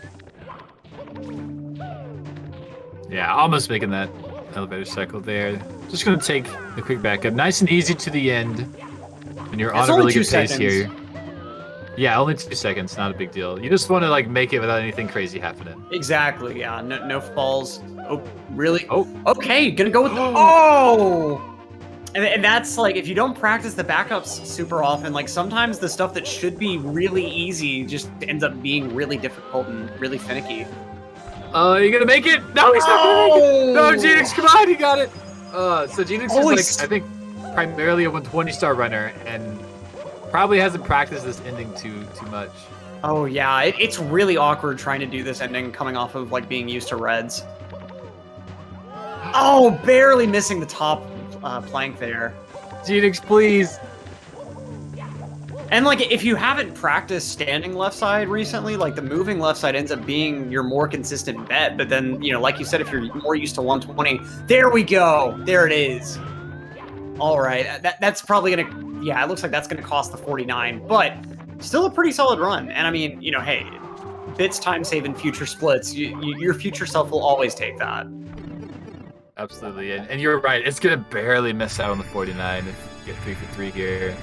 Yeah, almost making that elevator cycle there. Just gonna take the quick backup. Nice and easy to the end. And you're on a really good pace here. Yeah, only 2 seconds, not a big deal. You just want to like make it without anything crazy happening. Exactly, yeah. No falls. Oh, really? Oh, okay. Gonna go with the... Oh! And that's like, if you don't practice the backups super often, like sometimes the stuff that should be really easy just ends up being really difficult and really finicky. You gonna make it? No, he's not gonna make it! No, Genix, come on, he got it! So Genix is like, I think, primarily a 120-star runner, and probably hasn't practiced this ending too much. Oh yeah, it's really awkward trying to do this ending coming off of like being used to reds. Oh, barely missing the top plank there. Genix, please. And like, if you haven't practiced standing left side recently, like the moving left side ends up being your more consistent bet. But then, you know, like you said, if you're more used to 120, there we go. There it is. All right, that's probably gonna, yeah, it looks like that's gonna cost the 49, but still a pretty solid run. And I mean, you know, hey, bits time saving future splits. Your future self will always take that. Absolutely, and you're right. It's gonna barely miss out on the 49 if you get 3 for 3 here.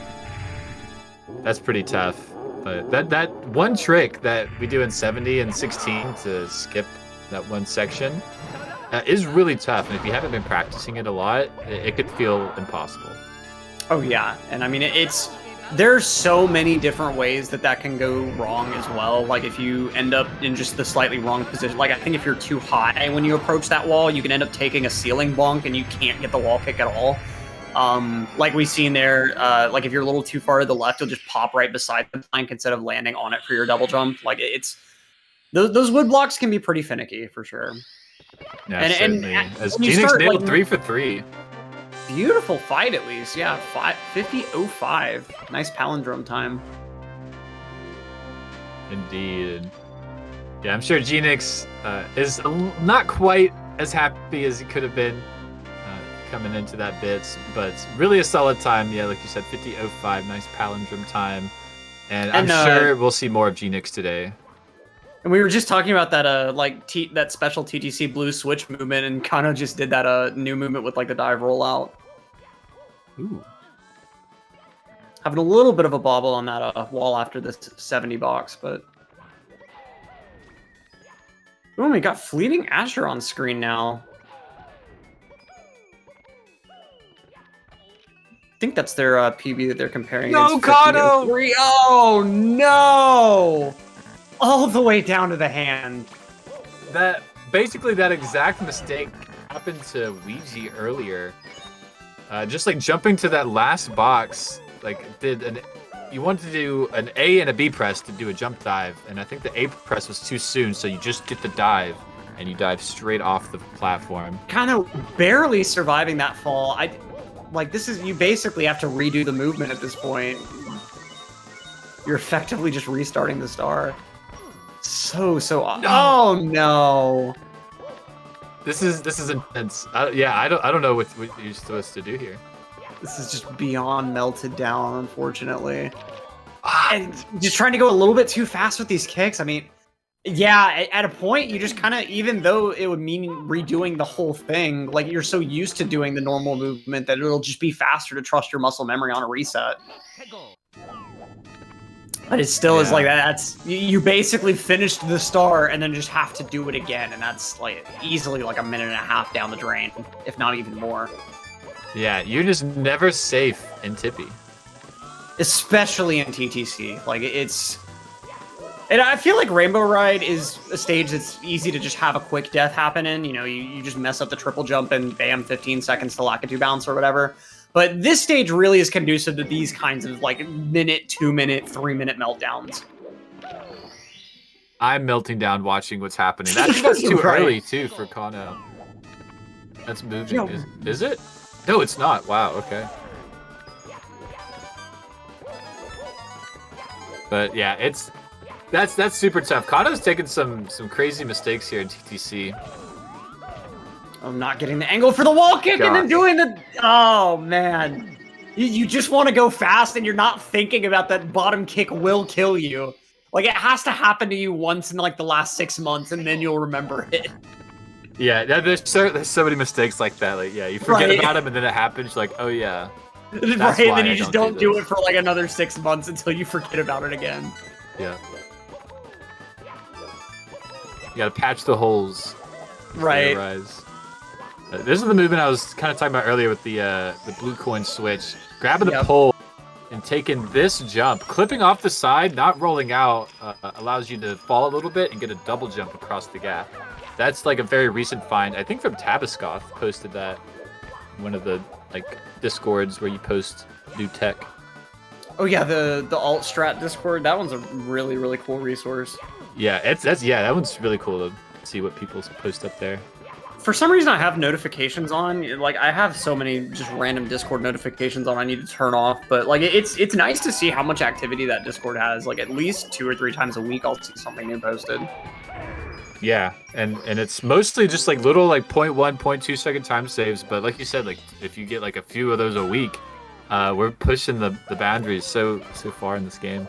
That's pretty tough. But that one trick that we do in 70 and 16 to skip that one section is really tough. And if you haven't been practicing it a lot, it could feel impossible. Oh yeah, and I mean there's so many different ways that can go wrong as well. Like if you end up in just the slightly wrong position, like I think if you're too high when you approach that wall, you can end up taking a ceiling bonk and you can't get the wall kick at all. Like we've seen there, like if you're a little too far to the left, you'll just pop right beside the plank instead of landing on it for your double jump. Like it's those wood blocks can be pretty finicky for sure. Yeah, certainly. As Genix nailed 3 for 3. Beautiful fight, at least. Yeah, 50.05. Nice palindrome time. Indeed. Yeah, I'm sure Genix is not quite as happy as he could have been coming into that bit, but really a solid time. Yeah, like you said, 50.05. Nice palindrome time. And I'm sure we'll see more of Genix today. And we were just talking about that, that special TTC blue switch movement, and Kano just did that new movement with like the dive rollout. Ooh. Having a little bit of a bobble on that wall after this 70 box, but. Oh, we got Fleeting Asher on screen now. think that's their PB that they're comparing. No, against 50 and Kano! 3. Oh no! All the way down to the hand. That basically that exact mistake happened to Ouija earlier. Just like jumping to that last box, like you wanted to do an A and a B press to do a jump dive, and I think the A press was too soon, so you just get the dive, and you dive straight off the platform. Kind of barely surviving that fall. You basically have to redo the movement at this point. You're effectively just restarting the star. So oh no. This is intense. I don't know what you're supposed to do here. This is just beyond melted down, unfortunately. And just trying to go a little bit too fast with these kicks. I mean, yeah, at a point, you just kind of, even though it would mean redoing the whole thing, like you're so used to doing the normal movement that it'll just be faster to trust your muscle memory on a reset. But it still is like that. You basically finished the star and then just have to do it again, and that's like easily like a minute and a half down the drain, if not even more. Yeah, you're just never safe in Tippy. Especially in TTC. Like and I feel like Rainbow Ride is a stage that's easy to just have a quick death happen in. You know, you just mess up the triple jump and bam, 15 seconds to Lakitu bounce or whatever. But this stage really is conducive to these kinds of like minute, 2 minute, 3 minute meltdowns. I'm melting down watching what's happening. I think that's too Right. early too for Kano. That's moving. Yo. Is it? No, it's not. Wow. Okay. But yeah, that's super tough. Kano's taken some crazy mistakes here in TTC. I'm not getting the angle for the wall kick and then doing the... Oh, man. You just want to go fast and you're not thinking about that bottom kick will kill you. Like, it has to happen to you once in, like, the last 6 months and then you'll remember it. Yeah, there's so many mistakes like that. Like, yeah, you forget about them and then it happens. Like, oh yeah. Right, and then you just don't do it for, like, another 6 months until you forget about it again. Yeah. You gotta patch the holes. Right. This is the movement I was kind of talking about earlier with the blue coin switch. Grabbing the pole and taking this jump. Clipping off the side, not rolling out, allows you to fall a little bit and get a double jump across the gap. That's like a very recent find. I think from Tabaskoth posted that in one of the like Discords where you post new tech. Oh yeah, the alt strat Discord, that one's a really, really cool resource. Yeah, that one's really cool to see what people post up there. For some reason, I have notifications on. Like, I have so many just random Discord notifications on I need to turn off. But, like, it's nice to see how much activity that Discord has. Like, at least 2 or 3 times a week, I'll see something new posted. Yeah, and it's mostly just, like, little, like, 0.1, 0.2 second time saves. But like you said, like, if you get, like, a few of those a week, we're pushing the boundaries so far in this game.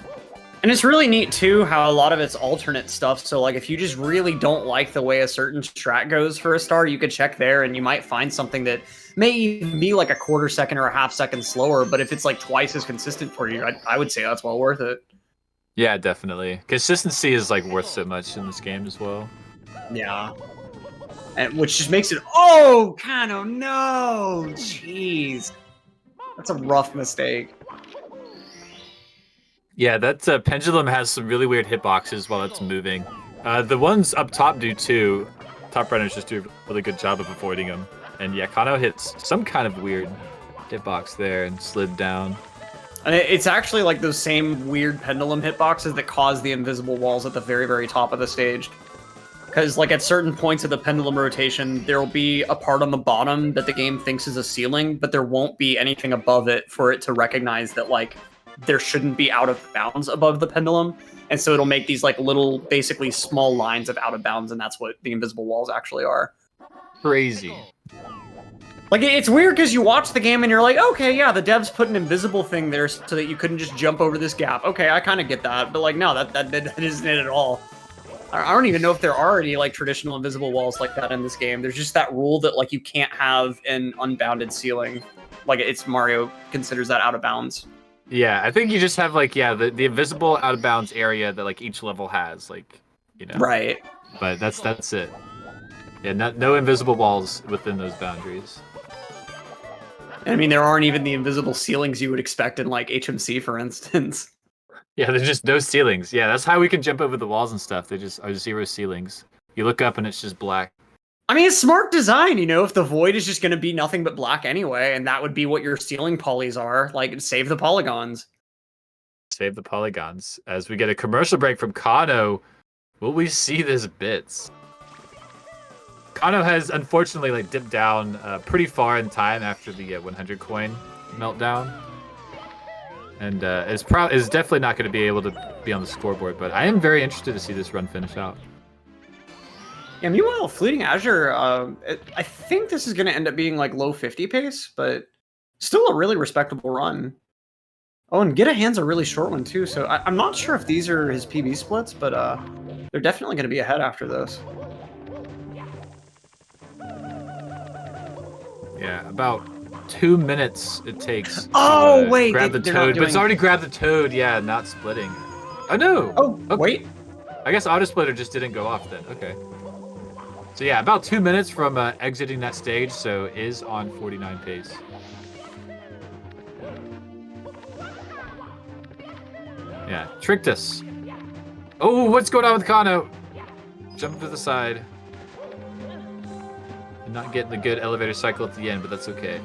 And it's really neat, too, how a lot of it's alternate stuff. So, like, if you just really don't like the way a certain strat goes for a star, you could check there, and you might find something that may even be, like, a quarter second or a half second slower, but if it's, like, twice as consistent for you, I would say that's well worth it. Yeah, definitely. Consistency is, like, worth so much in this game as well. Yeah. And which just makes it... Oh, Kano, no! Jeez. That's a rough mistake. Yeah, that pendulum has some really weird hitboxes while it's moving. The ones up top do too. Top runners just do a really good job of avoiding them. And yeah, Kano hits some kind of weird hitbox there and slid down. And it's actually like those same weird pendulum hitboxes that cause the invisible walls at the very, very top of the stage. Because like at certain points of the pendulum rotation, there will be a part on the bottom that the game thinks is a ceiling, but there won't be anything above it for it to recognize that like there shouldn't be out of bounds above the pendulum. And so it'll make these like little, basically small lines of out of bounds, and that's what the invisible walls actually are. Crazy. Like, it's weird because you watch the game and you're like, okay, yeah, the devs put an invisible thing there so that you couldn't just jump over this gap. Okay, I kind of get that, but like, no, that isn't it at all. I don't even know if there are any like traditional invisible walls like that in this game. There's just that rule that like you can't have an unbounded ceiling. Like, it's Mario considers that out of bounds. Yeah, I think you just have like, yeah, the invisible out of bounds area that like each level has, like, you know. Right. But that's it. Yeah, no invisible walls within those boundaries. I mean, there aren't even the invisible ceilings you would expect in like HMC, for instance. Yeah, there's just no ceilings. Yeah, that's how we can jump over the walls and stuff. They just are 0 ceilings. You look up and it's just black. I mean, it's smart design, you know, if the void is just going to be nothing but black anyway, and that would be what your ceiling polys are, like, save the polygons. Save the polygons. As we get a commercial break from Kano, will we see this bits? Kano has unfortunately like dipped down pretty far in time after the 100 coin meltdown. And is definitely not going to be able to be on the scoreboard, but I am very interested to see this run finish out. Yeah, meanwhile, Fleeting Azure, I think this is going to end up being like low 50 pace, but still a really respectable run. Oh, and Get a Hand's a really short one too, so I'm not sure if these are his PB splits, but they're definitely going to be ahead after this. Yeah, about 2 minutes it takes Oh, to wait, grab the they're not toad, but it's doing- already grabbed the toad, yeah, not splitting. Oh no! Oh, wait. I guess auto splitter just didn't go off then, okay. So yeah, about 2 minutes from exiting that stage, so is on 49 pace. Yeah, tricked us. Oh, what's going on with Kano? Jump to the side. Not getting the good elevator cycle at the end, but that's okay.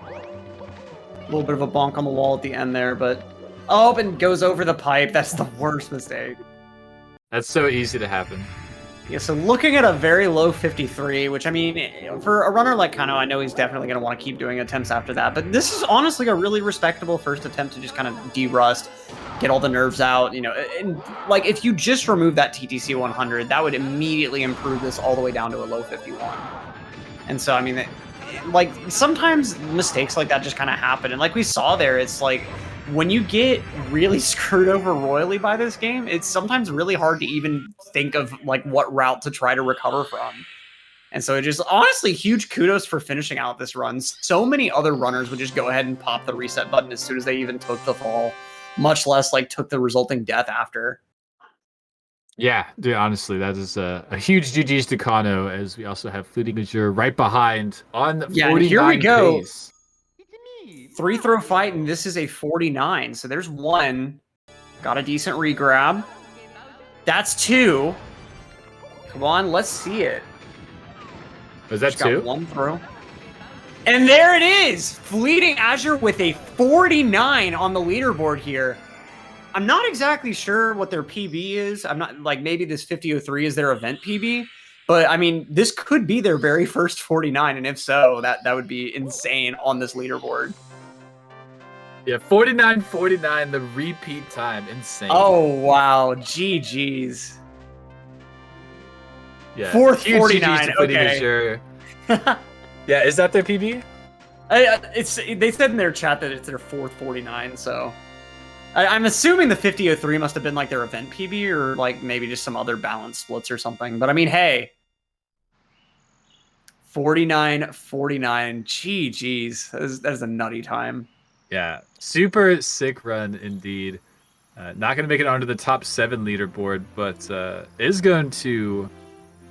A little bit of a bonk on the wall at the end there, but oh, and goes over the pipe. That's the worst mistake. That's so easy to happen. Yeah, so looking at a very low 53, which I mean, for a runner like Kano, I know he's definitely going to want to keep doing attempts after that, but this is honestly a really respectable first attempt to just kind of de-rust, get all the nerves out, you know, and like if you just remove that TTC 100, that would immediately improve this all the way down to a low 51. And so, I mean, like sometimes mistakes like that just kind of happen, and like we saw there, it's like when you get really screwed over royally by this game, it's sometimes really hard to even think of like what route to try to recover from. And so it just honestly huge kudos for finishing out this run. So many other runners would just go ahead and pop the reset button as soon as they even took the fall, much less like took the resulting death after. Yeah, dude, honestly, that is a huge GG's to Kano, as we also have Fleeting Azure right behind on 49 and here we go. pace. 3-throw fight, and this is a 49. So there's one. Got a decent regrab. That's two. Come on, let's see it. Was that Just two? got one throw. And there it is! Fleeting Azure with a 49 on the leaderboard here. I'm not exactly sure what their PB is. I'm not, like, maybe this 50.03 is their event PB. But, I mean, this could be their very first 49, and if so, that would be insane on this leaderboard. Yeah, 49-49, the repeat time. Insane. Oh, wow. GG's. Yeah. Fourth huge 49, GG's to Fleeting okay. Azure. Yeah, is that their PB? They said in their chat that it's their fourth 49, so... I'm assuming the 50.03 must have been like their event PB or like maybe just some other balance splits or something. But I mean, hey, 49-49, GG's. That is a nutty time. Yeah, super sick run indeed. Not going to make it onto the top 7 leaderboard, but is going to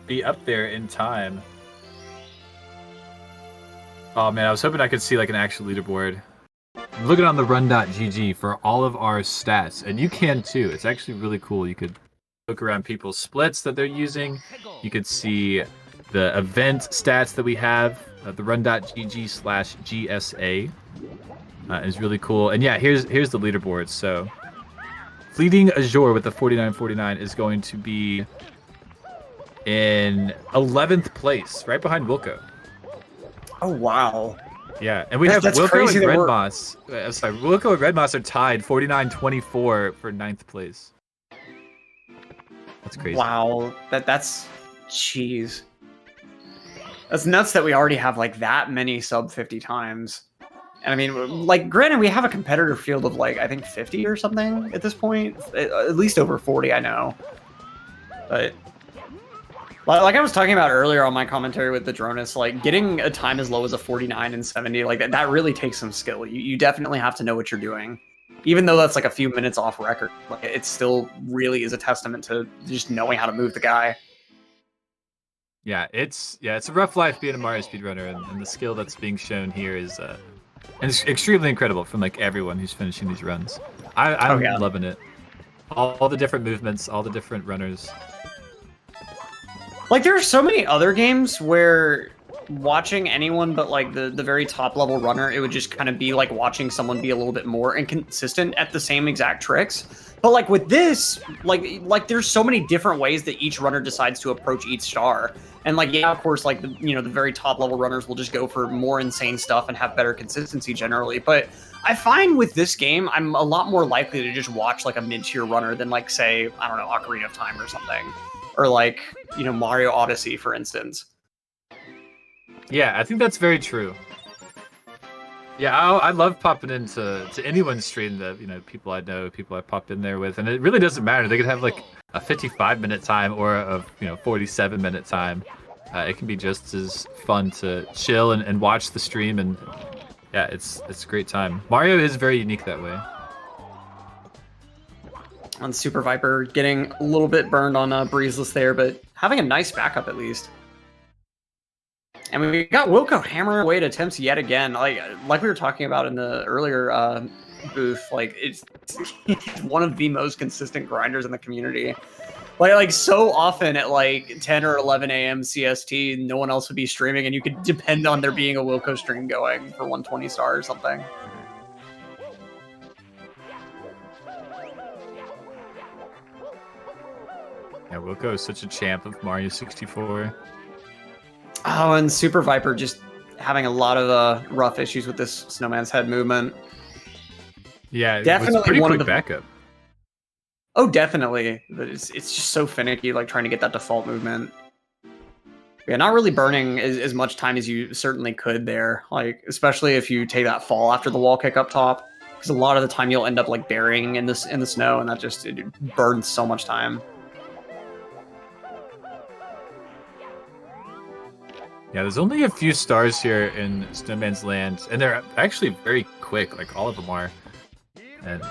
be up there in time. Oh man, I was hoping I could see like an actual leaderboard. I'm looking on the run.gg for all of our stats, and you can too. It's actually really cool. You could look around people's splits that they're using. You could see the event stats that we have. The run.gg/GSA is really cool. And yeah, here's the leaderboard. So Fleeting Azure with the 49-49 is going to be in 11th place, right behind Wilco. Oh, wow. Yeah, and we have That's Wilco crazy and that Red we're- Moss. I'm sorry, Wilco and Red Moss are tied 49-24 for 9th place. That's crazy. Wow. That's... Jeez. That's nuts that we already have like that many sub 50 times. And I mean, like, granted, we have a competitor field of like, I think 50 or something at this point. At least over 40, I know. But... like I was talking about earlier on my commentary with the Dronus, like getting a time as low as a 49 and 70, like that really takes some skill. You definitely have to know what you're doing. Even though that's like a few minutes off record, like it still really is a testament to just knowing how to move the guy. Yeah, it's a rough life being a Mario speedrunner, and the skill that's being shown here is and it's extremely incredible from like everyone who's finishing these runs. I'm loving it. All the different movements, all the different runners. Like there are so many other games where watching anyone but like the very top level runner, it would just kind of be like watching someone be a little bit more inconsistent at the same exact tricks. But like with this, like there's so many different ways that each runner decides to approach each star. And like, yeah, of course, like the very top level runners will just go for more insane stuff and have better consistency generally. But I find with this game, I'm a lot more likely to just watch like a mid-tier runner than like, say, I don't know, Ocarina of Time or something. Or like, Mario Odyssey, for instance. Yeah, I think that's very true. Yeah, I love popping into anyone's stream that, people I know, people I pop in there with, and it really doesn't matter. They could have like a 55-minute time or a 47-minute time. It can be just as fun to chill and watch the stream, and yeah, it's a great time. Mario is very unique that way. On Super Viper, getting a little bit burned on Breezeless there, but having a nice backup at least. And we got Wilco hammering away at attempts yet again. Like we were talking about in the earlier booth, like it's one of the most consistent grinders in the community. Like so often at like 10 or 11 a.m. CST, no one else would be streaming, and you could depend on there being a Wilco stream going for 120 star or something. Yeah, Wilco is such a champ of Mario 64. Oh, and Super Viper just having a lot of rough issues with this Snowman's Head movement. Yeah, definitely it was pretty one quick of the backup. Oh, definitely. But it's just so finicky, like trying to get that default movement. Yeah, not really burning as much time as you certainly could there. Like, especially if you take that fall after the wall kick up top, because a lot of the time you'll end up like burying in the snow, and that just it burns so much time. Yeah, there's only a few stars here in Snowman's Land, and they're actually very quick. Like all of them are.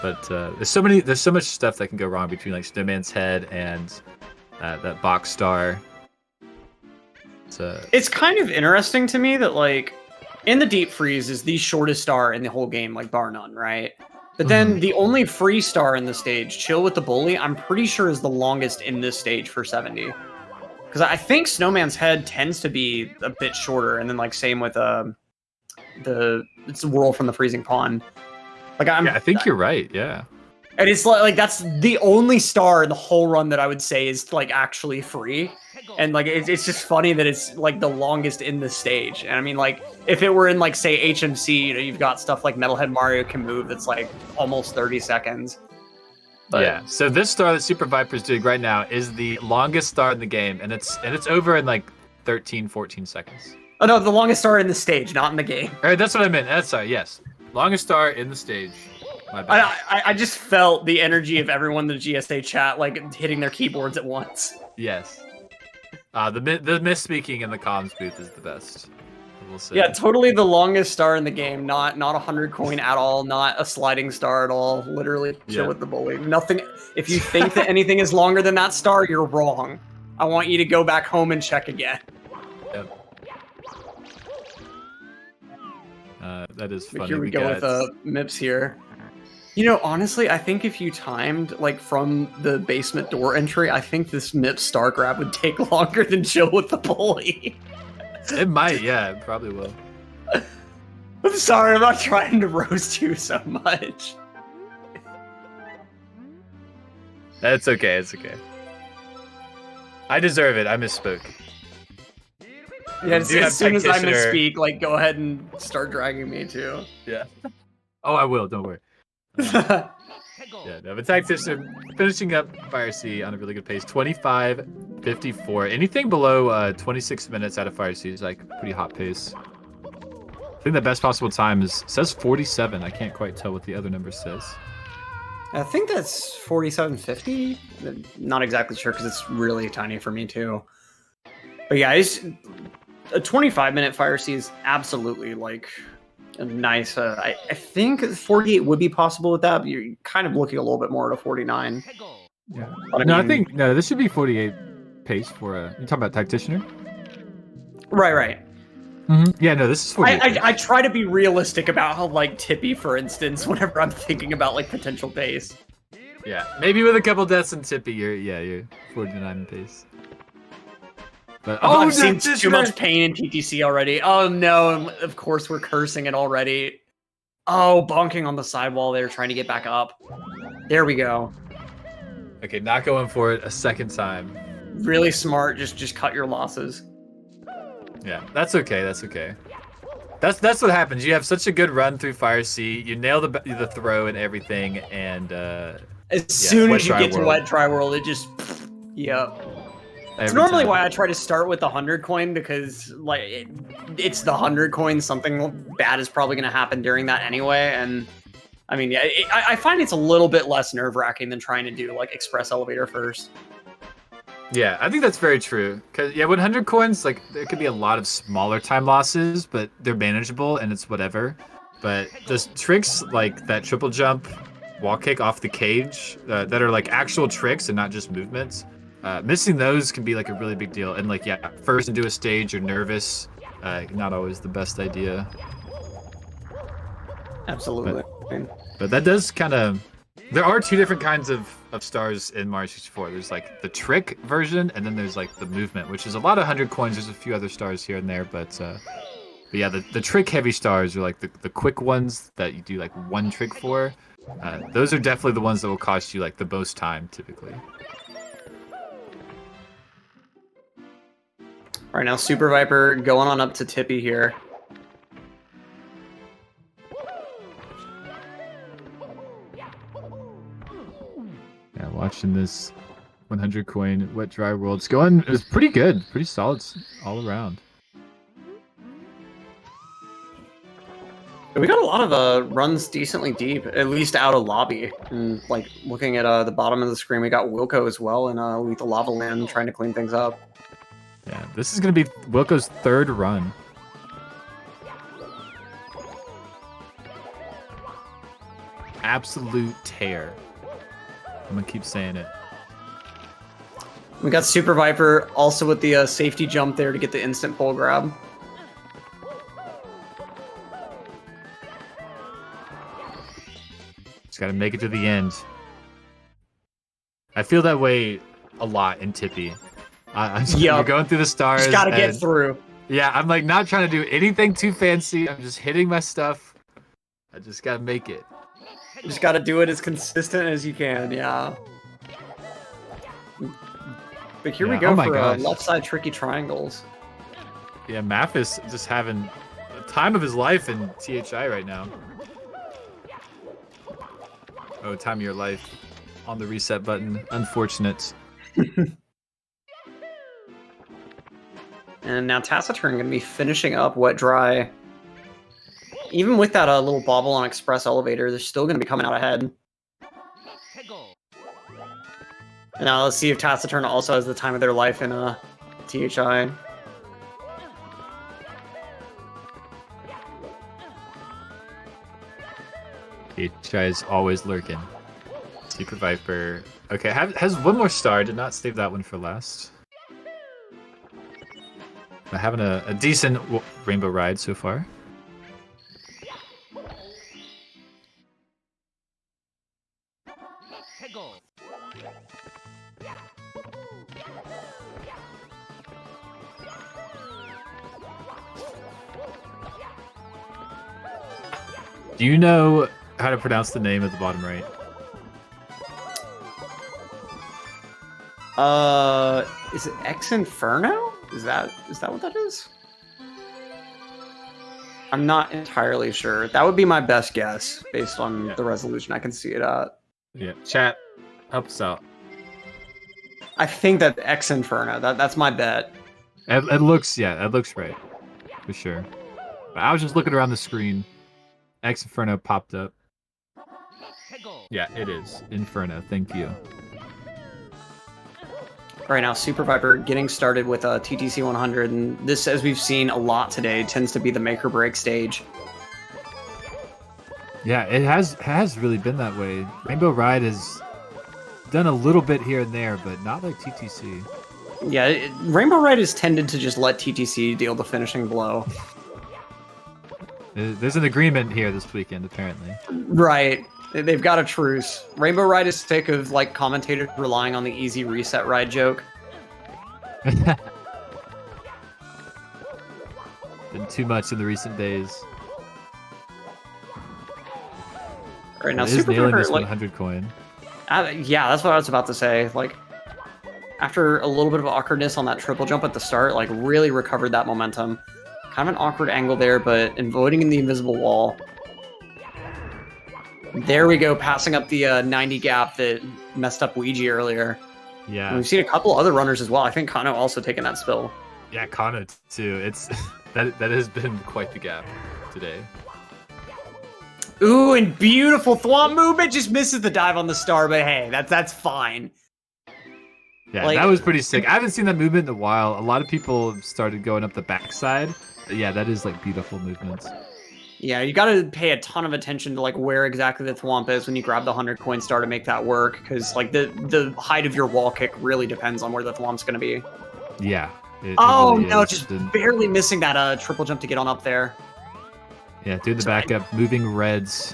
But there's so much stuff that can go wrong between like Snowman's Head and that box star. It's kind of interesting to me that like in the deep freeze is the shortest star in the whole game, like bar none, right? But then the only free star in the stage, Chill with the Bully, I'm pretty sure is the longest in this stage for 70. Because I think Snowman's Head tends to be a bit shorter, and then like same with it's the Whirl from the Freezing Pond. Like I think you're right. Yeah, and it's like that's the only star in the whole run that I would say is like actually free, and like it's just funny that it's like the longest in the stage. And I mean, like if it were in like say HMC, you've got stuff like Metalhead Mario Can Move that's like almost 30 seconds. But yeah, so this star that Super Viper's doing right now is the longest star in the game, and it's over in like 13, 14 seconds. Oh no, the longest star in the stage, not in the game. All right, that's what I meant. That's sorry, yes. Longest star in the stage. My bad. I just felt the energy of everyone in the GSA chat like hitting their keyboards at once. Yes. The misspeaking in the comms booth is the best. We'll see. Yeah, totally the longest star in the game. Not 100 coin at all. Not a sliding star at all. Literally Chill with the Bully. Nothing. If you think that anything is longer than that star, you're wrong. I want you to go back home and check again. Yep. That is funny. Here we go with Mips here. Honestly, I think if you timed like from the basement door entry, I think this Mips star grab would take longer than Chill with the Bully. It might, yeah, it probably will. I'm sorry, I'm not trying to roast you so much. It's okay, it's okay. I deserve it, I misspoke. Yeah, as soon as I misspeak, like, go ahead and start dragging me too. Yeah. Oh, I will, don't worry. Yeah, no, but Tactician finishing up Fire C on a really good pace. 25:54. Anything below 26 minutes out of Fire C is like pretty hot pace. I think the best possible time says 47. I can't quite tell what the other number says. I think that's 47:50. Not exactly sure because it's really tiny for me too. But yeah, a 25-minute Fire C is absolutely like a nice. I think 48 would be possible with that, but you're kind of looking a little bit more at a 49. Yeah. I think this should be 48 pace for a. You talking about Tacticianer? Right. Yeah, no, this is 48 I try to be realistic about how, like, Tippy, for instance, whenever I'm thinking about, like, potential pace. Yeah, maybe with a couple deaths in Tippy, you're 49 pace. But I've seen too much pain in TTC already. Oh no, and of course we're cursing it already. Oh, bonking on the sidewall there, trying to get back up. There we go. Okay, not going for it a second time. Really smart, just cut your losses. Yeah, that's okay, that's okay. That's what happens. You have such a good run through Fire Sea, you nail the throw and everything, and as soon as you get to Wet Dry World, it just, yep. It's normally why I try to start with the 100 coin, because like it's the 100 coin. Something bad is probably going to happen during that anyway. And I mean, yeah, I find it's a little bit less nerve wracking than trying to do like Express Elevator first. Yeah, I think that's very true. Cause yeah, 100 coins, like there could be a lot of smaller time losses, but they're manageable and it's whatever. But there's tricks like that triple jump, wall kick off the cage that are like actual tricks and not just movements. Missing those can be like a really big deal. And like, yeah, first into a stage, you're nervous. Not always the best idea. Absolutely. But that does kind of... There are two different kinds of stars in Mario 64. There's like the trick version, and then there's like the movement, which is a lot of 100 coins. There's a few other stars here and there, but yeah, the trick heavy stars are like the quick ones that you do like one trick for. Those are definitely the ones that will cost you like the most time typically. All right, now Super Viper going on up to Tippy here. Yeah, watching this 100 coin Wet Dry World. It's pretty good, pretty solid all around. We got a lot of runs decently deep, at least out of lobby. And like looking at the bottom of the screen, we got Wilco as well in Lethal Lava Land trying to clean things up. Yeah, this is going to be Wilco's third run. Absolute tear. I'm going to keep saying it. We got Super Viper also with the safety jump there to get the instant pole grab. Just got to make it to the end. I feel that way a lot in Tippy. You're going through the stars. Just gotta get through. Yeah, I'm like not trying to do anything too fancy. I'm just hitting my stuff. I just gotta make it. Just gotta do it as consistent as you can, yeah. But here we go for left side tricky triangles. Yeah, Mathis just having the time of his life in THI right now. Oh, time of your life on the reset button. Unfortunate. And now Taciturn going to be finishing up Wet Dry. Even with that little bobble on Express Elevator, they're still going to be coming out ahead. And now let's see if Taciturn also has the time of their life in THI. THI is always lurking. Super Viper. Okay, has one more star. Did not save that one for last. Having a decent rainbow ride so far. Do you know how to pronounce the name at the bottom right? Is it Ex Inferno? Is that what that is? I'm not entirely sure. That would be my best guess based on the resolution I can see it at. Yeah, chat, help us out. I think that Ex Inferno. That's my bet. It looks right, for sure. But I was just looking around the screen. Ex Inferno popped up. Yeah, it is Inferno. Thank you. Right now, Super Viper getting started with TTC 100, and this, as we've seen a lot today, tends to be the make or break stage. Yeah, it has really been that way. Rainbow Ride has done a little bit here and there, but not like TTC. Yeah, Rainbow Ride has tended to just let TTC deal the finishing blow. There's an agreement here this weekend, apparently. Right. They've got a truce. Rainbow Ride is sick of like commentators relying on the easy reset ride joke. Been too much in the recent days. All right, now It is Super nailing Viper, this like, 100 coin. yeah, that's what I was about to say. Like, after a little bit of awkwardness on that triple jump at the start, like really recovered that momentum. Kind of an awkward angle there, but avoiding in the invisible wall. There we go, passing up the 90 gap that messed up Ouija earlier. Yeah. And we've seen a couple other runners as well. I think Kano also taking that spill. Yeah, Kana too. It's that has been quite the gap today. Ooh, and beautiful thwomp movement, just misses the dive on the star, but hey, that's fine. Yeah, Like- that was pretty sick. I haven't seen that movement in a while. A lot of people started going up the backside. Yeah, that is like beautiful movements. Yeah, you gotta pay a ton of attention to like where exactly the thwomp is when you grab the 100 coin star to make that work, because like the height of your wall kick really depends on where the thwomp's gonna be. Yeah. It Oh really no, is. just And- barely missing that triple jump to get on up there. Yeah, doing the backup, moving reds.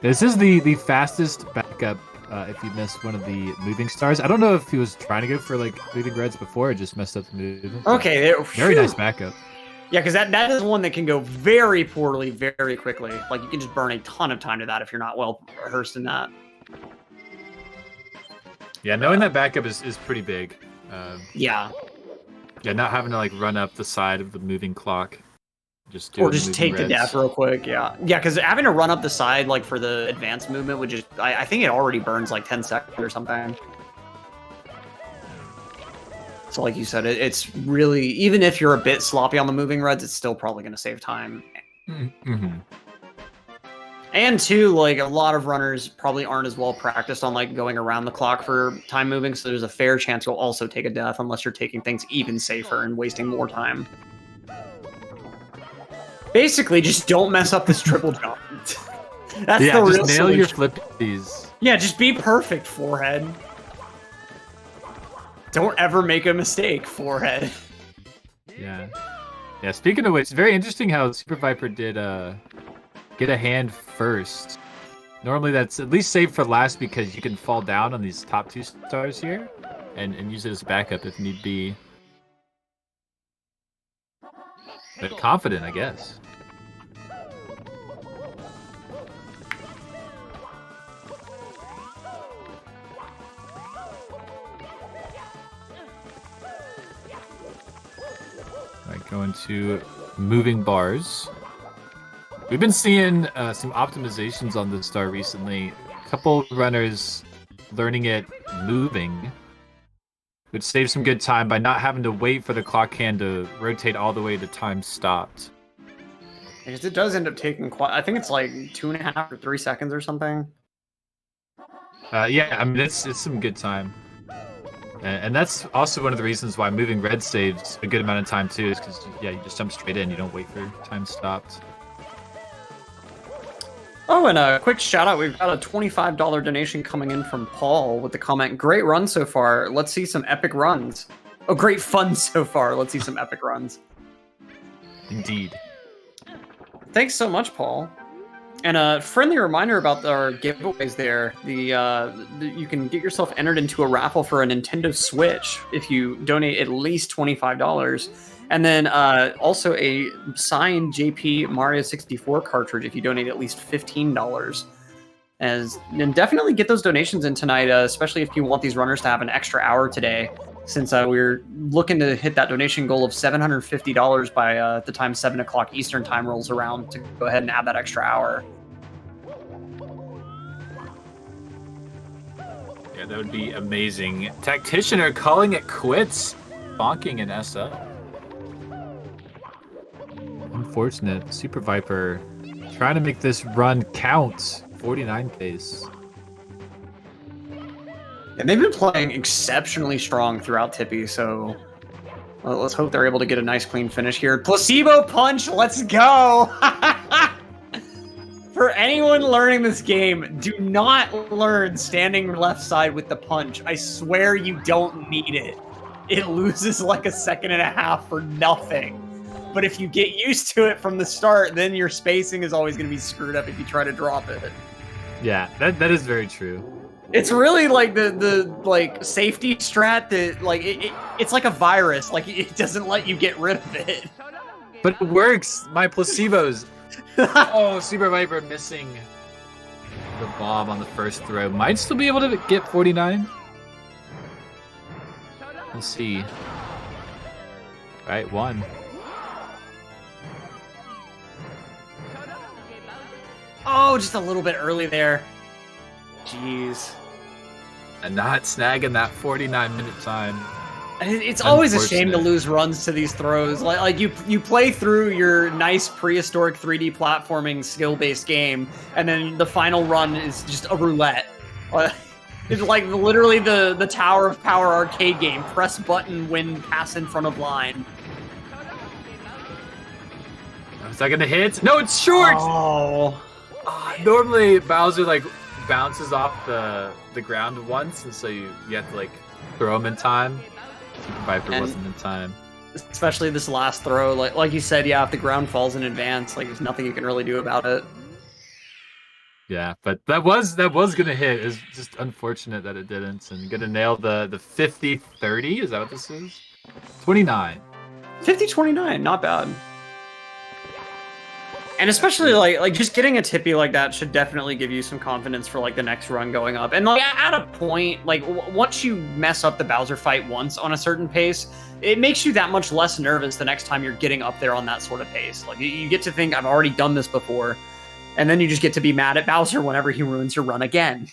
This is the fastest backup if you missed one of the moving stars. I don't know if he was trying to go for like moving reds before or just messed up the move. Okay, Very nice backup. Yeah, because that is one that can go very poorly, very quickly. Like you can just burn a ton of time to that if you're not well rehearsed in that. Yeah, knowing that backup is pretty big. Yeah. Yeah, not having to like run up the side of the moving clock. Just do Or just take the reds. death real quick, yeah. Yeah, because having to run up the side like for the advanced movement would just, I think it already burns like 10 seconds or something. So like you said, it's really, even if you're a bit sloppy on the moving reds, it's still probably going to save time. Mm-hmm. And two, like a lot of runners probably aren't as well practiced on like going around the clock for time moving, so there's a fair chance you'll also take a death unless you're taking things even safer and wasting more time. Basically, just don't mess up this triple jump. That's Yeah, the real just nail your solution. flippies. Yeah, just be perfect, forehead. Don't ever make a mistake, forehead. Yeah. Yeah, speaking of which, it's very interesting how Super Viper did get a hand first. Normally that's at least saved for last because you can fall down on these top 2 stars here and use it as backup if need be. But confident, I guess. Alright, going to moving bars. We've been seeing some optimizations on the star recently. A couple runners learning it moving, which saves some good time by not having to wait for the clock hand to rotate all the way to time stopped. Because it does end up taking quite, I think it's like 2.5 or 3 seconds or something. Yeah, I mean, it's some good time. And that's also one of the reasons why moving red saves a good amount of time too, is because, yeah, you just jump straight in, you don't wait for time stopped. Oh, and a quick shout out. We've got a $25 donation coming in from Paul with the comment, great run so far. Let's see some epic runs. Oh, great fun so far. Let's see some epic runs. Indeed. Thanks so much, Paul. And a friendly reminder about our giveaways there. You can get yourself entered into a raffle for a Nintendo Switch if you donate at least $25. And then also a signed JP Mario 64 cartridge if you donate at least $15. And definitely get those donations in tonight, especially if you want these runners to have an extra hour today, since we're looking to hit that donation goal of $750 by the time 7 o'clock Eastern time rolls around to go ahead and add that extra hour. Yeah, that would be amazing. Tactician are calling it quits. Bonking an SL. Unfortunate. Super Viper trying to make this run count. 49 pace. And they've been playing exceptionally strong throughout Tippy, so let's hope they're able to get a nice clean finish here. Placebo punch, let's go! For anyone learning this game, do not learn standing left side with the punch. I swear you don't need it. it loses like a second and a half for nothing. But if you get used to it from the start, then your spacing is always going to be screwed up if you try to drop it. Yeah, that is very true. It's really like the like safety strat that like it's like a virus. Like it doesn't let you get rid of it. But it works. My placebos. Oh, Super Viper missing the bomb on the first throw. Might still be able to get 49. We'll see. Right, 1. Oh, just a little bit early there. Jeez. And not snagging that 49-minute time. It's always a shame to lose runs to these throws. Like you play through your nice prehistoric 3D platforming skill-based game, and then the final run is just a roulette. It's like literally the Tower of Power arcade game. Press button, win, pass in front of line. Is that gonna hit? No, it's short! Oh. Normally Bowser like bounces off the ground once, and so you have to like throw him in time. Viper wasn't in time. Especially this last throw, like you said, yeah, if the ground falls in advance, like there's nothing you can really do about it. Yeah, but that was gonna hit. It's just unfortunate that it didn't. And gonna nail the 50-30. Is that what this is? 29. 50-29, not bad. And especially like just getting a tippy like that should definitely give you some confidence for like the next run going up. And like at a point, like once you mess up the Bowser fight once on a certain pace, it makes you that much less nervous the next time you're getting up there on that sort of pace. Like you get to think, I've already done this before, and then you just get to be mad at Bowser whenever he ruins your run again.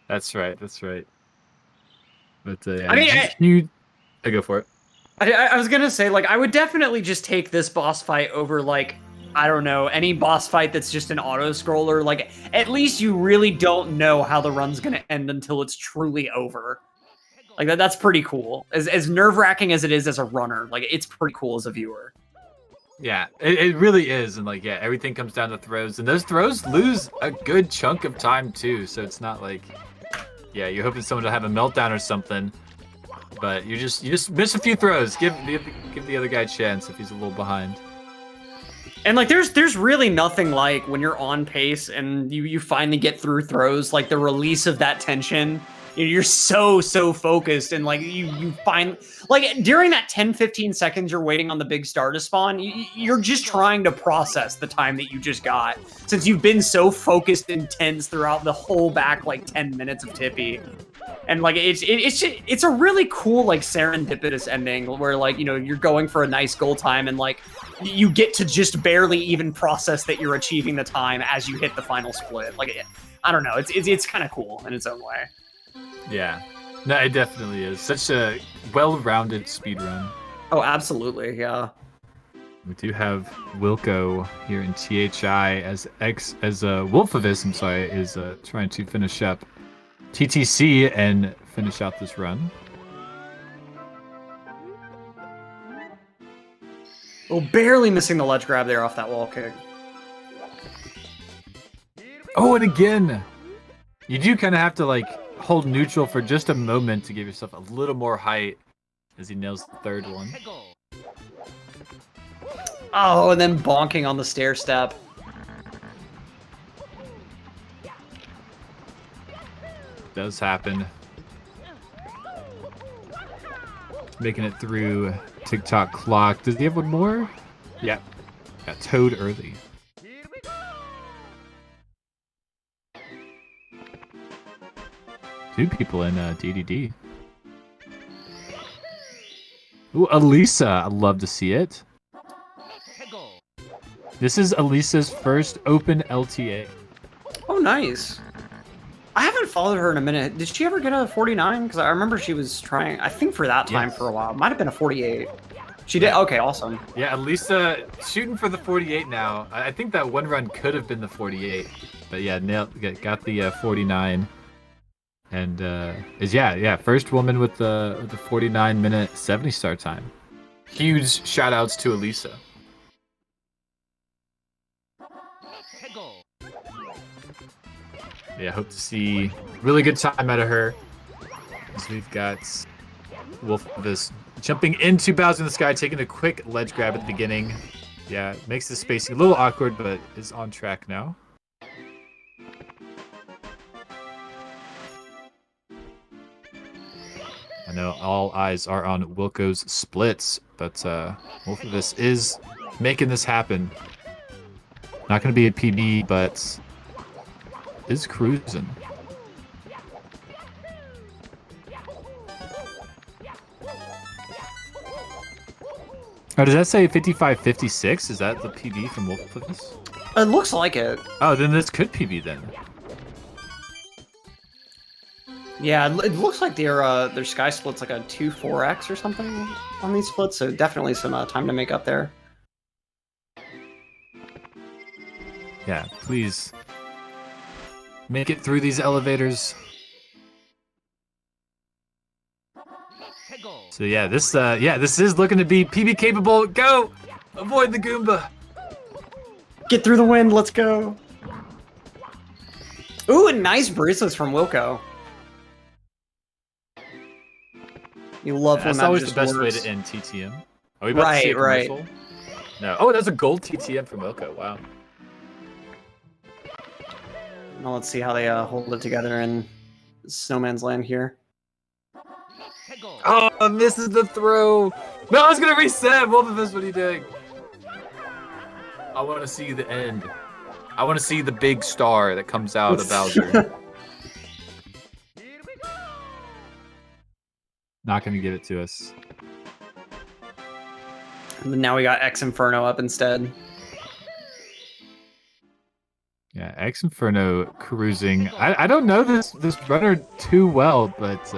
That's right. That's right. But yeah, I mean, I go for it. I was gonna say, like, I would definitely just take this boss fight over, like, I don't know, any boss fight that's just an auto-scroller. Like, at least you really don't know how the run's gonna end until it's truly over. Like, that's pretty cool. As nerve-wracking as it is as a runner, like, it's pretty cool as a viewer. Yeah, it really is. And, like, yeah, everything comes down to throws. And those throws lose a good chunk of time, too. So it's not like, yeah, you're hoping someone will have a meltdown or something. But you just miss a few throws. Give the other guy a chance if he's a little behind. And like there's really nothing like when you're on pace and you finally get through throws, like the release of that tension. You're so focused, and like you find like during that 10-15 seconds you're waiting on the big star to spawn, you're just trying to process the time that you just got, since you've been so focused and tense throughout the whole back like 10 minutes of Tippy. And like it's a really cool like serendipitous ending where like, you know, you're going for a nice goal time and like you get to just barely even process that you're achieving the time as you hit the final split. Like I don't know, it's kind of cool in its own way. Yeah, no, it definitely is such a well-rounded speedrun. Oh, absolutely, yeah. We do have Wilco here in THI as Wolfavis, I'm sorry, is trying to finish up TTC and finish out this run. Oh, barely missing the ledge grab there off that wall kick. Oh, and again, you do kind of have to like hold neutral for just a moment to give yourself a little more height as he nails the third one. Oh, and then bonking on the stair step. Does happen. Making it through TikTok clock. Does he have one more? Yeah. Got Toad early. Two people in DDD. Ooh, Elisa. I'd love to see it. This is Elisa's first open LTA. Oh, nice. I haven't followed her in a minute. Did she ever get a 49? Because I remember she was trying, I think for that time for a while. Might have been a 48. She did? Okay, awesome. Yeah, Elisa shooting for the 48 now. I think that one run could have been the 48. But yeah, got the 49. And is first woman with the 49-minute 70 star time. Huge shout outs to Elisa. Yeah, hope to see really good time out of her. As we've got Wolfvis jumping into Bowser in the Sky, taking a quick ledge grab at the beginning. Yeah, makes the spacing a little awkward, but is on track now. I know all eyes are on Wilco's splits, but Wolfvis is making this happen. Not going to be a PB, but is cruising. Oh, does that say 55-56? Is that the PB from Wolfvis? It looks like it. Oh, then this could PB then. Yeah, it looks like their sky split's like a 2-4x or something on these splits, so definitely some time to make up there. Yeah, please make it through these elevators. So yeah, this is looking to be PB capable. Go! Avoid the Goomba. Get through the wind, let's go. Ooh, and nice bracelets from Wilco. You love when That's that always just the best works. way to end TTM. Are we about to see a Right. commercial? No. Oh, that's a gold TTM from Wilco. Wow. Now let's see how they hold it together in Snowman's Land here. Oh, misses the throw. No, I was gonna reset. Wolfvis, what are you doing? I want to see the end. I want to see the big star that comes out of Bowser. Not gonna give it to us. And now we got X Inferno up instead. Yeah, X Inferno cruising. I don't know this runner too well, but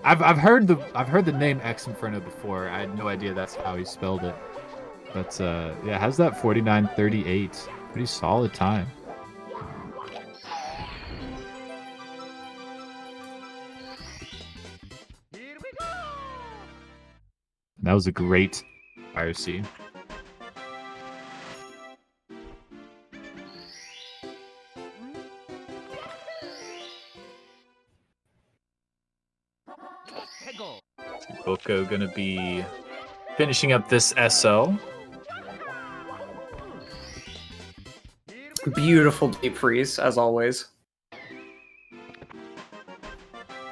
I've heard the name X Inferno before. I had no idea that's how he spelled it. But yeah, how's that 49.38? Pretty solid time. That was a great IRC. Wilco gonna be finishing up this SL. Beautiful deep freeze, as always.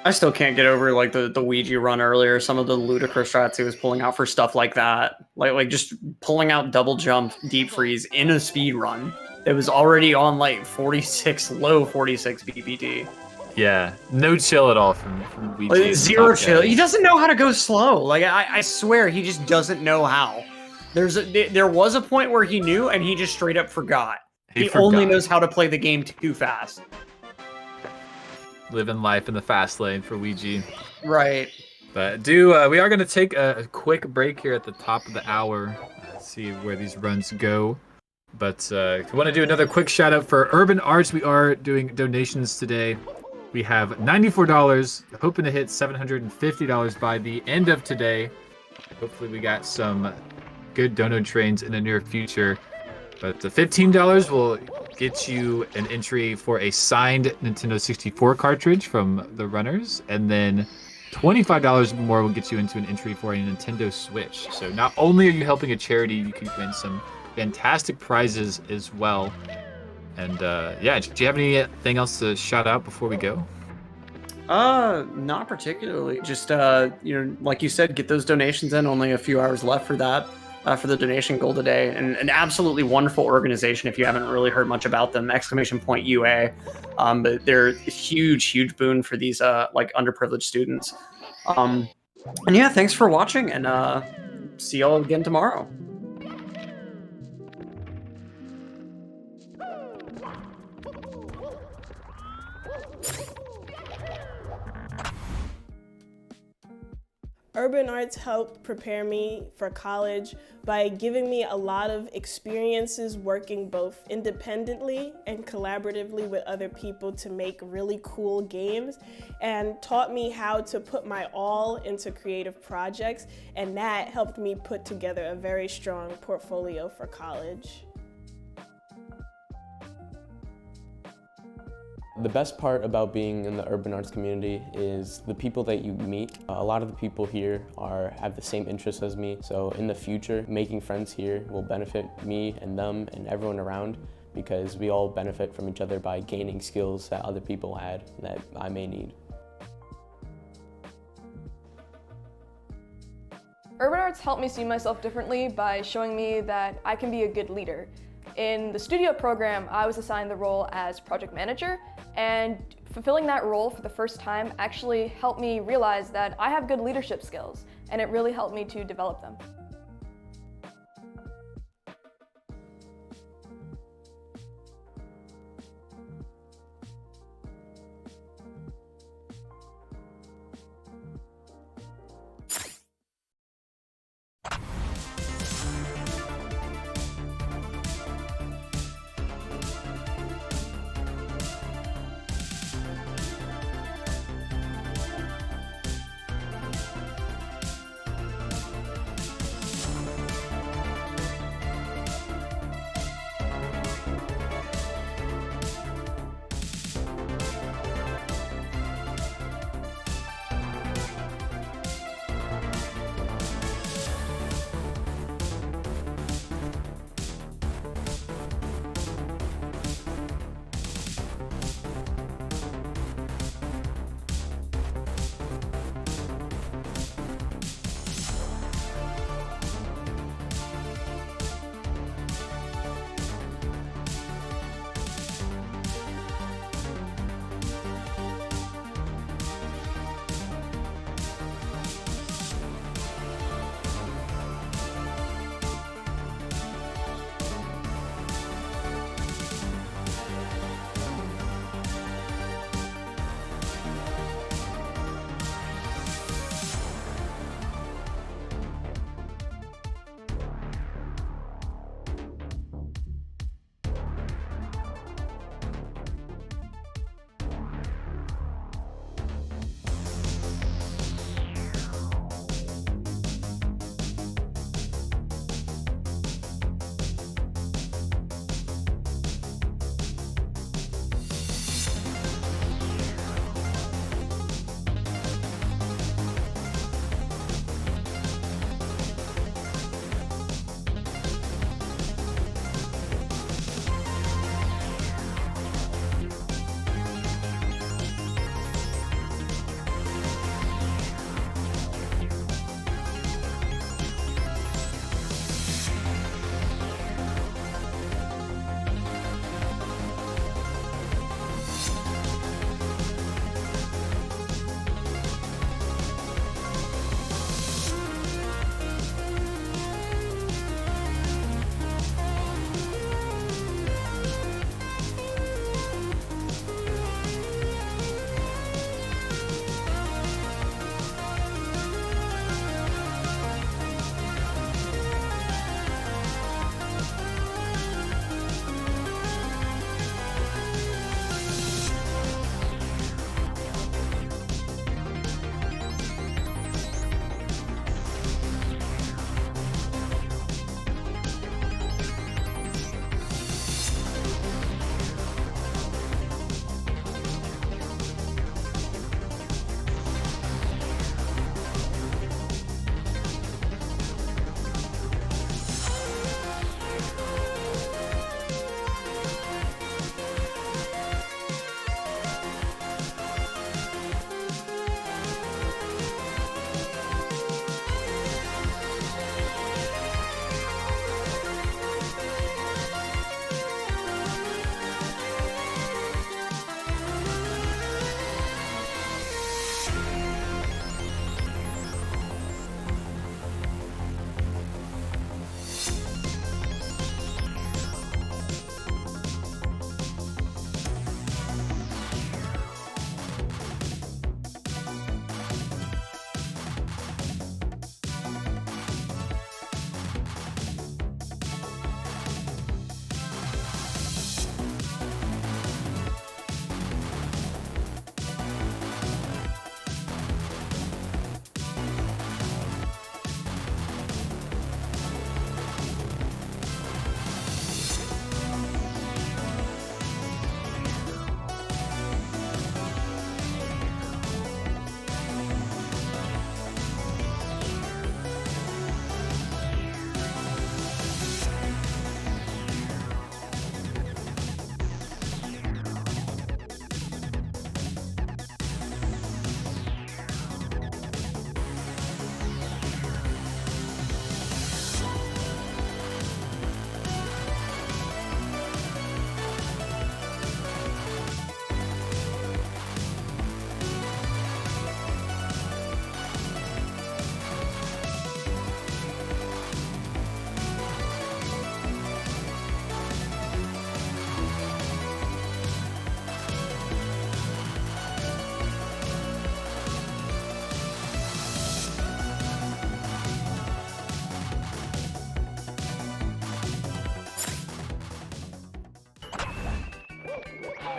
I still can't get over like the Ouija run earlier. Some of the ludicrous strats he was pulling out for stuff like that, like just pulling out double jump deep freeze in a speed run. It was already on like 46, low 46 BPT. Yeah, no chill at all from Ouija. Like, zero chill. He doesn't know how to go slow. Like I swear, he just doesn't know how. There was a point where he knew, and he just straight up forgot. He only knows how to play the game too fast. Living life in the fast lane for Ouija. Right. But we are going to take a quick break here at the top of the hour. See where these runs go. But I want to do another quick shout out for Urban Arts. We are doing donations today. We have $94, hoping to hit $750 by the end of today. Hopefully we got some good dono trains in the near future. But the $15 will get you an entry for a signed Nintendo 64 cartridge from the runners, and then $25 more will get you into an entry for a Nintendo Switch. So not only are you helping a charity, you can win some fantastic prizes as well. And yeah, do you have anything else to shout out before we go? Not particularly. Just like you said, get those donations in. Only a few hours left for that. For the donation goal today, and an absolutely wonderful organization. If you haven't really heard much about them, !UA, but they're a huge boon for these like underprivileged students. And yeah, thanks for watching, and see y'all again tomorrow. Urban Arts helped prepare me for college by giving me a lot of experiences working both independently and collaboratively with other people to make really cool games, and taught me how to put my all into creative projects, and that helped me put together a very strong portfolio for college. The best part about being in the urban arts community is the people that you meet. A lot of the people here have the same interests as me, so in the future, making friends here will benefit me and them and everyone around, because we all benefit from each other by gaining skills that other people had that I may need. Urban arts helped me see myself differently by showing me that I can be a good leader. In the studio program, I was assigned the role as project manager, and fulfilling that role for the first time actually helped me realize that I have good leadership skills, and it really helped me to develop them.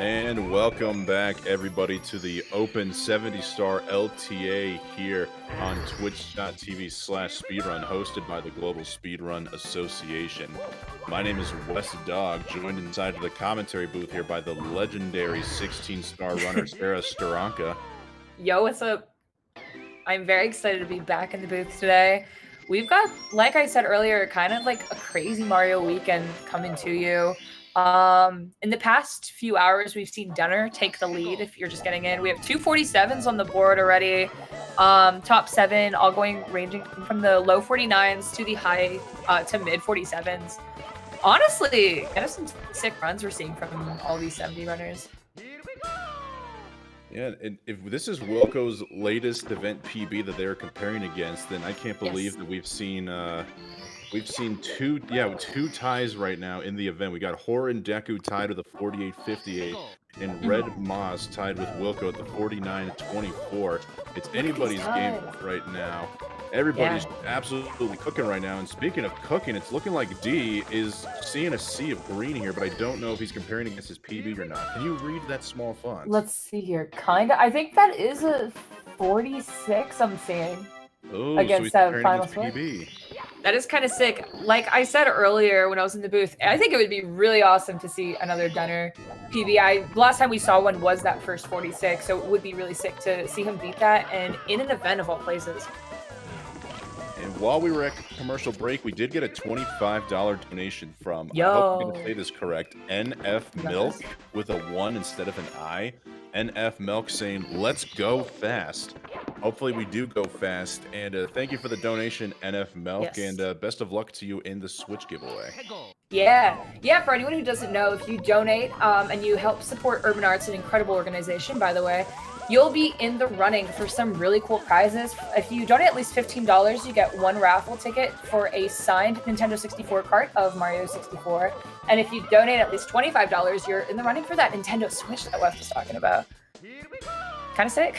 And welcome back, everybody, to the Open 70-Star LTA here on twitch.tv/speedrun, hosted by the Global Speedrun Association. My name is Wes Dog, joined inside of the commentary booth here by the legendary 16-star runner, Sarah Staranka. Yo, what's up? I'm very excited to be back in the booth today. We've got, like I said earlier, kind of like a crazy Mario weekend coming to you. In the past few hours, we've seen Dunner take the lead if you're just getting in. We have 247s on the board already. Top 7, all ranging from the low 49s to the high to mid 47s. Honestly, kind of some sick runs we're seeing from all these 70 runners. Yeah, and if this is Wilco's latest event PB that they're comparing against, then I can't believe that we've seen two ties right now in the event. We got Horror and Deku tied with a 48-58, and Red Moz tied with Wilco at the 49-24. It's anybody's game right now. Everybody's absolutely cooking right now. And speaking of cooking, it's looking like D is seeing a sea of green here, but I don't know if he's comparing against his PB or not. Can you read that small font? Let's see here. Kinda. I think that is a 46 I'm seeing. Oh, against so that final split. PB. That is kind of sick. Like I said earlier when I was in the booth, I think it would be really awesome to see another Dunner PB. Last time we saw one was that first 46, so it would be really sick to see him beat that, and in an event of all places. And while we were at commercial break, we did get a $25 donation from, I hope I'm going to say this correct, NF Milk with a 1 instead of an I. NF Milk saying, let's go fast. Hopefully we do go fast. And thank you for the donation, NF Milk, and best of luck to you in the Switch giveaway. Yeah, for anyone who doesn't know, if you donate and you help support Urban Arts, an incredible organization, by the way, you'll be in the running for some really cool prizes. If you donate at least $15, you get 1 raffle ticket for a signed Nintendo 64 cart of Mario 64. And if you donate at least $25, you're in the running for that Nintendo Switch that Wes was talking about. Kind of sick.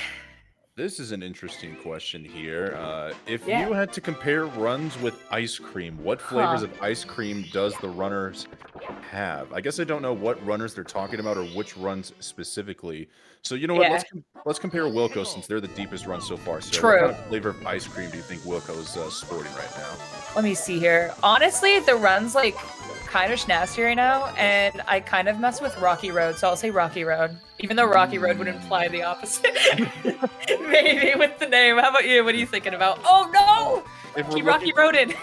This is an interesting question here. If you had to compare runs with ice cream, what flavors of ice cream does the runners have? I guess I don't know what runners they're talking about or which runs specifically. So you know what? Let's compare Wilco since they're the deepest run so far. So what kind of flavor of ice cream do you think Wilco's sporting right now? Let me see here. Honestly, the run's like kind of schnasty right now, and I kind of mess with Rocky Road, so I'll say Rocky Road, even though Rocky Road would imply the opposite. Maybe with the name. How about you? What are you thinking about? Oh no! He Rocky Roaded.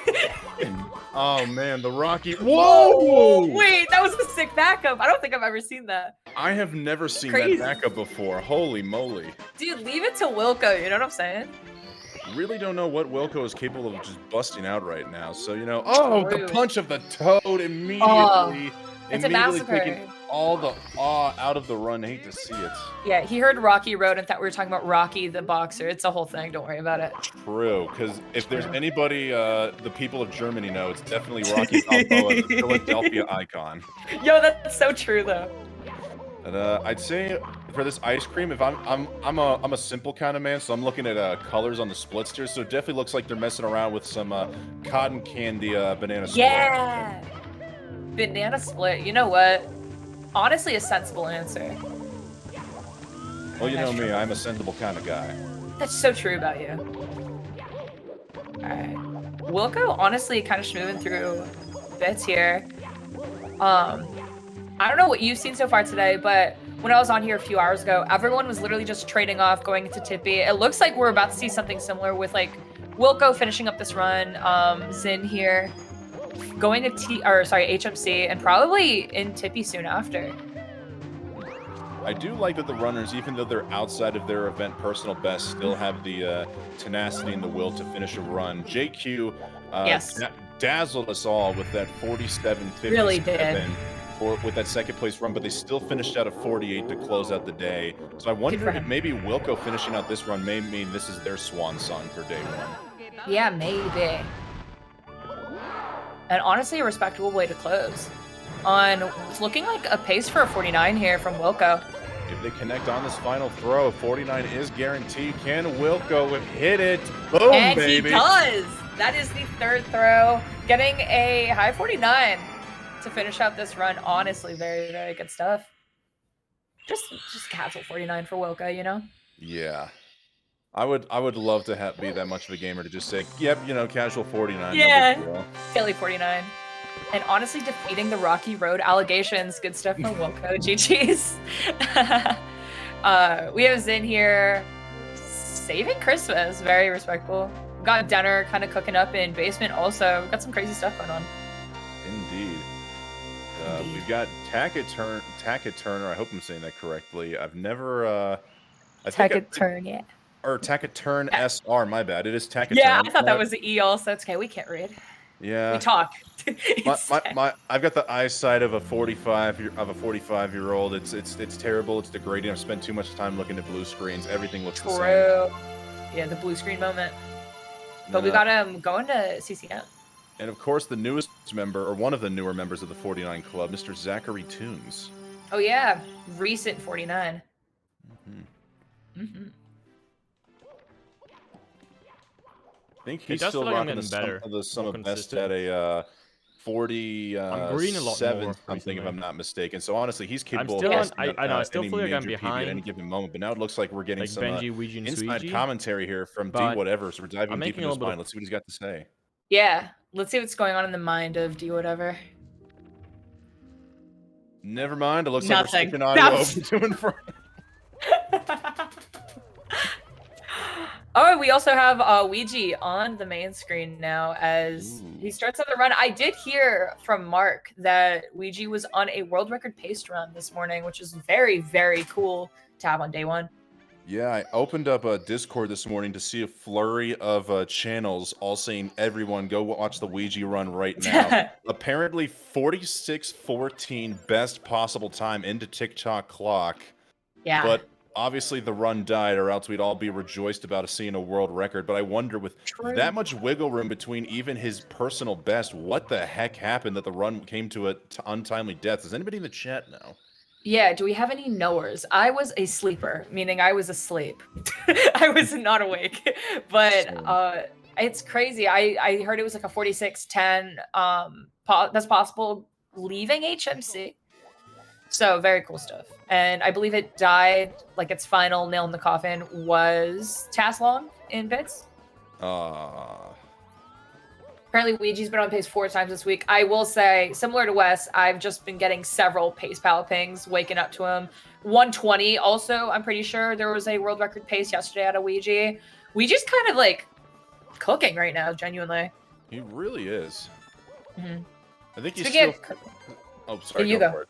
Oh man, the Rocky. Whoa! Wait, that was a sick backup. I don't think I've ever seen that. I have never seen that backup before. Holy moly. Dude, leave it to Wilco, you know what I'm saying? Really don't know what Wilco is capable of just busting out right now. So, you know, the punch of the Toad immediately. It's a massacre. Taking all the awe out of the run. I hate to see it. Yeah, he heard Rocky Road and thought we were talking about Rocky the boxer. It's a whole thing. Don't worry about it. True, because if there's anybody the people of Germany know, it's definitely Rocky Balboa, the Philadelphia icon. Yo, that's so true though. And I'd say for this ice cream, if I'm a simple kind of man, so I'm looking at colors on the splitster. So it definitely looks like they're messing around with some cotton candy banana split. Yeah, banana split. You know what? Honestly, a sensible answer. Well, you know me, I'm a sensible kind of guy. That's so true about you. All right, Wilco, honestly, kind of schmoving through bits here. I don't know what you've seen so far today, but when I was on here a few hours ago, everyone was literally just trading off, going into Tippy. It looks like we're about to see something similar with like Wilco finishing up this run, Zin here going to HMC, and probably in Tippy soon after. I do like that the runners, even though they're outside of their event personal best, still have the tenacity and the will to finish a run. JQ dazzled us all with that 47-57. Really did. With that second place run, but they still finished out of 48 to close out the day. So I wonder if maybe Wilco finishing out this run may mean this is their swan song for day one. Yeah, maybe. And honestly, a respectable way to close. It's looking like a pace for a 49 here from Wilco. If they connect on this final throw, 49 is guaranteed. Can Wilco hit it? Boom, and baby. He does. That is the third throw. Getting a high 49. To finish out this run. Honestly, very, very good stuff. Just casual 49 for Wilco, you know? Yeah. I would love to be that much of a gamer to just say, yep, you know, casual 49, no Yeah. big deal. Daily 49. And honestly, defeating the Rocky Road allegations. Good stuff from Wilco. GG's. We have Zin here saving Christmas. Very respectful. We got Denner kind of cooking up in basement also. We've got some crazy stuff going on. Indeed. We've got Tackett Turner. I hope I'm saying that correctly. I've never. Tackett Turn, yeah. Or Tackett Turn SR. My bad. It is Tackett Yeah, Turn. I thought that was the E also. It's okay. We can't read. Yeah. We talk. I've got the eyesight of a 45-year-old. It's terrible. It's degrading. I've spent too much time looking at blue screens. Everything looks the same. True. Yeah, the blue screen moment. But we got him going to CCM. And of course, the newest member, or one of the newer members of the 49 Club, Mr. Zachary Toons. Oh yeah, recent 49. I think It he's does still feel like I'm rocking getting better, the sum more of best consistent. at a 47 more something, if recently. I'm not mistaken. So honestly, he's capable still of on- I know, I still any feel like I'm major PB at any behind, given moment. But now it looks like we're getting like some Benji, Ouija, and inside Suiji, commentary here from D but whatever. So we're diving I'm deep making into a his little bit mind. of- Let's see what he's got to say. Yeah, let's see what's going on in the mind of D whatever. Never mind. It looks Nothing. like we're sticking audio over to and from. Oh, we also have Ouija on the main screen now as he starts on the run. I did hear from Mark that Ouija was on a world record paced run this morning, which is very, very cool to have on day one. Yeah, I opened up a Discord this morning to see a flurry of channels all saying, everyone go watch the Ouija run right now. Apparently 46:14 best possible time into TikTok clock. Yeah. But obviously the run died, or else we'd all be rejoiced about seeing a world record. But I wonder, with that much wiggle room between even his personal best, what the heck happened that the run came to an untimely death? Does anybody in the chat know? Yeah, do we have any knowers? I was a sleeper, meaning I was asleep. I was not awake. But it's crazy. I heard it was like a 46:10 that's possible leaving HMC. So very cool stuff. And I believe it died, like its final nail in the coffin was Taslong in bits. Apparently Ouija's been on pace 4 times this week. I will say, similar to Wes, I've just been getting several pace pal pings, waking up to him. 120 also, I'm pretty sure there was a world record pace yesterday out of Ouija. Ouija's kind of like cooking right now, genuinely. He really is. Mhm. I think he's Speaking still... of Oh, sorry, you go go. for it.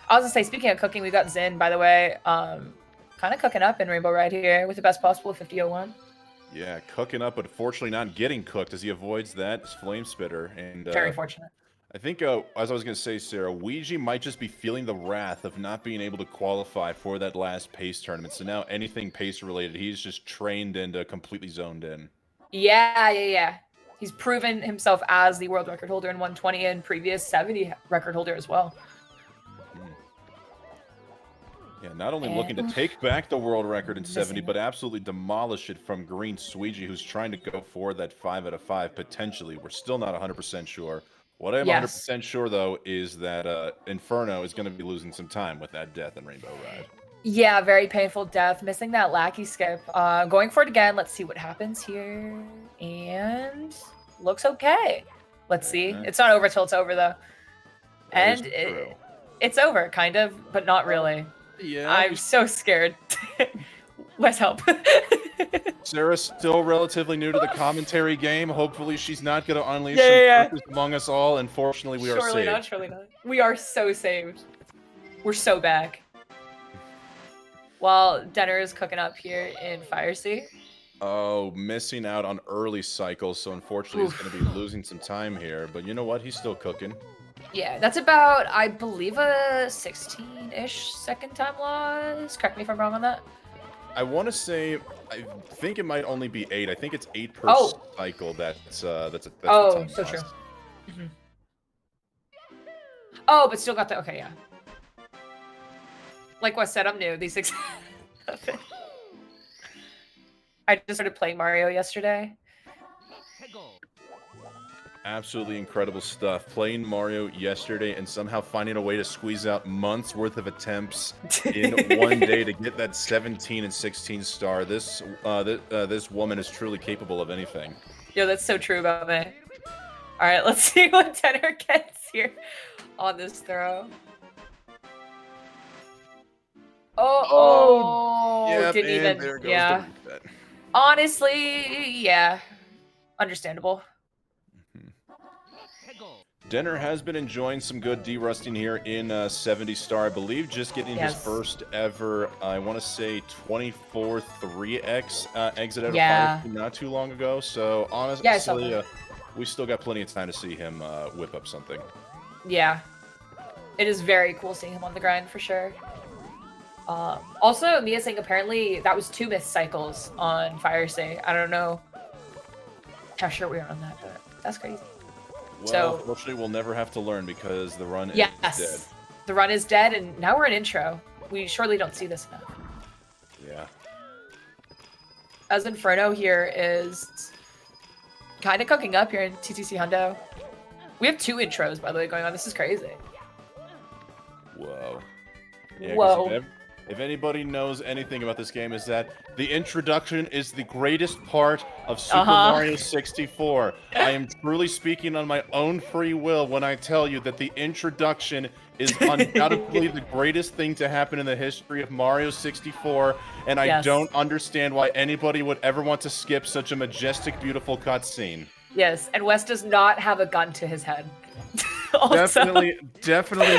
I was gonna say, speaking of cooking, we got Zin, by the way, kind of cooking up in Rainbow Ride here with the best possible 50-01. Yeah, cooking up, but fortunately not getting cooked as he avoids that flame spitter. And Very fortunate. I think, as I was going to say, Sarah, Ouija might just be feeling the wrath of not being able to qualify for that last pace tournament. So now anything pace related, he's just trained and completely zoned in. Yeah. He's proven himself as the world record holder in 120 and previous 70 record holder as well. Yeah, not only looking to take back the world record in 70, but absolutely demolish it from Green Sweegie, who's trying to go for that 5 out of 5, potentially. We're still not 100% sure. What I am 100% sure, though, is that Inferno is going to be losing some time with that death in Rainbow Ride. Yeah, very painful death. Missing that lackey skip. Going for it again. Let's see what happens here. And looks okay. Let's see. It's not over till it's over, though. That And is true. it's over, kind of, but not really. Yeah. I'm so scared. Let's help. Sarah's still relatively new to the commentary game. Hopefully she's not going to unleash Yeah. some curses among us all, and fortunately we are Surely saved. not, surely not. We are so saved. We're so back. While Denner is cooking up here in Fire Sea. Oh, missing out on early cycles, so unfortunately he's going to be losing some time here. But you know what? He's still cooking. Yeah, that's about, I believe, a 16-ish second time loss. Correct me if I'm wrong on that. I want to say, I think it might only be 8. I think it's 8 per cycle. That's the time so loss. true. Mhm. Oh, but still got the, okay, yeah. Like Wes said, I'm new. These things happen. I just started playing Mario yesterday. Absolutely incredible stuff. Playing Mario yesterday and somehow finding a way to squeeze out months worth of attempts in one day to get that 17 and 16 star. This woman is truly capable of anything. Yo, that's so true about me. All right, let's see what Tenor gets here on this throw. Yep, didn't and even. there goes Yeah. the reset. Honestly, yeah, understandable. Denner has been enjoying some good de-rusting here in 70 star, I believe, just getting his first ever, I want to say 24 3x exit out of fire not too long ago. So honestly, we still got plenty of time to see him whip up something. Yeah, it is very cool seeing him on the grind for sure. Also, Mia saying apparently that was 2 missed cycles on FireSay. I don't know how sure we are on that, but that's crazy. Well, fortunately, we'll never have to learn because the run is dead. The run is dead, and now we're in intro. We surely don't see this enough. Yeah. As Inferno here is kind of cooking up here in TTC Hundo. We have 2 intros, by the way, going on. This is crazy. Whoa. Yeah, Whoa. If anybody knows anything about this game, is that the introduction is the greatest part of Super Mario 64. I am truly speaking on my own free will when I tell you that the introduction is undoubtedly the greatest thing to happen in the history of Mario 64, and I don't understand why anybody would ever want to skip such a majestic, beautiful cutscene. Yes, and Wes does not have a gun to his head. Definitely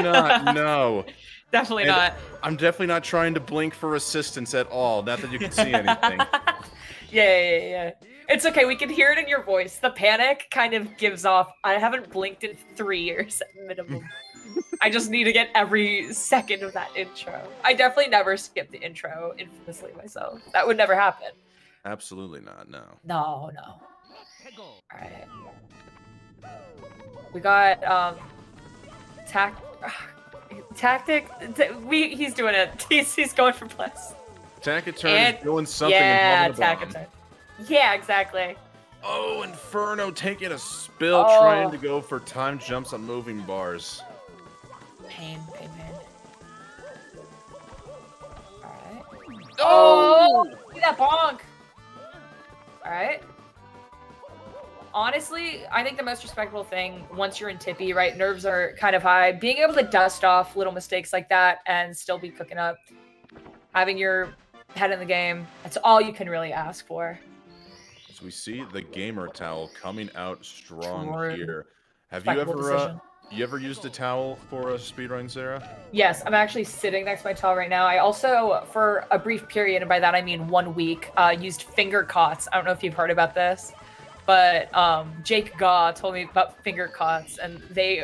not, no. Definitely And not. I'm definitely not trying to blink for assistance at all. Not that you can see anything. Yeah. It's okay. We can hear it in your voice. The panic kind of gives off. I haven't blinked in 3 years at minimum. I just need to get every second of that intro. I definitely never skip the intro infamously myself. That would never happen. Absolutely not, no. No. All right. We got Tactic. He's doing it. He's going for plus. Tackaturn is doing something. Yeah, Tackaturn. Yeah, exactly. Oh, Inferno taking a spill, trying to go for time jumps on moving bars. Pain. Alright. Oh! Look at that bonk! Alright. Honestly, I think the most respectable thing, once you're in Tippy, right, nerves are kind of high. Being able to dust off little mistakes like that and still be cooking up. Having your head in the game, that's all you can really ask for. So we see the gamer towel coming out strong True. here. Have Respectable you ever used a towel for a speedrun, Sarah? Yes, I'm actually sitting next to my towel right now. I also, for a brief period, and by that I mean 1 week, used finger cots. I don't know if you've heard about this, but Jake Gaw told me about finger cots, and they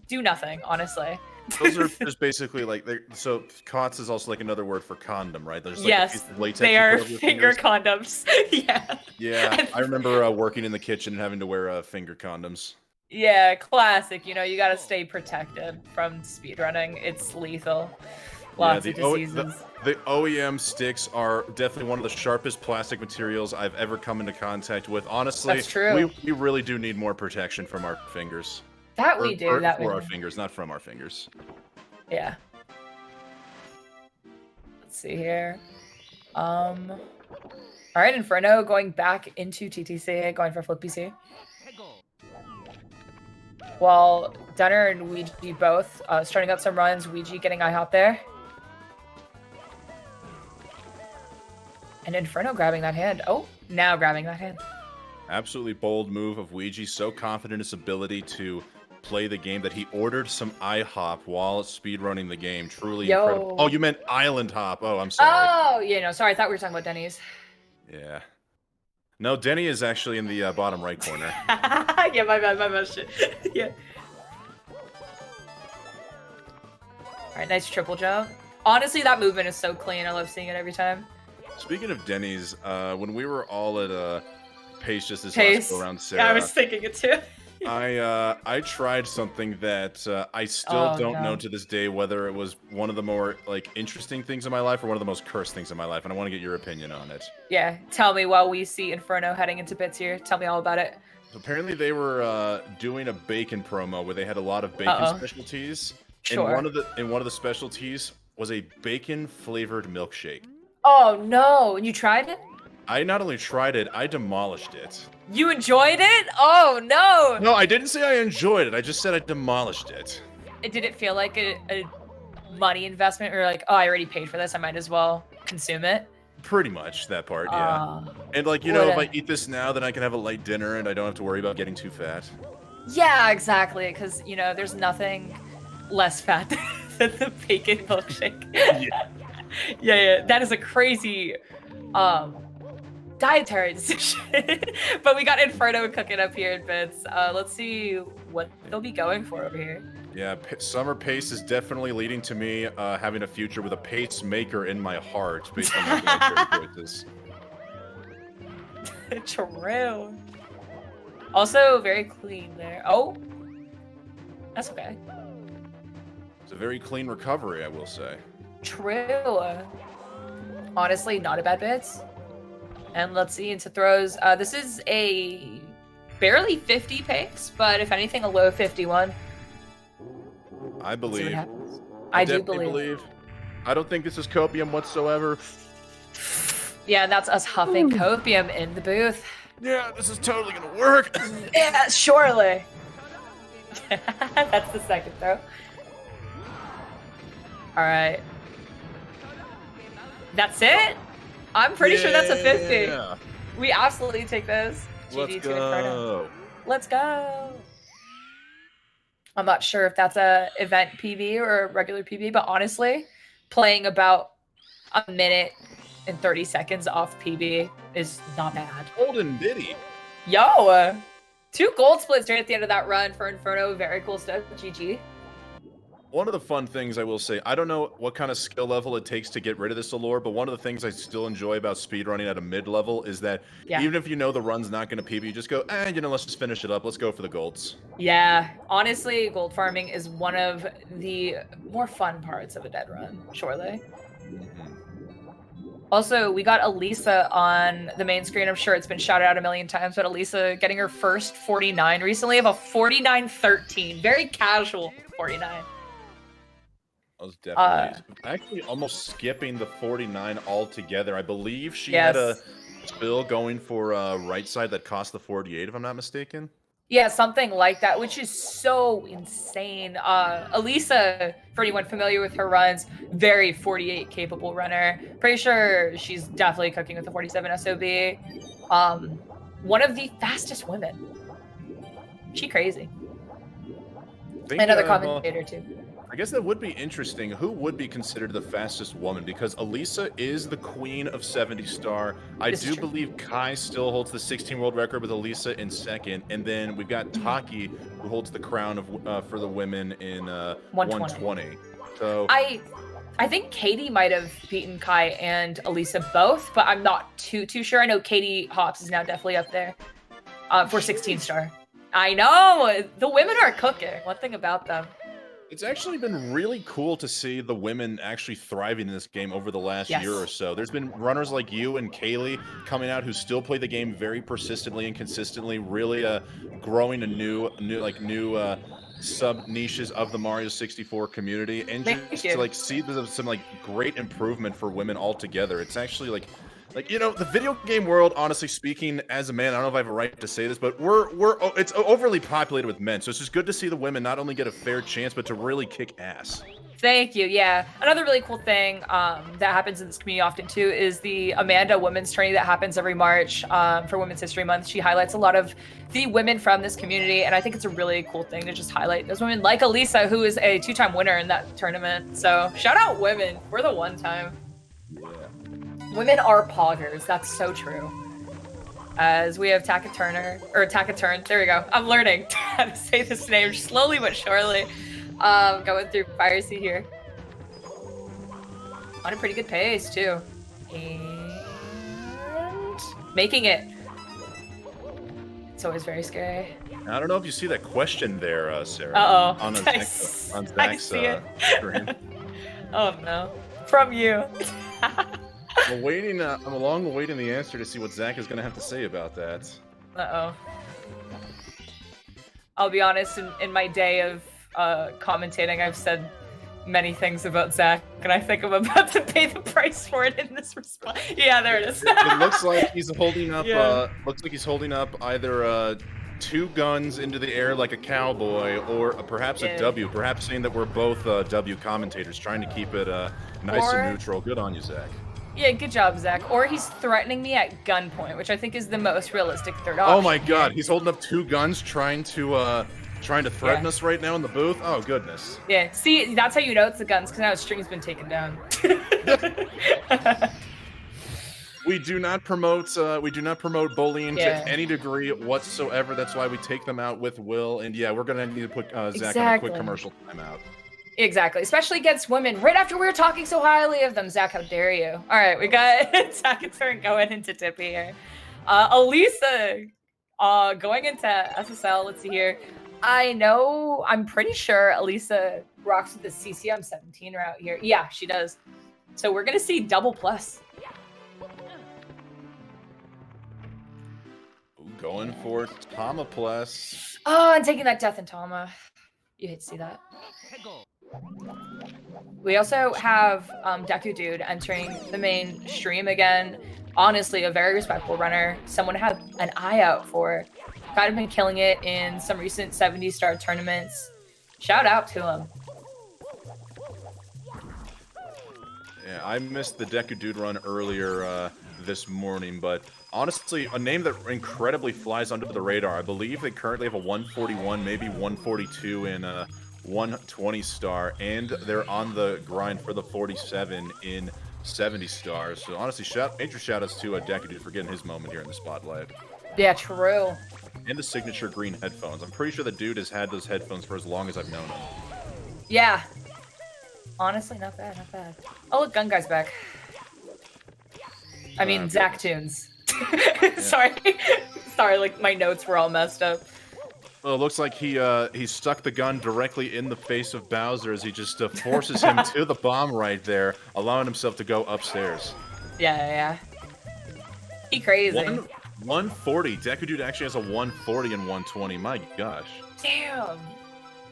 do nothing, honestly. Those are just basically like, so cots is also like another word for condom, right? There's like Yes, a piece of latex they you are put over your finger fingers. condoms. Yeah. Yeah, I remember working in the kitchen and having to wear finger condoms. Yeah, classic. You know, you gotta stay protected from speedrunning. It's lethal. Lots of diseases. The OEM sticks are definitely one of the sharpest plastic materials I've ever come into contact with. Honestly, That's true. We really do need more protection from our fingers. That we do. For We our do. fingers, not from our fingers. Yeah. Let's see here. All right, Inferno going back into TTC, going for flip PC. While Dunner and Ouija both starting out some runs, Ouija getting IHOP there. And Inferno grabbing that hand. Oh, now grabbing that hand. Absolutely bold move of Ouija. So confident in his ability to play the game that he ordered some IHOP while speedrunning the game. Truly incredible. Oh, you meant Island Hop. Oh, I'm sorry. Oh, yeah, no, sorry. I thought we were talking about Denny's. Yeah. No, Denny is actually in the bottom right corner. Yeah, my bad, shit. Yeah. All right, nice triple jump. Honestly, that movement is so clean. I love seeing it every time. Speaking of Denny's, when we were all at Pace just this Pace. last go around, Sarah, Yeah, I was thinking it too. I tried something that I still don't know to this day whether it was one of the more like interesting things in my life or one of the most cursed things in my life, and I want to get your opinion on it. Yeah, tell me while we see Inferno heading into bits here. Tell me all about it. Apparently, they were doing a bacon promo where they had a lot of bacon specialties. Sure. And one of the specialties was a bacon flavored milkshake. Oh no! You tried it? I not only tried it, I demolished it. You enjoyed it? Oh no! No, I didn't say I enjoyed it. I just said I demolished it. Did it feel like a money investment, or like, oh, I already paid for this, I might as well consume it? Pretty much that part, yeah. And like, you know, if I eat this now, then I can have a light dinner and I don't have to worry about getting too fat. Yeah, exactly. Because you know, there's nothing less fat than the bacon milkshake. Yeah. That is a crazy dietary decision. But we got Inferno cooking up here in bits. Let's see what they'll be going for over here. Yeah, Summer Pace is definitely leading to me having a future with a pacemaker in my heart based on my dietary choices. True. Also, very clean there. Oh, that's okay. It's a very clean recovery, I will say. True. Honestly, not a bad bits. And let's see into throws. This is a barely 50 pace, but if anything, a low 51. I believe. I do definitely believe. I don't think this is copium whatsoever. Yeah, and that's us huffing copium in the booth. Yeah, this is totally gonna work. Yeah, surely. That's the second throw. All right. That's it? I'm pretty sure that's a 50. We absolutely take those. Let's GG to Inferno. go. Let's go. I'm not sure if that's a event PB or a regular PB, but honestly, playing about a minute and 30 seconds off PB is not bad. Golden Biddy. Yo, 2 gold splits right at the end of that run for Inferno. Very cool stuff. GG. One of the fun things I will say, I don't know what kind of skill level it takes to get rid of this allure, but one of the things I still enjoy about speedrunning at a mid-level is that even if you know the run's not going to PB, you just go, you know, let's just finish it up. Let's go for the golds. Yeah, honestly, gold farming is one of the more fun parts of a dead run, surely. Also, we got Elisa on the main screen. I'm sure it's been shouted out a million times, but Elisa getting her first 49 recently of a 49-13. Very casual 49. I was definitely actually almost skipping the 49 altogether. I believe she had a spill going for right side that cost the 48, if I'm not mistaken. Yeah, something like that, which is so insane. Elisa, for anyone familiar with her runs, very 48 capable runner. Pretty sure she's definitely cooking with the 47 SOB. One of the fastest women. She crazy. Another commentator too. I guess that would be interesting. Who would be considered the fastest woman? Because Elisa is the queen of 70 star. I do believe Kai still holds the 16 world record with Elisa in second. And then we've got Taki, who holds the crown of for the women in 120. So I think Katie might have beaten Kai and Elisa both, but I'm not too sure. I know Katie Hops is now definitely up there for 16 star. I know! The women are cooking. One thing about them. It's actually been really cool to see the women actually thriving in this game over the last year or so. There's been runners like you and Kaylee coming out who still play the game very persistently and consistently, really growing a new sub niches of the Mario 64 community, and just to like see some like great improvement for women altogether. It's actually like you know, the video game world, honestly speaking, as a man, I don't know if I have a right to say this, but it's overly populated with men. So it's just good to see the women not only get a fair chance, but to really kick ass. Thank you. Yeah. Another really cool thing that happens in this community often too is the Amanda Women's Tourney that happens every March for Women's History Month. She highlights a lot of the women from this community, and I think it's a really cool thing to just highlight those women, like Elisa, who is a 2-time winner in that tournament. So shout out women. We're the one time. Women are poggers. That's so true. As we have Taka-Turn. There we go. I'm learning how to say this name slowly but surely. Going through piracy here. On a pretty good pace, too. And making it. It's always very scary. I don't know if you see that question there, Sarah. Uh-oh. On Zach's screen. Oh, no. From you. I'm long awaiting the answer to see what Zach is going to have to say about that. Uh-oh. I'll be honest, in my day of commentating, I've said many things about Zach, and I think I'm about to pay the price for it in this response. Yeah, there it is. It looks like he's holding up. Yeah. Looks like he's holding up either 2 guns into the air like a cowboy, or perhaps a Yeah. W. Perhaps saying that we're both W commentators, trying to keep it nice Or- and neutral. Good on you, Zach. Yeah, good job, Zach. Or he's threatening me at gunpoint, which I think is the most realistic third option. Oh my God, he's holding up 2 guns, trying to threaten Yeah. us right now in the booth. Oh goodness. Yeah, see, that's how you know it's the guns, because now his string's been taken down. We do not promote bullying Yeah. to any degree whatsoever. That's why we take them out with will. And yeah, we're gonna need to put Zach on a Exactly. quick commercial timeout. Exactly, especially against women. Right after we were talking so highly of them, Zach, how dare you? All right, we got Zach and Turn going into Tippy here. Elisa, going into SSL. Let's see here. I'm pretty sure Elisa rocks with the CCM 17 route here. Yeah, she does. So we're gonna see double plus. Ooh, going for Tama plus. Oh, and taking that death in Tama. You hate to see that. We also have Deku Dude entering the main stream again. Honestly, a very respectable runner. Someone to have an eye out for. Kind of been killing it in some recent 70-star tournaments. Shout out to him. Yeah, I missed the Deku Dude run earlier this morning, but honestly, a name that incredibly flies under the radar. I believe they currently have a 141, maybe 142 in 120 star, and they're on the grind for the 47 in 70 stars. So honestly, major shout-outs to Deku Dude for getting his moment here in the spotlight. Yeah, true. And the signature green headphones. I'm pretty sure the dude has had those headphones for as long as I've known him. Yeah. Honestly, not bad, not bad. Oh, look, Gun Guy's back. I mean, Zach Tunes. Sorry. Sorry, like, my notes were all messed up. Well, it looks like he stuck the gun directly in the face of Bowser as he just forces him to the bomb right there, allowing himself to go upstairs. Yeah. He crazy. 140. Deku Dude actually has a 140 and 120. My gosh. Damn.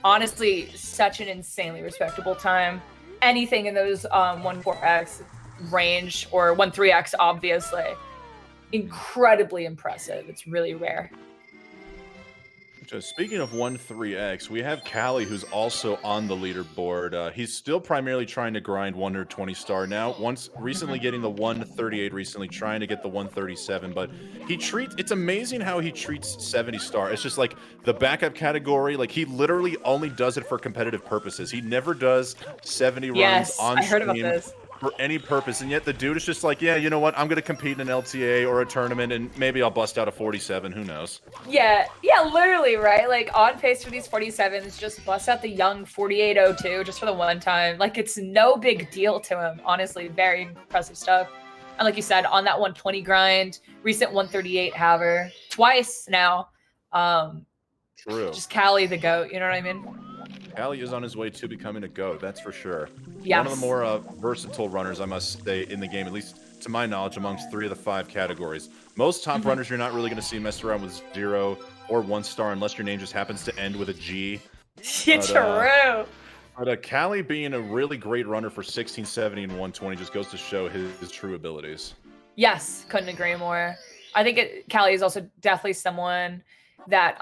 Honestly, such an insanely respectable time. Anything in those 1.4x range, or 1.3x, obviously. Incredibly impressive. It's really rare. So speaking of 1-3x, we have Callie, who's also on the leaderboard. He's still primarily trying to grind 120 star now. Recently getting the 138 recently, trying to get the 137. But it's amazing how he treats 70 star. It's just like the backup category. Like he literally only does it for competitive purposes. He never does 70 runs on I heard about stream this. for any purpose. And yet the dude is just like, yeah, you know what? I'm going to compete in an LTA or a tournament, and maybe I'll bust out a 47. Who knows? Yeah, literally, right? Like, on pace for these 47s, just bust out the young 4802 just for the one time. Like, it's no big deal to him. Honestly, very impressive stuff. And like you said, on that 120 grind, recent 138 haver, twice now. True. Just Callie the GOAT, you know what I mean? Callie is on his way to becoming a GOAT, that's for sure. Yes. One of the more versatile runners, I must say, in the game, at least to my knowledge, amongst 3 of the 5 categories. Most top runners you're not really going to see mess around with 0 or 1 star unless your name just happens to end with a G. True. But Callie being a really great runner for 16, 70, and 120 just goes to show his true abilities. Yes, couldn't agree more. I think Callie is also definitely someone that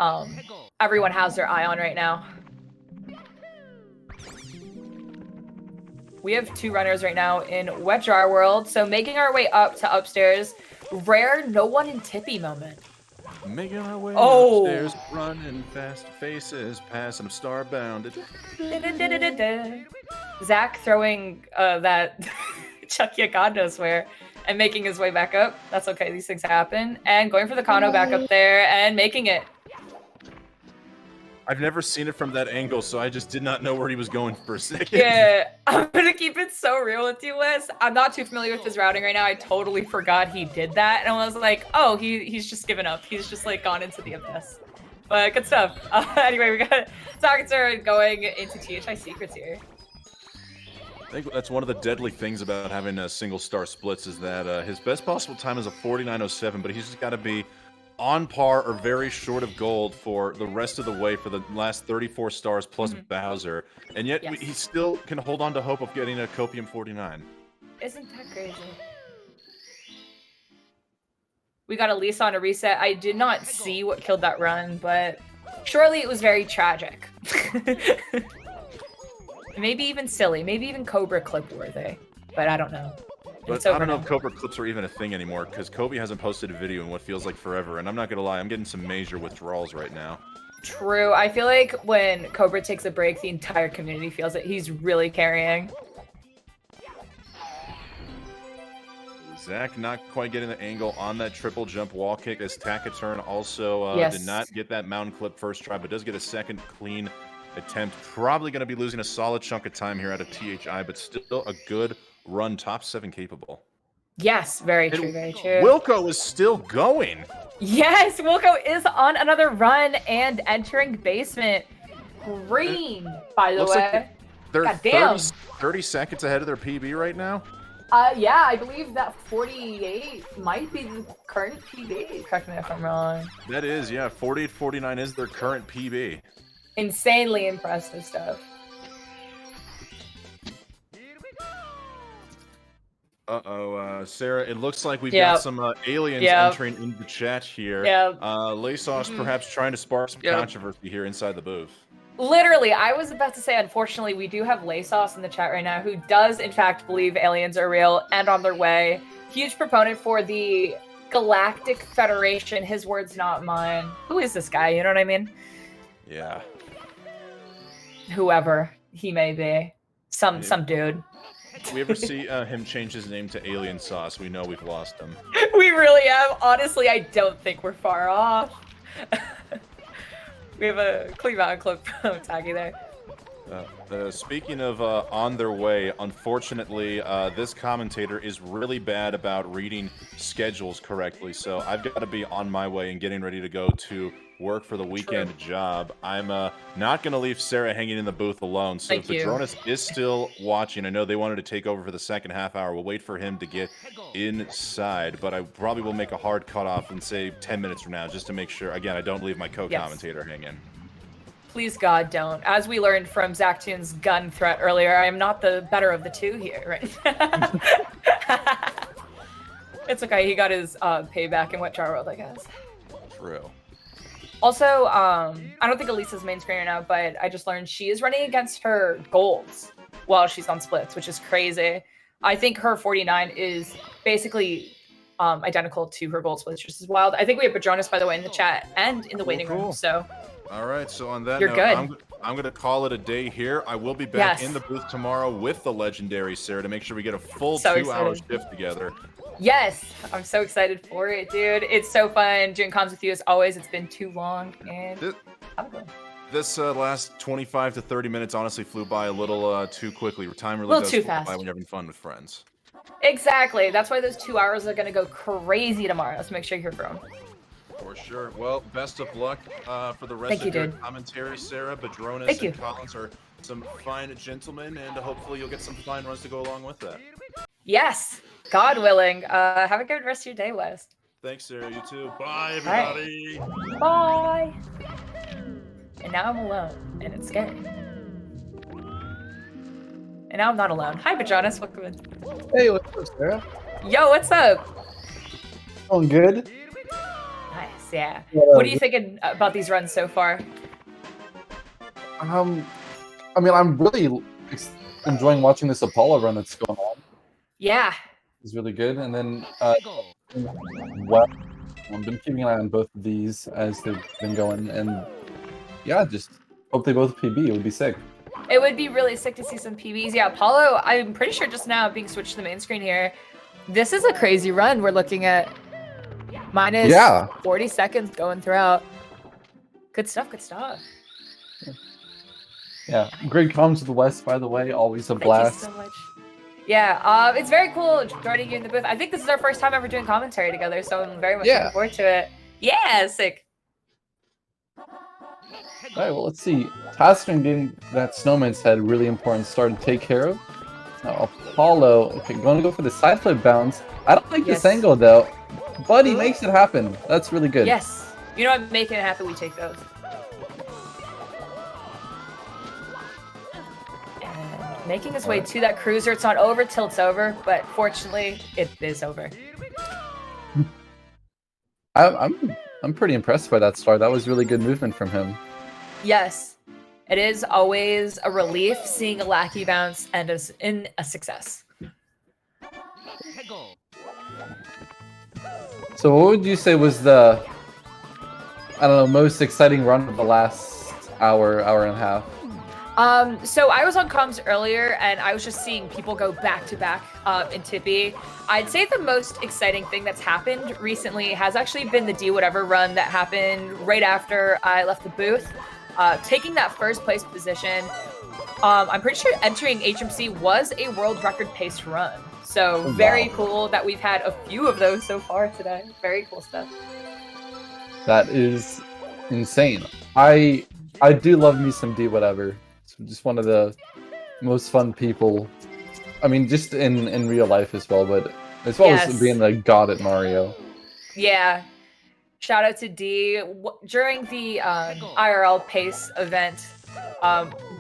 everyone has their eye on right now. We have 2 runners right now in Wet Jar World, so making our way up to upstairs. Rare no one in Tippy moment. Making our way Oh. upstairs, running fast, faces passing, starbound. Zach throwing that Chucky God knows where and making his way back up. That's okay, these things happen. And going for the Kano back up there and making it. I've never seen it from that angle, so I just did not know where he was going for a second. Yeah, I'm gonna keep it so real with you, Wes. I'm not too familiar with his routing right now. I totally forgot he did that, and I was like, oh, he's just given up. He's just like gone into the abyss. But good stuff. Anyway, we got Zakatsurin going into THI Secrets here. I think that's one of the deadly things about having single star splits is that his best possible time is a 49.07, but he's just got to be on par or very short of gold for the rest of the way for the last 34 stars plus Bowser, and yet Yes. he still can hold on to hope of getting a Copium 49. Isn't that crazy? We got Elisa on a reset. I did not see what killed that run, but surely it was very tragic. Maybe even silly. Maybe even Cobra clip worthy. But I don't know. But It's I over don't know now. if Cobra clips are even a thing anymore, because Kobe hasn't posted a video in what feels like forever, and I'm not gonna lie, I'm getting some major withdrawals right now. True. I feel like when Cobra takes a break, the entire community feels it. He's really carrying. Zach not quite getting the angle on that triple jump wall kick, as Taciturn also Yes. did not get that mountain clip first try, but does get a second clean attempt. Probably going to be losing a solid chunk of time here out of THI, but still a good run, top 7 capable. Yes, very true, very true. Wilco is still going. Yes, Wilco is on another run and entering basement. Green, by the Looks way. like they're God damn. 30 seconds ahead of their PB right now. Yeah, I believe that 48 might be the current PB. Correct me if I'm wrong. That is, yeah, 48-49 is their current PB. Insanely impressive stuff. Sarah, it looks like we've Yep. got some aliens Yep. entering in the chat here. Yep. Lasos perhaps trying to spark some Yep. controversy here inside the booth. Literally, I was about to say, unfortunately, we do have Lasos in the chat right now who does, in fact, believe aliens are real and on their way. Huge proponent for the Galactic Federation. His words, not mine. Who is this guy? You know what I mean? Yeah. Whoever he may be. Some dude. If we ever see him change his name to Alien Sauce, we know we've lost him. We really have. Honestly, I don't think we're far off. We have a Clean Mountain clip from Taki there. Speaking of on their way, unfortunately, this commentator is really bad about reading schedules correctly, so I've got to be on my way and getting ready to go to work for the weekend job. I'm not going to leave Sarah hanging in the booth alone, so Thank if you. Padronis is still watching, I know they wanted to take over for the second half hour. We'll wait for him to get inside, but I probably will make a hard cutoff and say 10 minutes from now, just to make sure, again, I don't leave my co-commentator hanging. Please God, don't. As we learned from Zactoon's gun threat earlier, I am not the better of the two here, right? It's okay, he got his payback in Wet Jar World, I guess. True. Also, I don't think Elisa's main screen right now, but I just learned she is running against her golds while she's on splits, which is crazy. I think her 49 is basically identical to her gold splits, which is wild. I think we have Padronis, by the way, in the chat and in the waiting room, so... All right, so on that You're note, good. I'm going to call it a day here. I will be back Yes. in the booth tomorrow with the legendary Sarah to make sure we get a full So 2-hour excited. shift together. Yes, I'm so excited for it, dude. It's so fun doing comms with you as always. It's been too long, and have a good one. This last 25 to 30 minutes honestly flew by a little too quickly. Time really Little does too fly fast. by when you're having fun with friends. Exactly. That's why those 2 hours are gonna go crazy tomorrow. So make sure you're here for them. For sure. Well, best of luck for the rest Thank of you, your dude. commentary, Sarah. Padronis Thank you. and Collins are some fine gentlemen, and hopefully you'll get some fine runs to go along with that. Yes, God willing. Have a good rest of your day, West. Thanks, Sarah. You too. Bye, All right. everybody. Bye. And now I'm alone, and it's scary. And now I'm not alone. Hi, Padronis. Welcome in. Hey, what's up, Sarah? Yo, what's up? Going good? Nice, yeah. Yeah, What are you thinking about these runs so far? I mean, I'm really enjoying watching this Apollo run that's going on. Yeah. It's really good. And then, well, I've been keeping an eye on both of these as they've been going. And yeah, just hope they both PB. It would be sick. It would be really sick to see some PBs. Yeah, Apollo, I'm pretty sure just now being switched to the main screen here. This is a crazy run we're looking at. Minus Yeah. 40 seconds going throughout. Good stuff, good stuff. Yeah. Great comms to the West, by the way. Always a blast. Thank you so much. Yeah, it's very cool joining you in the booth. I think this is our first time ever doing commentary together, so I'm very much looking forward to it. Yeah, sick. All right, well, let's see. Taciturn getting that snowman's head, really important start to take care of. Now, Apollo, okay, going to go for the side flip bounce. I don't like this angle, though. But he makes it happen. That's really good. Yes. You know what? Making it happen, we take those. And making his way to that cruiser. It's not over till it's over, but fortunately, it is over. I'm pretty impressed by that start. That was really good movement from him. Yes. It is always a relief seeing a lackey bounce end us in a success. So what would you say was the, I don't know, most exciting run of the last hour and a half? So I was on comms earlier, and I was just seeing people go back to back in Tippy. I'd say the most exciting thing that's happened recently has actually been the D Whatever run that happened right after I left the booth. Taking that first place position, I'm pretty sure entering HMC was a world record paced run. So very cool that we've had a few of those so far today. Very cool stuff. That is insane. I do love me some D Whatever. It's just one of the most fun people. I mean, just in real life as well, but as well as being a god at Mario. Yeah. Shout out to D. During the IRL Pace event,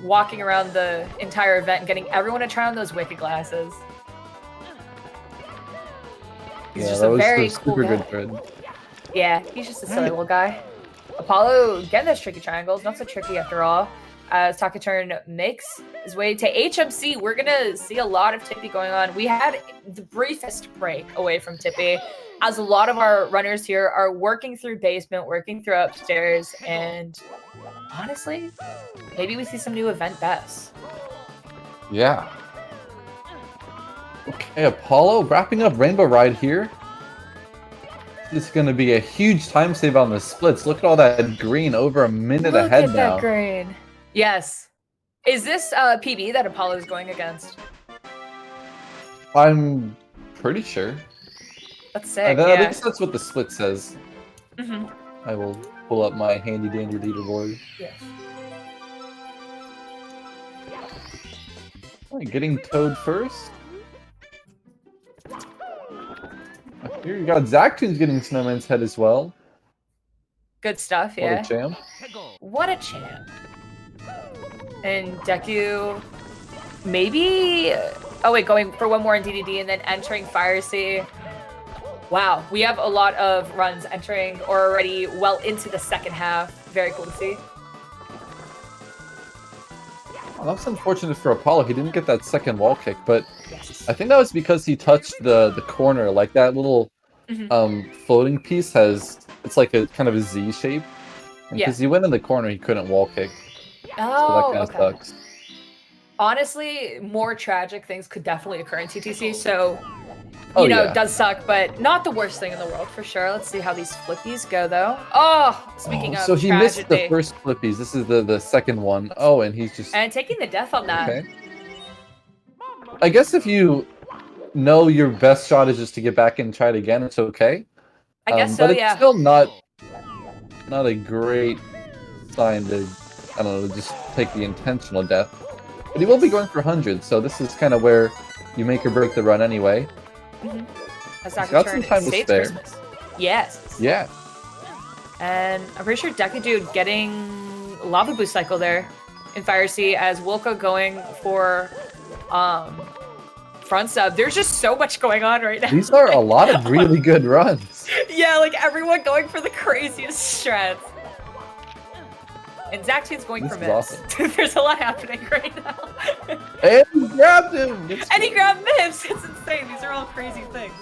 walking around the entire event and getting everyone to try on those Wicked glasses. He's just a very cool guy. Good thread. Yeah, he's just a silly little guy. Apollo getting those tricky triangles, not so tricky after all. As Takaturn makes his way to HMC, we're gonna see a lot of Tippy going on. We had the briefest break away from Tippy, as a lot of our runners here are working through basement, working through upstairs, and honestly, maybe we see some new event bests. Yeah. Okay, Apollo wrapping up Rainbow Ride here. This is going to be a huge time save on the splits. Look at all that green, over a minute ahead now. Look at that green. Yes. Is this PB that Apollo is going against? I'm pretty sure. That's sick, At least that's what the split says. Mm-hmm. I will pull up my handy dandy leaderboard. Yes. Alright, getting Toad first. Here you got Zactoon's getting Snowman's Head as well. Good stuff, yeah. What a champ. What a champ. And Deku, maybe... Oh wait, going for one more in DDD and then entering Fire Sea. Wow, we have a lot of runs entering or already well into the second half. Very cool to see. Well, that's unfortunate for Apollo. He didn't get that second wall kick, but I think that was because he touched the corner. Like that little floating piece has, it's like a kind of a Z shape. And because he went in the corner, he couldn't wall kick. Oh, so that kind of sucks. Honestly, more tragic things could definitely occur in TTC, so you know, it does suck, but not the worst thing in the world for sure. Let's see how these flippies go, though. Oh, speaking of so he tragedy. missed the first flippies. This is the second one. Oh, and he's just... And taking the death on that. Okay. I guess if you know your best shot is just to get back and try it again, it's okay. I guess so, but yeah. it's still not a great sign to, I don't know, just take the intentional death. But he will be going for 100, so this is kind of where you make or break the run anyway. Has He's got some time to spare. Christmas. Yes. Yeah. And I'm pretty sure Dude getting Lava Boost cycle there in Fire Sea as Wilco going for front sub. There's just so much going on right now. These are a lot of really good runs. Yeah, like everyone going for the craziest strats. And Zactoon's going for Mips. Awesome. There's a lot happening right now. And he grabbed him! And he grabbed Mips! It's insane. These are all crazy things.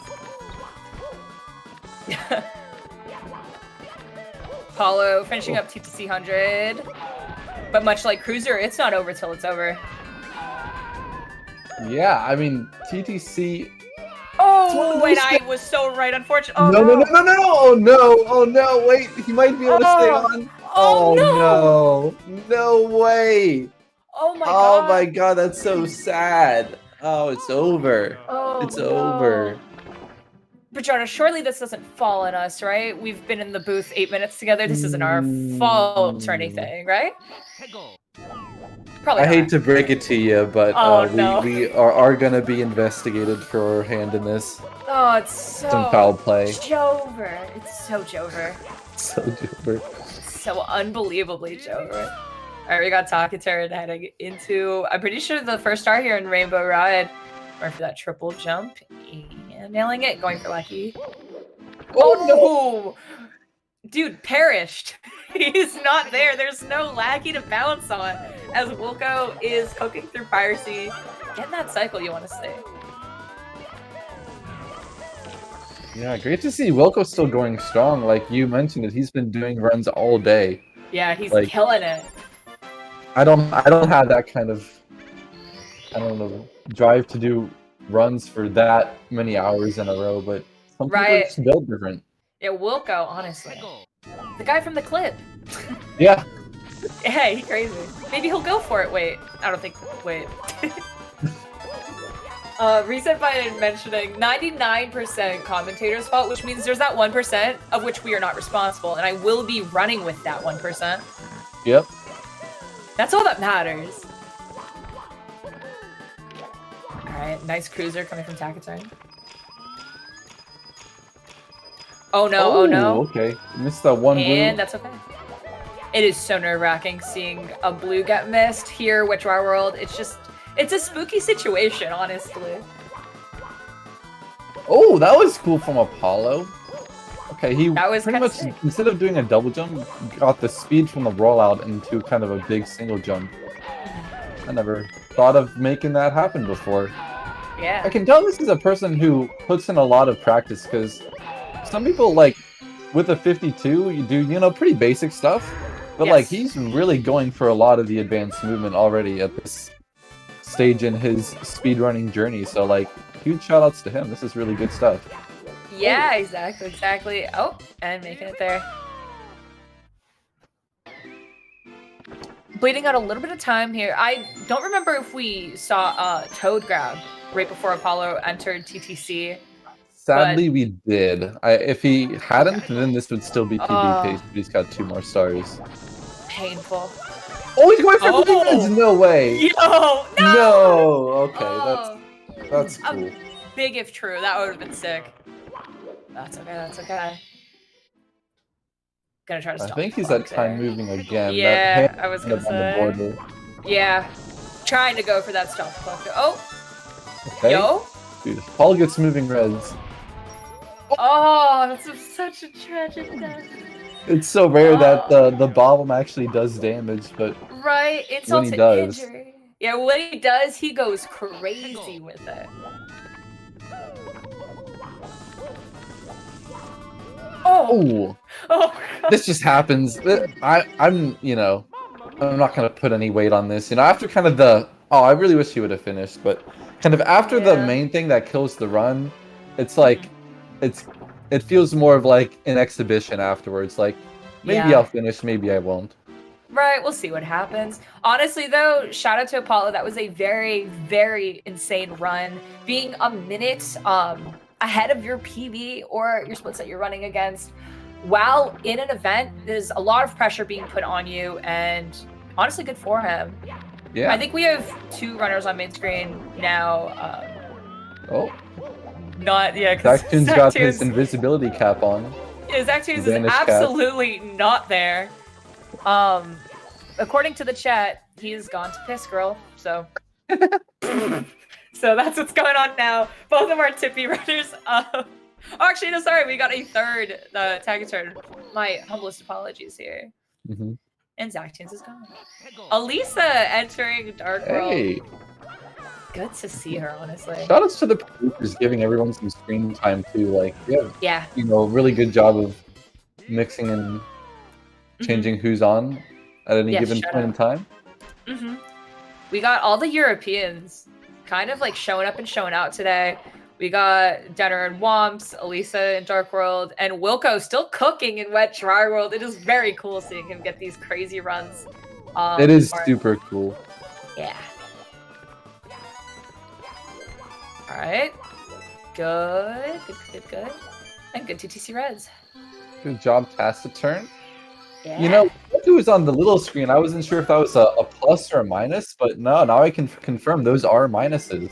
Paulo finishing up TTC 100. But much like Cruiser, it's not over till it's over. Yeah, I mean, TTC... Oh, wait, I was so right, unfortunately. Oh, no. Oh no, wait, he might be able to stay on. Oh no. No way. Oh my god. god. Oh my god, that's so sad. Oh, it's over. Oh, it's over. Patrona, surely this doesn't fall on us, right? We've been in the booth 8 minutes together. This isn't our fault or anything, right? Probably I not. hate to break it to you, but Oh, no. we are going to be investigated for our hand in this. Oh, it's so Some foul play. Jover. It's so Jover. So duper. So unbelievably Jover. Alright, we got Takaturn heading into, I'm pretty sure the first star here in Rainbow Ride. Going for that triple jump. And nailing it. Going for Lucky. Oh no! Dude, perished. He's not there. There's no Lackey to bounce on. As Wilco is cooking through piracy. Getting that cycle you want to stay. Yeah, great to see Wilco still going strong. Like you mentioned it, he's been doing runs all day. Yeah, he's Like, killing it. I don't have that kind of, I don't know, drive to do runs for that many hours in a row, but some people are Right. just built different. Yeah, Wilco, honestly. The guy from the clip. Yeah. Hey, he crazy. Maybe he'll go for it. Wait, I don't think. Wait. Reset by mentioning 99% commentator's fault, which means there's that 1% of which we are not responsible, and I will be running with that 1%. Yep. That's all that matters. Alright, nice cruiser coming from Takaturn. Oh no, oh no. Okay. Missed that one And blue. that's okay. It is so nerve-wracking seeing a blue get missed here, Witchwire World. It's just, it's a spooky situation, honestly. Oh, that was cool from Apollo. Okay, he That was pretty kinda much, sick. instead of doing a double jump, got the speed from the rollout into kind of a big single jump. I never thought of making that happen before. Yeah. I can tell this is a person who puts in a lot of practice, because some people, like, with a 52, you do, you know, pretty basic stuff. But, like, he's really going for a lot of the advanced movement already at this stage in his speedrunning journey. So, like, huge shoutouts to him. This is really good stuff. Yeah, exactly, exactly. Oh, and making it there. Bleeding out a little bit of time here. I don't remember if we saw Toad grab right before Apollo entered TTC. Sadly, we did. If he hadn't, then this would still be PB pace, but he's got 2 more stars. Painful. Oh, he's going for blue reds! No way! Yo, no! No! Okay, that's cool. Big if true. That would have been sick. That's okay, that's okay. Gonna try to I stop think the he's clock at time there. moving again. Yeah, That hand I was kind of gonna on the say. border. Yeah. Trying to go for that stop the clock. Oh! Okay. Yo! Dude, Paul gets moving reds. Oh, that's such a tragic death. It's so rare that the bomb actually does damage, but Right, when insult he to does, injury. Yeah, when he does, he goes crazy with it. oh, Oh, this just happens. I'm, you know, I'm not gonna put any weight on this. You know, after kind of the, oh, I really wish he would have finished, but kind of after the main thing that kills the run, it's like, it feels more of like an exhibition afterwards. Like, maybe Yeah. I'll finish, maybe I won't. Right, we'll see what happens. Honestly, though, shout out to Apollo. That was a very, very insane run. Being a minute ahead of your PB or your splits that you're running against, while in an event, there's a lot of pressure being put on you, and honestly, good for him. Yeah. I think we have 2 runners on main screen now. Oh. Not, yeah, because Zactoon's got his invisibility cap on. Yeah, Zactoon's is Vanish cap. absolutely not there. According to the chat, he's gone to piss girl, so. So that's what's going on now. Both of them are tippy runners. Oh, actually, no, sorry, we got a third tag turn. My humblest apologies here. Mm-hmm. And Zactoon's is gone. Elisa entering Dark World. Hey. Good to see her, honestly. Shoutouts to the producers giving everyone some screen time too. Like, Yeah. you know, really good job of mixing and changing who's on at any Yeah, given shout point in out. time. Mm-hmm. We got all the Europeans kind of like showing up and showing out today. We got Denner and Womps, Elisa in Dark World, and Wilco still cooking in Wet Dry World. It is very cool seeing him get these crazy runs. It is for- super cool. Yeah. All right. Good. And good TTC Reds. Good job, Taciturn. You know, it was on the little screen. I wasn't sure if that was a plus or a minus, but no, now I can confirm those are minuses.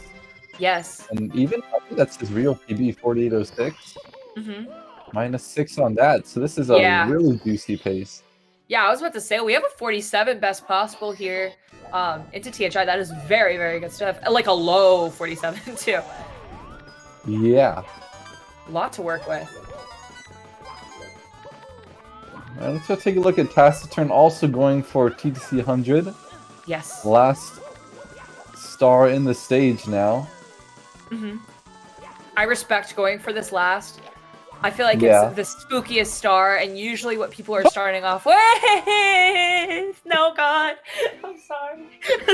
Yes. And even, I think that's his real PB, 4806. Mm-hmm. -6 on that, so this is a Yeah. really juicy pace. Yeah, I was about to say, we have a 47 best possible here into THI. That is very, very good stuff. Like a low 47, too. Yeah. A lot to work with. And let's go take a look at Taciturn, also going for TTC 100. Yes. Last star in the stage now. Mm-hmm. I respect going for this last. I feel like Yeah. it's the spookiest star, and usually what people are starting off with. No, God. I'm sorry.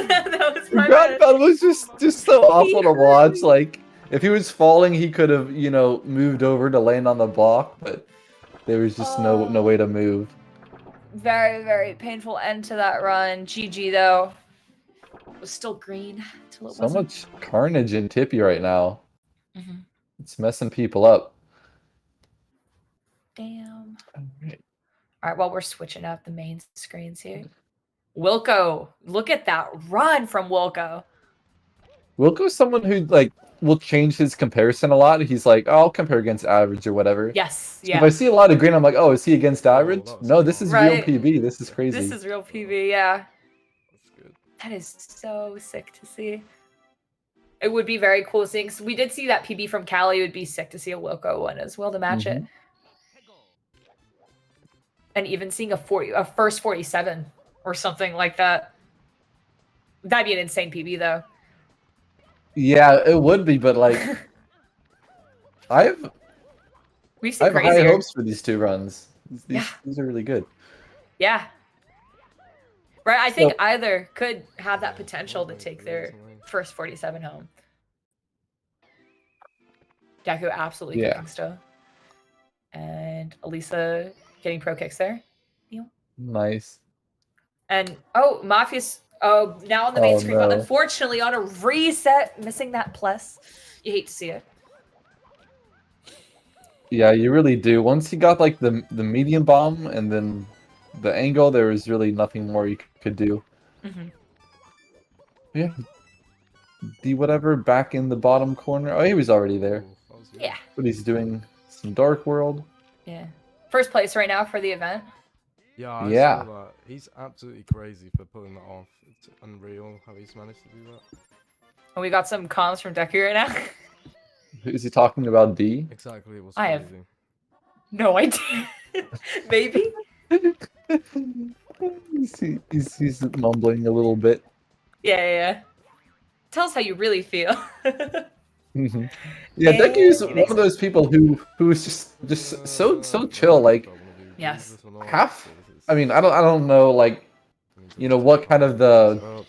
That was my bad. Groundbound was just so awful to watch. Like, if he was falling, he could have, you know, moved over to land on the block, but there was just no way to move. Very, very painful end to that run. GG, though. It was still green till it So wasn't. much carnage in Tippy right now. Mhm. It's messing people up. Damn. Alright. All right, well, we're switching up the main screens here. Wilco, look at that run from Wilco. Wilco's someone who, like, will change his comparison a lot. He's like, oh, I'll compare against average or whatever. Yes, So yeah. if I see a lot of green, I'm like, oh, is he against average? No, this is Right. real PB. This is crazy. This is real PB, yeah. That is so sick to see. It would be very cool seeing. So we did see that PB from Cali. It would be sick to see a Wilco one as well to match it. And even seeing a first 47 or something like that. That'd be an insane PB though. Yeah, it would be, but like, We've I seen have high crazier. hopes for these two runs. These are really good. Yeah. Right, I think either could have that potential to take their first 47 home. Deku absolutely Yeah. cooking still. And Elisa getting pro kicks there. Nice. And Mafia's now on the main Oh, screen, but no. unfortunately on a reset, missing that plus. You hate to see it. Yeah, you really do. Once he got like the medium bomb and then the angle, there was really nothing more you could do. Mm-hmm. Yeah. D whatever back in the bottom corner. Oh, he was already there. Yeah. But he's doing some Dark World. Yeah. First place right now for the event. Yeah, I Yeah. saw that. He's absolutely crazy for pulling that off. It's unreal how he's managed to do that. And we got some comments from Deku right now. Is he talking about D? Exactly, it was I crazy. have no idea. Maybe. He's mumbling a little bit. Yeah. Tell us how you really feel. Mhm. Yeah, Deku's one of those people who's just so chill. Like Yes. half. I mean, I don't know, like, you know, what kind of the.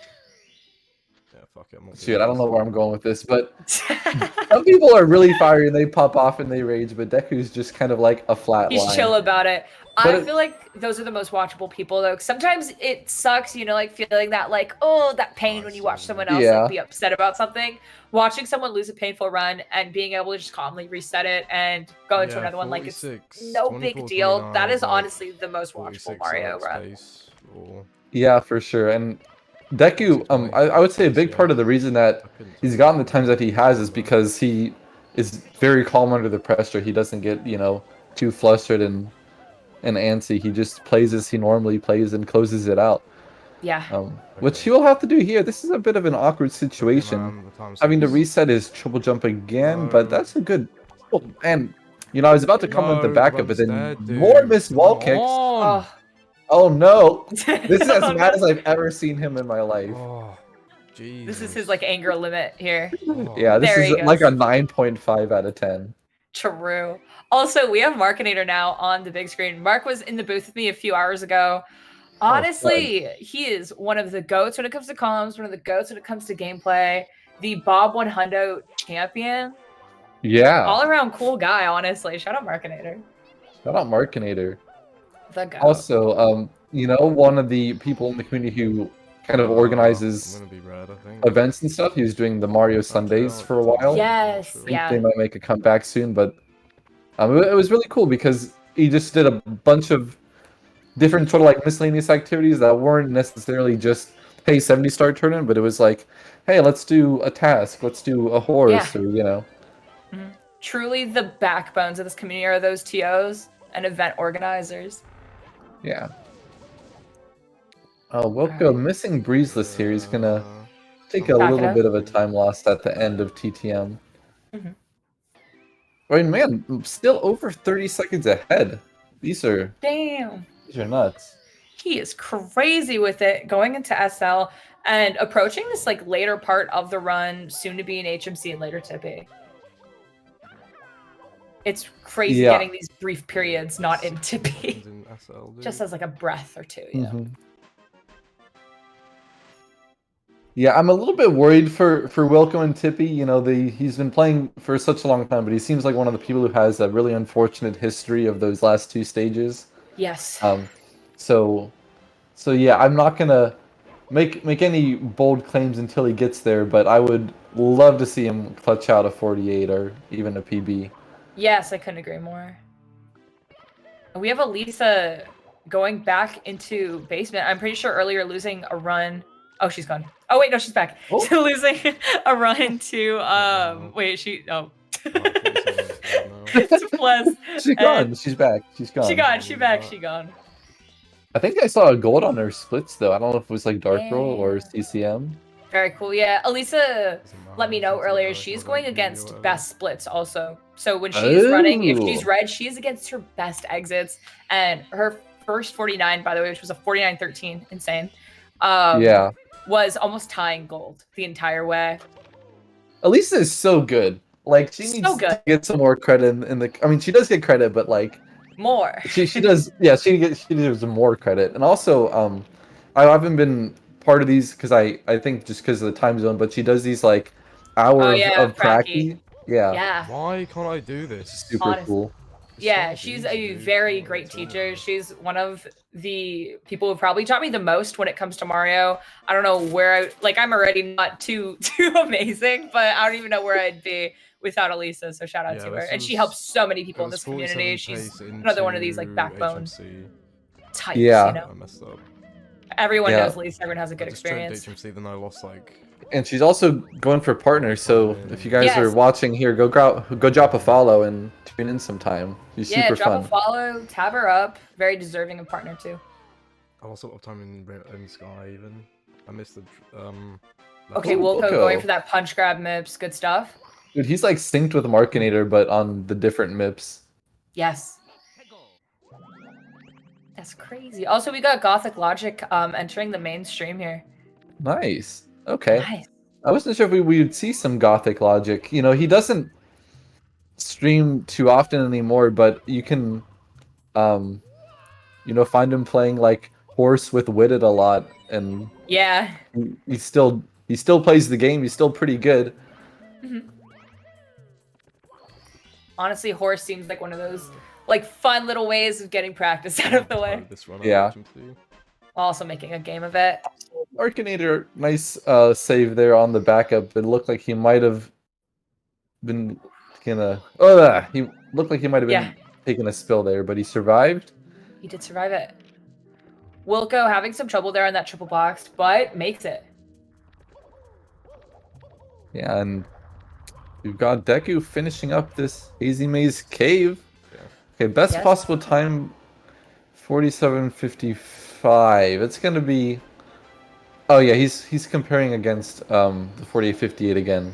Shoot, I don't know where I'm going with this, but some people are really fiery and they pop off and they rage, but Deku's just kind of like a flat He's line. chill about it. But I feel like those are the most watchable people, though. 'Cause sometimes it sucks, you know, like feeling that, like, oh, that pain when you watch someone else Yeah. like, be upset about something. Watching someone lose a painful run and being able to just calmly reset it and go into Yeah, another one, like, it's 46, no big 24, deal. 29, That is like, honestly the most watchable 46 Mario Alex run. pace, or- Yeah, for sure. And Deku, I would say a big part of the reason that he's gotten the times that he has is because he is very calm under the pressure. He doesn't get, you know, too flustered and antsy. He just plays as he normally plays and closes it out. Yeah. Which he will have to do here. This is a bit of an awkward situation. Having to reset his triple jump again, but that's a good. Oh, and you know, I was about to comment the backup, but then more missed wall kicks. Oh no! This is as Oh, bad no. as I've ever seen him in my life. This is his, like, anger limit here. Yeah, this There is he like goes. a 9.5 out of 10. True. Also, we have Markinator now on the big screen. Mark was in the booth with me a few hours ago. Honestly, he is one of the GOATs when it comes to comms, one of the GOATs when it comes to gameplay, the Bob 100 champion. Yeah. All around cool guy, honestly. Shout out Markinator. Shout out Markinator. The GOAT. Also, you know, one of the people in the community who kind of organizes events and stuff. He was doing the Mario Sundays for a while. Yes, I think yeah. they might make a comeback soon, but it was really cool because he just did a bunch of different sort of like miscellaneous activities that weren't necessarily just, hey, 70-star tournament, but it was like, hey, let's do a task, let's do a horse, Yeah. or you know. Truly the backbones of this community are those TOs and event organizers. Yeah. Oh, Wilco missing Breezeless here. He's gonna take a Back it little up. bit of a time loss at the end of TTM. Mhm. I mean, man, still over 30 seconds ahead. These are Damn. nuts. He is crazy with it, going into SL and approaching this like later part of the run, soon to be in HMC and later Tippy. It's crazy Yeah. getting these brief periods not in Tippy. In SL, dude. Just as like a breath or two, you know. Yeah, I'm a little bit worried for Wilco and Tippy. You know, he's been playing for such a long time, but he seems like one of the people who has a really unfortunate history of those last two stages. Yes. So yeah, I'm not gonna make any bold claims until he gets there, but I would love to see him clutch out a 48 or even a PB. Yes, I couldn't agree more. We have Elisa going back into basement. I'm pretty sure earlier losing a run. Oh, she's gone. Oh wait, no, she's back. Oh. So losing a run to wait, she it's a plus. She's gone. She's back. She's gone. She gone. I think I saw a gold on her splits though. I don't know if it was like Dark Roll or CCM. Very cool. Yeah, Elisa let me know earlier she's going against best splits also. So when she's running, if she's red, she's against her best exits. And her first 49, by the way, which was a 49-13, insane. Yeah. Was almost tying gold the entire way. Elisa is so good. Like she needs to get some more credit in the. I mean, she does get credit, but like more. She does. Yeah, she deserves more credit. And also, I haven't been part of these because I think just because of the time zone. But she does these like hour of pracky. Yeah. Yeah. Why can't I do this? Super cool. Yeah, she's a very great teacher. She's one of the people who probably taught me the most when it comes to Mario. I don't know where I'm already not too amazing, but I don't even know where I'd be without Elisa. So shout out to her. And she helps so many people in this community. She's another one of these like backbone types, you know? I messed up. Everyone knows Elisa, everyone has a good experience. HMC, then I lost like. And she's also going for partners. So if you guys are watching here, go drop a follow and tune in sometime. She's super fun. Drop a follow, tab her up. Very deserving of partner too. I lost a lot of time in Sky even. I missed the. Okay, Wilco going for that punch grab MIPS. Good stuff. Dude, he's like synced with Markinator, but on the different MIPS. Yes. That's crazy. Also, we got Gothic Logic entering the mainstream here. Nice. Okay. Nice. I wasn't sure if we would see some Gothic Logic. You know, he doesn't stream too often anymore, but you can, you know, find him playing like Horse with Witted a lot, and yeah, he still plays the game. He's still pretty good. Honestly, Horse seems like one of those like fun little ways of getting practice out of the way. Yeah. Also making a game of it. Arkanator, nice save there on the backup. It looked like he might have been he looked like he might have been taking a spill there, but he survived. He did survive it. Wilco having some trouble there on that triple box, but makes it. Yeah, and we've got Deku finishing up this Hazy Maze cave. Okay, best possible time 47:55. It's gonna be. Oh yeah, he's comparing against the 48:58 again.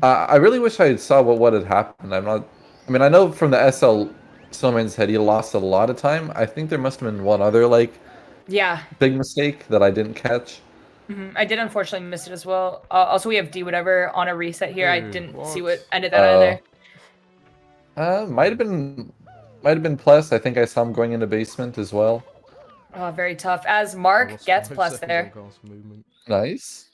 I really wish I saw what had happened. I mean, I know from the SL Snowman's head he lost a lot of time. I think there must have been one other like big mistake that I didn't catch. I did unfortunately miss it as well. Also, we have D whatever on a reset here. I didn't see what ended that either. Might have been plus. I think I saw him going into basement as well. Oh, very tough. As Mark gets plus there. Nice.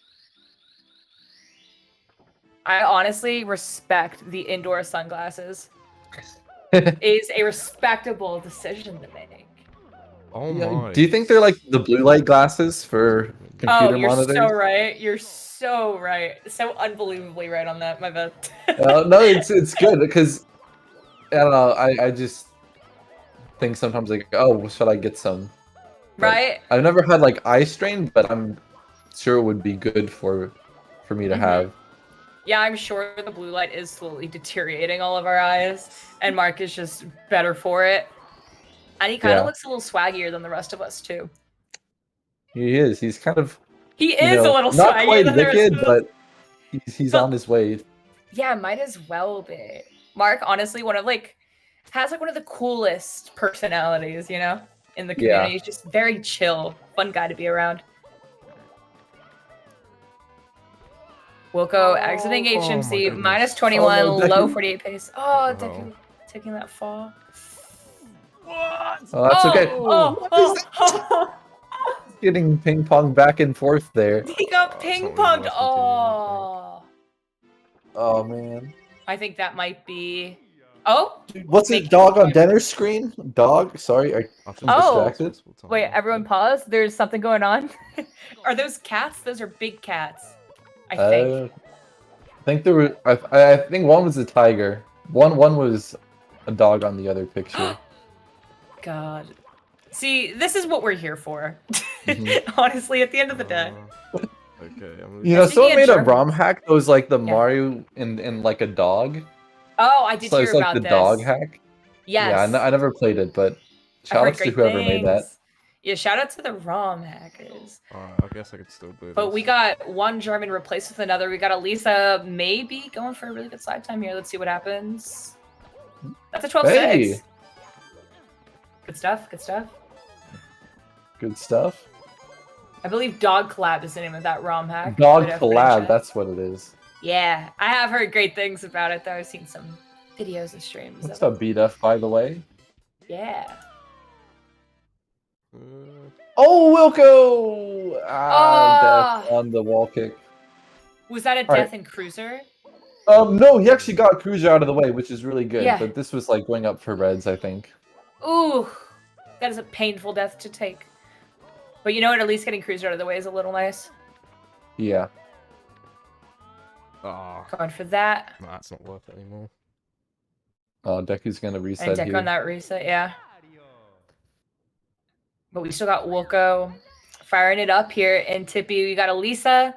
I honestly respect the indoor sunglasses. Is a respectable decision to make. Oh my. Do you think they're like the blue light glasses for computer monitors? You're so right. You're so right. So unbelievably right on that. My bad. No, it's good because I don't know. I just think sometimes like, oh, should I get some? But Right? I've never had like eye strain, but I'm sure it would be good for me to Mhm. have. Yeah, I'm sure the blue light is slowly deteriorating all of our eyes, and Mark is just better for it. And he kind of Yeah. looks a little swaggier than the rest of us too. He is. He's kind of, He you is a know, little not swaggier quite than the rest wicked, of us. but he's on his way. Yeah, might as well be. Mark, honestly, has like one of the coolest personalities, you know, in the community. Yeah. He's just very chill, fun guy to be around. Wilco exiting HMC, minus 21, Oh, no, low Deku. 48 pace. Oh, What the hell? Deku taking that fall. Oh, that's okay. Oh. Getting ping pong back and forth there. He got ping ponged. Oh. Oh man. I think that might be. Oh. What's it? Dog on Denner's screen? Dog? Sorry, I'm Oh. distracted. Wait, everyone pause. There's something going on. Are those cats? Those are big cats. I think. I think there were. I think one was a tiger. One was a dog on the other picture. God. See, this is what we're here for. Mhm. Honestly, at the end of the day. Okay, You know, Speaking someone of made a German- ROM hack that was like the Mario in like a dog. Oh, I did So hear it's like about the this. dog hack. Yes. Yeah, I never played it, but I've shout heard outs to great whoever made that. things. Yeah, shout out to the ROM hackers. I guess I could still do But this. we got one German replaced with another. We got Elisa maybe going for a really good side time here. Let's see what happens. That's a 12-6. Hey, Good stuff, good stuff. good stuff. I believe Dog Collab is the name of that ROM hack. Dog Put it up in collab, chat. that's what it is. Yeah, I have heard great things about it though. I've seen some videos and streams. What's of up, BDF, by the way? it. Yeah. Oh, Wilco! Ah, death on the wall kick. Was that a All death right. in Cruiser? No, he actually got Cruiser out of the way, which is really good. Yeah. But this was like going up for Reds, I think. Ooh, that is a painful death to take. But you know what? At least getting Cruiser out of the way is a little nice. Yeah. Going for that. Nah, it's not worth it anymore. Oh, Deku's gonna And reset deck here. on that reset, yeah. But we still got Wilco firing it up here in Tippy. We got Elisa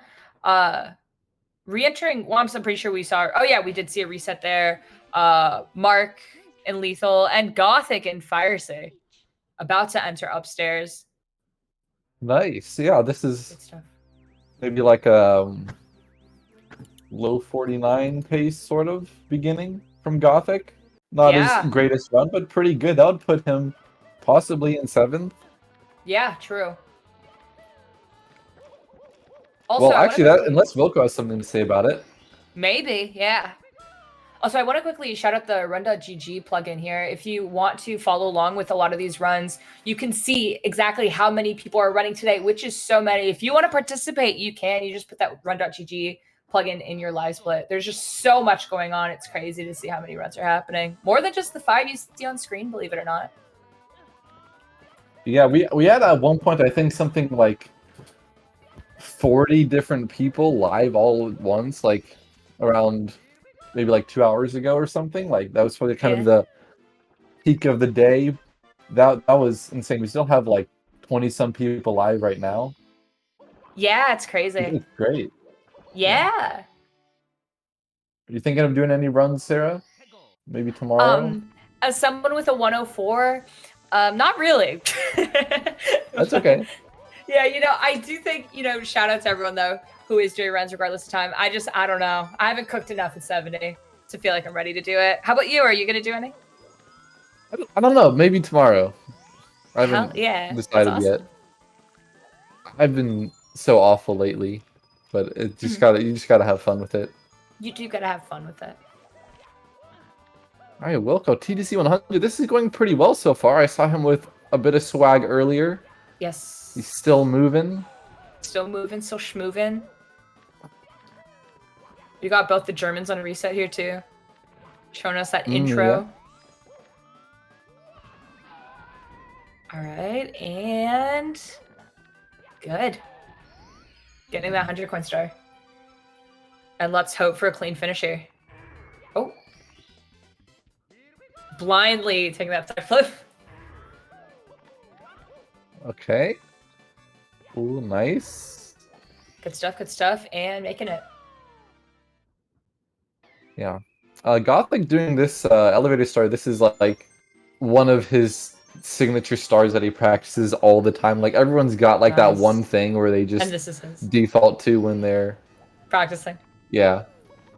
re-entering. Well, I'm pretty sure we saw. Oh yeah, we did see a reset there. Mark and Lethal and Gothic and Firesay about to enter upstairs. Nice. Yeah, this Good is stuff. maybe like a low 49 pace sort of beginning from Gothic. Not Yeah. his greatest run, but pretty good. That would put him possibly in 7th. Yeah, true. Also, Well, I wanna actually, that quickly- unless Wilco has something to say about it. Maybe, yeah. Also, I want to quickly shout out the run.gg plugin here. If you want to follow along with a lot of these runs, you can see exactly how many people are running today, which is so many. If you want to participate, you can. You just put that run.gg plugin in your live split. There's just so much going on. It's crazy to see how many runs are happening. More than just the 5 you see on screen, believe it or not. Yeah, we had at one point, I think, something like 40 different people live all at once, like around maybe like 2 hours ago or something. Like that was probably kind of the peak of the day. That was insane. We still have like 20 some people live right now. Yeah, it's crazy. It's great. Yeah. Are you thinking of doing any runs, Sarah? Maybe tomorrow? As someone with a 104, not really. That's okay. Yeah, you know, I do think, you know, shout out to everyone though who is doing runs regardless of time. I don't know. I haven't cooked enough at 70 to feel like I'm ready to do it. How about you? Are you gonna do any? I don't know. Maybe tomorrow. I haven't Hell yeah, that's decided awesome. yet. I've been so awful lately, but it just you just gotta have fun with it. You do gotta have fun with it. All right, Wilco, TDC 100. This is going pretty well so far. I saw him with a bit of swag earlier. Yes. He's still moving. Still moving, still schmoving. You got both the Germans on a reset here too. Showing us that intro. All right, and good. Getting that 100 coin star. And let's hope for a clean finish here. Oh. Blindly taking that side flip. Okay. Ooh, nice. Good stuff, and making it. Yeah. Gothic doing this elevator star, this is like one of his signature stars that he practices all the time. Like everyone's got like that Nice. one thing where they And just this is his. default to when they're Practicing. yeah.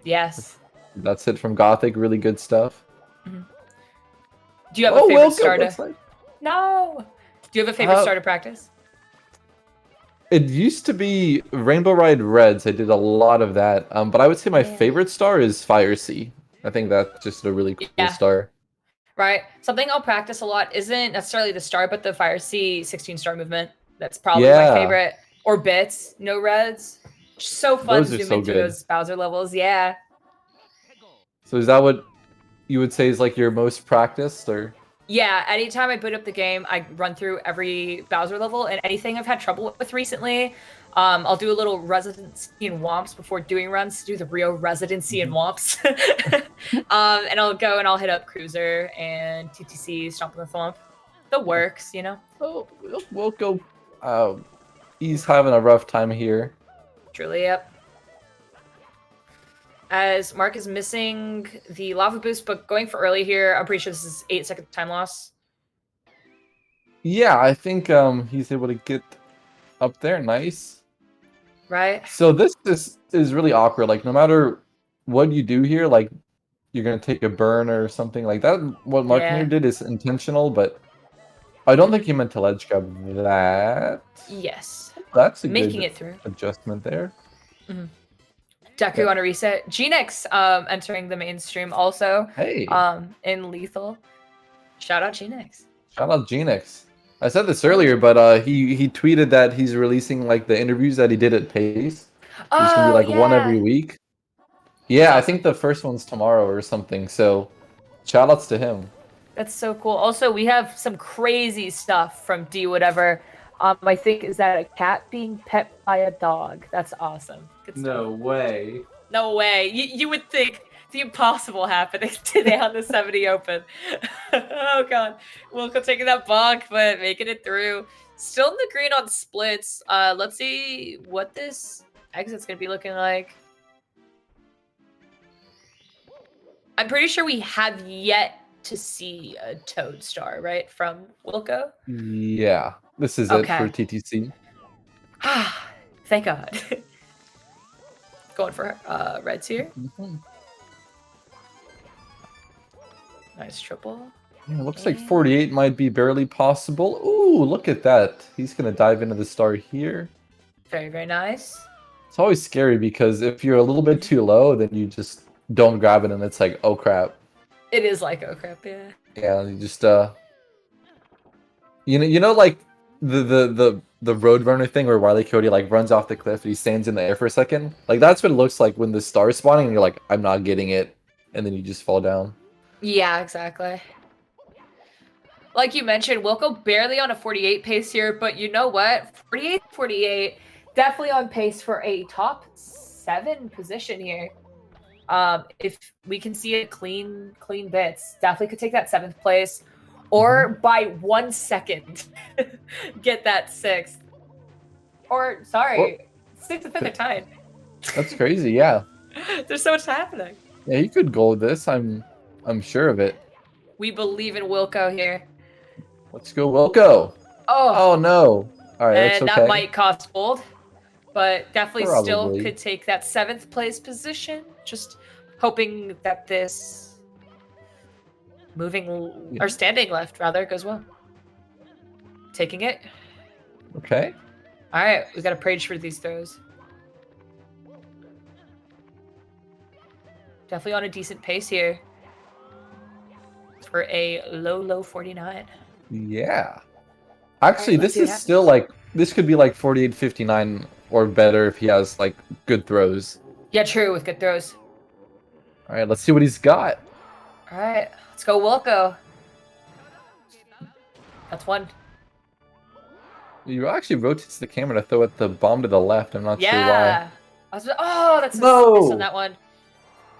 Yes. That's it from Gothic, really good stuff. Do you have Oh, a favorite welcome, star to... looks like- No! Do you have a favorite star to practice? It used to be Rainbow Ride Reds. I did a lot of that. But I would say my favorite star is Fire Sea. I think that's just a really cool star. Right. Something I'll practice a lot isn't necessarily the star, but the Fire C 16 star movement. That's probably my Yeah. favorite. Or bits, no reds. So fun Those are zooming so through good. those Bowser levels. Yeah. So is that what you would say is like your most practiced, or? Yeah, anytime I boot up the game, I run through every Bowser level, and anything I've had trouble with recently, I'll do a little residency and womps before doing runs to do the real residency and womps. And I'll go and I'll hit up Cruiser and TTC, Stomp the Thump. The works, you know? Oh, we'll go. He's having a rough time here. Truly, yep. As Mark is missing the lava boost, but going for early here, I'm pretty sure this is 8-second time loss. Yeah, I think he's able to get up there. Nice. Right? So this is really awkward. Like no matter what you do here, like you're gonna take a burn or something like that. What Mark Yeah. here did is intentional, but I don't think he meant to ledge grab that. Yes. That's a Making good it through. adjustment there. Deku on a reset. Genix entering the mainstream also. Hey. In Lethal. Shout out Genix. Shout out Genix. I said this earlier, but he tweeted that he's releasing like the interviews that he did at Pace. There's gonna be like one every week. Yeah, I think the first one's tomorrow or something. So, shout outs to him. That's so cool. Also, we have some crazy stuff from D whatever. I think is that a cat being pet by a dog. That's awesome. Good stuff. No way. No way. You would think the impossible happening today on the 70 Open. Oh god. Wilco taking that bonk, but making it through. Still in the green on splits. Let's see what this exit's gonna be looking like. I'm pretty sure we have yet to see a Toad Star, right? From Wilco? Yeah, this is Okay. it for TTC. Thank God. Going for reds here. Nice triple. Yeah, it looks like 48 might be barely possible. Ooh, look at that. He's gonna dive into the star here. Very, very nice. It's always scary because if you're a little bit too low, then you just don't grab it, and it's like, oh crap. It is like, oh crap, yeah. Yeah, you just you know, like the Roadrunner thing where Wile E. Coyote like runs off the cliff and he stands in the air for a second. Like that's what it looks like when the star is spawning, and you're like, I'm not getting it, and then you just fall down. Yeah, exactly. Like you mentioned, Wilco barely on a 48 pace here, but you know what? 48, definitely on pace for a top 7 position here. If we can see it clean bits, definitely could take that 7th place, or by 1 second get that 6th. Or sorry, 6th and 5th are tied. That's crazy, yeah. There's so much happening. Yeah, you could gold this. I'm sure of it. We believe in Wilco here. Let's go, Wilco. Oh, Oh no. All right, and that's okay. that might cost gold, but definitely still Probably. could take that 7th place position. Just hoping that this moving or standing left rather goes well. Taking it. Okay. All right, we got to page for these throws. Definitely on a decent pace here for a low 49. Yeah. Actually, let's this see what is happens. still like this could be like 48, 59 or better if he has like good throws. Yeah, true, with good throws. All right, let's see what he's got. All right, let's go Wilco. That's one. He actually rotates the camera to throw at the bomb to the left. I'm not sure Yeah. why. Oh, that's a No. miss on that one.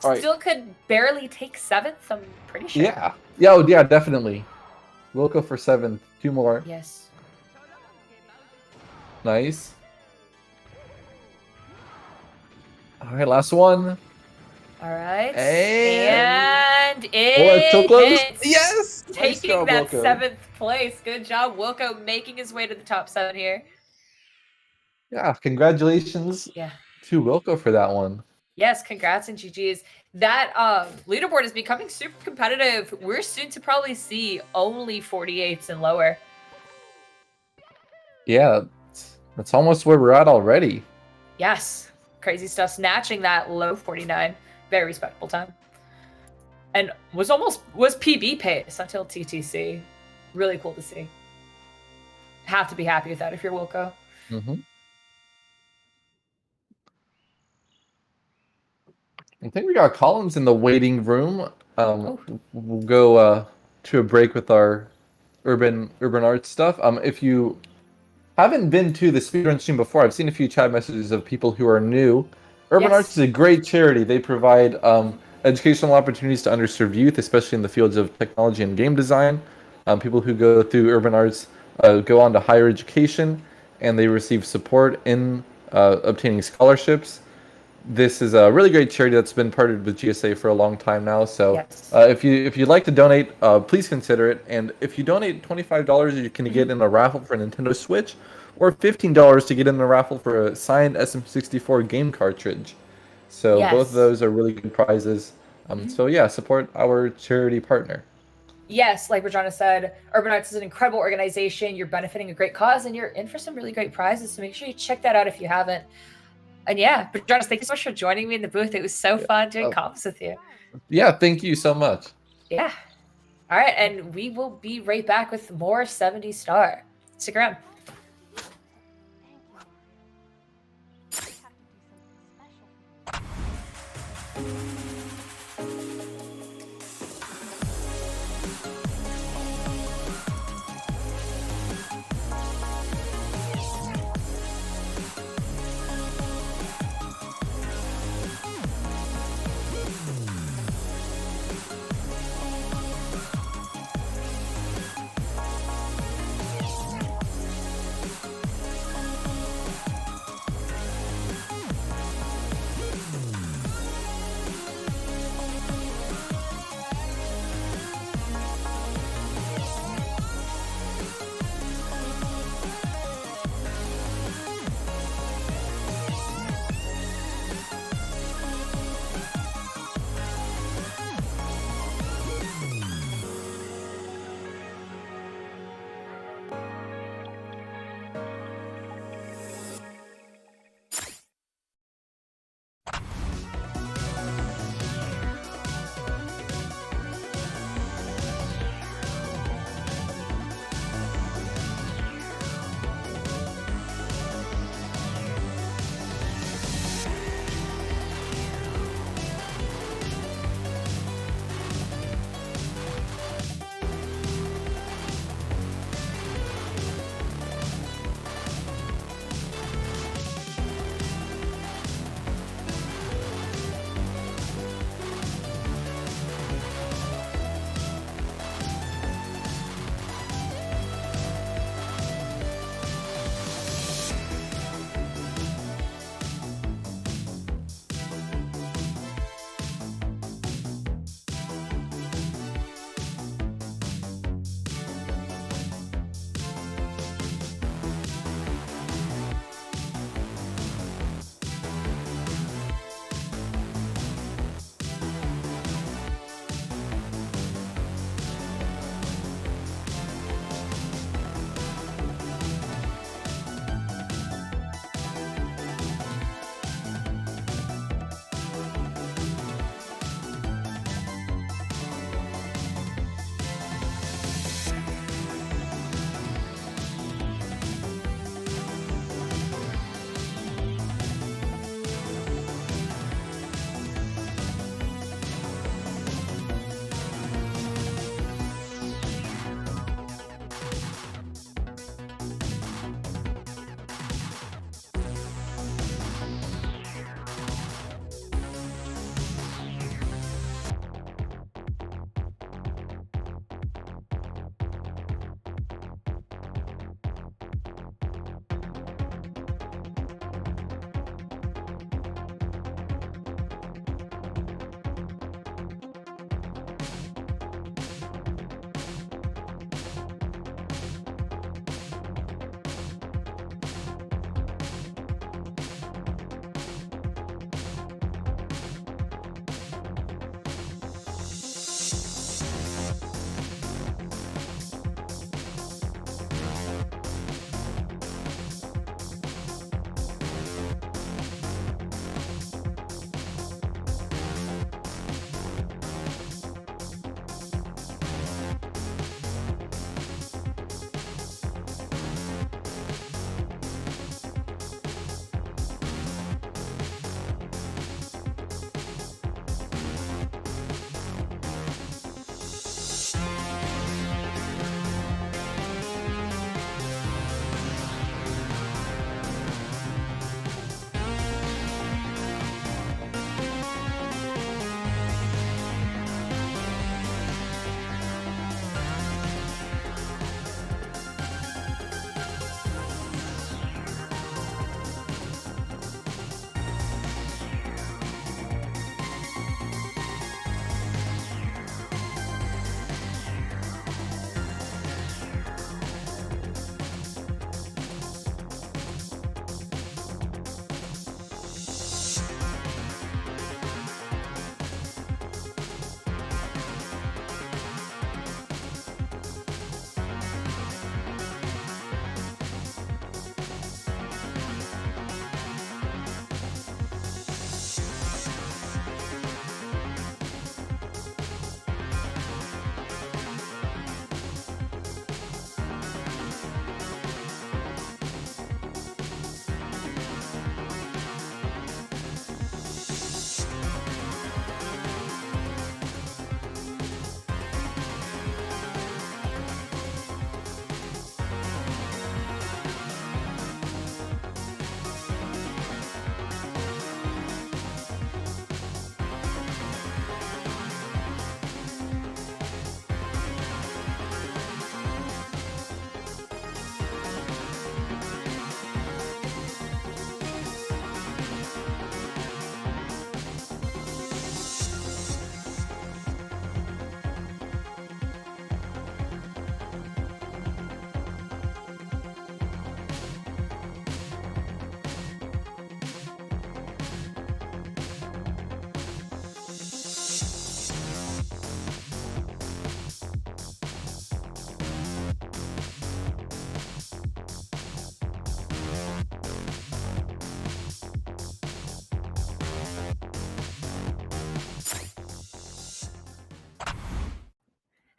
All right. Still could barely take 7th, I'm pretty sure. Yeah. Yeah, oh, yeah, definitely. Wilco for 7th. 2 more. Yes. Nice. All right, last one. All right. And And oh, it's so it close. hits. Yes. Nice Taking job, that Wilco. 7th place. Good job, Wilco, making his way to the top 7 here. Yeah, congratulations Yeah. to Wilco for that one. Yes, congrats and GG's. That leaderboard is becoming super competitive. We're soon to probably see only 48s and lower. Yeah, that's almost where we're at already. Yes, crazy stuff. Snatching that low 49. Very respectable time. And was PB pace until TTC. Really cool to see. Have to be happy with that if you're Wilco. Mm-hmm. I think we got Collins in the waiting room. We'll go to a break with our urban arts stuff. If you haven't been to the speedrun stream before, I've seen a few chat messages of people who are new. Urban Arts is a great charity. They provide educational opportunities to underserved youth, especially in the fields of technology and game design. People who go through Urban Arts go on to higher education, and they receive support in obtaining scholarships. This is a really great charity that's been partnered with GSA for a long time now. So if you'd like to donate, please consider it. And if you donate $25, you can get in a raffle for a Nintendo Switch, or $15 to get in a raffle for a signed SM64 game cartridge. So both of those are really good prizes. So yeah, support our charity partner. Yes, like Rajana said, Urban Arts is an incredible organization. You're benefiting a great cause, and you're in for some really great prizes. So make sure you check that out if you haven't. And yeah, Rajana, thank you so much for joining me in the booth. It was so fun doing comps with you. Yeah, thank you so much. Yeah. All right, and we will be right back with more 70 Star. Stick around.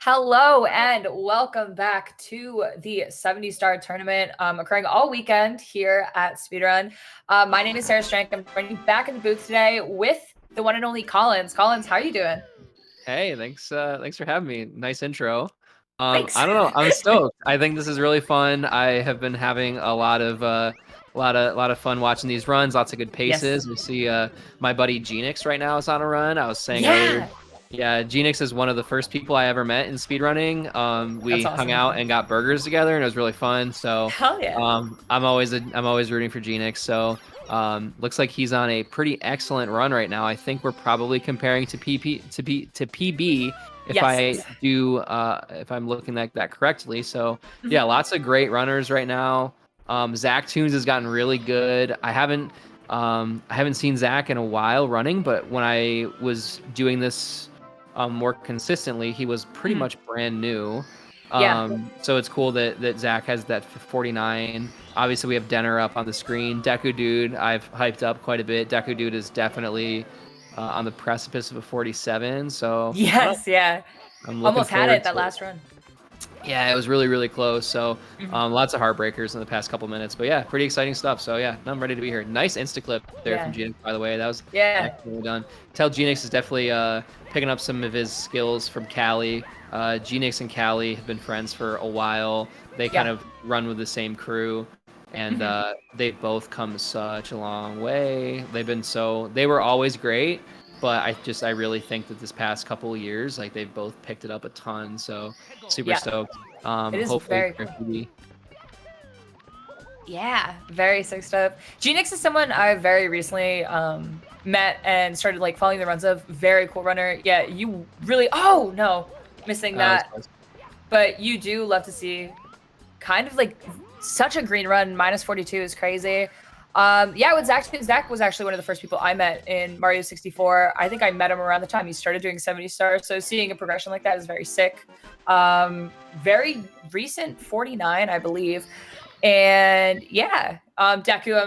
Hello and welcome back to the 70-star tournament occurring all weekend here at Speedrun. My name is Sarah Strank. I'm joining back in the booth today with the one and only Collins. Collins, how are you doing? Hey, thanks for having me. Nice intro. Thanks. I don't know, I'm stoked. I think this is really fun. I have been having a lot of fun watching these runs, lots of good paces. We see my buddy Genix right now is on a run. I was saying earlier. Yeah, Genix is one of the first people I ever met in speedrunning. We That's awesome. hung out and got burgers together, and it was really fun. So Hell yeah. I'm always rooting for Genix. So looks like he's on a pretty excellent run right now. I think we're probably comparing to PB if I'm looking at that correctly. So yeah, lots of great runners right now. Zach Tunes has gotten really good. I haven't seen Zach in a while running, but when I was doing this more consistently, he was pretty much brand new. So it's cool that Zach has that 49. Obviously, we have Denner up on the screen. Deku Dude, I've hyped up quite a bit. Deku Dude is definitely on the precipice of a 47. So Yes, yeah. I'm looking Almost had forward it that to last run. Yeah, it was really, really close. So lots of heartbreakers in the past couple minutes. But yeah, pretty exciting stuff. So yeah, I'm ready to be here. Nice Insta-clip there from Genix, by the way. That was excellently done. Tell Genix is definitely picking up some of his skills from Cali. Genix and Cali have been friends for a while. They kind of run with the same crew. And they've both come such a long way. They were always great. But I really think that this past couple of years, like they've both picked it up a ton. So super stoked. It is Hopefully very cool. Yeah, very sick stuff. Genix is someone I very recently met and started like following the runs of. Very cool runner. Yeah, you really. Oh no, missing that. But you do love to see kind of like such a green run. -42 is crazy. Yeah, with Zach was actually one of the first people I met in Mario 64. I think I met him around the time he started doing 70 stars. So seeing a progression like that is very sick. Very recent 49, I believe. And yeah, Deku,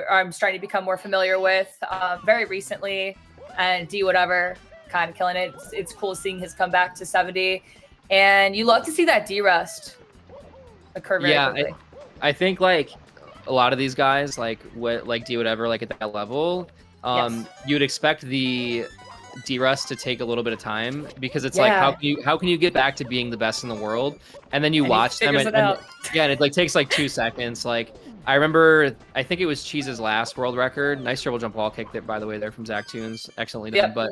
I'm starting to become more familiar with very recently, and D whatever, kind of killing it. It's cool seeing his comeback to 70, and you love to see that D rust occur very quickly. I think like a lot of these guys, like D whatever, like at that level, you'd expect the D-Rust to take a little bit of time because it's like how can you get back to being the best in the world, and then you watch them and it like takes like 2 seconds. Like I remember, I think it was Cheese's last world record. Nice triple jump wall kick there, by the way, there from Zach Tunes, excellently done. But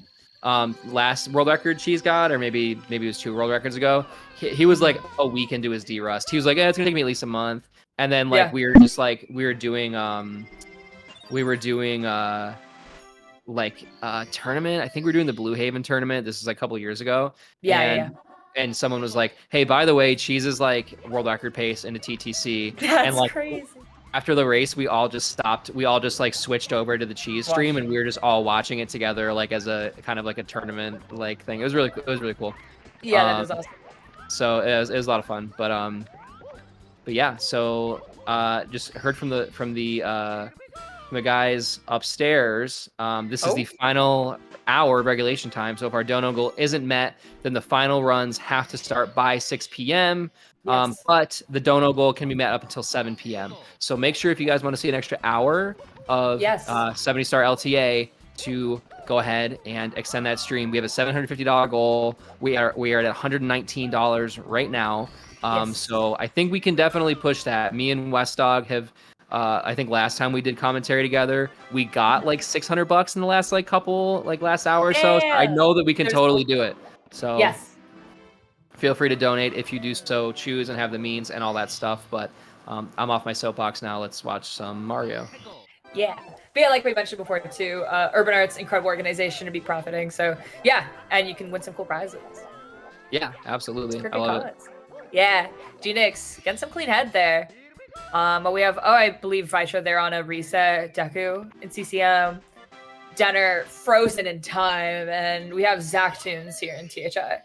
last world record Cheese got, or maybe it was 2 world records ago, he was like a week into his D-Rust. He was like, it's gonna take me at least a month. And then like we were doing tournament. I think we were doing the Blue Haven tournament. This is like a couple years ago. And someone was like, hey, by the way, Cheese is like world record pace into TTC. That's like, crazy. After the race, we all just stopped. We all just like switched over to the Cheese stream, and we were just all watching it together, like as a kind of like a tournament like thing. It was really cool. Yeah, that is awesome. So it was a lot of fun. But yeah, so just heard from the guys upstairs. This is the final hour of regulation time. So if our dono goal isn't met, then the final runs have to start by 6 p.m. But the dono goal can be met up until 7 p.m. So make sure if you guys want to see an extra hour of 70-star LTA to go ahead and extend that stream. We have a $750 goal. We are at $119 right now. So I think we can definitely push that. Me and West Dog have, I think last time we did commentary together, we got like $600 in the last last hour or so. So I know that we can totally do it. So feel free to donate if you do so choose and have the means and all that stuff. But I'm off my soapbox now. Let's watch some Mario. Yeah. But yeah, like we mentioned before too, Urban Arts, incredible organization to be profiting. So yeah, and you can win some cool prizes. Yeah, absolutely. I love it. Yeah, Genix, getting some clean head there. But we have, I believe Vitra there on a reset, Deku in CCM, Denner frozen in time, and we have Zach Tunes here in THI.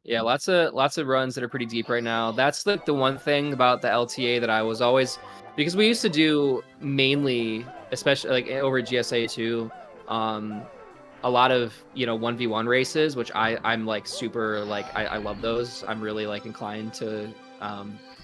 Yeah, lots of runs that are pretty deep right now. That's like the one thing about the LTA that I was always, because we used to do mainly, especially like over GSA 2, a lot of 1v1 races, which I'm like super like I love those. I'm really like inclined to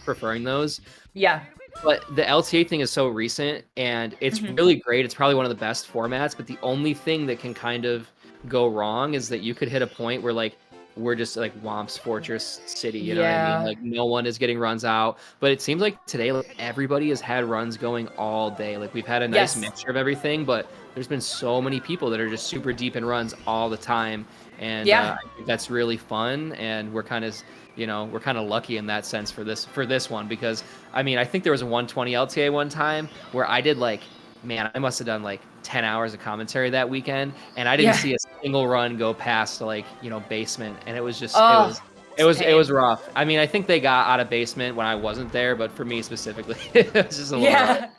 preferring those. Yeah. But the LTA thing is so recent and it's really great. It's probably one of the best formats, but the only thing that can kind of go wrong is that you could hit a point where like we're just like Womp's Fortress City, you know what I mean? Yeah. Like no one is getting runs out. But it seems like today like everybody has had runs going all day. Like we've had a nice Yes. mixture of everything, but there's been so many people that are just super deep in runs all the time. And Yeah. I think that's really fun and we're kind of we're kind of lucky in that sense for this one because I mean I think there was a 120 LTA one time where I did like man I must have done like 10 hours of commentary that weekend and I didn't see a single run go past like basement and it was just it was rough. I mean I think they got out of basement when I wasn't there but for me specifically it was just a little rough.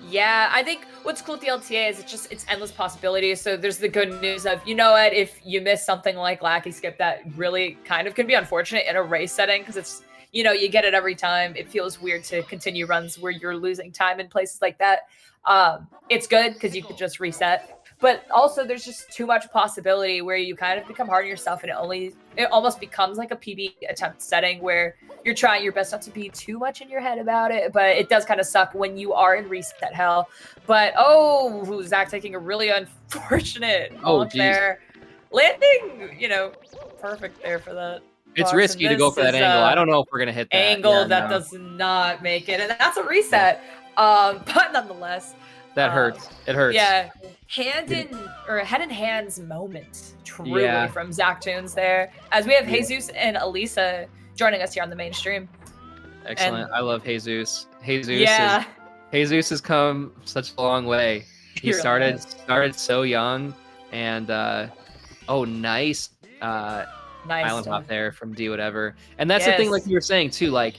Yeah, I think what's cool with the LTA is it's endless possibilities. So there's the good news of, you know what, if you miss something like Lackey Skip, that really kind of can be unfortunate in a race setting because it's, you get it every time. It feels weird to continue runs where you're losing time in places like that. It's good because you could just reset. But also there's just too much possibility where you kind of become hard on yourself and it almost becomes like a PB attempt setting where you're trying your best not to be too much in your head about it, but it does kind of suck when you are in reset hell. But Zach taking a really unfortunate launch there. Landing, perfect there for that. It's risky to go for that angle. I don't know if we're gonna hit that angle that does not make it, and that's a reset. But nonetheless, that hurts. It hurts. Yeah, head in hands moment truly from Zach Tunes there. As we have Jesus and Elisa joining us here on the mainstream. Excellent. And I love Jesus. Jesus has come such a long way. He started so young, and nice. Island hop there from D whatever. And that's the thing, like you were saying too, like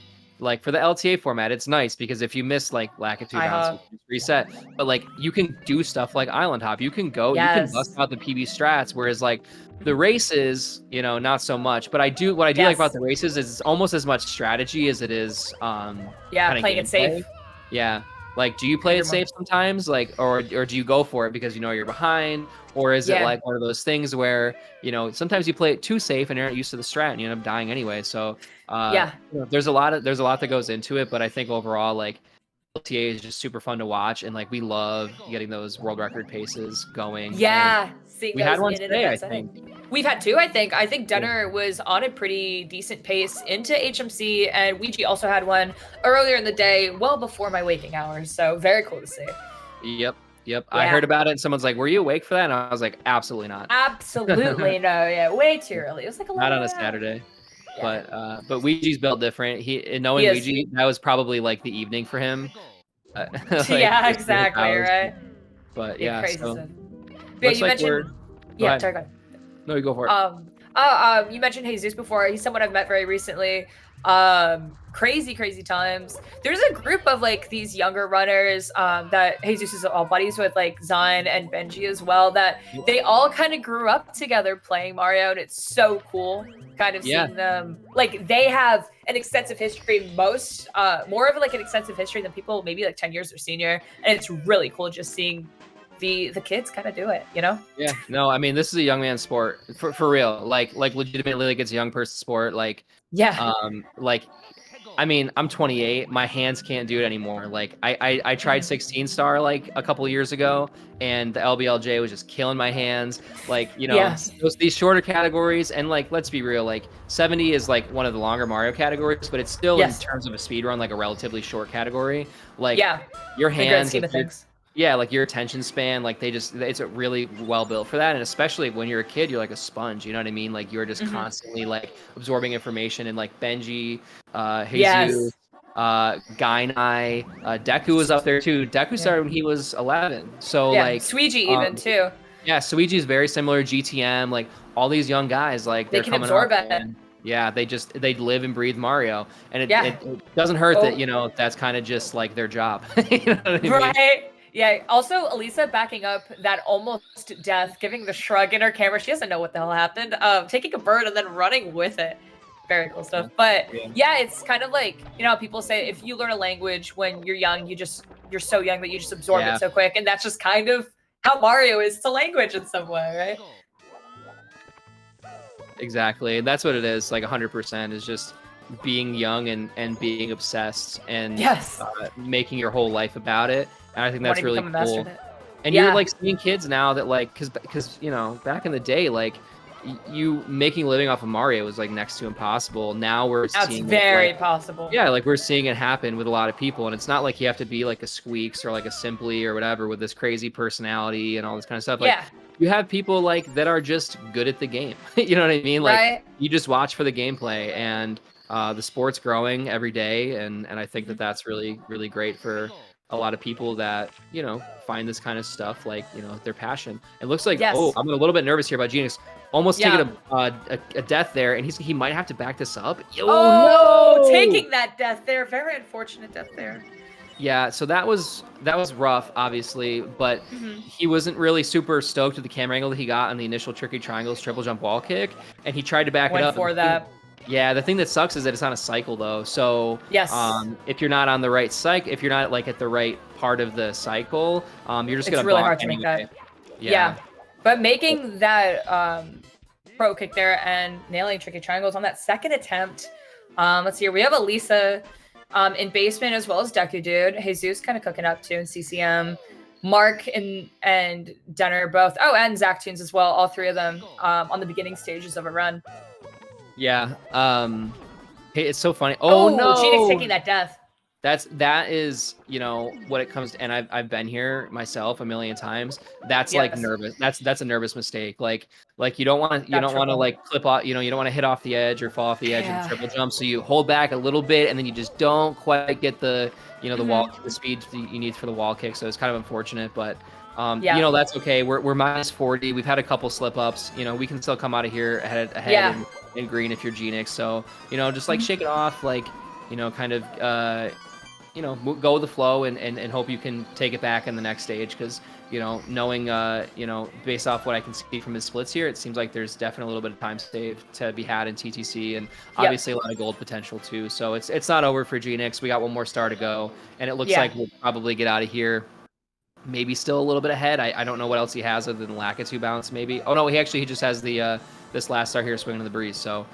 for the LTA format, it's nice because if you miss like Lackitude bounce, you reset. But like you can do stuff like Island hop. You can go, you can bust out the PB strats, whereas like the races, not so much. But what I do like about the races is it's almost as much strategy as it is playing it safe. Yeah. Like, do you play it safe sometimes? Like, or do you go for it because you're behind? Or is it like one of those things where, sometimes you play it too safe and you're not used to the strat and you end up dying anyway. So there's a lot that goes into it, but I think overall, like LTA is just super fun to watch and like we love getting those world record paces going. Yeah. We had one today, I think. We've had two, I think. I think Denner was on a pretty decent pace into HMC, and Ouija also had one earlier in the day, well before my waking hours. So very cool to see. Yep. I heard about it, and someone's like, "Were you awake for that?" And I was like, "Absolutely not." Absolutely no. Yeah, way too early. It was like not on a Saturday. Yeah. But Ouija's built different. Knowing Ouija, that was probably like the evening for him. Yeah, exactly. Right. But crazy so stuff. But you mentioned. Yeah, sorry, go ahead. No, you go for it. You mentioned Jesus before. He's someone I've met very recently. Crazy times. There's a group of like these younger runners that Jesus is all buddies with, like Zion and Benji as well, that they all kind of grew up together playing Mario, and it's so cool kind of seeing them. Like they have an extensive history, more of like an extensive history than people maybe like 10 years or senior, and it's really cool just seeing the kids kind of do it, Yeah. No, I mean this is a young man's sport for real. Like legitimately, like it's a young person sport. Like I mean, I'm 28. My hands can't do it anymore. Like I tried 16 star like a couple years ago, and the LBLJ was just killing my hands. Like these shorter categories, and like let's be real, like 70 is like one of the longer Mario categories, but it's still in terms of a speed run like a relatively short category. Like your hands. Like your attention span, like it's really well built for that. And especially when you're a kid, you're like a sponge, you know what I mean? Like you're just constantly like absorbing information. And like Benji, Jesus, Gainai, Deku was up there too. Deku started when he was 11. So like Suiji even too. Yeah, Suiji's very similar, GTM, like all these young guys, like they they're can coming absorb up, it. and they live and breathe Mario. And it doesn't hurt that, that's kind of just like their job. You know what I mean? Right. Yeah, also Elisa backing up that almost death, giving the shrug in her camera. She doesn't know what the hell happened. Taking a bird and then running with it. Very cool stuff. But it's kind of like, people say if you learn a language when you're young, you're so young that you just absorb it so quick. And that's just kind of how Mario is to language in some way, right? Exactly. That's what it is. Like 100% is just being young and being obsessed and Yes. making your whole life about it. And I think that's Wanting to really become a master cool. at it. And Yeah. you're like seeing kids now that like, because you know, back in the day, like you making a living off of Mario was like next to impossible. Now we're That's seeing very it, like, possible. yeah, like we're seeing it happen with a lot of people, and it's not like you have to be like a Squeaks or like a Simply or whatever with this crazy personality and all this kind of stuff. Like Yeah. you have people like that are just good at the game. You know what I mean? Like Right. you just watch for the gameplay, and the sport's growing every day, and I think that that's really really great for a lot of people that, you know, find this kind of stuff like, you know, their passion. It looks like, Yes. oh, I'm a little bit nervous here about Genix. Almost Yeah. taking a death there, and he might have to back this up. Oh, no! taking that death there. Very unfortunate death there. Yeah, so that was rough, obviously, but Mhm. he wasn't really super stoked with the camera angle that he got on the initial tricky triangles triple jump wall kick, and he tried to back Went it up. for and the thing- that. yeah, the thing that sucks is that it's on a cycle though. So Yes. if you're not on the right cycle, if you're not like at the right part of the cycle, you're just It's gonna really bonk hard to make anyway. that. Yeah. But making that pro kick there and nailing tricky triangles on that second attempt. Let's see here. We have Elisa in basement as well as Deku Dude. Jesus kind of cooking up too in CCM. Mark and Denner both. Oh, and Zach Tunes as well. All three of them on the beginning stages of a run. Yeah. Hey, it's so funny. Oh no! Genix taking that death. That is, you know, what it comes to, and I've been here myself a million times. That's like Yes. nervous. That's a nervous mistake. Like you don't want to triple. like clip off, you know, you don't want to hit off the edge or fall off the edge Yeah. and triple jump. So you hold back a little bit, and then you just don't quite get the, you know, the wall, Mm-hmm. the speed you need for the wall kick. So it's kind of unfortunate, but Yeah. you know, that's okay. We're minus 40. We've had a couple slip ups. You know, we can still come out of here ahead Yeah. and green if you're Genix. So, you know, just like shake it off, like, you know, kind of you know, go with the flow and hope you can take it back in the next stage, because, you know, knowing, you know, based off what I can see from his splits here, it seems like there's definitely a little bit of time saved to be had in TTC, and obviously a lot of gold potential too. So it's not over for Genix. We got one more star to go, and it looks like we'll probably get out of here maybe still a little bit ahead. I don't know what else he has other than Lakitu bounce maybe. Oh no, he just has the this last star here, Swinging in the Breeze. So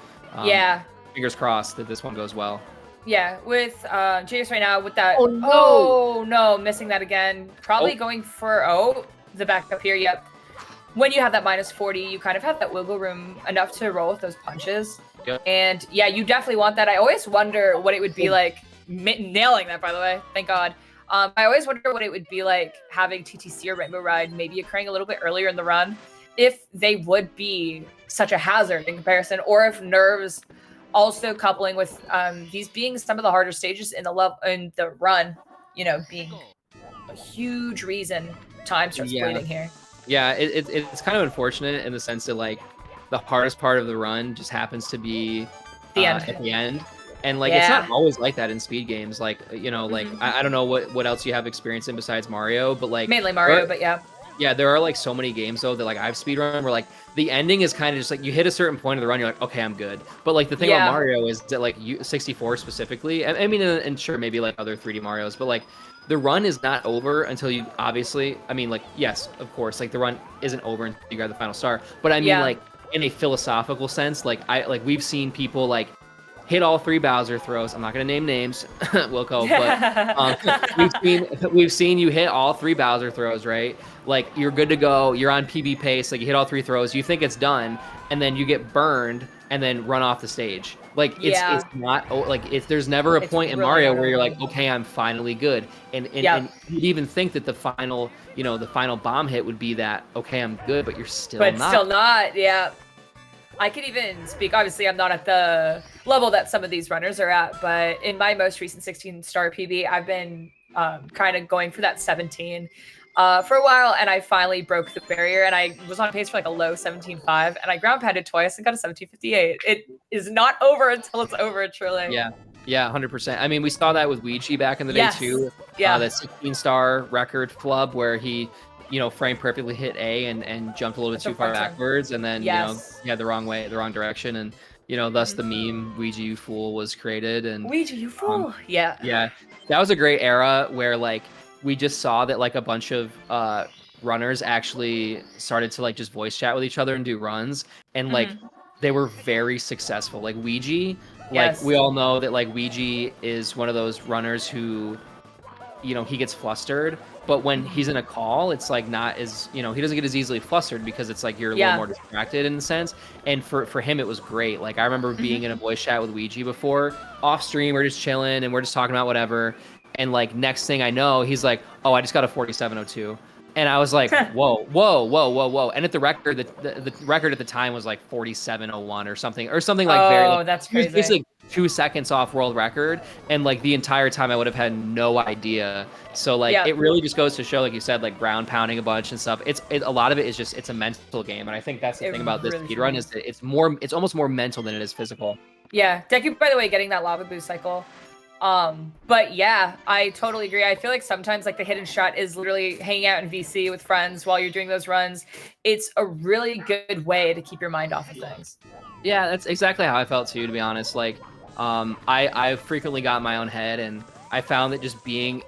Yeah. fingers crossed that this one goes well. Yeah, with Jace right now with that. Oh, no! Oh no, missing that again. Probably Oh. going for the backup here. Yep. When you have that minus 40, you kind of have that wiggle room enough to roll with those punches. Yep. And yeah, you definitely want that. I always wonder what it would be like nailing that. By the way, thank God. I always wonder what it would be like having TTC or Rainbow Ride maybe occurring a little bit earlier in the run, if they would be such a hazard in comparison, or if nerves also coupling with these being some of the harder stages in the run, you know, being a huge reason time starts bleeding here. Yeah, it's kind of unfortunate in the sense that like the hardest part of the run just happens to be The end. at the end. And like it's not always like that in speed games. Like, you know, like I don't know what else you have experience in besides Mario, but like Mainly Mario, but yeah. Yeah, there are like so many games though that like I've speedrun where like the ending is kind of just like you hit a certain point of the run, you're like, okay, I'm good. But like the thing about Mario is that like 64 specifically, I mean, and sure maybe like other 3D Marios, but like the run is not over until you obviously, I mean, like yes, of course, like the run isn't over until you grab the final star. But I mean, like in a philosophical sense, like we've seen people like hit all 3 Bowser throws. I'm not gonna name names, Wilco, but we've seen you hit all 3 Bowser throws, right? Like you're good to go. You're on PB pace. Like you hit all 3 throws. You think it's done, and then you get burned, and then run off the stage. Like it's not like there's never a point in really Mario not where you're over. like, okay, I'm finally good, and you'd even think that the final, you know, the final bomb hit would be that, okay, I'm good, but you're still not. Still not, yeah. I could even speak, obviously I'm not at the level that some of these runners are at, but in my most recent 16-star PB, I've been kind of going for that 17 for a while, and I finally broke the barrier, and I was on pace for like a low 17.5, and I ground pounded twice and got a 17.58. It is not over until it's over, truly. Yeah, 100%. I mean, we saw that with Ouija back in the day too. Yeah. That 16-star record flub where he, you know, frame perfectly hit A and jumped a little bit too far backwards, and then you know, the wrong way, the wrong direction, and you know, thus the meme Ouija you fool was created. And Ouija you fool. Yeah. Yeah, that was a great era where like we just saw that like a bunch of runners actually started to like just voice chat with each other and do runs, and like they were very successful. Like Ouija, like we all know that like Ouija is one of those runners who, you know, he gets flustered, but when he's in a call, it's like not as, you know, he doesn't get as easily flustered because it's like you're a little more distracted in a sense. And for him, it was great. Like I remember being in a voice chat with Ouija before, off stream, we're just chilling and we're just talking about whatever. And like next thing I know, he's like, "Oh, I just got a 4702." And I was like, whoa, whoa, whoa, whoa, whoa. And at the record, the record at the time was like 4701 or something like very. Oh, Like, that's he was crazy. basically 2 seconds off world record, and like the entire time I would have had no idea. So like it really just goes to show, like you said, like ground pounding a bunch and stuff. A lot of it is just, it's a mental game, and I think that's the thing about this speedrun is that it's almost more mental than it is physical. Yeah, Deku, by the way, getting that lava boost cycle. But yeah, I totally agree. I feel like sometimes like the hidden shot is literally hanging out in VC with friends while you're doing those runs. It's a really good way to keep your mind off of things. Yeah, that's exactly how I felt too, to be honest. Like, I frequently got in my own head, and I found that just being,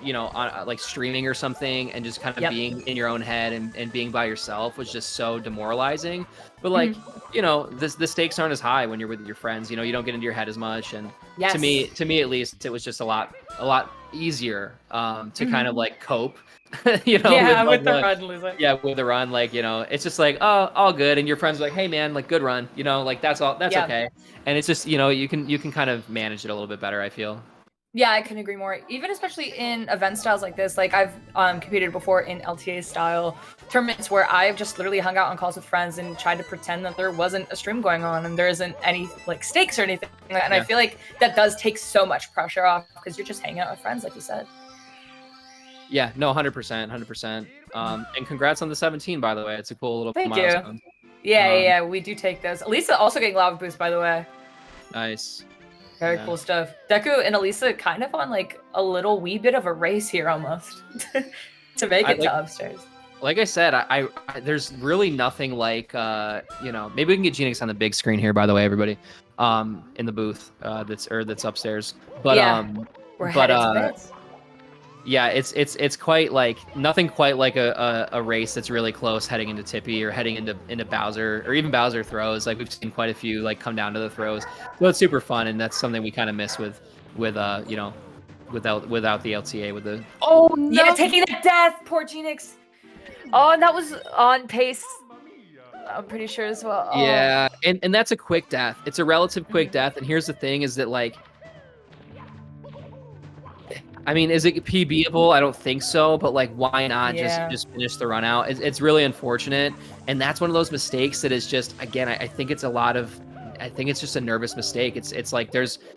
you know, on like streaming or something and just kind of being in your own head and being by yourself was just so demoralizing. But like, you know, the stakes aren't as high when you're with your friends. You know, you don't get into your head as much, and to me at least, it was just a lot easier to kind of like cope. You know, with the run losing. Yeah, with the run, like, you know, it's just like, oh, all good, and your friends are like, hey man, like, good run, you know, like that's okay. And it's just, you know, you can kind of manage it a little bit better, I feel. Yeah, I couldn't agree more. Even especially in event styles like this, like I've competed before in LTA style tournaments where I've just literally hung out on calls with friends and tried to pretend that there wasn't a stream going on and there isn't any like stakes or anything. And I feel like that does take so much pressure off because you're just hanging out with friends, like you said. Yeah, no, 100%. And congrats on the 17, by the way. It's a cool little Thank milestone. you. Yeah, we do take those. Elisa also getting lava boost, by the way. Nice. Very cool stuff. Deku and Elisa kind of on like a little wee bit of a race here almost to make it to upstairs. Like I said, I there's really nothing like, you know, maybe we can get Genix on the big screen here, by the way, everybody, in the booth that's upstairs. But we're headed to bits. Yeah, it's quite like nothing quite like a race that's really close heading into Tippy or heading into Bowser, or even Bowser throws. Like we've seen quite a few like come down to the throws. So it's super fun, and that's something we kind of miss with you know, without the LTA with the. Oh no! Yeah, taking the death, poor Genix. Oh, and that was on pace. I'm pretty sure as well. Oh. Yeah, and that's a quick death. It's a relative quick death, and here's the thing: is that like. I mean, is it PBable? I don't think so, but like, why not just finish the run out? It's really unfortunate, and that's one of those mistakes that is just, again, I think it's just a nervous mistake. It's like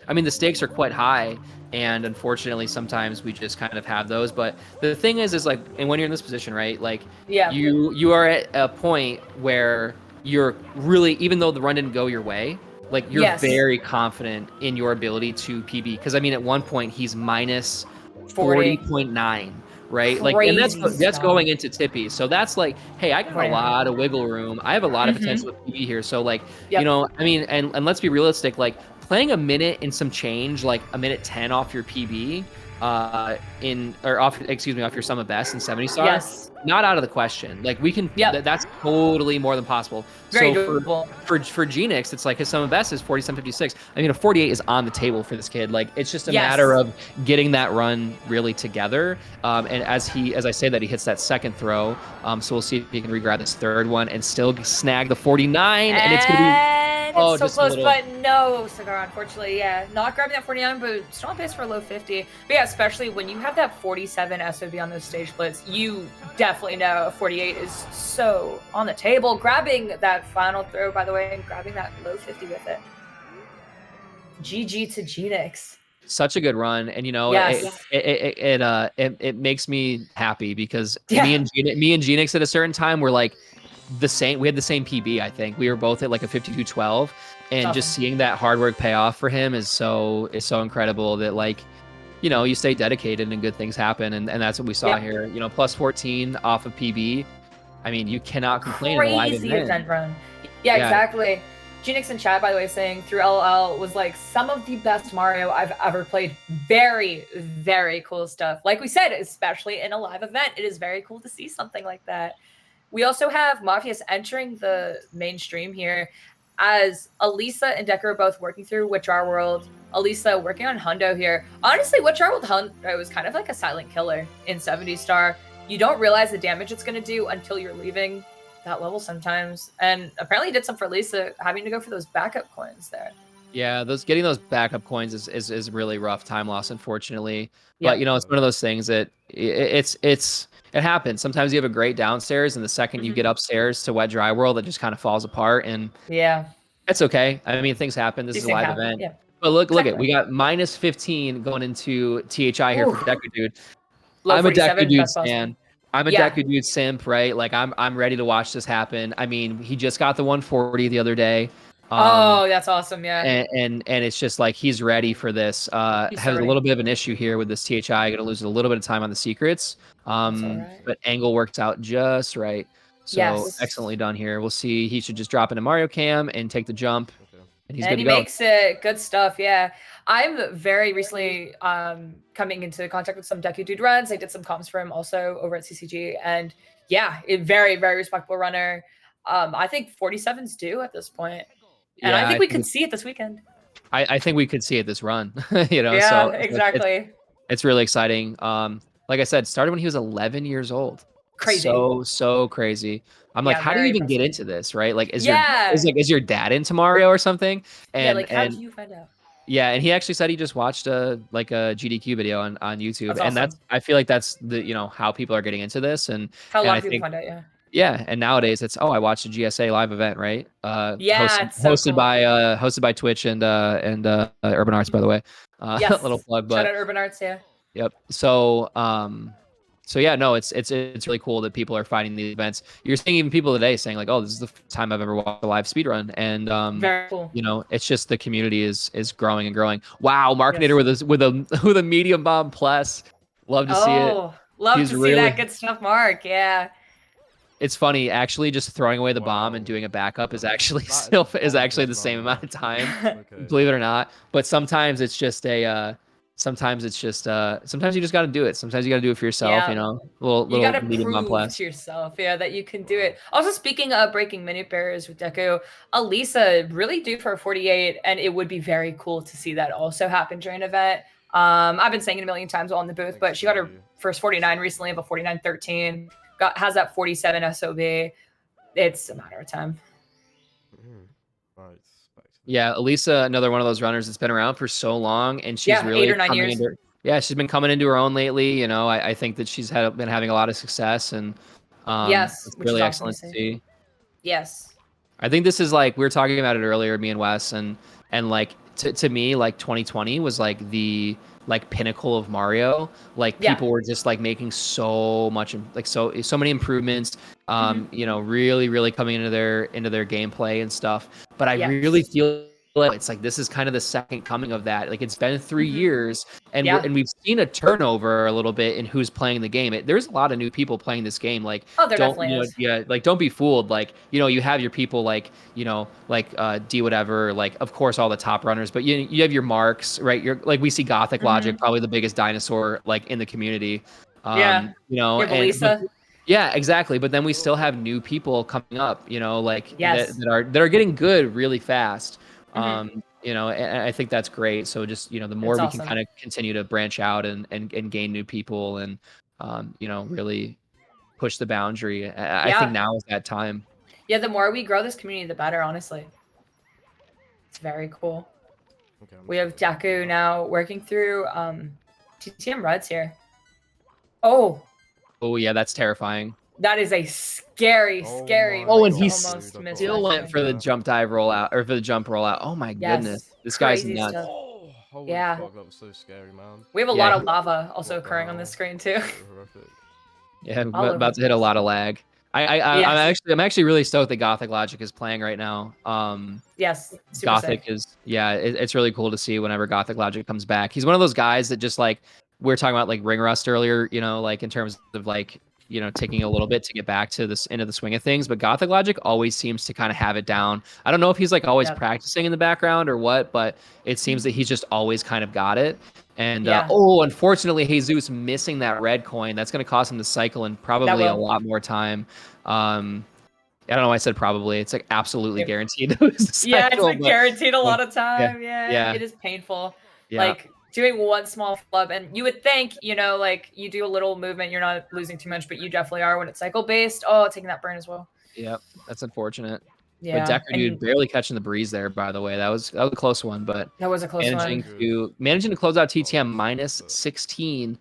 I mean, the stakes are quite high, and unfortunately, sometimes we just kind of have those. But the thing is like, and when you're in this position, right? Like, you are at a point where you're really, even though the run didn't go your way, like you're very confident in your ability to PB. Because I mean, at one point he's minus 40.9, right? Like, and that's going into Tippy. So that's like, hey, I got a lot of wiggle room. I have a lot of potential with PB here. So like, you know, I mean, and let's be realistic, like playing a minute and some change, like a minute 10 off your PB, off your sum of best in 70 stars, not out of the question. Like we can, that's totally more than possible. Very so doable. For Genix, it's like his sum of best is 47.56. I mean, a 48 is on the table for this kid. Like it's just a matter of getting that run really together. And as I say that, he hits that second throw. So we'll see if he can re-grab this third one and still snag the 49. And it's gonna be it's so close, but no cigar, unfortunately. Not grabbing that 49, but still on pace for a low 50. But yeah, especially when you have that 47 SOB on those stage splits, you definitely know a 48 is so on the table. Grabbing that final throw, by the way, and grabbing that low 50 with it. GG to Genix. Such a good run, and you know, it makes me happy because me and Genix at a certain time were like the same. We had the same PB. I think we were both at like a 52.12, and just seeing that hard work pay off for him is so incredible. That like, you know, you stay dedicated and good things happen, and that's what we saw here. You know, plus 14 off of PB. I mean, you cannot complain. Crazy event run. Yeah, exactly. Genix in chat, by the way, saying through LOL was like some of the best Mario I've ever played. Very, very cool stuff. Like we said, especially in a live event, it is very cool to see something like that. We also have Mafias entering the mainstream here as Elisa and Decker are both working through Witchar World. Elisa working on Hundo here. Honestly, Witchar World Hundo was kind of like a silent killer in 70 Star. You don't realize the damage it's going to do until you're leaving that level sometimes. And apparently did some for Lisa, having to go for those backup coins there. Yeah, getting those backup coins is really rough time loss, unfortunately. Yeah. But you know, it's one of those things that it happens. Sometimes you have a great downstairs, and the second you get upstairs to Wet Dry World, it just kind of falls apart, and Yeah. it's okay. I mean, things happen. This These is a live things happen, event. yeah. But look at Exactly. we got -15 going into THI here for Deku Dude. Low I'm a 47, Deku Dude best possible. fan. I'm a Yeah. Deku Dude simp, right? Like I'm ready to watch this happen. I mean, he just got the 140 the other day. Oh, that's awesome. Yeah. And it's just like he's ready for this. He's Has a ready. little bit of an issue here with this THI. Going to lose a little bit of time on the secrets. alright. But angle works out just right. So Yes. excellently done here. We'll see. He should just drop into Mario Cam and take the jump, and he's And good he to go. makes it good stuff. Yeah. I'm very recently coming into contact with some Deku Dude runs. I did some comms for him also over at CCG. And yeah, a very, very respectable runner. I think 47's due at this point. And Yeah, I think we could see it this weekend. I think we could see it this run. You know, Yeah, so exactly. it's really exciting. Like I said, started when he was 11 years old. Crazy. So crazy. I'm like, Yeah, how do you very even get into this, right? Like, is Yeah. your dad into Mario or something? And yeah, like how and did you find out? yeah, and he actually said he just watched a GDQ video on YouTube, That's and awesome. I feel like that's the how people are getting into this, and How a and lot I of people think find out, yeah. yeah, and nowadays it's I watched a GSA live event, right? Yeah, it's so hosted cool. hosted by Twitch and Urban Arts, by the way. Yes. Little plug, Shout but out Urban Arts, yeah. yep. So yeah, no, it's really cool that people are finding these events. You're seeing even people today saying like, "Oh, this is the first time I've ever watched a live speedrun," and Very cool. you know, it's just the community is growing and growing. Wow, Markinator with a medium bomb plus, love to see it. Oh, love He's to see really- that. Good stuff, Mark. Yeah. It's funny, actually, just throwing away the bomb and doing a backup is actually the same amount of time, believe it or not. But sometimes it's just sometimes you just got to do it. Sometimes you got to do it for yourself, you know. You Little gotta medium bomb prove plus. to yourself, yeah, that you can do it. Also, speaking of breaking minute barriers with Deku, Elisa really due for a 48, and it would be very cool to see that also happen during an event. I've been saying it a million times while in the booth, but she got her first 49 recently of a 49-13. Has that 47 SOB. It's a matter of time. Yeah, Elisa, another one of those runners that's been around for so long, and she's Yeah, really 8 or 9 coming years. into she's been coming into her own lately. You know, I think that she's been having a lot of success, and Yes, it's which is really awesome to excellent to see. see. Yes. I think this is like we were talking about it earlier, me and Wes, and like to me, like 2020 was like the pinnacle of Mario. Like Yeah. people were just like making so much, like so many improvements. Mm-hmm. You know, really coming into their gameplay and stuff. But I Yes. really feel like it's like this is kind of the second coming of that. Like it's been 3 years, and Yeah. we've seen a turnover a little bit in who's playing the game. There's a lot of new people playing this game. Like Oh, there don't definitely is. yeah, like don't be fooled. Like you have your people like D whatever. Like of course all the top runners, but you have your marks, right? You're like we see Gothic Logic, probably the biggest dinosaur like in the community. Yeah. You know, You have and Elisa. yeah, exactly. But then we still have new people coming up, you know, like Yes. that are getting good really fast. Mhm. You know, and I think that's great. So just, you know, the more It's we awesome. can kind of continue to branch out and gain new people and, you know, really push the boundary. I Yeah. think now is that time. Yeah, the more we grow this community, the better, honestly. It's very cool. We have Deku now working through TTM Reds here. Oh, Oh yeah, that's terrifying. that is a scary, scary. Oh, and place he to almost miss still that went thing. for the jump dive rollout or for the jump rollout. Oh my goodness, this guy's crazy nuts. stuff. Holy Yeah. fuck, that was so scary, man. We have a Yeah, lot he- of lava also occurring on this screen too. Horrific. Yeah, All over about to the hit a lot of lag. Yes. I'm actually really stoked that Gothic Logic is playing right now. Yes, super Gothic sick. is it's really cool to see whenever Gothic Logic comes back. He's one of those guys that just like we were talking about like ring rust earlier, you know, like in terms of like taking a little bit to get back to this into the swing of things. But Gothic Logic always seems to kind of have it down. I don't know if he's like always practicing in the background or what, but it seems that he's just always kind of got it. And unfortunately, Jesus missing that red coin. That's going to cost him the cycle and probably a lot more time. I don't know why I said probably. It's like absolutely guaranteed. It's like guaranteed a lot of time. Yeah. It is painful. Yeah. Like doing one small flub, and you would think, like you do a little movement, you're not losing too much, but you definitely are when it's cycle based. Oh, taking that burn as well. Yep, that's unfortunate. Yeah, but Decker dude barely catching the breeze there. By the way, that was a close one, but that was a close managing one. managing to close out TTM minus 16,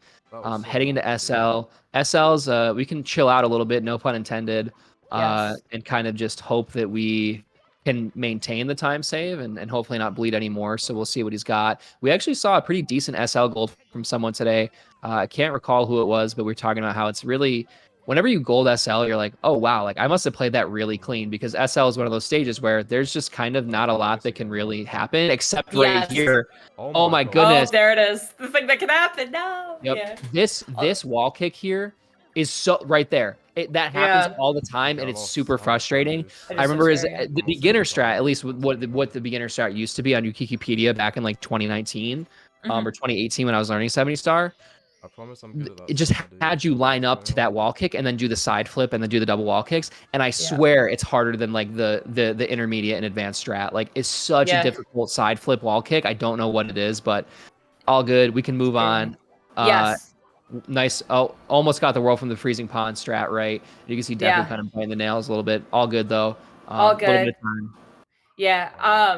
heading into SL. SL's we can chill out a little bit, no pun intended, and kind of just hope that we can maintain the time save and hopefully not bleed anymore. So we'll see what he's got. We actually saw a pretty decent SL gold from someone today. I can't recall who it was, but we were talking about how it's really, whenever you gold SL, you're like, oh, wow, like I must have played that really clean, because SL is one of those stages where there's just kind of not a lot that can really happen except right here. Oh my goodness. Oh, there it is. The thing that can happen. No. Yep. Yeah. This wall kick here is so right there. That happens all the time, and it's super frustrating. I remember the beginner strat, at least what the beginner strat used to be on Wikipedia back in like 2019 or 2018 when I was learning 70 star. I promise I'm good at that. It just had you line up to that wall kick and then do the side flip and then do the double wall kicks. And I swear it's harder than like the intermediate and advanced strat. Like it's such a difficult side flip wall kick. I don't know what it is, but all good. We can move on. Nice. Oh, almost got the world from the freezing pond strat right. You can see Deku kind of biting the nails a little bit. All good though. All good. A little bit of time. Yeah.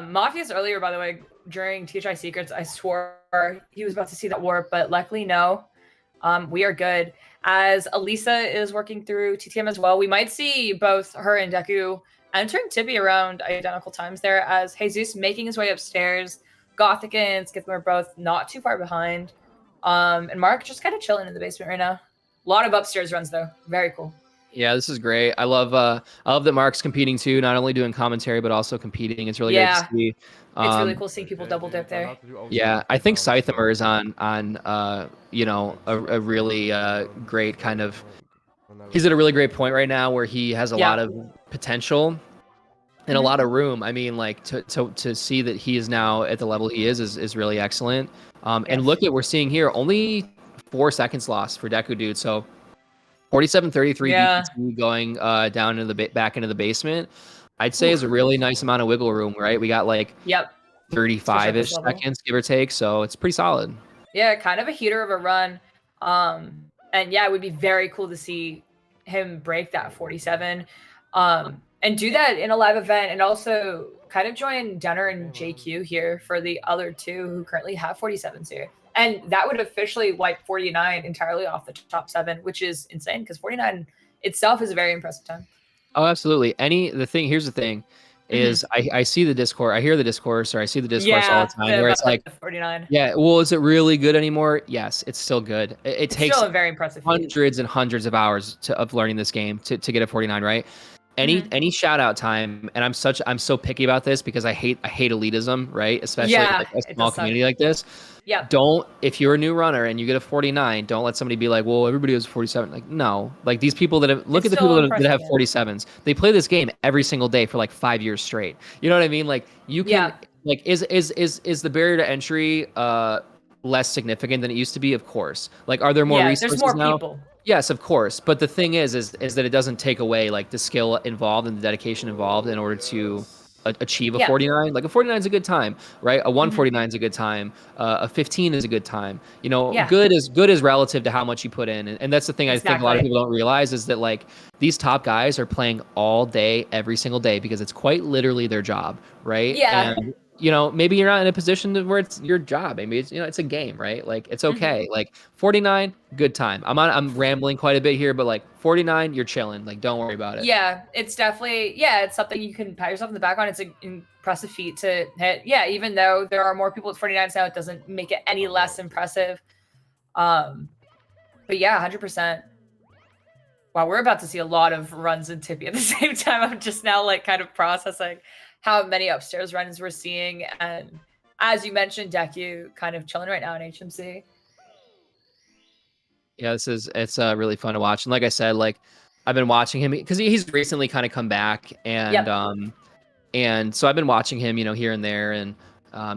Mafia's earlier, by the way, during THI Secrets, I swore he was about to see that warp, but luckily no. We are good. As Elisa is working through TTM as well, we might see both her and Deku entering Tibby around identical times there, as Jesus making his way upstairs. Gothic and Skitham are both not too far behind. And Mark just kind of chilling in the basement right now. A lot of upstairs runs though. Very cool. Yeah, this is great. I love that Mark's competing too, not only doing commentary but also competing. It's really great to see. It's really cool seeing people double dip there. Yeah, I think Scythamer is on a really great kind of. He's at a really great point right now where he has a lot of potential and a lot of room. I mean, like to see that he is now at the level he is really excellent. And look at we're seeing here only 4 seconds lost for Deku dude. So 47-33 BPT going down into the back into the basement. I'd say is a really nice amount of wiggle room, right? We got like 35-ish seconds, give or take, so it's pretty solid. Yeah, kind of a heater of a run. And yeah, it would be very cool to see him break that 47. And do that in a live event, and also kind of join Denner and JQ here for the other two who currently have 47s here. And that would officially wipe 49 entirely off the top 7, which is insane because 49 itself is a very impressive time. Oh, absolutely. Here's the thing is I see the Discord, I hear the discourse, or I see the discourse all the time where it's like 49. Yeah, well, is it really good anymore? Yes, it's still good. It takes still a very impressive hundreds and hundreds of hours of learning this game to get a 49, right? Any shout out time, and I'm so picky about this because I hate elitism, right? Especially like a small community like this. Yeah. Don't, if you're a new runner and you get a 49, don't let somebody be like, well, everybody has 47. Like, no. Like these people that have look at the people that have 47s. They play this game every single day for like 5 years straight. You know what I mean? Like you can like is the barrier to entry less significant than it used to be? Of course. Like are there more resources there's more now? people. Yes, of course. But the thing is that it doesn't take away like the skill involved and the dedication involved in order to achieve a 49. Like a 49 is a good time, right? A 149 is a good time. A 15 is a good time. You know, good is relative to how much you put in. And that's the thing I think a lot of people don't realize is that like these top guys are playing all day, every single day because it's quite literally their job, right? Yeah. And you know, maybe you're not in a position where it's your job. Maybe it's, it's a game, right? Like it's okay. Like 49, good time. I'm rambling quite a bit here, but like 49, you're chilling. Like don't worry about it. Yeah, it's definitely it's something you can pat yourself in the back on. It's an impressive feat to hit. Yeah, even though there are more people at 49s now, it doesn't make it any less impressive. But yeah, 100%. Wow, we're about to see a lot of runs in Tippy at the same time. I'm just now like kind of processing how many upstairs runs we're seeing. And as you mentioned, Deku kind of chilling right now in HMC. Yeah, it's really fun to watch. And like I said, like I've been watching him because he's recently kind of come back, and so I've been watching him, here and there, and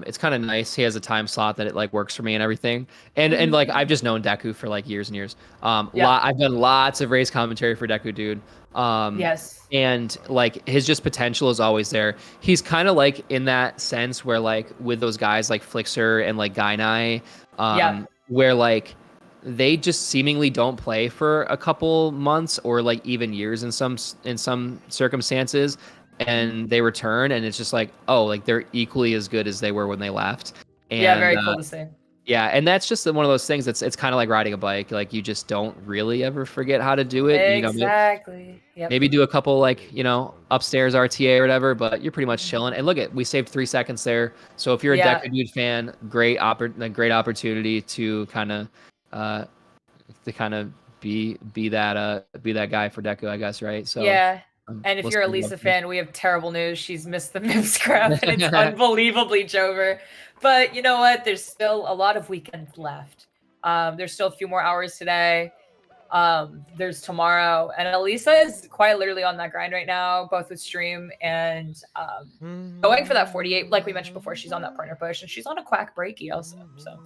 it's kind of nice. He has a time slot that it like works for me and everything. And like I've just known Deku for like years and years. I've done lots of race commentary for Deku, dude. Yes. And like his just potential is always there. He's kind of like in that sense where like with those guys like Flixer and like Gainai, where like they just seemingly don't play for a couple months or like even years in some circumstances, and they return and it's just like, oh, like they're equally as good as they were when they left. And Yeah, very cool to see. yeah, and that's just one of those things that's it's kind of like riding a bike. Like you just don't really ever forget how to do it. Exactly. Yep. Maybe do a couple like, upstairs RTA or whatever, but you're pretty much chilling. And look we saved 3 seconds there. So if you're a Deku Dude fan, great opportunity to kind of be that guy for Deku, I guess, right? So yeah. And if we'll you're a see Lisa what fan, we have terrible news. She's missed the MIP scrap, and it's unbelievably Jover. But you know what? There's still a lot of weekend left. There's still a few more hours today. There's tomorrow, and Elisa is quite literally on that grind right now, both with stream and going for that 48. Like we mentioned before, she's on that partner push, and she's on a quack breaky also. So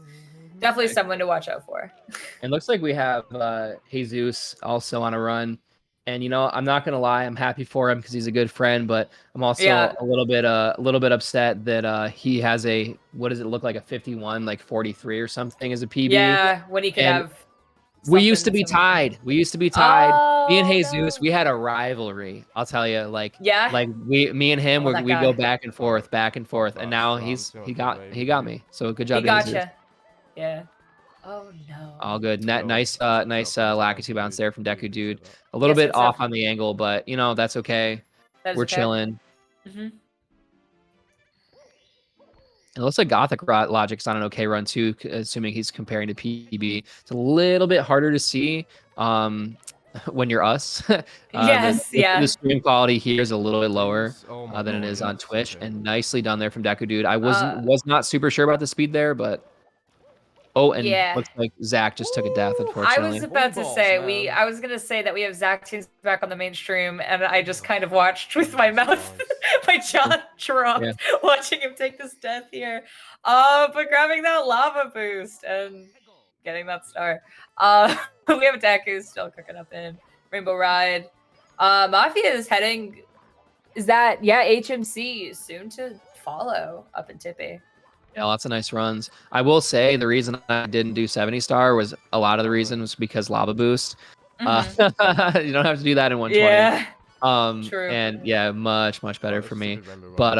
definitely someone to watch out for. It looks like we have Jesus also on a run. And I'm not gonna lie, I'm happy for him because he's a good friend, but I'm also a little bit upset that he has what does it look like, a 51, like 43 or something as a PB. Yeah, when he could have. We used to be tied. Me and Jesus, we had a rivalry. I'll tell you, me and him, we go back and forth, and now he got me. So good job. He got you. Yeah. Oh no. All good. Nice Lakitu bounce there from Deku Dude. A little bit off on the angle, but that's okay. We're chilling. It looks like Gothic Logic's on an okay run too, assuming he's comparing to PB. It's a little bit harder to see when you're us. The stream quality here is a little bit lower than it is on Twitch, and nicely done there from Deku Dude. I was not super sure about the speed there, but. Oh, and looks like Zach just took a death, unfortunately. I was about to say I was gonna say that we have Zach Tunes back on the mainstream, and I just kind of watched with my mouth, my jaw dropped, watching him take this death here. But grabbing that lava boost and getting that star. We have Deku still cooking up in Rainbow Ride. Mafia is heading. Is that HMC soon to follow up in Tippy. Yeah, lots of nice runs. I will say the reason I didn't do 70 star was a lot of the reason was because lava boost. You don't have to do that in 120. Yeah. True. And much better for me. But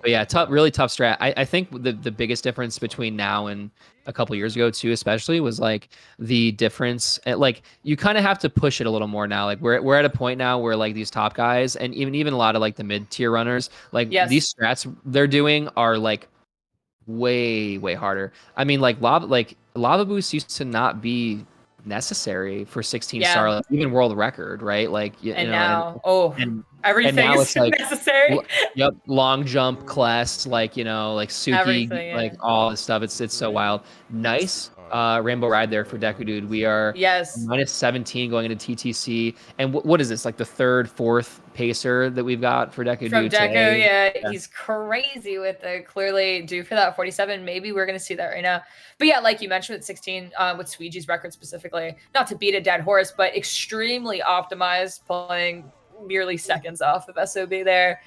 yeah, really tough strat. I think the biggest difference between now and a couple years ago too, especially, was like the difference. Like you kind of have to push it a little more now. Like we're at a point now where like these top guys and even a lot of like the mid tier runners, like these strats they're doing are like way harder. I mean, like lava boost used to not be necessary for 16 star, like, even world record, right? Like now everything is like necessary. Long jump, Klest, like Suki, like all this stuff. It's so wild. Nice Rainbow Ride there for Deku Dude. We are minus 17 going into TTC. And what is this, like the 3rd, 4th pacer that we've got for Deku From Dude Deku, today? He's crazy with the clearly due for that 47. Maybe we're gonna see that right now. But yeah, like you mentioned with 16, with Sweegee's record specifically, not to beat a dead horse, but extremely optimized, pulling merely seconds off of SOB there.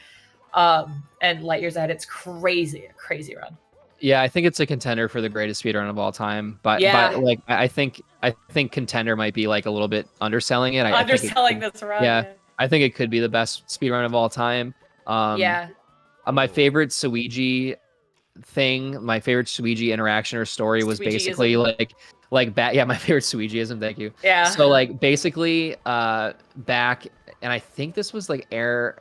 And light years ahead, it's crazy run. Yeah, I think it's a contender for the greatest speedrun of all time. But like I think contender might be like a little bit underselling it. Underselling this run. Yeah, I think it could be the best speedrun of all time. My favorite Suigi my favorite Suigi interaction or story was basically my favorite Suigiism. Thank you. Yeah. So like basically back, and I think this was like it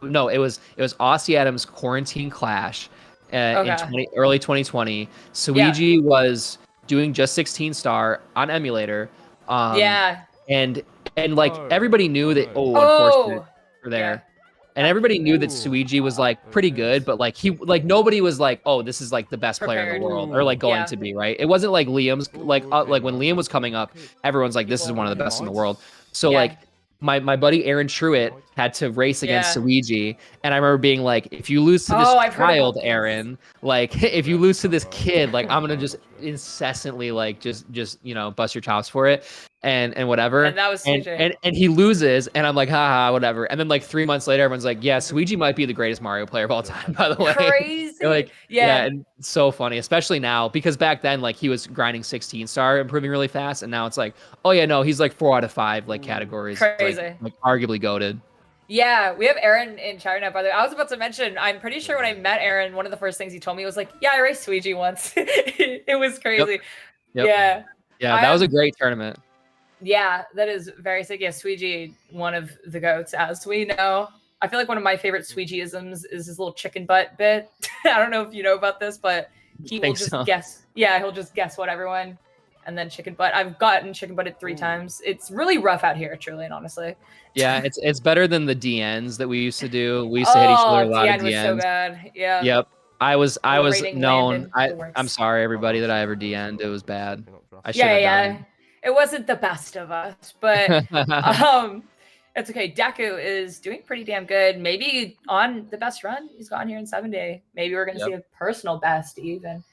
was Aussie Adams Quarantine Clash in early 2020. Suigi was doing just 16 star on emulator. And like everybody knew that unfortunate for there. and everybody knew that Suiji was like pretty good, but like nobody was like, oh, this is like the best player in Prepared. the world, or like going Yeah. to be, right? It wasn't like Liam's like when Liam was coming up, everyone's like, this is one of the best in the world. So Yeah. like my buddy Aaron Truitt had to race against Yeah. Suiji, and I remember being like, if you lose to this Oh, I've heard about child, this. Aaron, like if you lose to this kid, like I'm gonna just incessantly like just bust your chops for it and whatever. And that was Suiji. And he loses, and I'm like, haha, whatever. And then like 3 months later, everyone's like, yeah, Suiji might be the greatest Mario player of all time, by the way. Crazy. You're like, Yeah. and it's so funny, especially now, because back then like he was grinding 16 star, improving really fast, and now it's like, oh yeah, no, he's like 4 out of 5 like categories, Crazy. like arguably goated. Yeah, we have Aaron in chat right now, by the way. I was about to mention, I'm pretty sure when I met Aaron, one of the first things he told me was like, yeah, I raced Suiji once. It was crazy. Yep. Yeah. That was a great tournament. Yeah, that is very sick. Yeah, Suiji, one of the GOATs, as we know. I feel like one of my favorite Suiji-isms is his little chicken butt bit. I don't know if you know about this, but he will just guess. Yeah, he'll just guess what everyone, and then chicken butt. I've gotten chicken butted 3 times. It's really rough out here, truly and honestly. Yeah, it's better than the DNs that we used to do. We used to hit each other a lot of DN was so DNs. bad. Yeah. Yep. I was rating known. Landon, I'm sorry everybody that I ever DN'd. It was bad. I should Yeah, have yeah. done. It wasn't the best of us, but it's okay. Deku is doing pretty damn good. Maybe on the best run he's gone here in 7 day. Maybe we're gonna see a personal best even.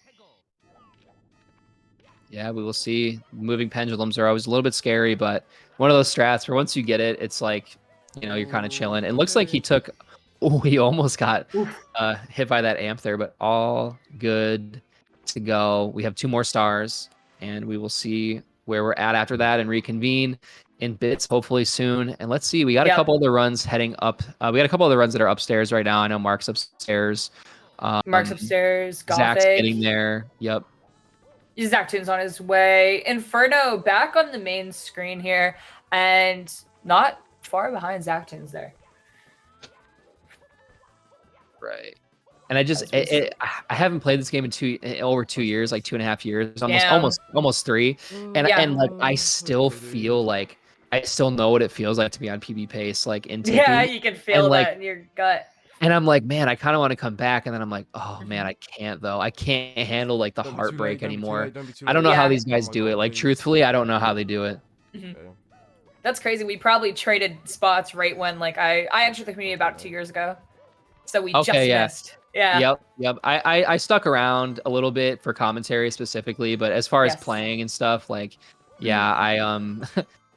Yeah, we will see. Moving pendulums are always a little bit scary, but one of those strats where once you get it, it's like, you're kind of chilling. It looks like he took. Oh, he almost got hit by that amp there, but all good to go. We have 2 more stars, and we will see where we're at after that and reconvene in bits hopefully soon. And let's see, we got a couple other runs heading up. We got a couple other runs that are upstairs right now. I know Mark's upstairs. Mark's upstairs. Gothic. Zach's getting there. Yep. Zachtoon's on his way. Inferno back on the main screen here, and not far behind Zachtoon's there. Right. And I haven't played this game in over 2 years, like 2.5 years, almost 3. And like I still feel like I still know what it feels like to be on PB pace, like in Tippy. Yeah, you can feel like, that in your gut. And I'm like, man, I kind of want to come back, and then I'm like, oh man, I can't though. I can't handle like the heartbreak anymore. I don't know how these guys do it. Like truthfully, I don't know how they do it. That's crazy. We probably traded spots right when like I entered the community about 2 years ago. So we just missed. Yeah. Yep. I stuck around a little bit for commentary specifically, but as far as playing and stuff, like, yeah,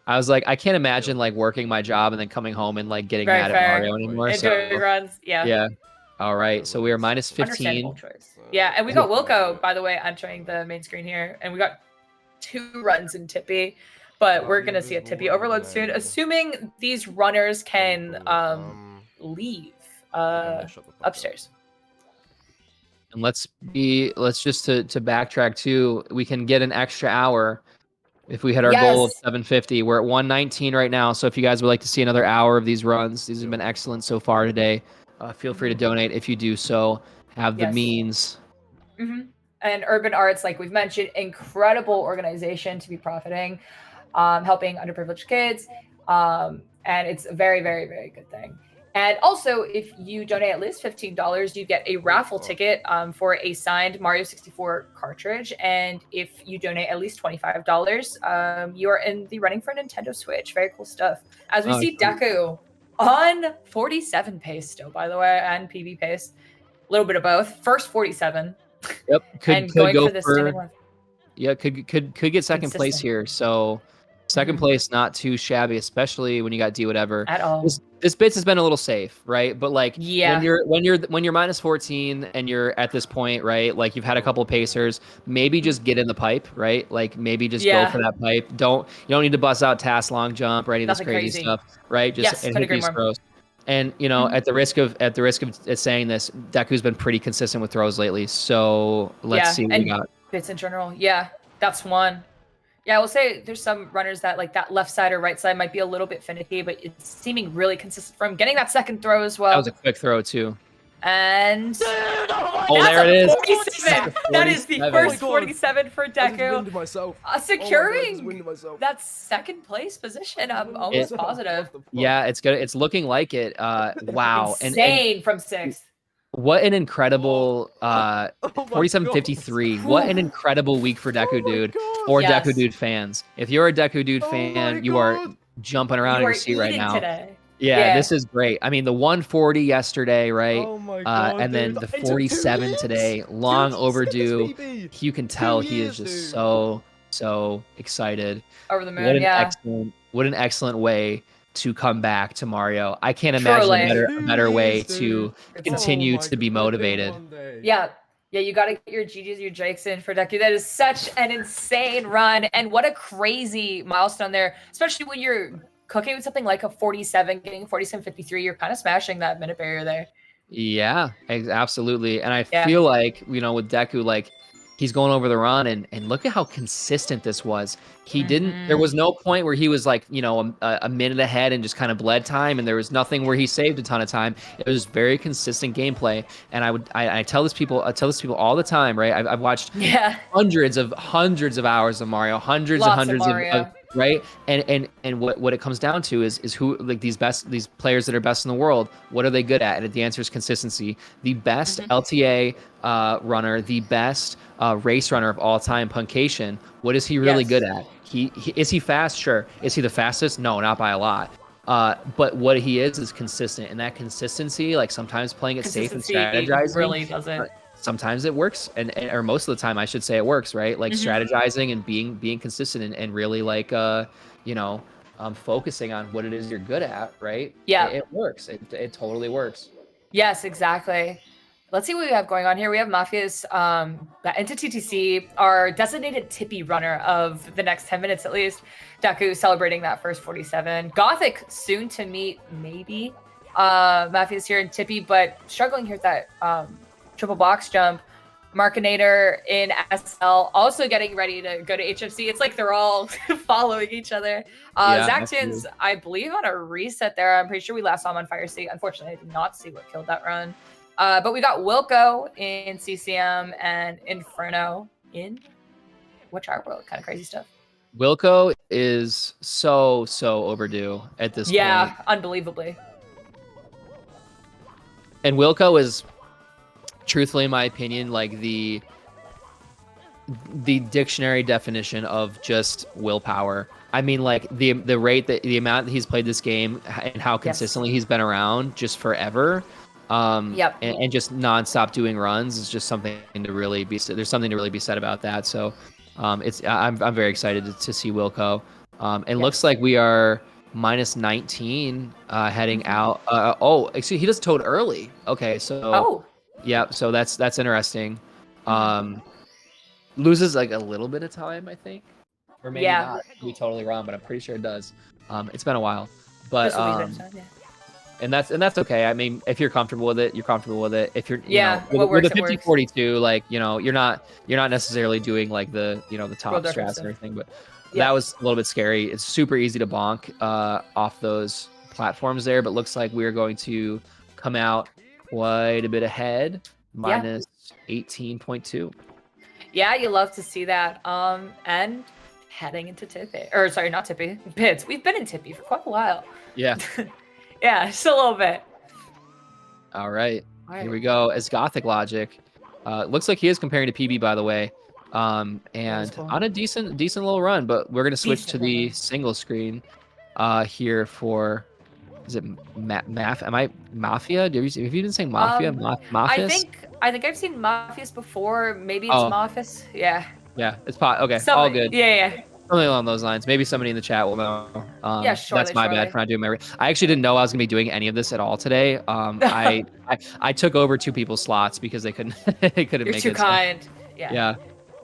I was like, I can't imagine like working my job and then coming home and like getting mad at Mario anymore. And doing runs. Yeah. All right. So we are minus 15. Understandable choice. Yeah, and we got Wilco, by the way, entering the main screen here, and we got 2 runs in Tippy, but we're gonna see a Tippy overload soon, assuming these runners can leave upstairs. And let's just to backtrack too, we can get an extra hour if we hit our goal of 750. We're at 119 right now, so if you guys would like to see another hour of these runs, these have been excellent so far today. Feel free to donate if you do so have the means. And Urban Arts, like we've mentioned, incredible organization to be profiting, helping underprivileged kids, and it's a very, very, very good thing. And also, if you donate at least $15, you get a raffle ticket for a signed Mario 64 cartridge. And if you donate at least $25, you are in the running for a Nintendo Switch. Very cool stuff. As we see Deku on 47 pace still, by the way, and PB pace. A little bit of both. First 47. Yep. Could go for the standing left. Yeah, could get second place here. So second place, not too shabby, especially when you got D whatever. At all. This bits has been a little safe, right? But like when you're minus 14 and you're at this point, right? Like you've had a couple of pacers, maybe just get in the pipe, right? Like maybe just go for that pipe. You don't need to bust out task long jump or any of this crazy stuff, right? Just hit these throws. And at the risk of saying this, Deku's been pretty consistent with throws lately. So let's see what we got. Bits in general, that's one. Yeah, I will say there's some runners that like that left side or right side might be a little bit finicky, but it's seeming really consistent from getting that second throw as well. That was a quick throw too. And Oh, there it is. 47. That is the 47. first 47 for I just Deku. winded myself. Securing that second place position. I'm almost positive. Yeah, it's good. It's looking like it. Wow. Insane from 6th. What an incredible 47.53. What an incredible week for Deku Dude. For Yes. Deku Dude fans. If you're a Deku Dude fan, you are jumping around in You your are seat right eating now. today. Yeah, this is great. I mean, the 140 yesterday, right? Oh my God, and then dude. the It took 2 47 years. today, long Dude, let's get this overdue. PB. You can tell 2 he is years, just dude. so excited. Over the moon, What an yeah. excellent way to come back to Mario. I can't imagine a better way to continue to be motivated. Yeah. Yeah, you gotta get your GGs, your Drakes in for Deku. That is such an insane run. And what a crazy milestone there, especially when you're cooking with something like a 47, getting 47.53, you're kind of smashing that minute barrier there. Yeah, absolutely. And I feel like, with Deku, like he's going over the run and look at how consistent this was. He didn't, there was no point where he was like, a minute ahead and just kind of bled time. And there was nothing where he saved a ton of time. It was very consistent gameplay. And I tell this people all the time, right? I've watched hundreds of hours of Mario, hundreds of right. And what it comes down to is who, like these players that are best in the world, what are they good at? And the answer is consistency. The best LTA runner, the best race runner of all time, Puncation. What is he really good at? Is he fast? Sure. Is he the fastest? No, not by a lot. But what he is consistent, and that consistency, like sometimes playing it safe and strategizing, really doesn't. Sometimes it works, or most of the time, I should say, it works, right? Like strategizing and being consistent and really like focusing on what it is you're good at, right? Yeah, it works. It totally works. Yes, exactly. Let's see what we have going on here. We have Mafia's into TTC, our designated Tippy runner of the next 10 minutes at least. Deku celebrating that first 47. Gothic soon to meet, maybe. Mafia's here in Tippy, but struggling here with that triple box jump. Markinator in SL, also getting ready to go to HFC. It's like they're all following each other. Zactun's, I believe, on a reset there. I'm pretty sure we last saw him on Fire Sea. Unfortunately, I did not see what killed that run. But we got Wilco in CCM and Inferno in Watch Our World. Kind of crazy stuff. Wilco is so overdue at this point. Yeah, unbelievably. And Wilco is, truthfully, in my opinion, like the dictionary definition of just willpower. I mean, like the rate that the amount that he's played this game and how consistently he's been around just forever. And just nonstop doing runs is just something to really be. There's something to really be said about that. So, I'm very excited to see Wilco. Looks like we are minus 19 heading out. Excuse, he just towed early. Okay, so yeah, so that's interesting. Loses like a little bit of time, I think, or maybe not. Be totally wrong, but I'm pretty sure it does. It's been a while, but and that's okay. I mean, if you're comfortable with it, you're comfortable with it. If you're with a 50-42, like you're not necessarily doing like the the top strats and everything, but that was a little bit scary. It's super easy to bonk off those platforms there, but looks like we're going to come out quite a bit ahead, minus 18.2. Yeah, you love to see that. And heading into Tippy, or sorry, not Tippy, Pits. We've been in Tippy for quite a while. Yeah. Yeah, just a little bit. All right. Here we go. As Gothic Logic, looks like he is comparing to PB, by the way, and on a decent little run. But we're gonna switch to the single screen here for. Is it Am I Mafia? Have you been saying Mafia? Mafis? I think I've seen Mafias before. Maybe it's Mafis. Yeah. Yeah, it's pot. Okay, all good. Yeah. Something along those lines. Maybe somebody in the chat will know. Yeah, surely, that's my bad for not doing my. I actually didn't know I was gonna be doing any of this at all today. I took over 2 people's slots because they couldn't make it. You're too kind. Yeah. Yeah.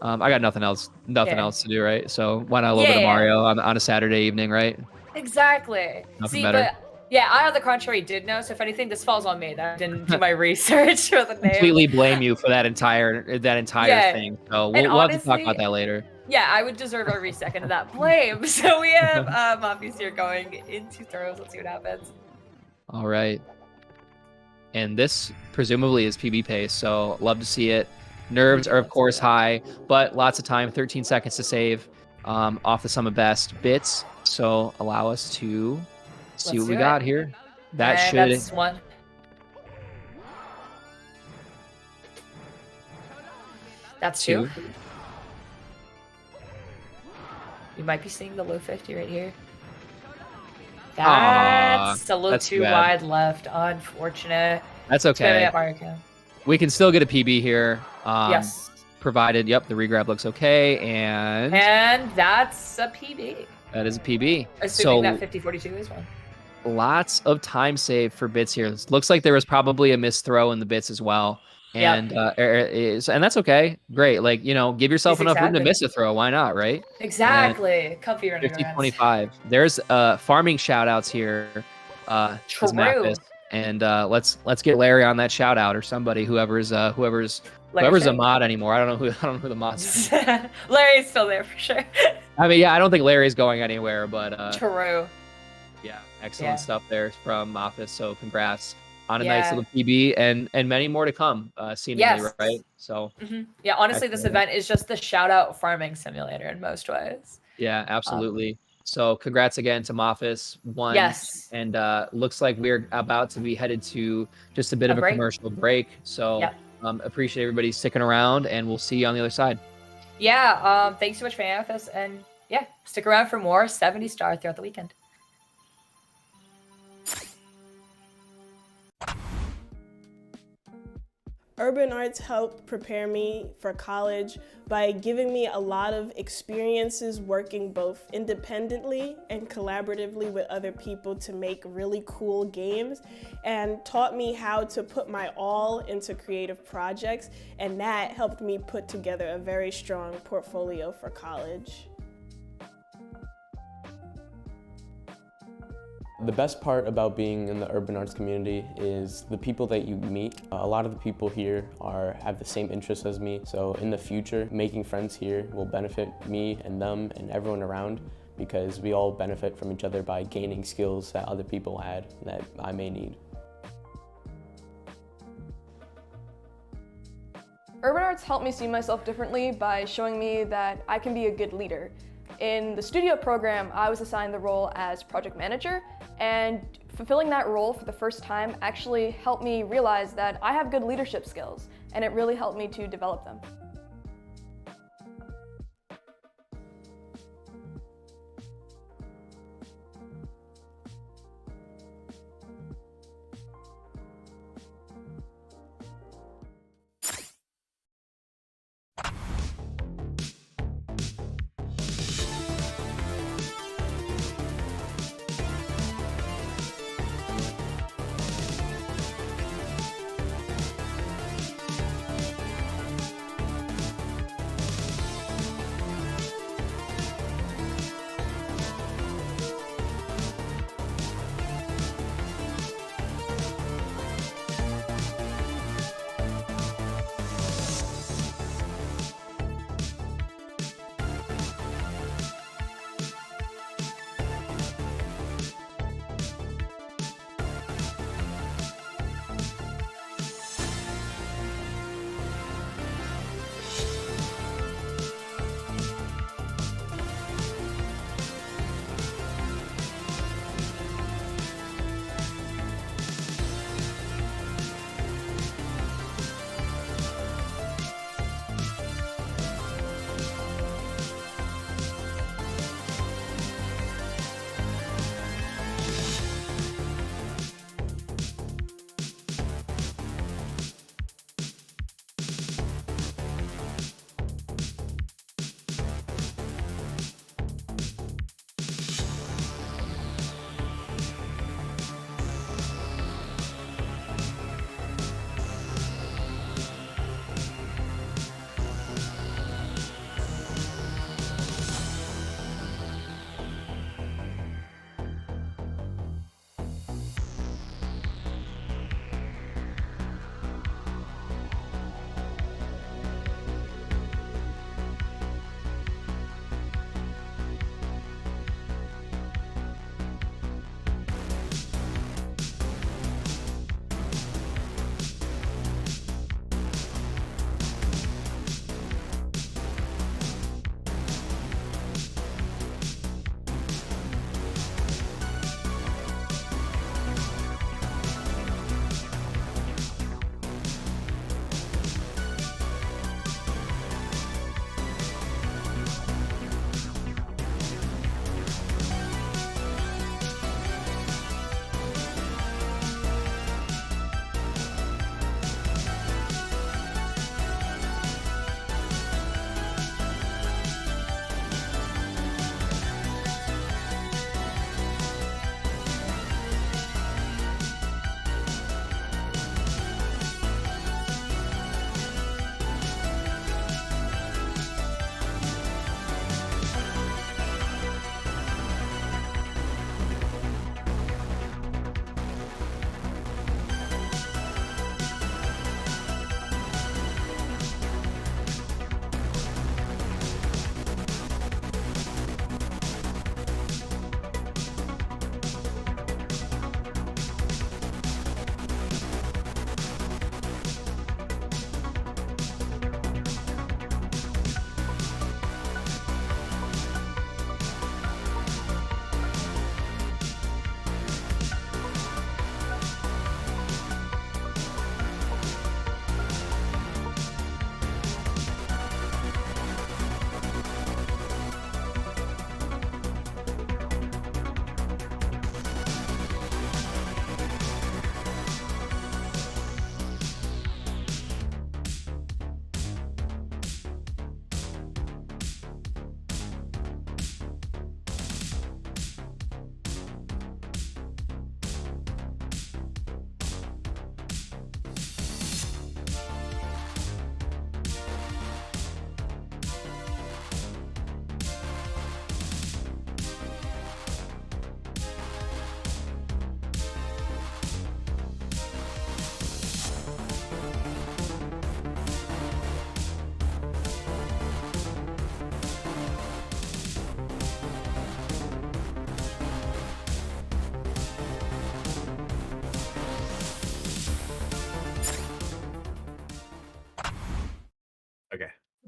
I got nothing else to do, right? So why not a little bit of Mario on a Saturday evening, right? Exactly. Nothing better. But yeah, I on the contrary did know. So if anything, this falls on me that I didn't do my research for the name. Completely blame you for that entire thing. So we'll have to talk about that later. Yeah, I would deserve every second of that blame. So we have Mafias here going into throws. Let's see what happens. All right. and this presumably is PB pace, so love to see it. Nerves are of course high, but lots of time, 13 seconds to save off the sum of best bits. So allow us to see Let's what we do got it. here. That And should that's one. That's two. You might be seeing the low 50 right here. That's a little that's too bad. wide left. Unfortunate. That's It's gonna okay. get Mario. We can still get a PB here. Yes. Provided, yep, the regrab looks okay, and that's a PB. that is a PB. Assuming So that 50-42 is one. lots of time saved for bits here. This looks like there was probably a missed throw in the bits as well. And and that's okay. Great. Like, you know, give yourself Yes, enough room to exactly. miss a throw. Why not, right? Exactly. Comfy running around. 50-25. There's farming shout outs here. True. Mathis. And let's get Larry on that shout out, or somebody, whoever's a mod anymore. I don't know who the mods. Larry's still there for sure. I mean, yeah, I don't think Larry's going anywhere, but True. yeah, excellent stuff there from Office. So congrats on a Yeah. nice little PB and many more to come, seemingly, Yes. right? So Yeah, honestly, this excellent. event is just the shout out farming simulator in most ways. Yeah, absolutely. So congrats again to Moffice. One. Yes. And looks like we're about to be headed to just a bit A of a break. commercial break. So Yep. Appreciate everybody sticking around, and we'll see you on the other side. Yeah, thanks so much for hanging out with us, and yeah, stick around for more 70 Star throughout the weekend. Urban arts helped prepare me for college by giving me a lot of experiences working both independently and collaboratively with other people to make really cool games, and taught me how to put my all into creative projects, and that helped me put together a very strong portfolio for college. The best part about being in the urban arts community is the people that you meet. A lot of the people here have the same interests as me, so in the future, making friends here will benefit me and them and everyone around, because we all benefit from each other by gaining skills that other people had that I may need. Urban arts helped me see myself differently by showing me that I can be a good leader. In the studio program, I was assigned the role as project manager, and fulfilling that role for the first time actually helped me realize that I have good leadership skills, and it really helped me to develop them.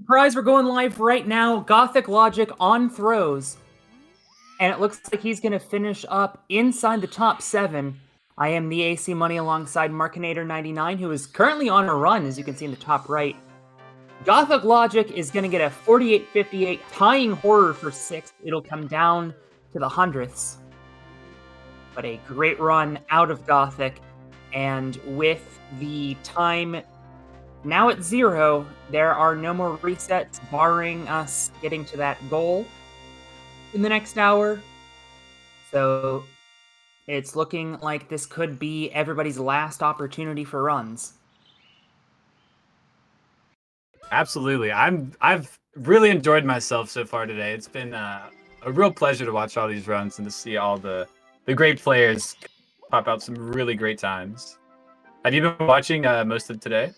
surprise, we're going live right now. Gothic Logic on throws. And it looks like he's going to finish up inside the top 7. I am the AC Money alongside Markinator99, who is currently on a run, as you can see in the top right. Gothic Logic is going to get a 48-58, tying Horror for 6th. It'll come down to the hundredths. But a great run out of Gothic. And with the time now at 0, there are no more resets, barring us getting to that goal in the next hour. So it's looking like this could be everybody's last opportunity for runs. Absolutely. I've really enjoyed myself so far today. It's been a real pleasure to watch all these runs and to see all the great players pop out some really great times. Have you been watching most of today?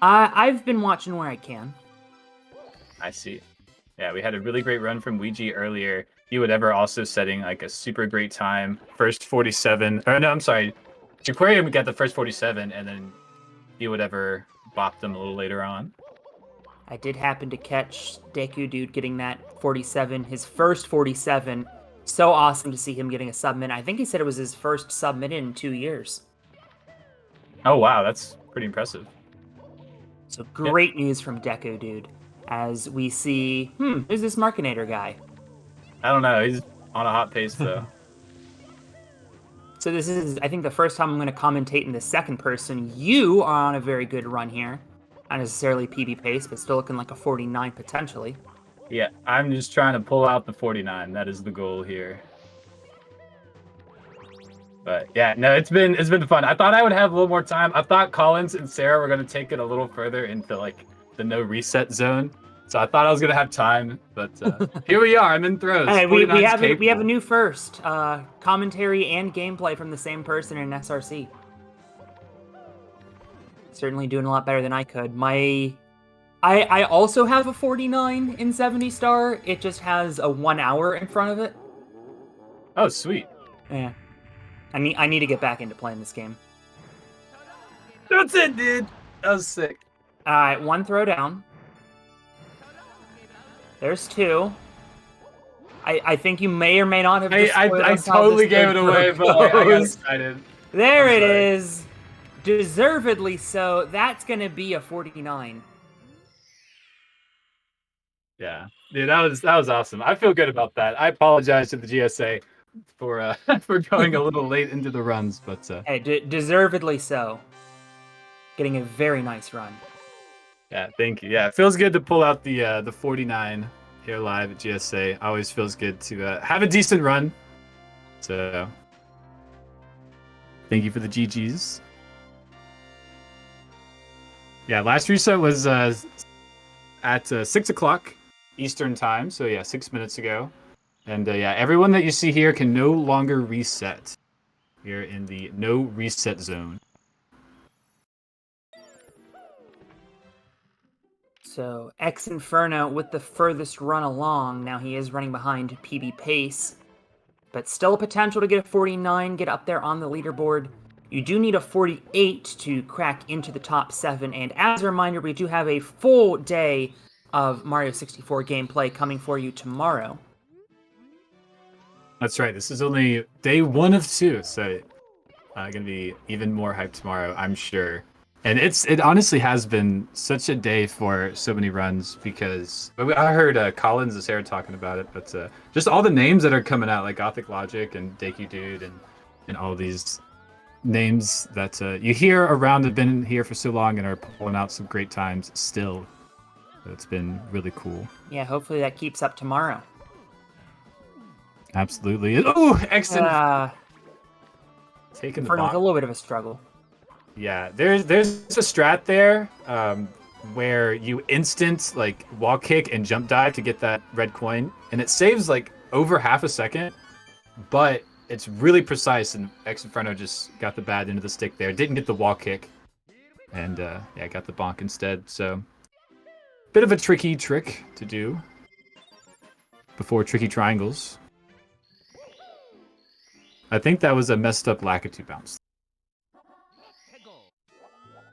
I've been watching where I can. I see. Yeah, we had a really great run from Ouija earlier. You would ever also setting like a super great time. First 47. Or no, I'm sorry. Jaquarium got the first 47, and then you would ever bop them a little later on. I did happen to catch Deku Dude getting that 47, his first 47. So awesome to see him getting a submit. I think he said it was his first submit in 2 years. Oh wow, that's pretty impressive. So great news from Deku Dude, as we see, who's this Markinator guy? I don't know, he's on a hot pace though. So this is, I think, the first time I'm going to commentate in the second person. You are on a very good run here. Not necessarily PB pace, but still looking like a 49 potentially. Yeah, I'm just trying to pull out the 49. That is the goal here. But yeah, no, it's been fun. I thought I would have a little more time. I thought Collins and Sarah were going to take it a little further into like the no reset zone. So I thought I was going to have time, but here we are. I'm in throws. Hey, we have a new first commentary and gameplay from the same person in SRC. Certainly doing a lot better than I could. I also have a 49 in 70 star. It just has a 1 hour in front of it. Oh, sweet. Yeah. I need to get back into playing this game. That's it, dude. That was sick. All right, 1 throw down. There's 2. I think you may or may not have. I totally gave it away, but I got excited. There it is. Deservedly so. That's gonna be a 49. Yeah, dude, that was awesome. I feel good about that. I apologize to the GSA for for going a little late into the runs, but hey, deservedly so. Getting a very nice run. Yeah, thank you. Yeah, it feels good to pull out the 49 here live at GSA. Always feels good to have a decent run. So thank you for the GGs. Yeah, last reset was at 6 o'clock Eastern time. So yeah, 6 minutes ago. And yeah, everyone that you see here can no longer reset. We're in the no reset zone. So X Inferno with the furthest run along. Now he is running behind PB Pace, but still a potential to get a 49, get up there on the leaderboard. You do need a 48 to crack into the top 7, and as a reminder, we do have a full day of Mario 64 gameplay coming for you tomorrow. That's right, this is only day 1 of 2, so gonna be even more hyped tomorrow, I'm sure. And it honestly has been such a day for so many runs, because I heard Collins and Sarah talking about it, but just all the names that are coming out, like Gothic Logic and Deku Dude and all these names that you hear around, have been here for so long and are pulling out some great times still. So it's been really cool. Yeah, hopefully that keeps up tomorrow. Absolutely. Oh, excellent. Taking the Inferno with a little bit of a struggle. Yeah, there's a strat there where you instant like wall kick and jump dive to get that red coin, and it saves like over half a second, but it's really precise, and X Inferno just got the bad end of the stick there. Didn't get the wall kick, and yeah, got the bonk instead. So bit of a tricky trick to do before tricky triangles. I think that was a messed up Lakitu bounce.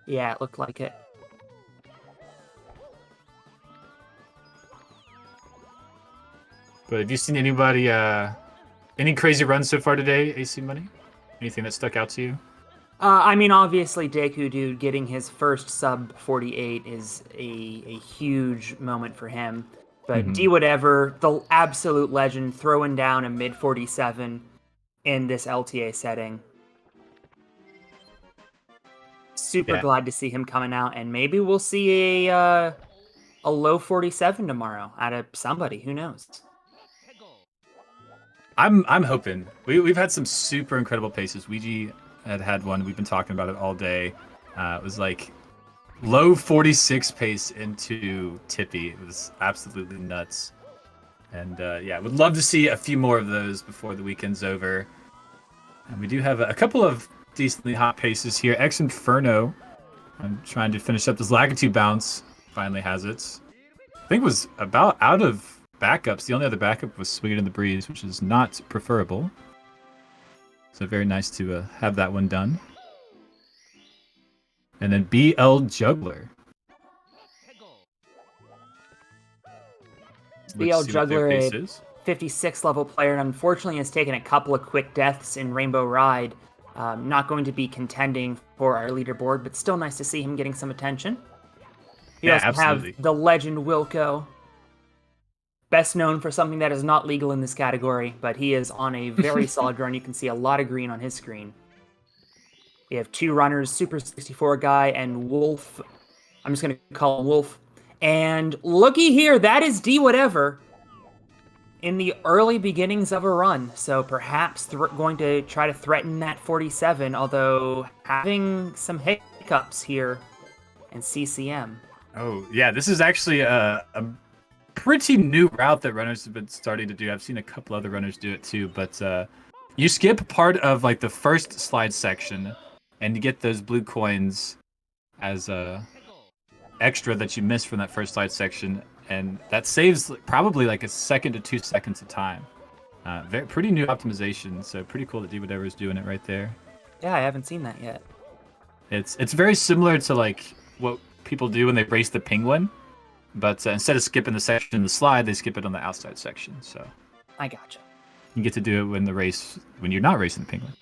Yeah, it looked like it. But have you seen anybody, any crazy runs so far today, AC Money? Anything that stuck out to you? I mean, obviously, Deku Dude getting his first sub 48 is a huge moment for him. But D Whatever, the absolute legend, throwing down a mid 47 in this LTA setting. Super glad to see him coming out, and maybe we'll see a low 47 tomorrow out of somebody. Who knows? I'm hoping. We've had some super incredible paces. Ouija had one. We've been talking about it all day. It was like low 46 pace into Tippy. It was absolutely nuts. And yeah, would love to see a few more of those before the weekend's over. And we do have a couple of decently hot paces here. X Inferno, I'm trying to finish up this Lakitu bounce. Finally has it. I think it was about out of backups. The only other backup was Swing It in the Breeze, which is not preferable. So very nice to have that one done. And then BL Juggler. BL Juggler, a 56 level player, and unfortunately has taken a couple of quick deaths in Rainbow Ride. Not going to be contending for our leaderboard, but still nice to see him getting some attention. We also have the legend Wilco, best known for something that is not legal in this category, but he is on a very solid run. You can see a lot of green on his screen. We have two runners, Super 64 guy and Wolf. I'm just going to call him Wolf. And looky here, that is D Whatever in the early beginnings of a run. So perhaps going to try to threaten that 47, although having some hiccups here in CCM. Oh, yeah, this is actually a pretty new route that runners have been starting to do. I've seen a couple other runners do it too, but you skip part of like the first slide section and you get those blue coins as a extra that you missed from that first slide section, and that saves probably like a second to 2 seconds of time. Pretty new optimization, so pretty cool that D Whatever is doing it right there. Yeah, I haven't seen that yet. It's very similar to like what people do when they race the penguin, but instead of skipping the section in the slide, they skip it on the outside section. So I gotcha. You get to do it when you're not racing the penguin.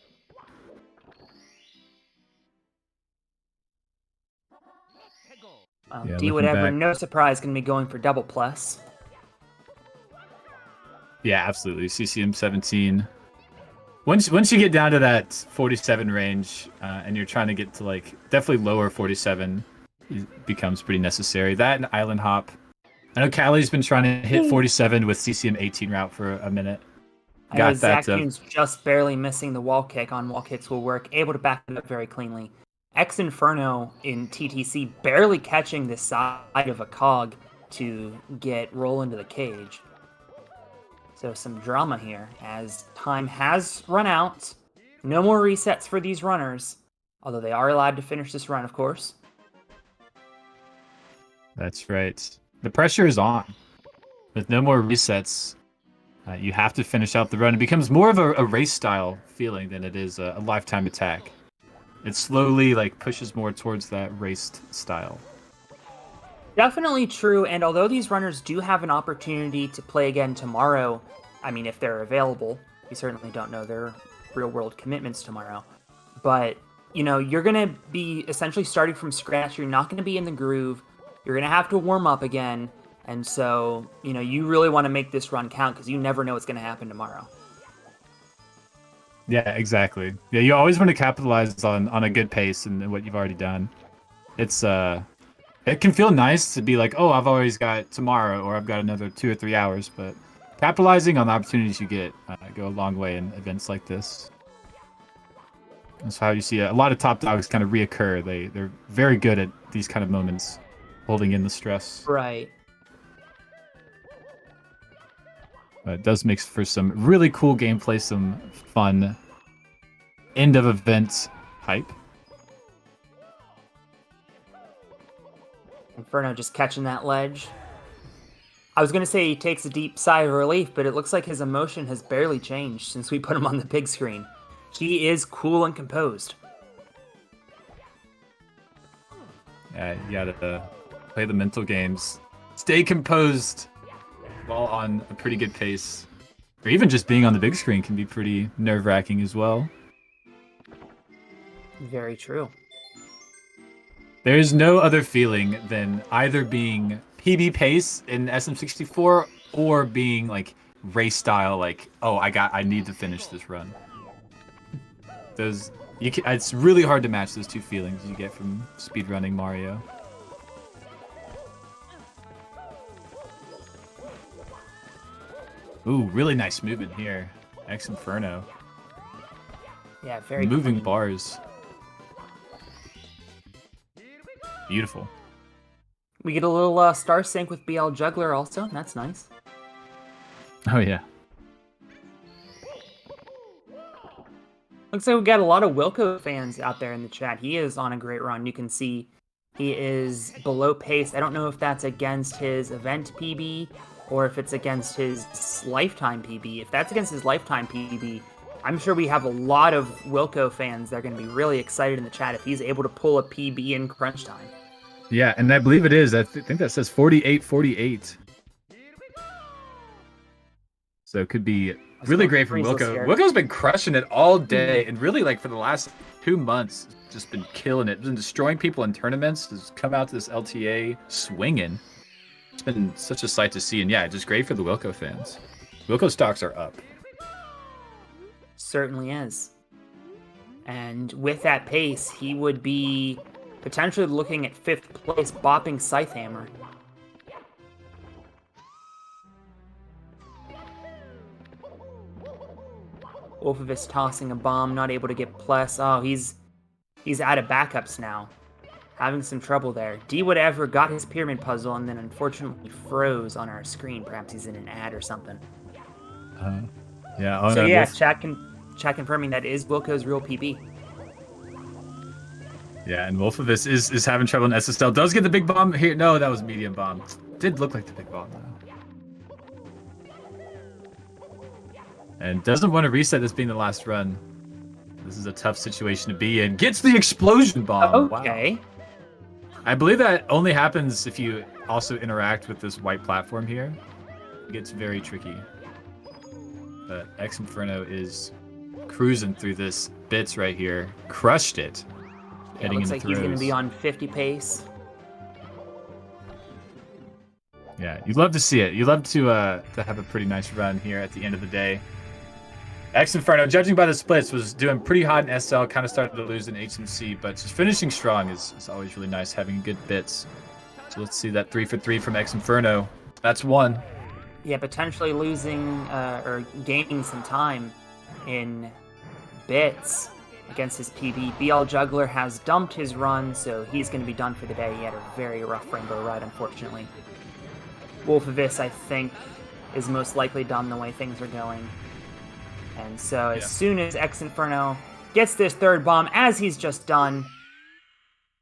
D Whatever, no surprise, going to be going for double plus. Yeah, absolutely. CCM 17. Once you get down to that 47 range, and you're trying to get to like definitely lower 47, it becomes pretty necessary. That and Island Hop. I know Callie's been trying to hit 47 with CCM 18 route for a minute. Got that. Zach's just barely missing the wall kick on wall kicks will work. Able to back it up very cleanly. X Inferno in TTC barely catching the side of a cog to get roll into the cage. So some drama here as time has run out. No more resets for these runners, although they are allowed to finish this run, of course. That's right. The pressure is on. With no more resets, you have to finish out the run. It becomes more of a race style feeling than it is a lifetime attack. It slowly like pushes more towards that raced style. Definitely true, and although these runners do have an opportunity to play again tomorrow, I mean, if they're available, we certainly don't know their real-world commitments tomorrow, but, you know, you're going to be essentially starting from scratch. You're not going to be in the groove. You're going to have to warm up again, and so, you know, you really want to make this run count because you never know what's going to happen tomorrow. Yeah, exactly. Yeah, you always want to capitalize on a good pace and what you've already done. It's it can feel nice to be like, oh, I've always got tomorrow, or I've got another 2 or 3 hours, but capitalizing on the opportunities you get go a long way in events like this. That's how you see a lot of top dogs kind of reoccur. They're very good at these kind of moments, holding in the stress. Right. It does make for some really cool gameplay, some fun end of event hype. Inferno just catching that ledge. I was going to say he takes a deep sigh of relief, but it looks like his emotion has barely changed since we put him on the big screen. He is cool and composed. Yeah, you gotta play the mental games. Stay composed. while on a pretty good pace, or even just being on the big screen can be pretty nerve-wracking as well. Very true. There is no other feeling than either being PB pace in SM64 or being like race style, like, oh, I need to finish this run. It's really hard to match those two feelings you get from speedrunning Mario. Ooh, really nice movement here. X Inferno. Yeah, very moving clean. bars. Beautiful. We get a little star sync with BL Juggler also. That's nice. Oh yeah. Looks like we got a lot of Wilco fans out there in the chat. He is on a great run. You can see he is below pace. I don't know if that's against his event PB or if it's against his lifetime PB. If that's against his lifetime PB, I'm sure we have a lot of Wilco fans that are going to be really excited in the chat if he's able to pull a PB in crunch time. Yeah, and I believe it is. I think that says 48-48. So it could be really great from Wilco. Wilco's been crushing it all day, and really, like, for the last 2 months, just been killing it. Been destroying people in tournaments. Has come out to this LTA swinging. It's been such a sight to see, and yeah, just great for the Wilco fans. Wilco stocks are up. Certainly is. And with that pace, he would be potentially looking at 5th place, bopping Scythehammer. Wolfovitz tossing a bomb, not able to get plus. Oh, he's out of backups now. Having some trouble there. D whatever got his pyramid puzzle and then unfortunately froze on our screen. Perhaps he's in an ad or something. Yeah. Oh, so no, yeah, Wolf... chat confirming that is Wilco's real PB. Yeah, and Wolfovitz is having trouble in SSL. Does get the big bomb here. No, that was medium bomb. Did look like the big bomb though. And doesn't want to reset this being the last run. This is a tough situation to be in. Gets the explosion bomb. Okay. Wow. I believe that only happens if you also interact with this white platform here. It gets very tricky. But X Inferno is cruising through this bits right here. Crushed it. Yeah, Heading looks into like throws. he's going to be on 50 pace. Yeah, you'd love to see it. You'd love to have a pretty nice run here at the end of the day. X Inferno, judging by the splits, was doing pretty hot in SL, kind of started to lose in HMC, but just finishing strong is always really nice, having good bits. So let's see that 3 for 3 from X Inferno. That's one. Yeah, potentially losing or gaining some time in bits against his PB. BL Juggler has dumped his run, so he's going to be done for the day. He had a very rough rainbow ride, unfortunately. Wolfovitz, I think, is most likely done the way things are going. And so as soon as X Inferno gets this third bomb, as he's just done,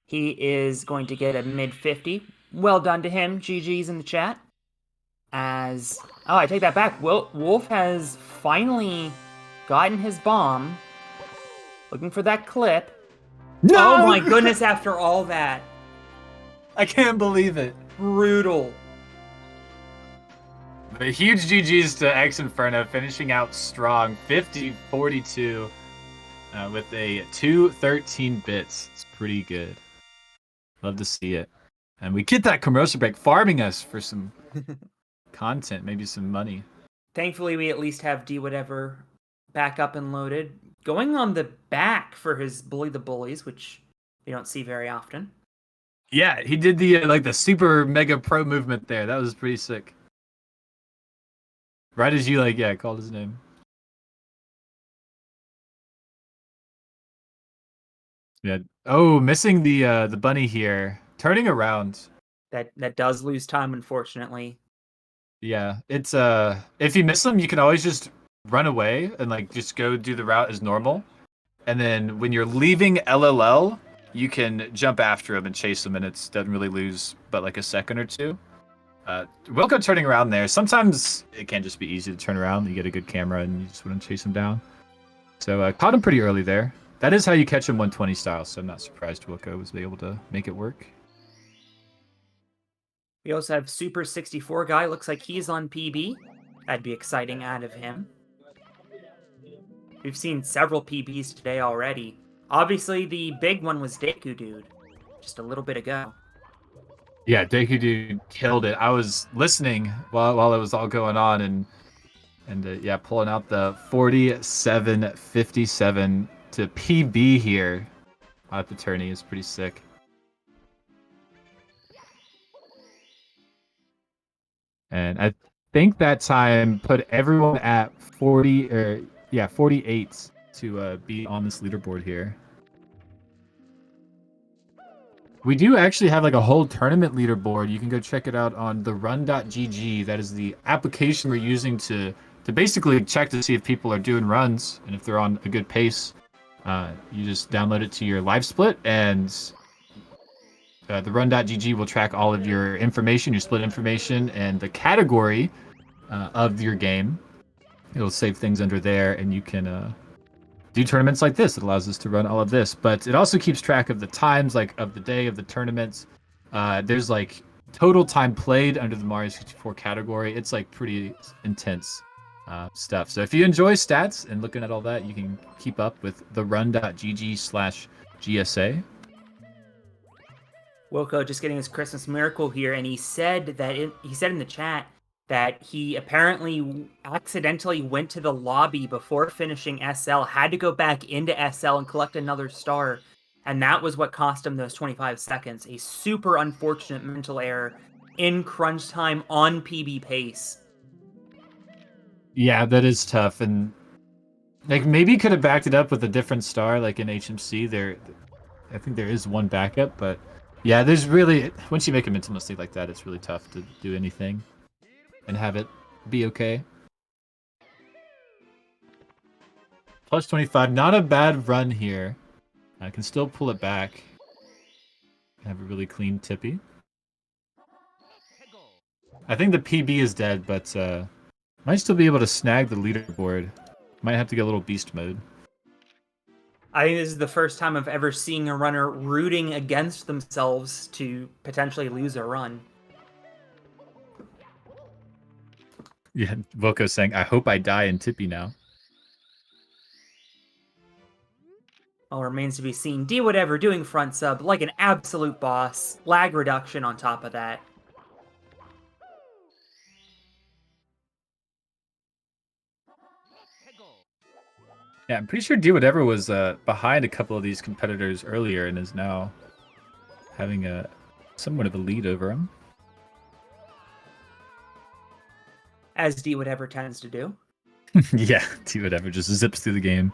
he is going to get a mid-50. Well done to him. GG's in the chat. As... Oh, I take that back. Wolf has finally gotten his bomb. Looking for that clip. No! Oh my goodness, after all that. I can't believe it. Brutal. But huge GG's to X Inferno, finishing out strong, 50-42, with a 213 bits. It's pretty good. Love to see it. And we get that commercial break farming us for some content, maybe some money. Thankfully, we at least have D whatever back up and loaded. Going on the back for his Bully the Bullies, which we don't see very often. Yeah, he did the like the super mega pro movement there. That was pretty sick. Right as you called his name. Yeah. Oh, missing the bunny here. Turning around. That does lose time, unfortunately. Yeah, it's if you miss them, you can always just run away and just go do the route as normal. And then when you're leaving LLL, you can jump after him and chase him, and it doesn't really lose but like a second or two. Wilco turning around there. Sometimes it can just be easy to turn around. You get a good camera and you just want to chase him down. So caught him pretty early there. That is how you catch him 120 style, so I'm not surprised Wilco was able to make it work. We also have Super 64 guy. Looks like he's on PB. That'd be exciting out of him. We've seen several PBs today already. Obviously, the big one was Deku Dude, just a little bit ago. Yeah, Deku Dude killed it. I was listening while it was all going on, and yeah, pulling out the 47.57 to PB here at the tourney is pretty sick. And I think that time put everyone at 48 to be on this leaderboard here. We do actually have like a whole tournament leaderboard. You can go check it out on the run.gg. That is the application we're using to basically check to see if people are doing runs and if they're on a good pace. You just download it to your live split, and the run.gg will track all of your information, your split information, and the category of your game. It'll save things under there, and you can do tournaments like this. It allows us to run all of this, but it also keeps track of the times, like of the day of the tournaments. There's like total time played under the Mario 64 category. It's like pretty intense stuff. So if you enjoy stats and looking at all that, you can keep up with the run.gg/GSA. Wilco just getting his Christmas miracle here, and he said that he said in the chat that he apparently accidentally went to the lobby before finishing SL, had to go back into SL and collect another star, and that was what cost him those 25 seconds. A super unfortunate mental error in crunch time on PB pace. Yeah, that is tough, and like maybe could have backed it up with a different star, like in HMC. I think there is one backup, but yeah, there's really, once you make a mental mistake like that, it's really tough to do anything and have it be okay. Plus 25, not a bad run here. I can still pull it back. Have a really clean tippy. I think the PB is dead, but might still be able to snag the leaderboard. Might have to get a little beast mode. I think this is the first time I've ever seen a runner rooting against themselves to potentially lose a run. Yeah, Voko's saying, I hope I die in Tippy now. All remains to be seen. D whatever doing front sub like an absolute boss. Lag reduction on top of that. Yeah, I'm pretty sure D whatever was behind a couple of these competitors earlier and is now having somewhat of a lead over him. As D whatever tends to do. Yeah, D whatever just zips through the game.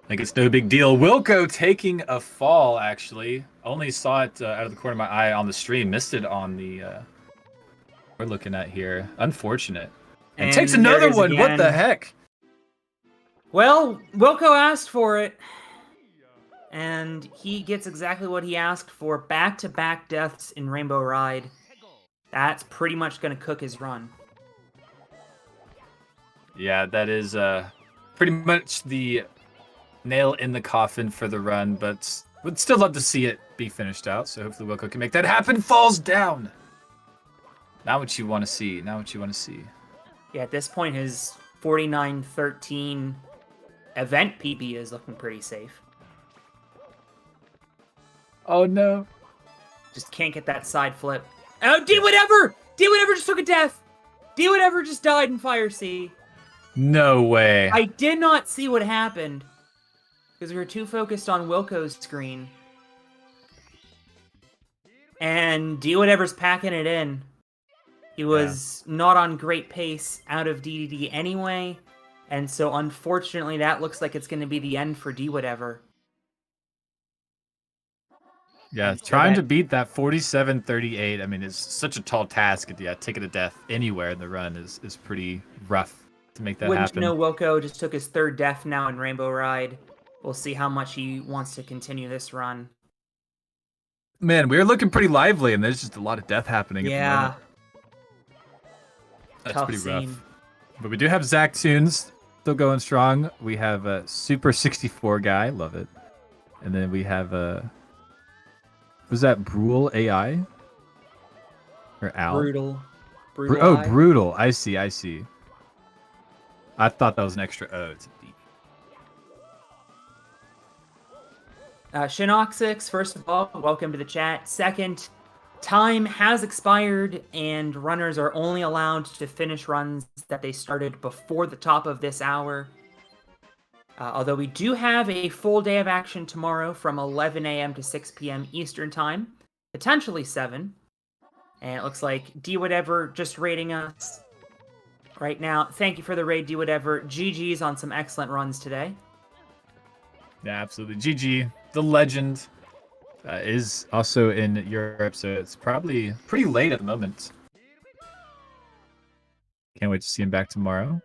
Like it's no big deal. Wilco taking a fall, actually. Only saw it out of the corner of my eye on the stream. Missed it on the... we're looking at here. Unfortunate. And takes another one. What the heck? Well, Wilco asked for it. And he gets exactly what he asked for. Back-to-back deaths in Rainbow Ride. That's pretty much going to cook his run. Yeah, that is pretty much the nail in the coffin for the run, but would still love to see it be finished out, so hopefully Wilco can make that happen. Falls down! Not what you want to see, not what you want to see. Yeah, at this point, his 49-13 event PB is looking pretty safe. Oh no. Just can't get that side flip. Oh, D whatever! D whatever just took a death! D whatever just died in Fire Sea. No way. I did not see what happened because we were too focused on Wilco's screen. And D whatever's packing it in. He was not on great pace out of DDD anyway, and so unfortunately that looks like it's going to be the end for D whatever. Yeah, trying to beat that 47-38, I mean, it's such a tall task. Yeah, taking a death anywhere in the run is pretty rough to make that Wouldn't happen. you know, Wilco just took his third death now in Rainbow Ride. We'll see how much he wants to continue this run. Man, we're looking pretty lively, and there's just a lot of death happening at the Yeah. moment. That's Tough pretty scene. rough. But we do have Zach Tunes still going strong. We have a Super 64 guy, love it. And then we have was that Brule AI? Or Al? Brutal. Oh, Eye. brutal. I see. I see. I thought that was an extra O. It's a D. Shinoxix, first of all, welcome to the chat. Second, time has expired and runners are only allowed to finish runs that they started before the top of this hour. Although we do have a full day of action tomorrow from 11 a.m. to 6 p.m. Eastern Time, potentially 7. And it looks like D Whatever just raiding us right now. Thank you for the raid, D Whatever. GG's on some excellent runs today. Yeah, absolutely. GG, the legend, is also in Europe, so it's probably pretty late at the moment. Can't wait to see him back tomorrow.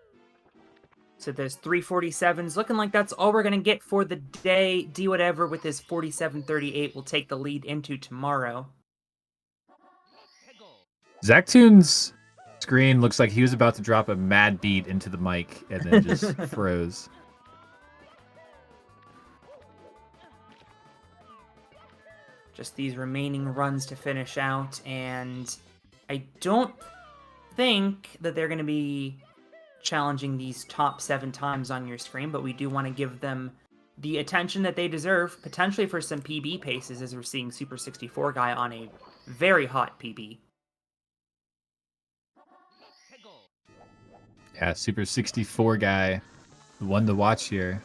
So there's 347s. Looking like that's all we're going to get for the day. D Whatever with his 47.38 will take the lead into tomorrow. Zactoon's screen looks like he was about to drop a mad beat into the mic and then just froze. Just these remaining runs to finish out, and I don't think that they're going to be challenging these top 7 times on your screen, but we do want to give them the attention that they deserve, potentially for some PB paces, as we're seeing Super 64 guy on a very hot PB. Yeah, Super 64 guy, the one to watch here.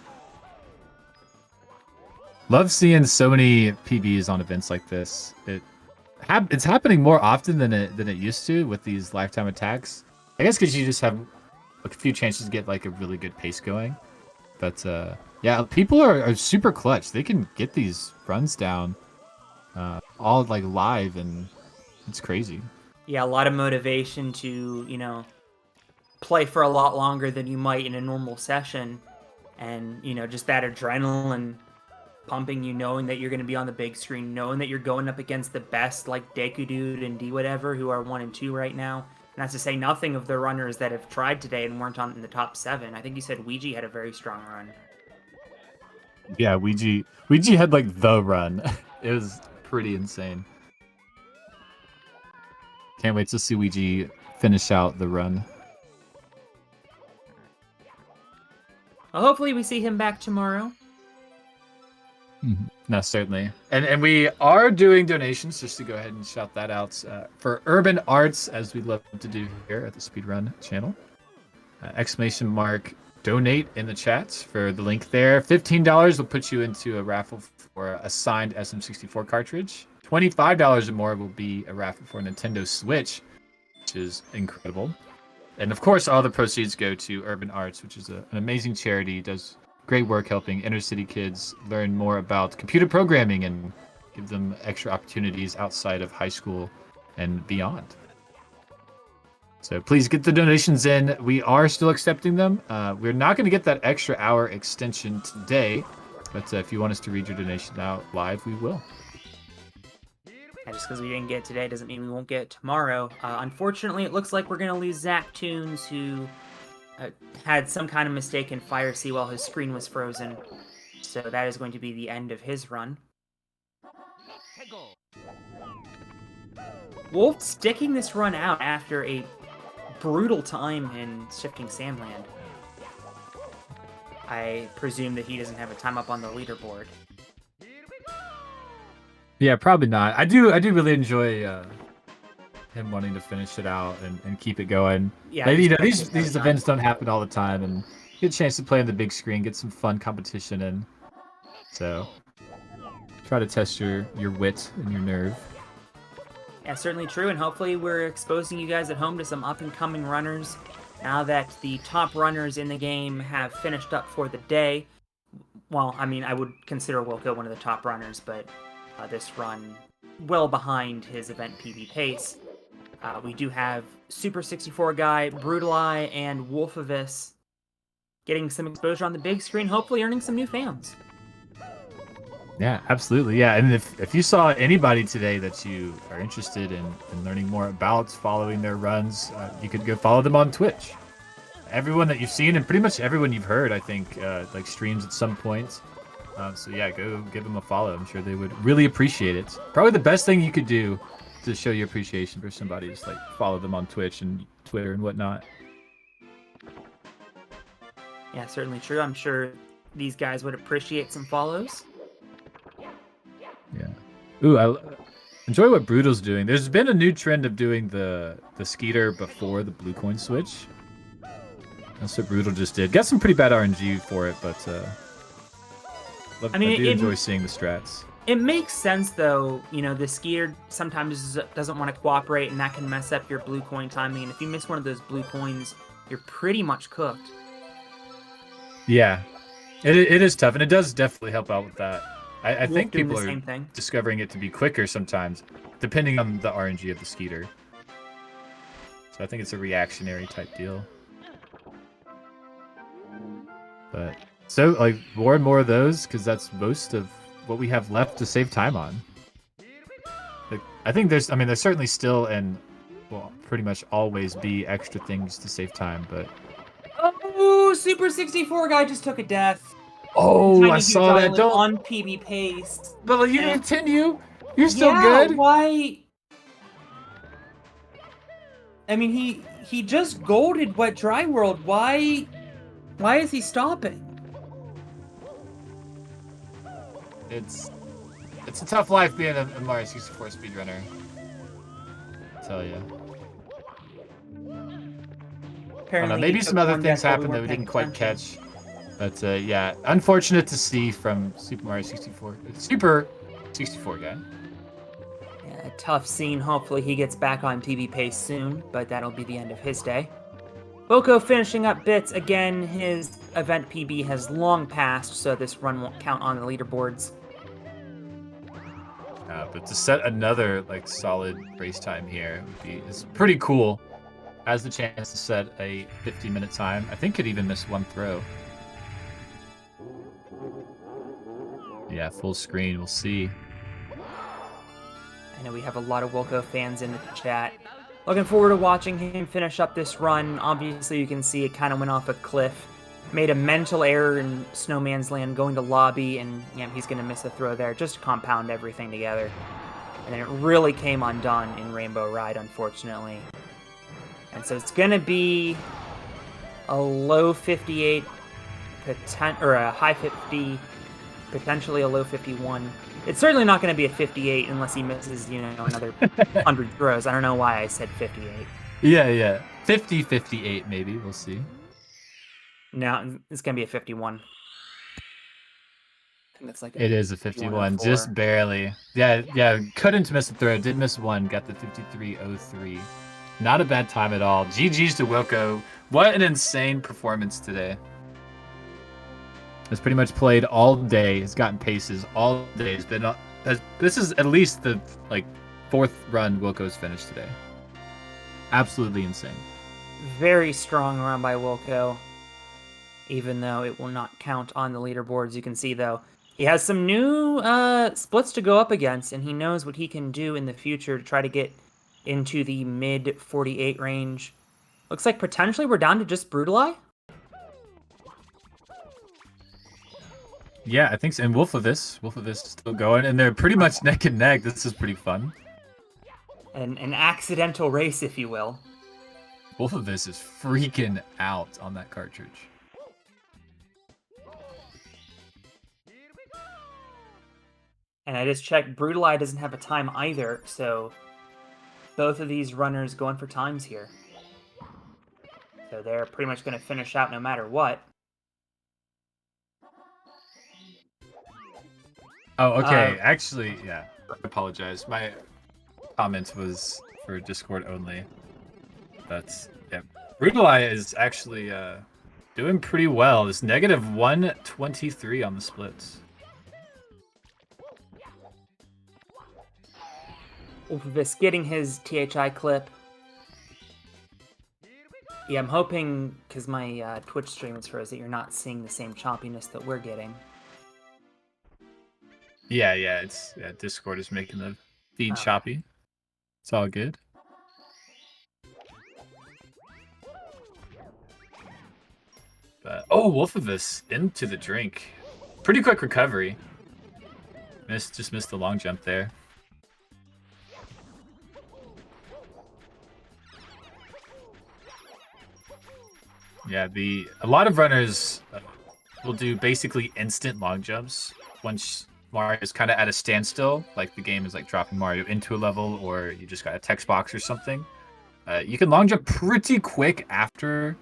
Love seeing so many PBs on events like this. It's happening more often than it used to with these lifetime attacks. I guess because you just have a few chances to get like a really good pace going. But yeah, people are super clutch. They can get these runs down all like live, and it's crazy. Yeah, a lot of motivation to, you know, play for a lot longer than you might in a normal session. And, you know, just that adrenaline pumping you, knowing that you're going to be on the big screen, knowing that you're going up against the best like Deku Dude and D Whatever, who are 1 and 2 right now. And that's to say nothing of the runners that have tried today and weren't in the top 7. I think you said Ouija had a very strong run. Yeah, Ouija had like the run. It was pretty insane. Can't wait to see Ouija finish out the run. Well, hopefully we see him back tomorrow. No, certainly. And we are doing donations, just to go ahead and shout that out, for urban arts, as we love to do here at the Speedrun channel. !, donate in the chat for the link there. $15 will put you into a raffle for a signed SM64 cartridge. $25 or more will be a raffle for a Nintendo Switch, which is incredible. And of course, all the proceeds go to Urban Arts, which is an amazing charity. It does great work helping inner city kids learn more about computer programming and give them extra opportunities outside of high school and beyond. So please get the donations in. We are still accepting them. We're not going to get that extra hour extension today, but if you want us to read your donation out live, we will. And just because we didn't get it today doesn't mean we won't get it tomorrow. Unfortunately, it looks like we're going to lose Zactoons, who had some kind of mistake in Fire Sea while his screen was frozen. So that is going to be the end of his run. Wolf sticking this run out after a brutal time in Shifting Sandland. I presume that he doesn't have a time up on the leaderboard. Yeah, probably not. I do really enjoy him wanting to finish it out and keep it going. Yeah, like, you know, these events don't happen all the time, and get a chance to play on the big screen, get some fun competition in. So try to test your wit and your nerve. Yeah, certainly true, and hopefully we're exposing you guys at home to some up-and-coming runners now that the top runners in the game have finished up for the day. Well, I mean, I would consider Wilco one of the top runners, but this run well behind his event PB pace. We do have Super 64 guy, Brutal Eye, and Wolfavis getting some exposure on the big screen, hopefully earning some new fans. Yeah, absolutely. Yeah, and if you saw anybody today that you are interested in learning more about, following their runs, you could go follow them on Twitch. Everyone that you've seen and pretty much everyone you've heard, I think, like streams at some point. So yeah, go give them a follow. I'm sure they would really appreciate it. Probably the best thing you could do to show your appreciation for somebody, just like follow them on Twitch and Twitter and whatnot. Yeah, certainly true. I'm sure these guys would appreciate some follows. Yeah. Ooh, I enjoy what Brutal's doing. There's been a new trend of doing the Skeeter before the blue coin switch. That's what Brutal just did. Got some pretty bad RNG for it, but I do enjoy seeing the strats. It makes sense, though. You know, the Skeeter sometimes doesn't want to cooperate, and that can mess up your blue coin timing. And if you miss one of those blue coins, you're pretty much cooked. Yeah, it is tough, and it does definitely help out with that. I think people are discovering it to be quicker sometimes, depending on the RNG of the Skeeter. So I think it's a reactionary type deal. But so like more and more of those, because that's most of what we have left to save time on. Like, I think there's certainly still and will pretty much always be extra things to save time, but. Oh, Super 64 guy just took a death. Oh, I saw that. Don't on PB pace. But you continue. You're still yeah, good. Why? I mean, he just golded Wet Dry World. Why is he stopping? It's a tough life being a Mario 64 speedrunner. I tell you. I don't know, maybe some other things happened that we didn't quite catch. But yeah, unfortunate to see from Super Mario 64. Super 64 guy. Yeah, tough scene. Hopefully he gets back on PB pace soon, but that'll be the end of his day. Boko finishing up bits. Again, his event PB has long passed, so this run won't count on the leaderboards. But to set another like solid race time here is pretty cool. Has the chance to set a 50-minute time. I think could even miss one throw. Yeah, full screen. We'll see. I know we have a lot of Wilco fans in the chat. Looking forward to watching him finish up this run. Obviously, you can see it kind of went off a cliff. Made a mental error in Snowman's Land going to lobby, and yeah, he's going to miss a throw there just to compound everything together. And then it really came undone in Rainbow Ride, unfortunately. And so it's going to be a low 58, or a high 50, potentially a low 51. It's certainly not going to be a 58 unless he misses, another 100 throws. I don't know why I said 58. Yeah. 50, 58 maybe. We'll see. No, it's going to be a 51. I think that's like it is a 51, just barely. Yeah, couldn't miss a throw. Did miss one. Got the 53.03. Not a bad time at all. GG's to Wilco. What an insane performance today. Has pretty much played all day. Has gotten paces all day. Has been. This is at least the fourth run Wilco's finished today. Absolutely insane. Very strong run by Wilco. Even though it will not count on the leaderboards, you can see though he has some new splits to go up against, and he knows what he can do in the future to try to get into the mid 48 range. Looks like potentially we're down to just Brutali. Yeah, I think so. And Wolf of This is still going, and they're pretty much neck and neck. This is pretty fun. An accidental race, if you will. Wolf of This is freaking out on that cartridge. And I just checked, Brutali doesn't have a time either, so both of these runners going for times here. So they're pretty much going to finish out no matter what. Oh, okay. Actually, yeah. I apologize. My comment was for Discord only. But, yeah. Brutali is actually doing pretty well. It's negative 123 on the splits. Wolfvis getting his THI clip. Yeah, I'm hoping, because my Twitch stream is frozen, that you're not seeing the same choppiness that we're getting. Yeah, Discord is making the feed choppy. It's all good. But, Wolf of This into the drink. Pretty quick recovery. Just missed the long jump there. Yeah, a lot of runners will do basically instant long jumps once Mario is kind of at a standstill, like the game is like dropping Mario into a level, or you just got a text box or something. You can long jump pretty quick after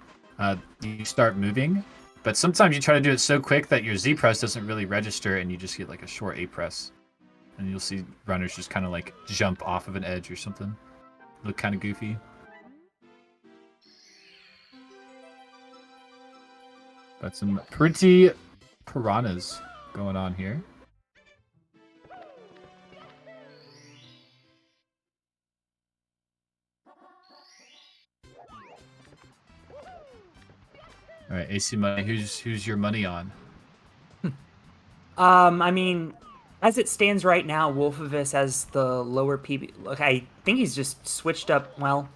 you start moving, but sometimes you try to do it so quick that your Z press doesn't really register, and you just get like a short A press, and you'll see runners just kind of like jump off of an edge or something. Look kind of goofy. But some pretty piranhas going on here. All right, AC money. Who's your money on? I mean, as it stands right now, Wolfovus has the lower PB. Look, I think he's just switched up. Well,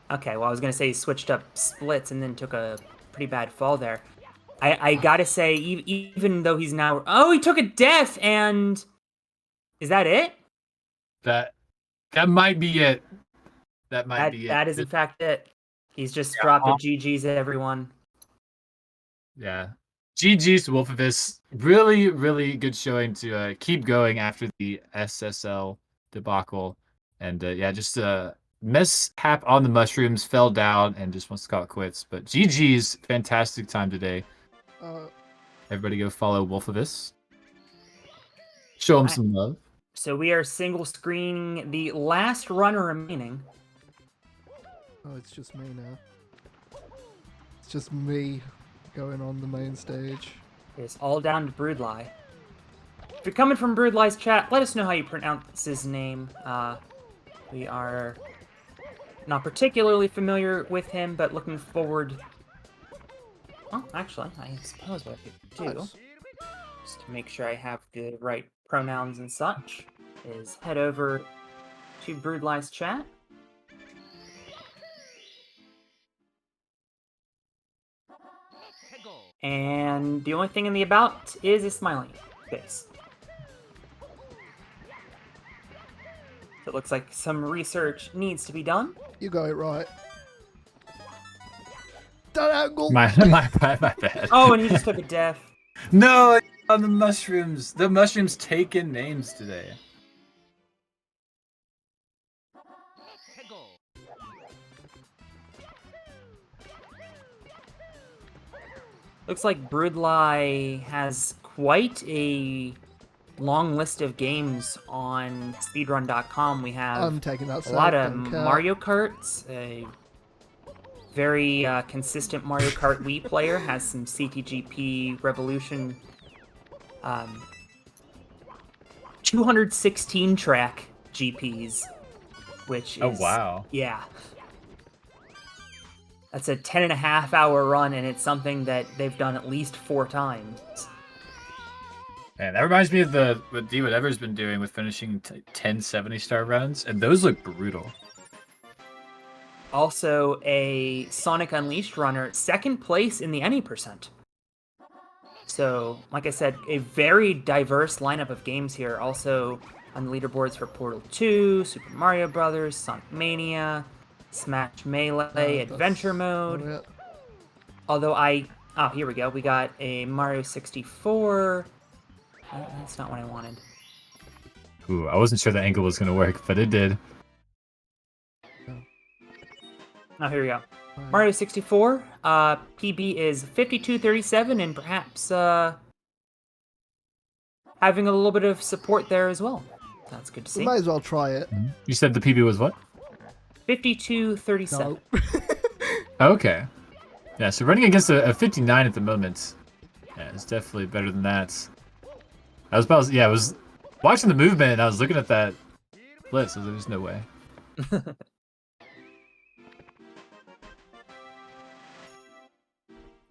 okay. Well, I was gonna say he switched up splits and then took a pretty bad fall there. I gotta say, even though he's now, oh, he took a death, and is that it? That might be it. That might be it. That is in fact it. He's just dropped a GG's at everyone. Yeah. GG's to Wolfovus. Really, really good showing to keep going after the SSL debacle. And yeah, just mishap on the mushrooms, fell down, and just wants to call it quits. But GG's, fantastic time today. Everybody go follow Wolfovus. Show him some love. So we are single screening the last runner remaining. Oh, it's just me now. It's just me going on the main stage. It's all down to Broodlie. If you're coming from Broodlie's chat, let us know how you pronounce his name. We are not particularly familiar with him, but looking forward... Well, actually, I suppose what I could do, just to make sure I have the right pronouns and such, is head over to Broodlie's chat. And the only thing in the about is a smiling face. So it looks like some research needs to be done. You got it right. That angle! My bad. Oh, and he just took a death. No, on the mushrooms. The mushrooms taking names today. Looks like Broodlie has quite a long list of games on speedrun.com. We have I'm taking that a lot of don't care. Mario Karts. A very consistent Mario Kart Wii player has some CTGP Revolution 216 track GPs, which is... Oh, wow. Yeah. That's a 10.5-hour run, and it's something that they've done at least 4 times. Man, that reminds me of what D Whatever's been doing with finishing 10 70-star runs, and those look brutal. Also, a Sonic Unleashed runner, 2nd place in the Any %. So, like I said, a very diverse lineup of games here. Also on the leaderboards for Portal 2, Super Mario Brothers, Sonic Mania, Smash Melee, Adventure Mode. Although oh, here we go. We got a Mario 64. Oh, that's not what I wanted. Ooh, I wasn't sure the angle was going to work, but it did. Oh, here we go. Mario 64. PB is 5237, and perhaps having a little bit of support there as well. That's good to see. We might as well try it. You said the PB was what? 5237. No. Okay. Yeah, so running against a 59 at the moment. Yeah, it's definitely better than that. I was watching the movement and I was looking at that list. So there's no way.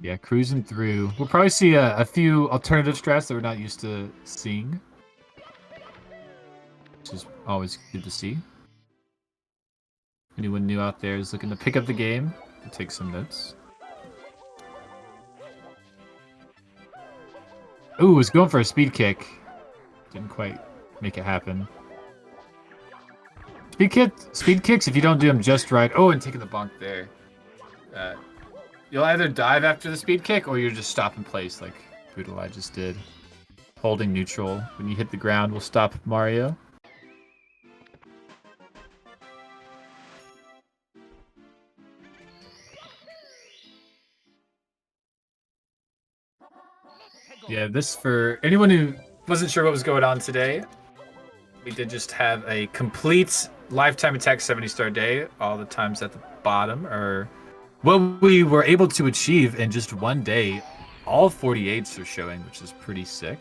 Yeah, cruising through. We'll probably see a few alternative strats that we're not used to seeing, which is always good to see. Anyone new out there is looking to pick up the game and take some notes. Ooh, was going for a speed kick. Didn't quite make it happen. Speed kicks, if you don't do them just right. Oh, and taking the bonk there. you'll either dive after the speed kick or you just stop in place like Brutal I just did. Holding neutral. When you hit the ground, we'll stop Mario. Yeah, this for anyone who wasn't sure what was going on today. We did just have a complete lifetime attack 70-star day. All the times at the bottom are what we were able to achieve in just one day. All 48s are showing, which is pretty sick.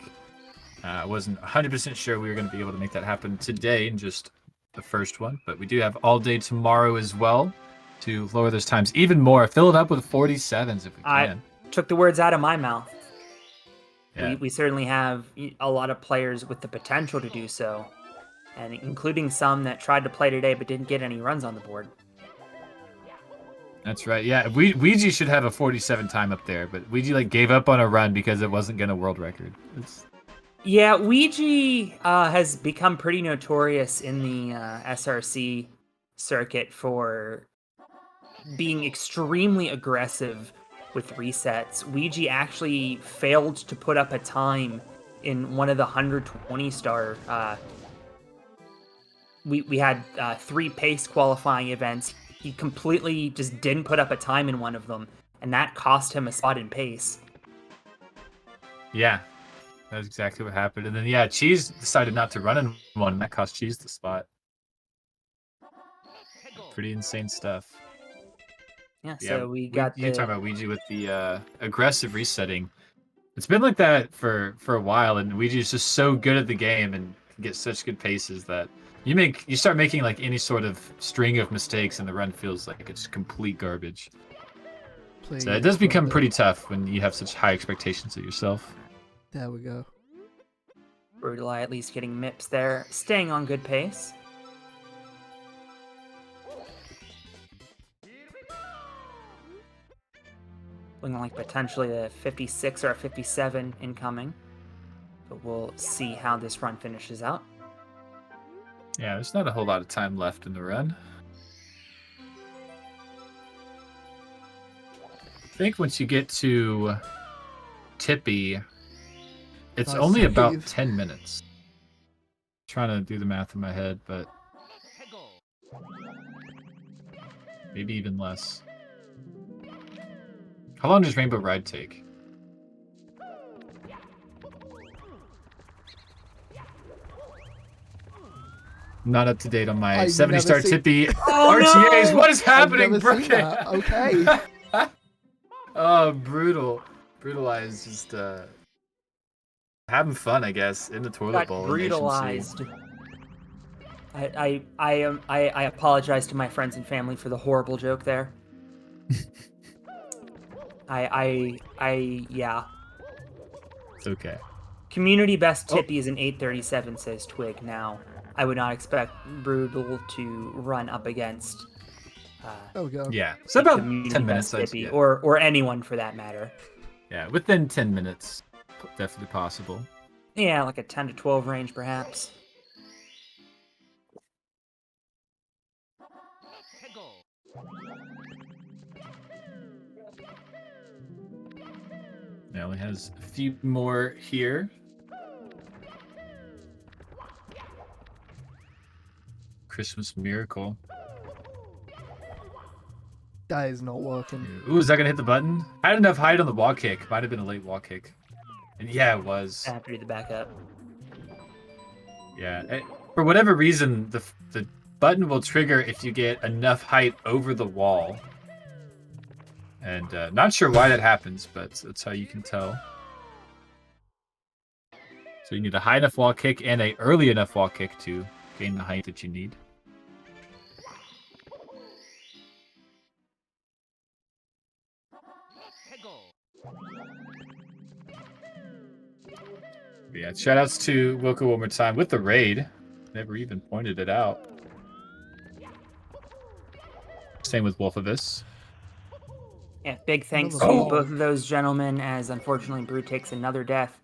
I wasn't 100% sure we were going to be able to make that happen today in just the first one, but we do have all day tomorrow as well to lower those times even more. Fill it up with 47s if we can. I took the words out of my mouth. Yeah. We certainly have a lot of players with the potential to do so, and including some that tried to play today but didn't get any runs on the board. That's right. Yeah, Ouija should have a 47 time up there, but Ouija like gave up on a run because it wasn't going to world record. Yeah, Ouija has become pretty notorious in the SRC circuit for being extremely aggressive with resets. Ouija actually failed to put up a time in one of the 120-star. We had 3 pace qualifying events. He completely just didn't put up a time in one of them, and that cost him a spot in pace. Yeah, that's exactly what happened. And then, yeah, Cheese decided not to run in one, and that cost Cheese the spot. Pretty insane stuff. Yeah, so we got you talk about Ouija with the aggressive resetting. It's been like that for a while, and Ouija is just so good at the game and can get such good paces that you start making like any sort of string of mistakes, and the run feels like it's complete garbage. So it does become pretty tough when you have such high expectations of yourself. There we go. Brutal Eye at least getting MIPS there, staying on good pace. Looking like potentially a 56 or a 57 incoming. But we'll see how this run finishes out. Yeah, there's not a whole lot of time left in the run. I think once you get to Tippy, it's only about 10 minutes. Trying to do the math in my head, but maybe even less. How long does Rainbow Ride take? Not up to date on my 70-star Tippy RTAs. No! What is happening, Brooke? Okay. Oh, brutal. Brutalized, just having fun, I guess, in the toilet bowl. Brutalized. I apologize to my friends and family for the horrible joke there. Yeah. It's okay. Community best Tippy is an 837, says Twig. Now, I would not expect Brutal to run up against. There we go. Yeah, so about 10 minutes, Tippy, or anyone for that matter. Yeah, within 10 minutes, definitely possible. Yeah, like a 10 to 12 range, perhaps. Now only has a few more here. Christmas Miracle. That is not working. Ooh, is that gonna hit the button? I had enough height on the wall kick. Might have been a late wall kick. And yeah, it was. I have to do the backup. Yeah, for whatever reason, the button will trigger if you get enough height over the wall. And not sure why that happens, but that's how you can tell. So you need a high enough wall kick and a early enough wall kick to gain the height that you need. Yeah, shoutouts to Wilco one more time with the raid. Never even pointed it out. Same with Wolfavis. Yeah, big thanks to both of those gentlemen, as unfortunately Brew takes another death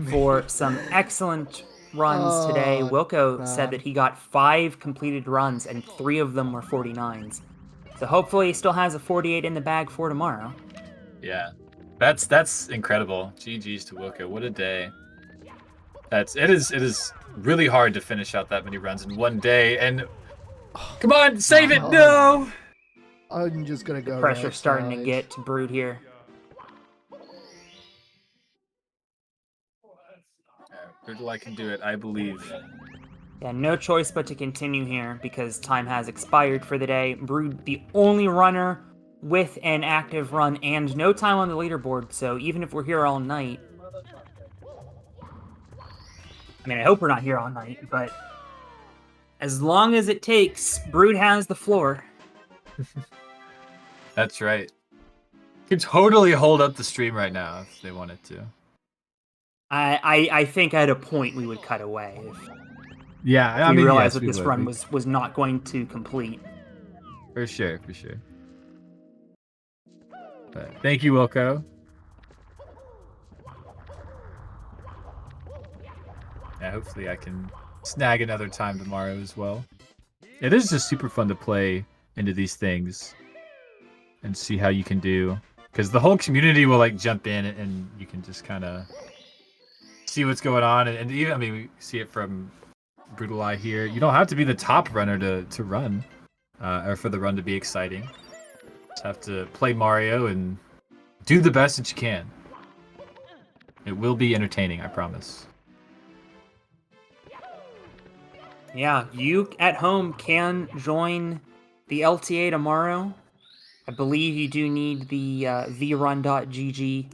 for some excellent runs today. Wilco said that he got 5 completed runs and 3 of them were 49s. So hopefully he still has a 48 in the bag for tomorrow. Yeah, that's incredible. GG's to Wilco. What a day. It is really hard to finish out that many runs in one day. And come on, save it! No. I'm just gonna go. The pressure's starting to outside. get to Brood here. Brutal can do it, I believe. Yeah, no choice but to continue here because time has expired for the day. Brood, the only runner with an active run and no time on the leaderboard, so even if we're here all night... I mean, I hope we're not here all night, but as long as it takes, Brood has the floor. That's right. Could totally hold up the stream right now if they wanted to. I think at a point we would cut away if Yeah, we realized yes, that we this would. run was not going to complete. For sure. But thank you, Wilco. Yeah, hopefully I can snag another time tomorrow as well. It is just super fun to play into these things and see how you can do. Because the whole community will like jump in and you can just kind of see what's going on. And even, I mean, we see it from Brutal Eye here. You don't have to be the top runner to run or for the run to be exciting. Just have to play Mario and do the best that you can. It will be entertaining, I promise. Yeah, you at home can join the LTA tomorrow. I believe you do need the vrun.gg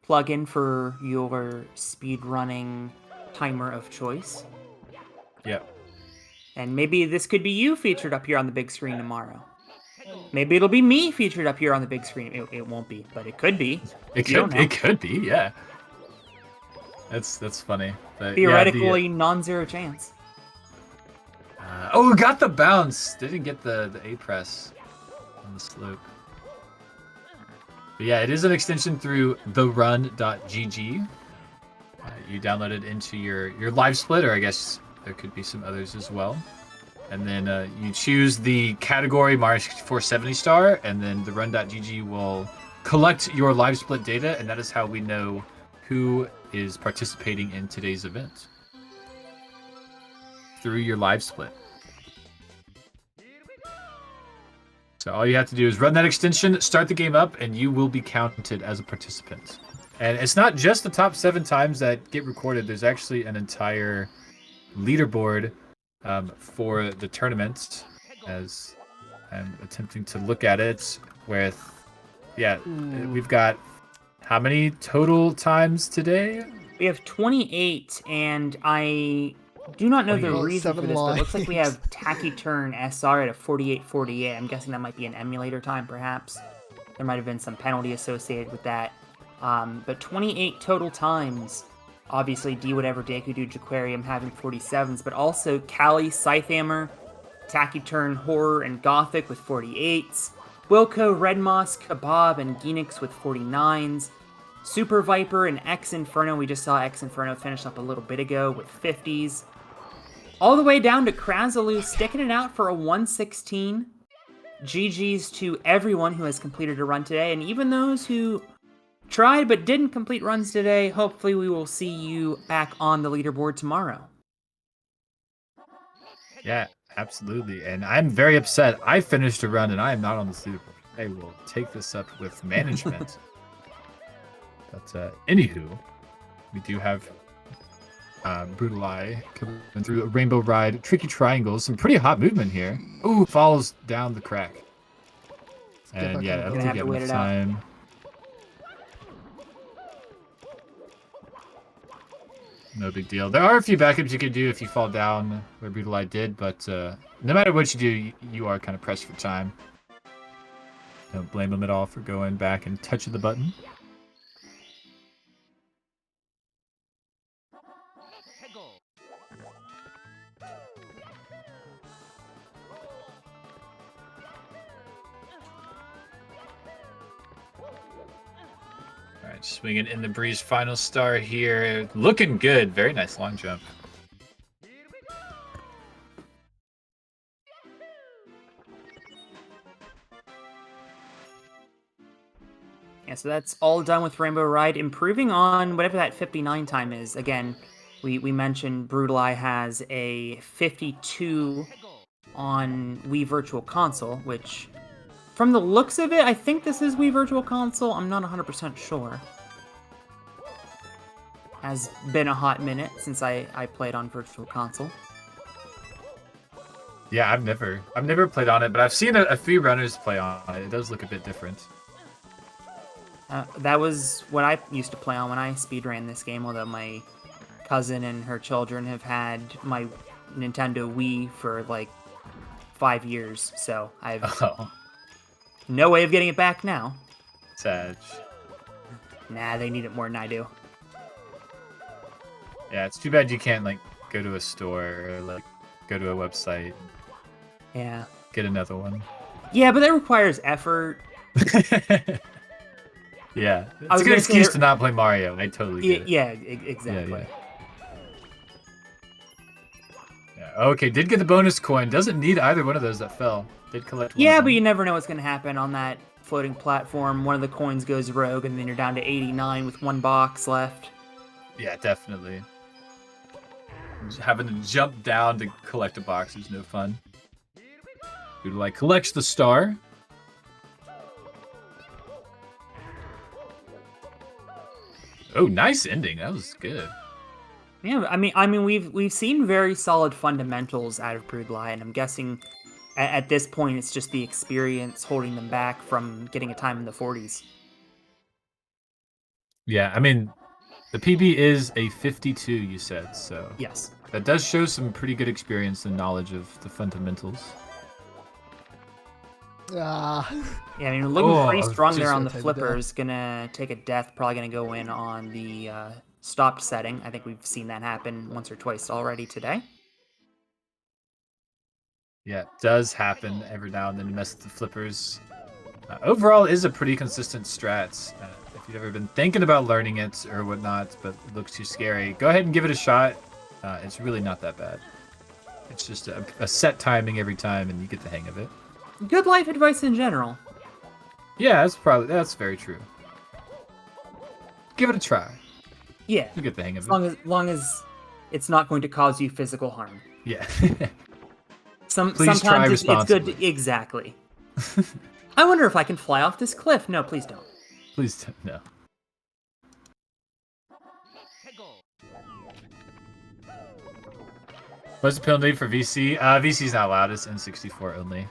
plugin for your speedrunning timer of choice. Yep. And maybe this could be you featured up here on the big screen tomorrow. Maybe it'll be me featured up here on the big screen. It won't be, but it could be. It could be, yeah. That's funny. But Theoretically, yeah, non-zero chance. oh, got the bounce. Didn't get the A press on the slope. But yeah, it is an extension through therun.gg. You download it into your live split, or I guess there could be some others as well. And then you choose the category Mario 64 70 star, and then the run.gg will collect your live split data, and that is how we know who is participating in today's event. Through your live split. So all you have to do is run that extension, start the game up, and you will be counted as a participant. And it's not just the top 7 times that get recorded. There's actually an entire leaderboard for the tournament, as I'm attempting to look at it with, we've got how many total times today? We have 28, and I do not know the reason for this, but it looks like we have Tacky Turn SR at a 48.48. I'm guessing that might be an emulator time, perhaps. There might have been some penalty associated with that. But 28 total times. Obviously, D Whatever Deku Dude Jaquarium having 47s, but also Callie, Scythehammer, Tacky Turn, Horror, and Gothic with 48s. Wilco, Red Moss, Kebab, and Genix with 49s. Super Viper and X Inferno, we just saw X Inferno finish up a little bit ago with 50s. All the way down to Krazaloo, sticking it out for a 116. GG's to everyone who has completed a run today, and even those who tried but didn't complete runs today, hopefully we will see you back on the leaderboard tomorrow. Yeah, absolutely. And I'm very upset. I finished a run and I am not on the leaderboard. I will take this up with management. But anywho, we do have Brutal Eye coming through a Rainbow Ride, Tricky Triangles, some pretty hot movement here. Ooh, falls down the crack. And yeah, I don't think you have enough time. No big deal. There are a few backups you could do if you fall down where Brutal Eye did, but no matter what you do, you are kind of pressed for time. Don't blame him at all for going back and touching the button. Alright, swinging in the breeze, final star here. Looking good. Very nice long jump. Yeah, so that's all done with Rainbow Ride, improving on whatever that 59 time is. Again, we mentioned Brutal Eye has a 52 on Wii Virtual Console, which, from the looks of it, I think this is Wii Virtual Console. I'm not 100% sure. Has been a hot minute since I played on Virtual Console. Yeah, I've never played on it, but I've seen a few runners play on it. It does look a bit different. That was what I used to play on when I speedran this game, although my cousin and her children have had my Nintendo Wii for like 5 years, so I've no way of getting it back now. Sad. Nah, they need it more than I do. Yeah, it's too bad you can't like go to a store or like go to a website. Yeah. Get another one. Yeah, but that requires effort. Yeah, I was it's a good gonna say excuse there- to not play Mario. I totally get it. Yeah, exactly. Yeah. Okay, did get the bonus coin. Doesn't need either one of those that fell. Did collect one. Yeah, of but them. you never know what's going to happen on that floating platform. One of the coins goes rogue, and then you're down to 89 with one box left. Yeah, definitely. Having to jump down to collect a box is no fun. Who like collects the star? Oh, nice ending. That was good. Yeah, I mean, we've seen very solid fundamentals out of Brood Lie, and I'm guessing at this point it's just the experience holding them back from getting a time in the 40s. Yeah, I mean, the PB is a 52, you said, so... Yes. That does show some pretty good experience and knowledge of the fundamentals. Ah. Yeah, I mean, looking pretty strong just there on the rotated flippers. Gonna take a death, probably gonna go in on the stopped setting. I think we've seen that happen once or twice already today. Yeah, it does happen every now and then. You mess with the flippers. Overall, it is a pretty consistent strat. If you've ever been thinking about learning it or whatnot, but it looks too scary, go ahead and give it a shot. It's really not that bad. It's just a set timing every time, and you get the hang of it. Good life advice in general. Yeah, that's very true. Give it a try. Yeah. You get the hang of As it. long as it's not going to cause you physical harm. Yeah. Sometimes try it's good. responsibly. Exactly. I wonder if I can fly off this cliff. No, please don't. Please don't. No. What's the penalty for VC? VC is not allowed. It's N64 only.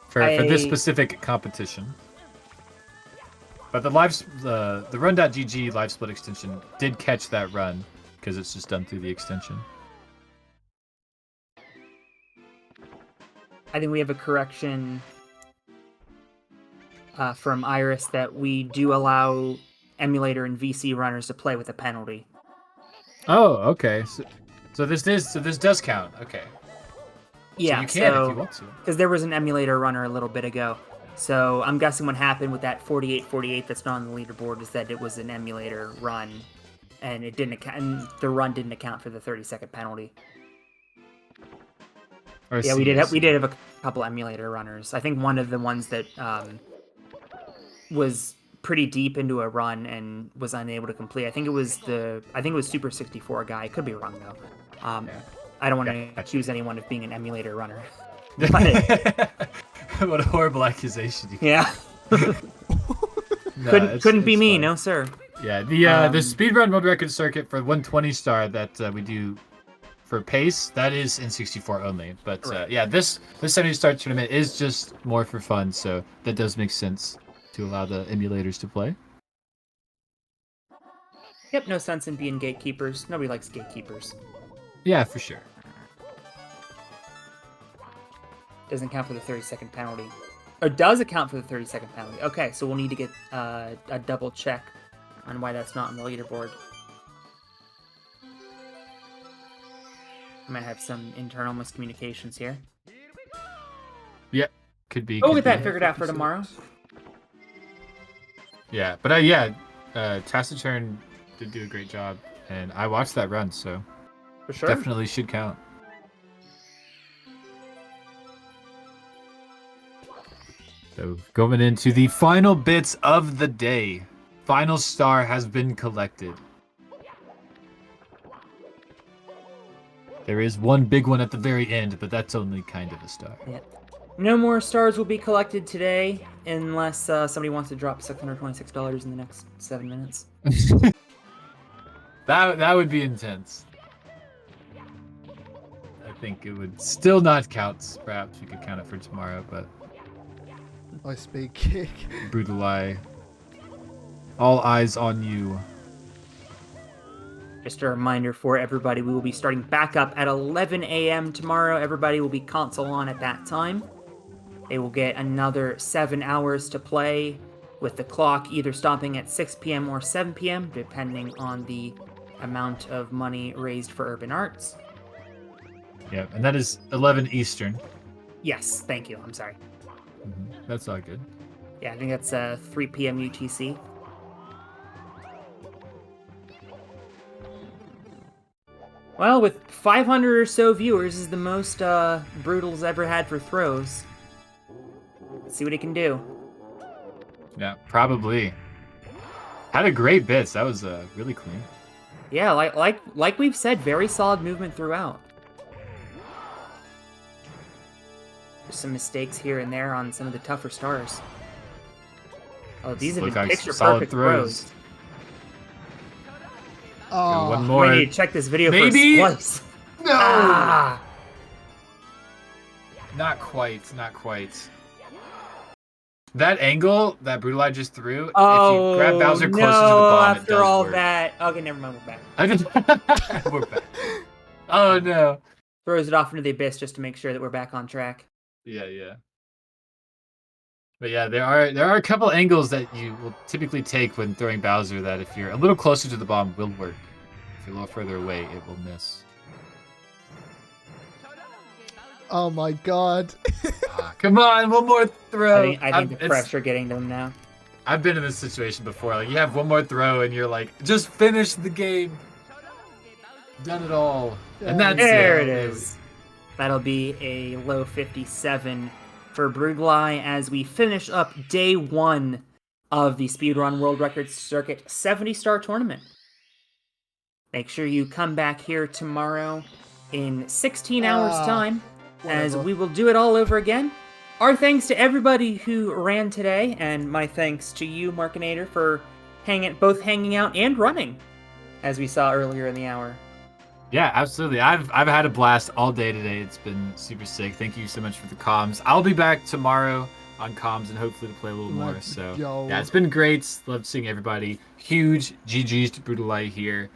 For this specific competition. But the run.gg live split extension did catch that run because it's just done through the extension. I think we have a correction from Iris that we do allow emulator and VC runners to play with a penalty. Oh, okay. So this does count. Okay. Yeah, so you can if you want to. Because there was an emulator runner a little bit ago. So I'm guessing what happened with that 48-48 that's not on the leaderboard is that it was an emulator run, and it didn't account. And the run didn't account for the 30-second penalty. Yeah, we did have a couple emulator runners. I think one of the ones that was pretty deep into a run and was unable to complete. I think it was Super 64 guy. I could be wrong though. I don't want to accuse anyone of being an emulator runner. What a horrible accusation! Yeah. No, couldn't be it's me, fine. no sir. Yeah, the speedrun world record circuit for 120 star that we do for pace, that is in 64 only. But yeah, this 70 star tournament is just more for fun, so that does make sense to allow the emulators to play. Yep, no sense in being gatekeepers. Nobody likes gatekeepers. Yeah, for sure. Doesn't count for the 30-second penalty. Or does account for the 30-second penalty. Okay, so we'll need to get a double check on why that's not on the leaderboard. I might have some internal miscommunications here. Yeah, could be. We'll get that figured out for tomorrow. Yeah, but Taciturn did do a great job, and I watched that run, so for sure, definitely should count. So going into the final bits of the day. Final star has been collected. There is one big one at the very end, but that's only kind of a star. Yeah. No more stars will be collected today unless somebody wants to drop $626 in the next 7 minutes. That would be intense. I think it would still not count. Perhaps we could count it for tomorrow, but I speak kick. Brutal Eye. All eyes on you. Just a reminder for everybody, we will be starting back up at 11 a.m. tomorrow. Everybody will be console on at that time. They will get another 7 hours to play, with the clock either stopping at 6 p.m. or 7 p.m., depending on the amount of money raised for Urban Arts. Yeah, and that is 11 Eastern. Yes, thank you. I'm sorry. That's all good. Yeah, I think that's 3 p.m. UTC. Well, with 500 or so viewers, this is the most Brutal's ever had for throws. Let's see what he can do. Yeah, probably. Had a great bits. That was really clean. Yeah, like we've said, very solid movement throughout. Just some mistakes here and there on some of the tougher stars. Oh, these have been picture-perfect throws. Oh, one more. We need to check this video Maybe? for a splice. No! Ah! Not quite. Not quite. That angle that Brutal Eye just threw, Oh, if you grab Bowser closer to the no, bomb, it after does all work. that. Okay, never mind, we're back. I just... We're back. Oh, no. Throws it off into the abyss just to make sure that we're back on track. Yeah. But yeah, there are a couple angles that you will typically take when throwing Bowser that if you're a little closer to the bomb will work. If you're a little further away, it will miss. Oh my god. Come on, one more throw. I think the pressure getting to them now. I've been in this situation before. Like, you have one more throw and you're like, just finish the game. Done it all. And that's there it is. That'll be a low 57 for Brutal Eye as we finish up day 1 of the Speedrun World Records Circuit 70-star tournament. Make sure you come back here tomorrow in 16 hours' time as we will do it all over again. Our thanks to everybody who ran today, and my thanks to you, Markinator, for both hanging out and running, as we saw earlier in the hour. Yeah, absolutely. I've had a blast all day today. It's been super sick. Thank you so much for the comms. I'll be back tomorrow on comms and hopefully to play a little more. So yeah, it's been great. Love seeing everybody. Huge GG's to Brutal Eye here.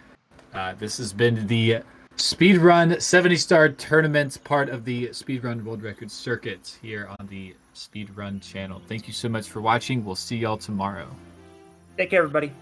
This has been the Speedrun 70-star tournament, part of the Speedrun World Records Circuit here on the Speedrun channel. Thank you so much for watching. We'll see y'all tomorrow. Take care, everybody.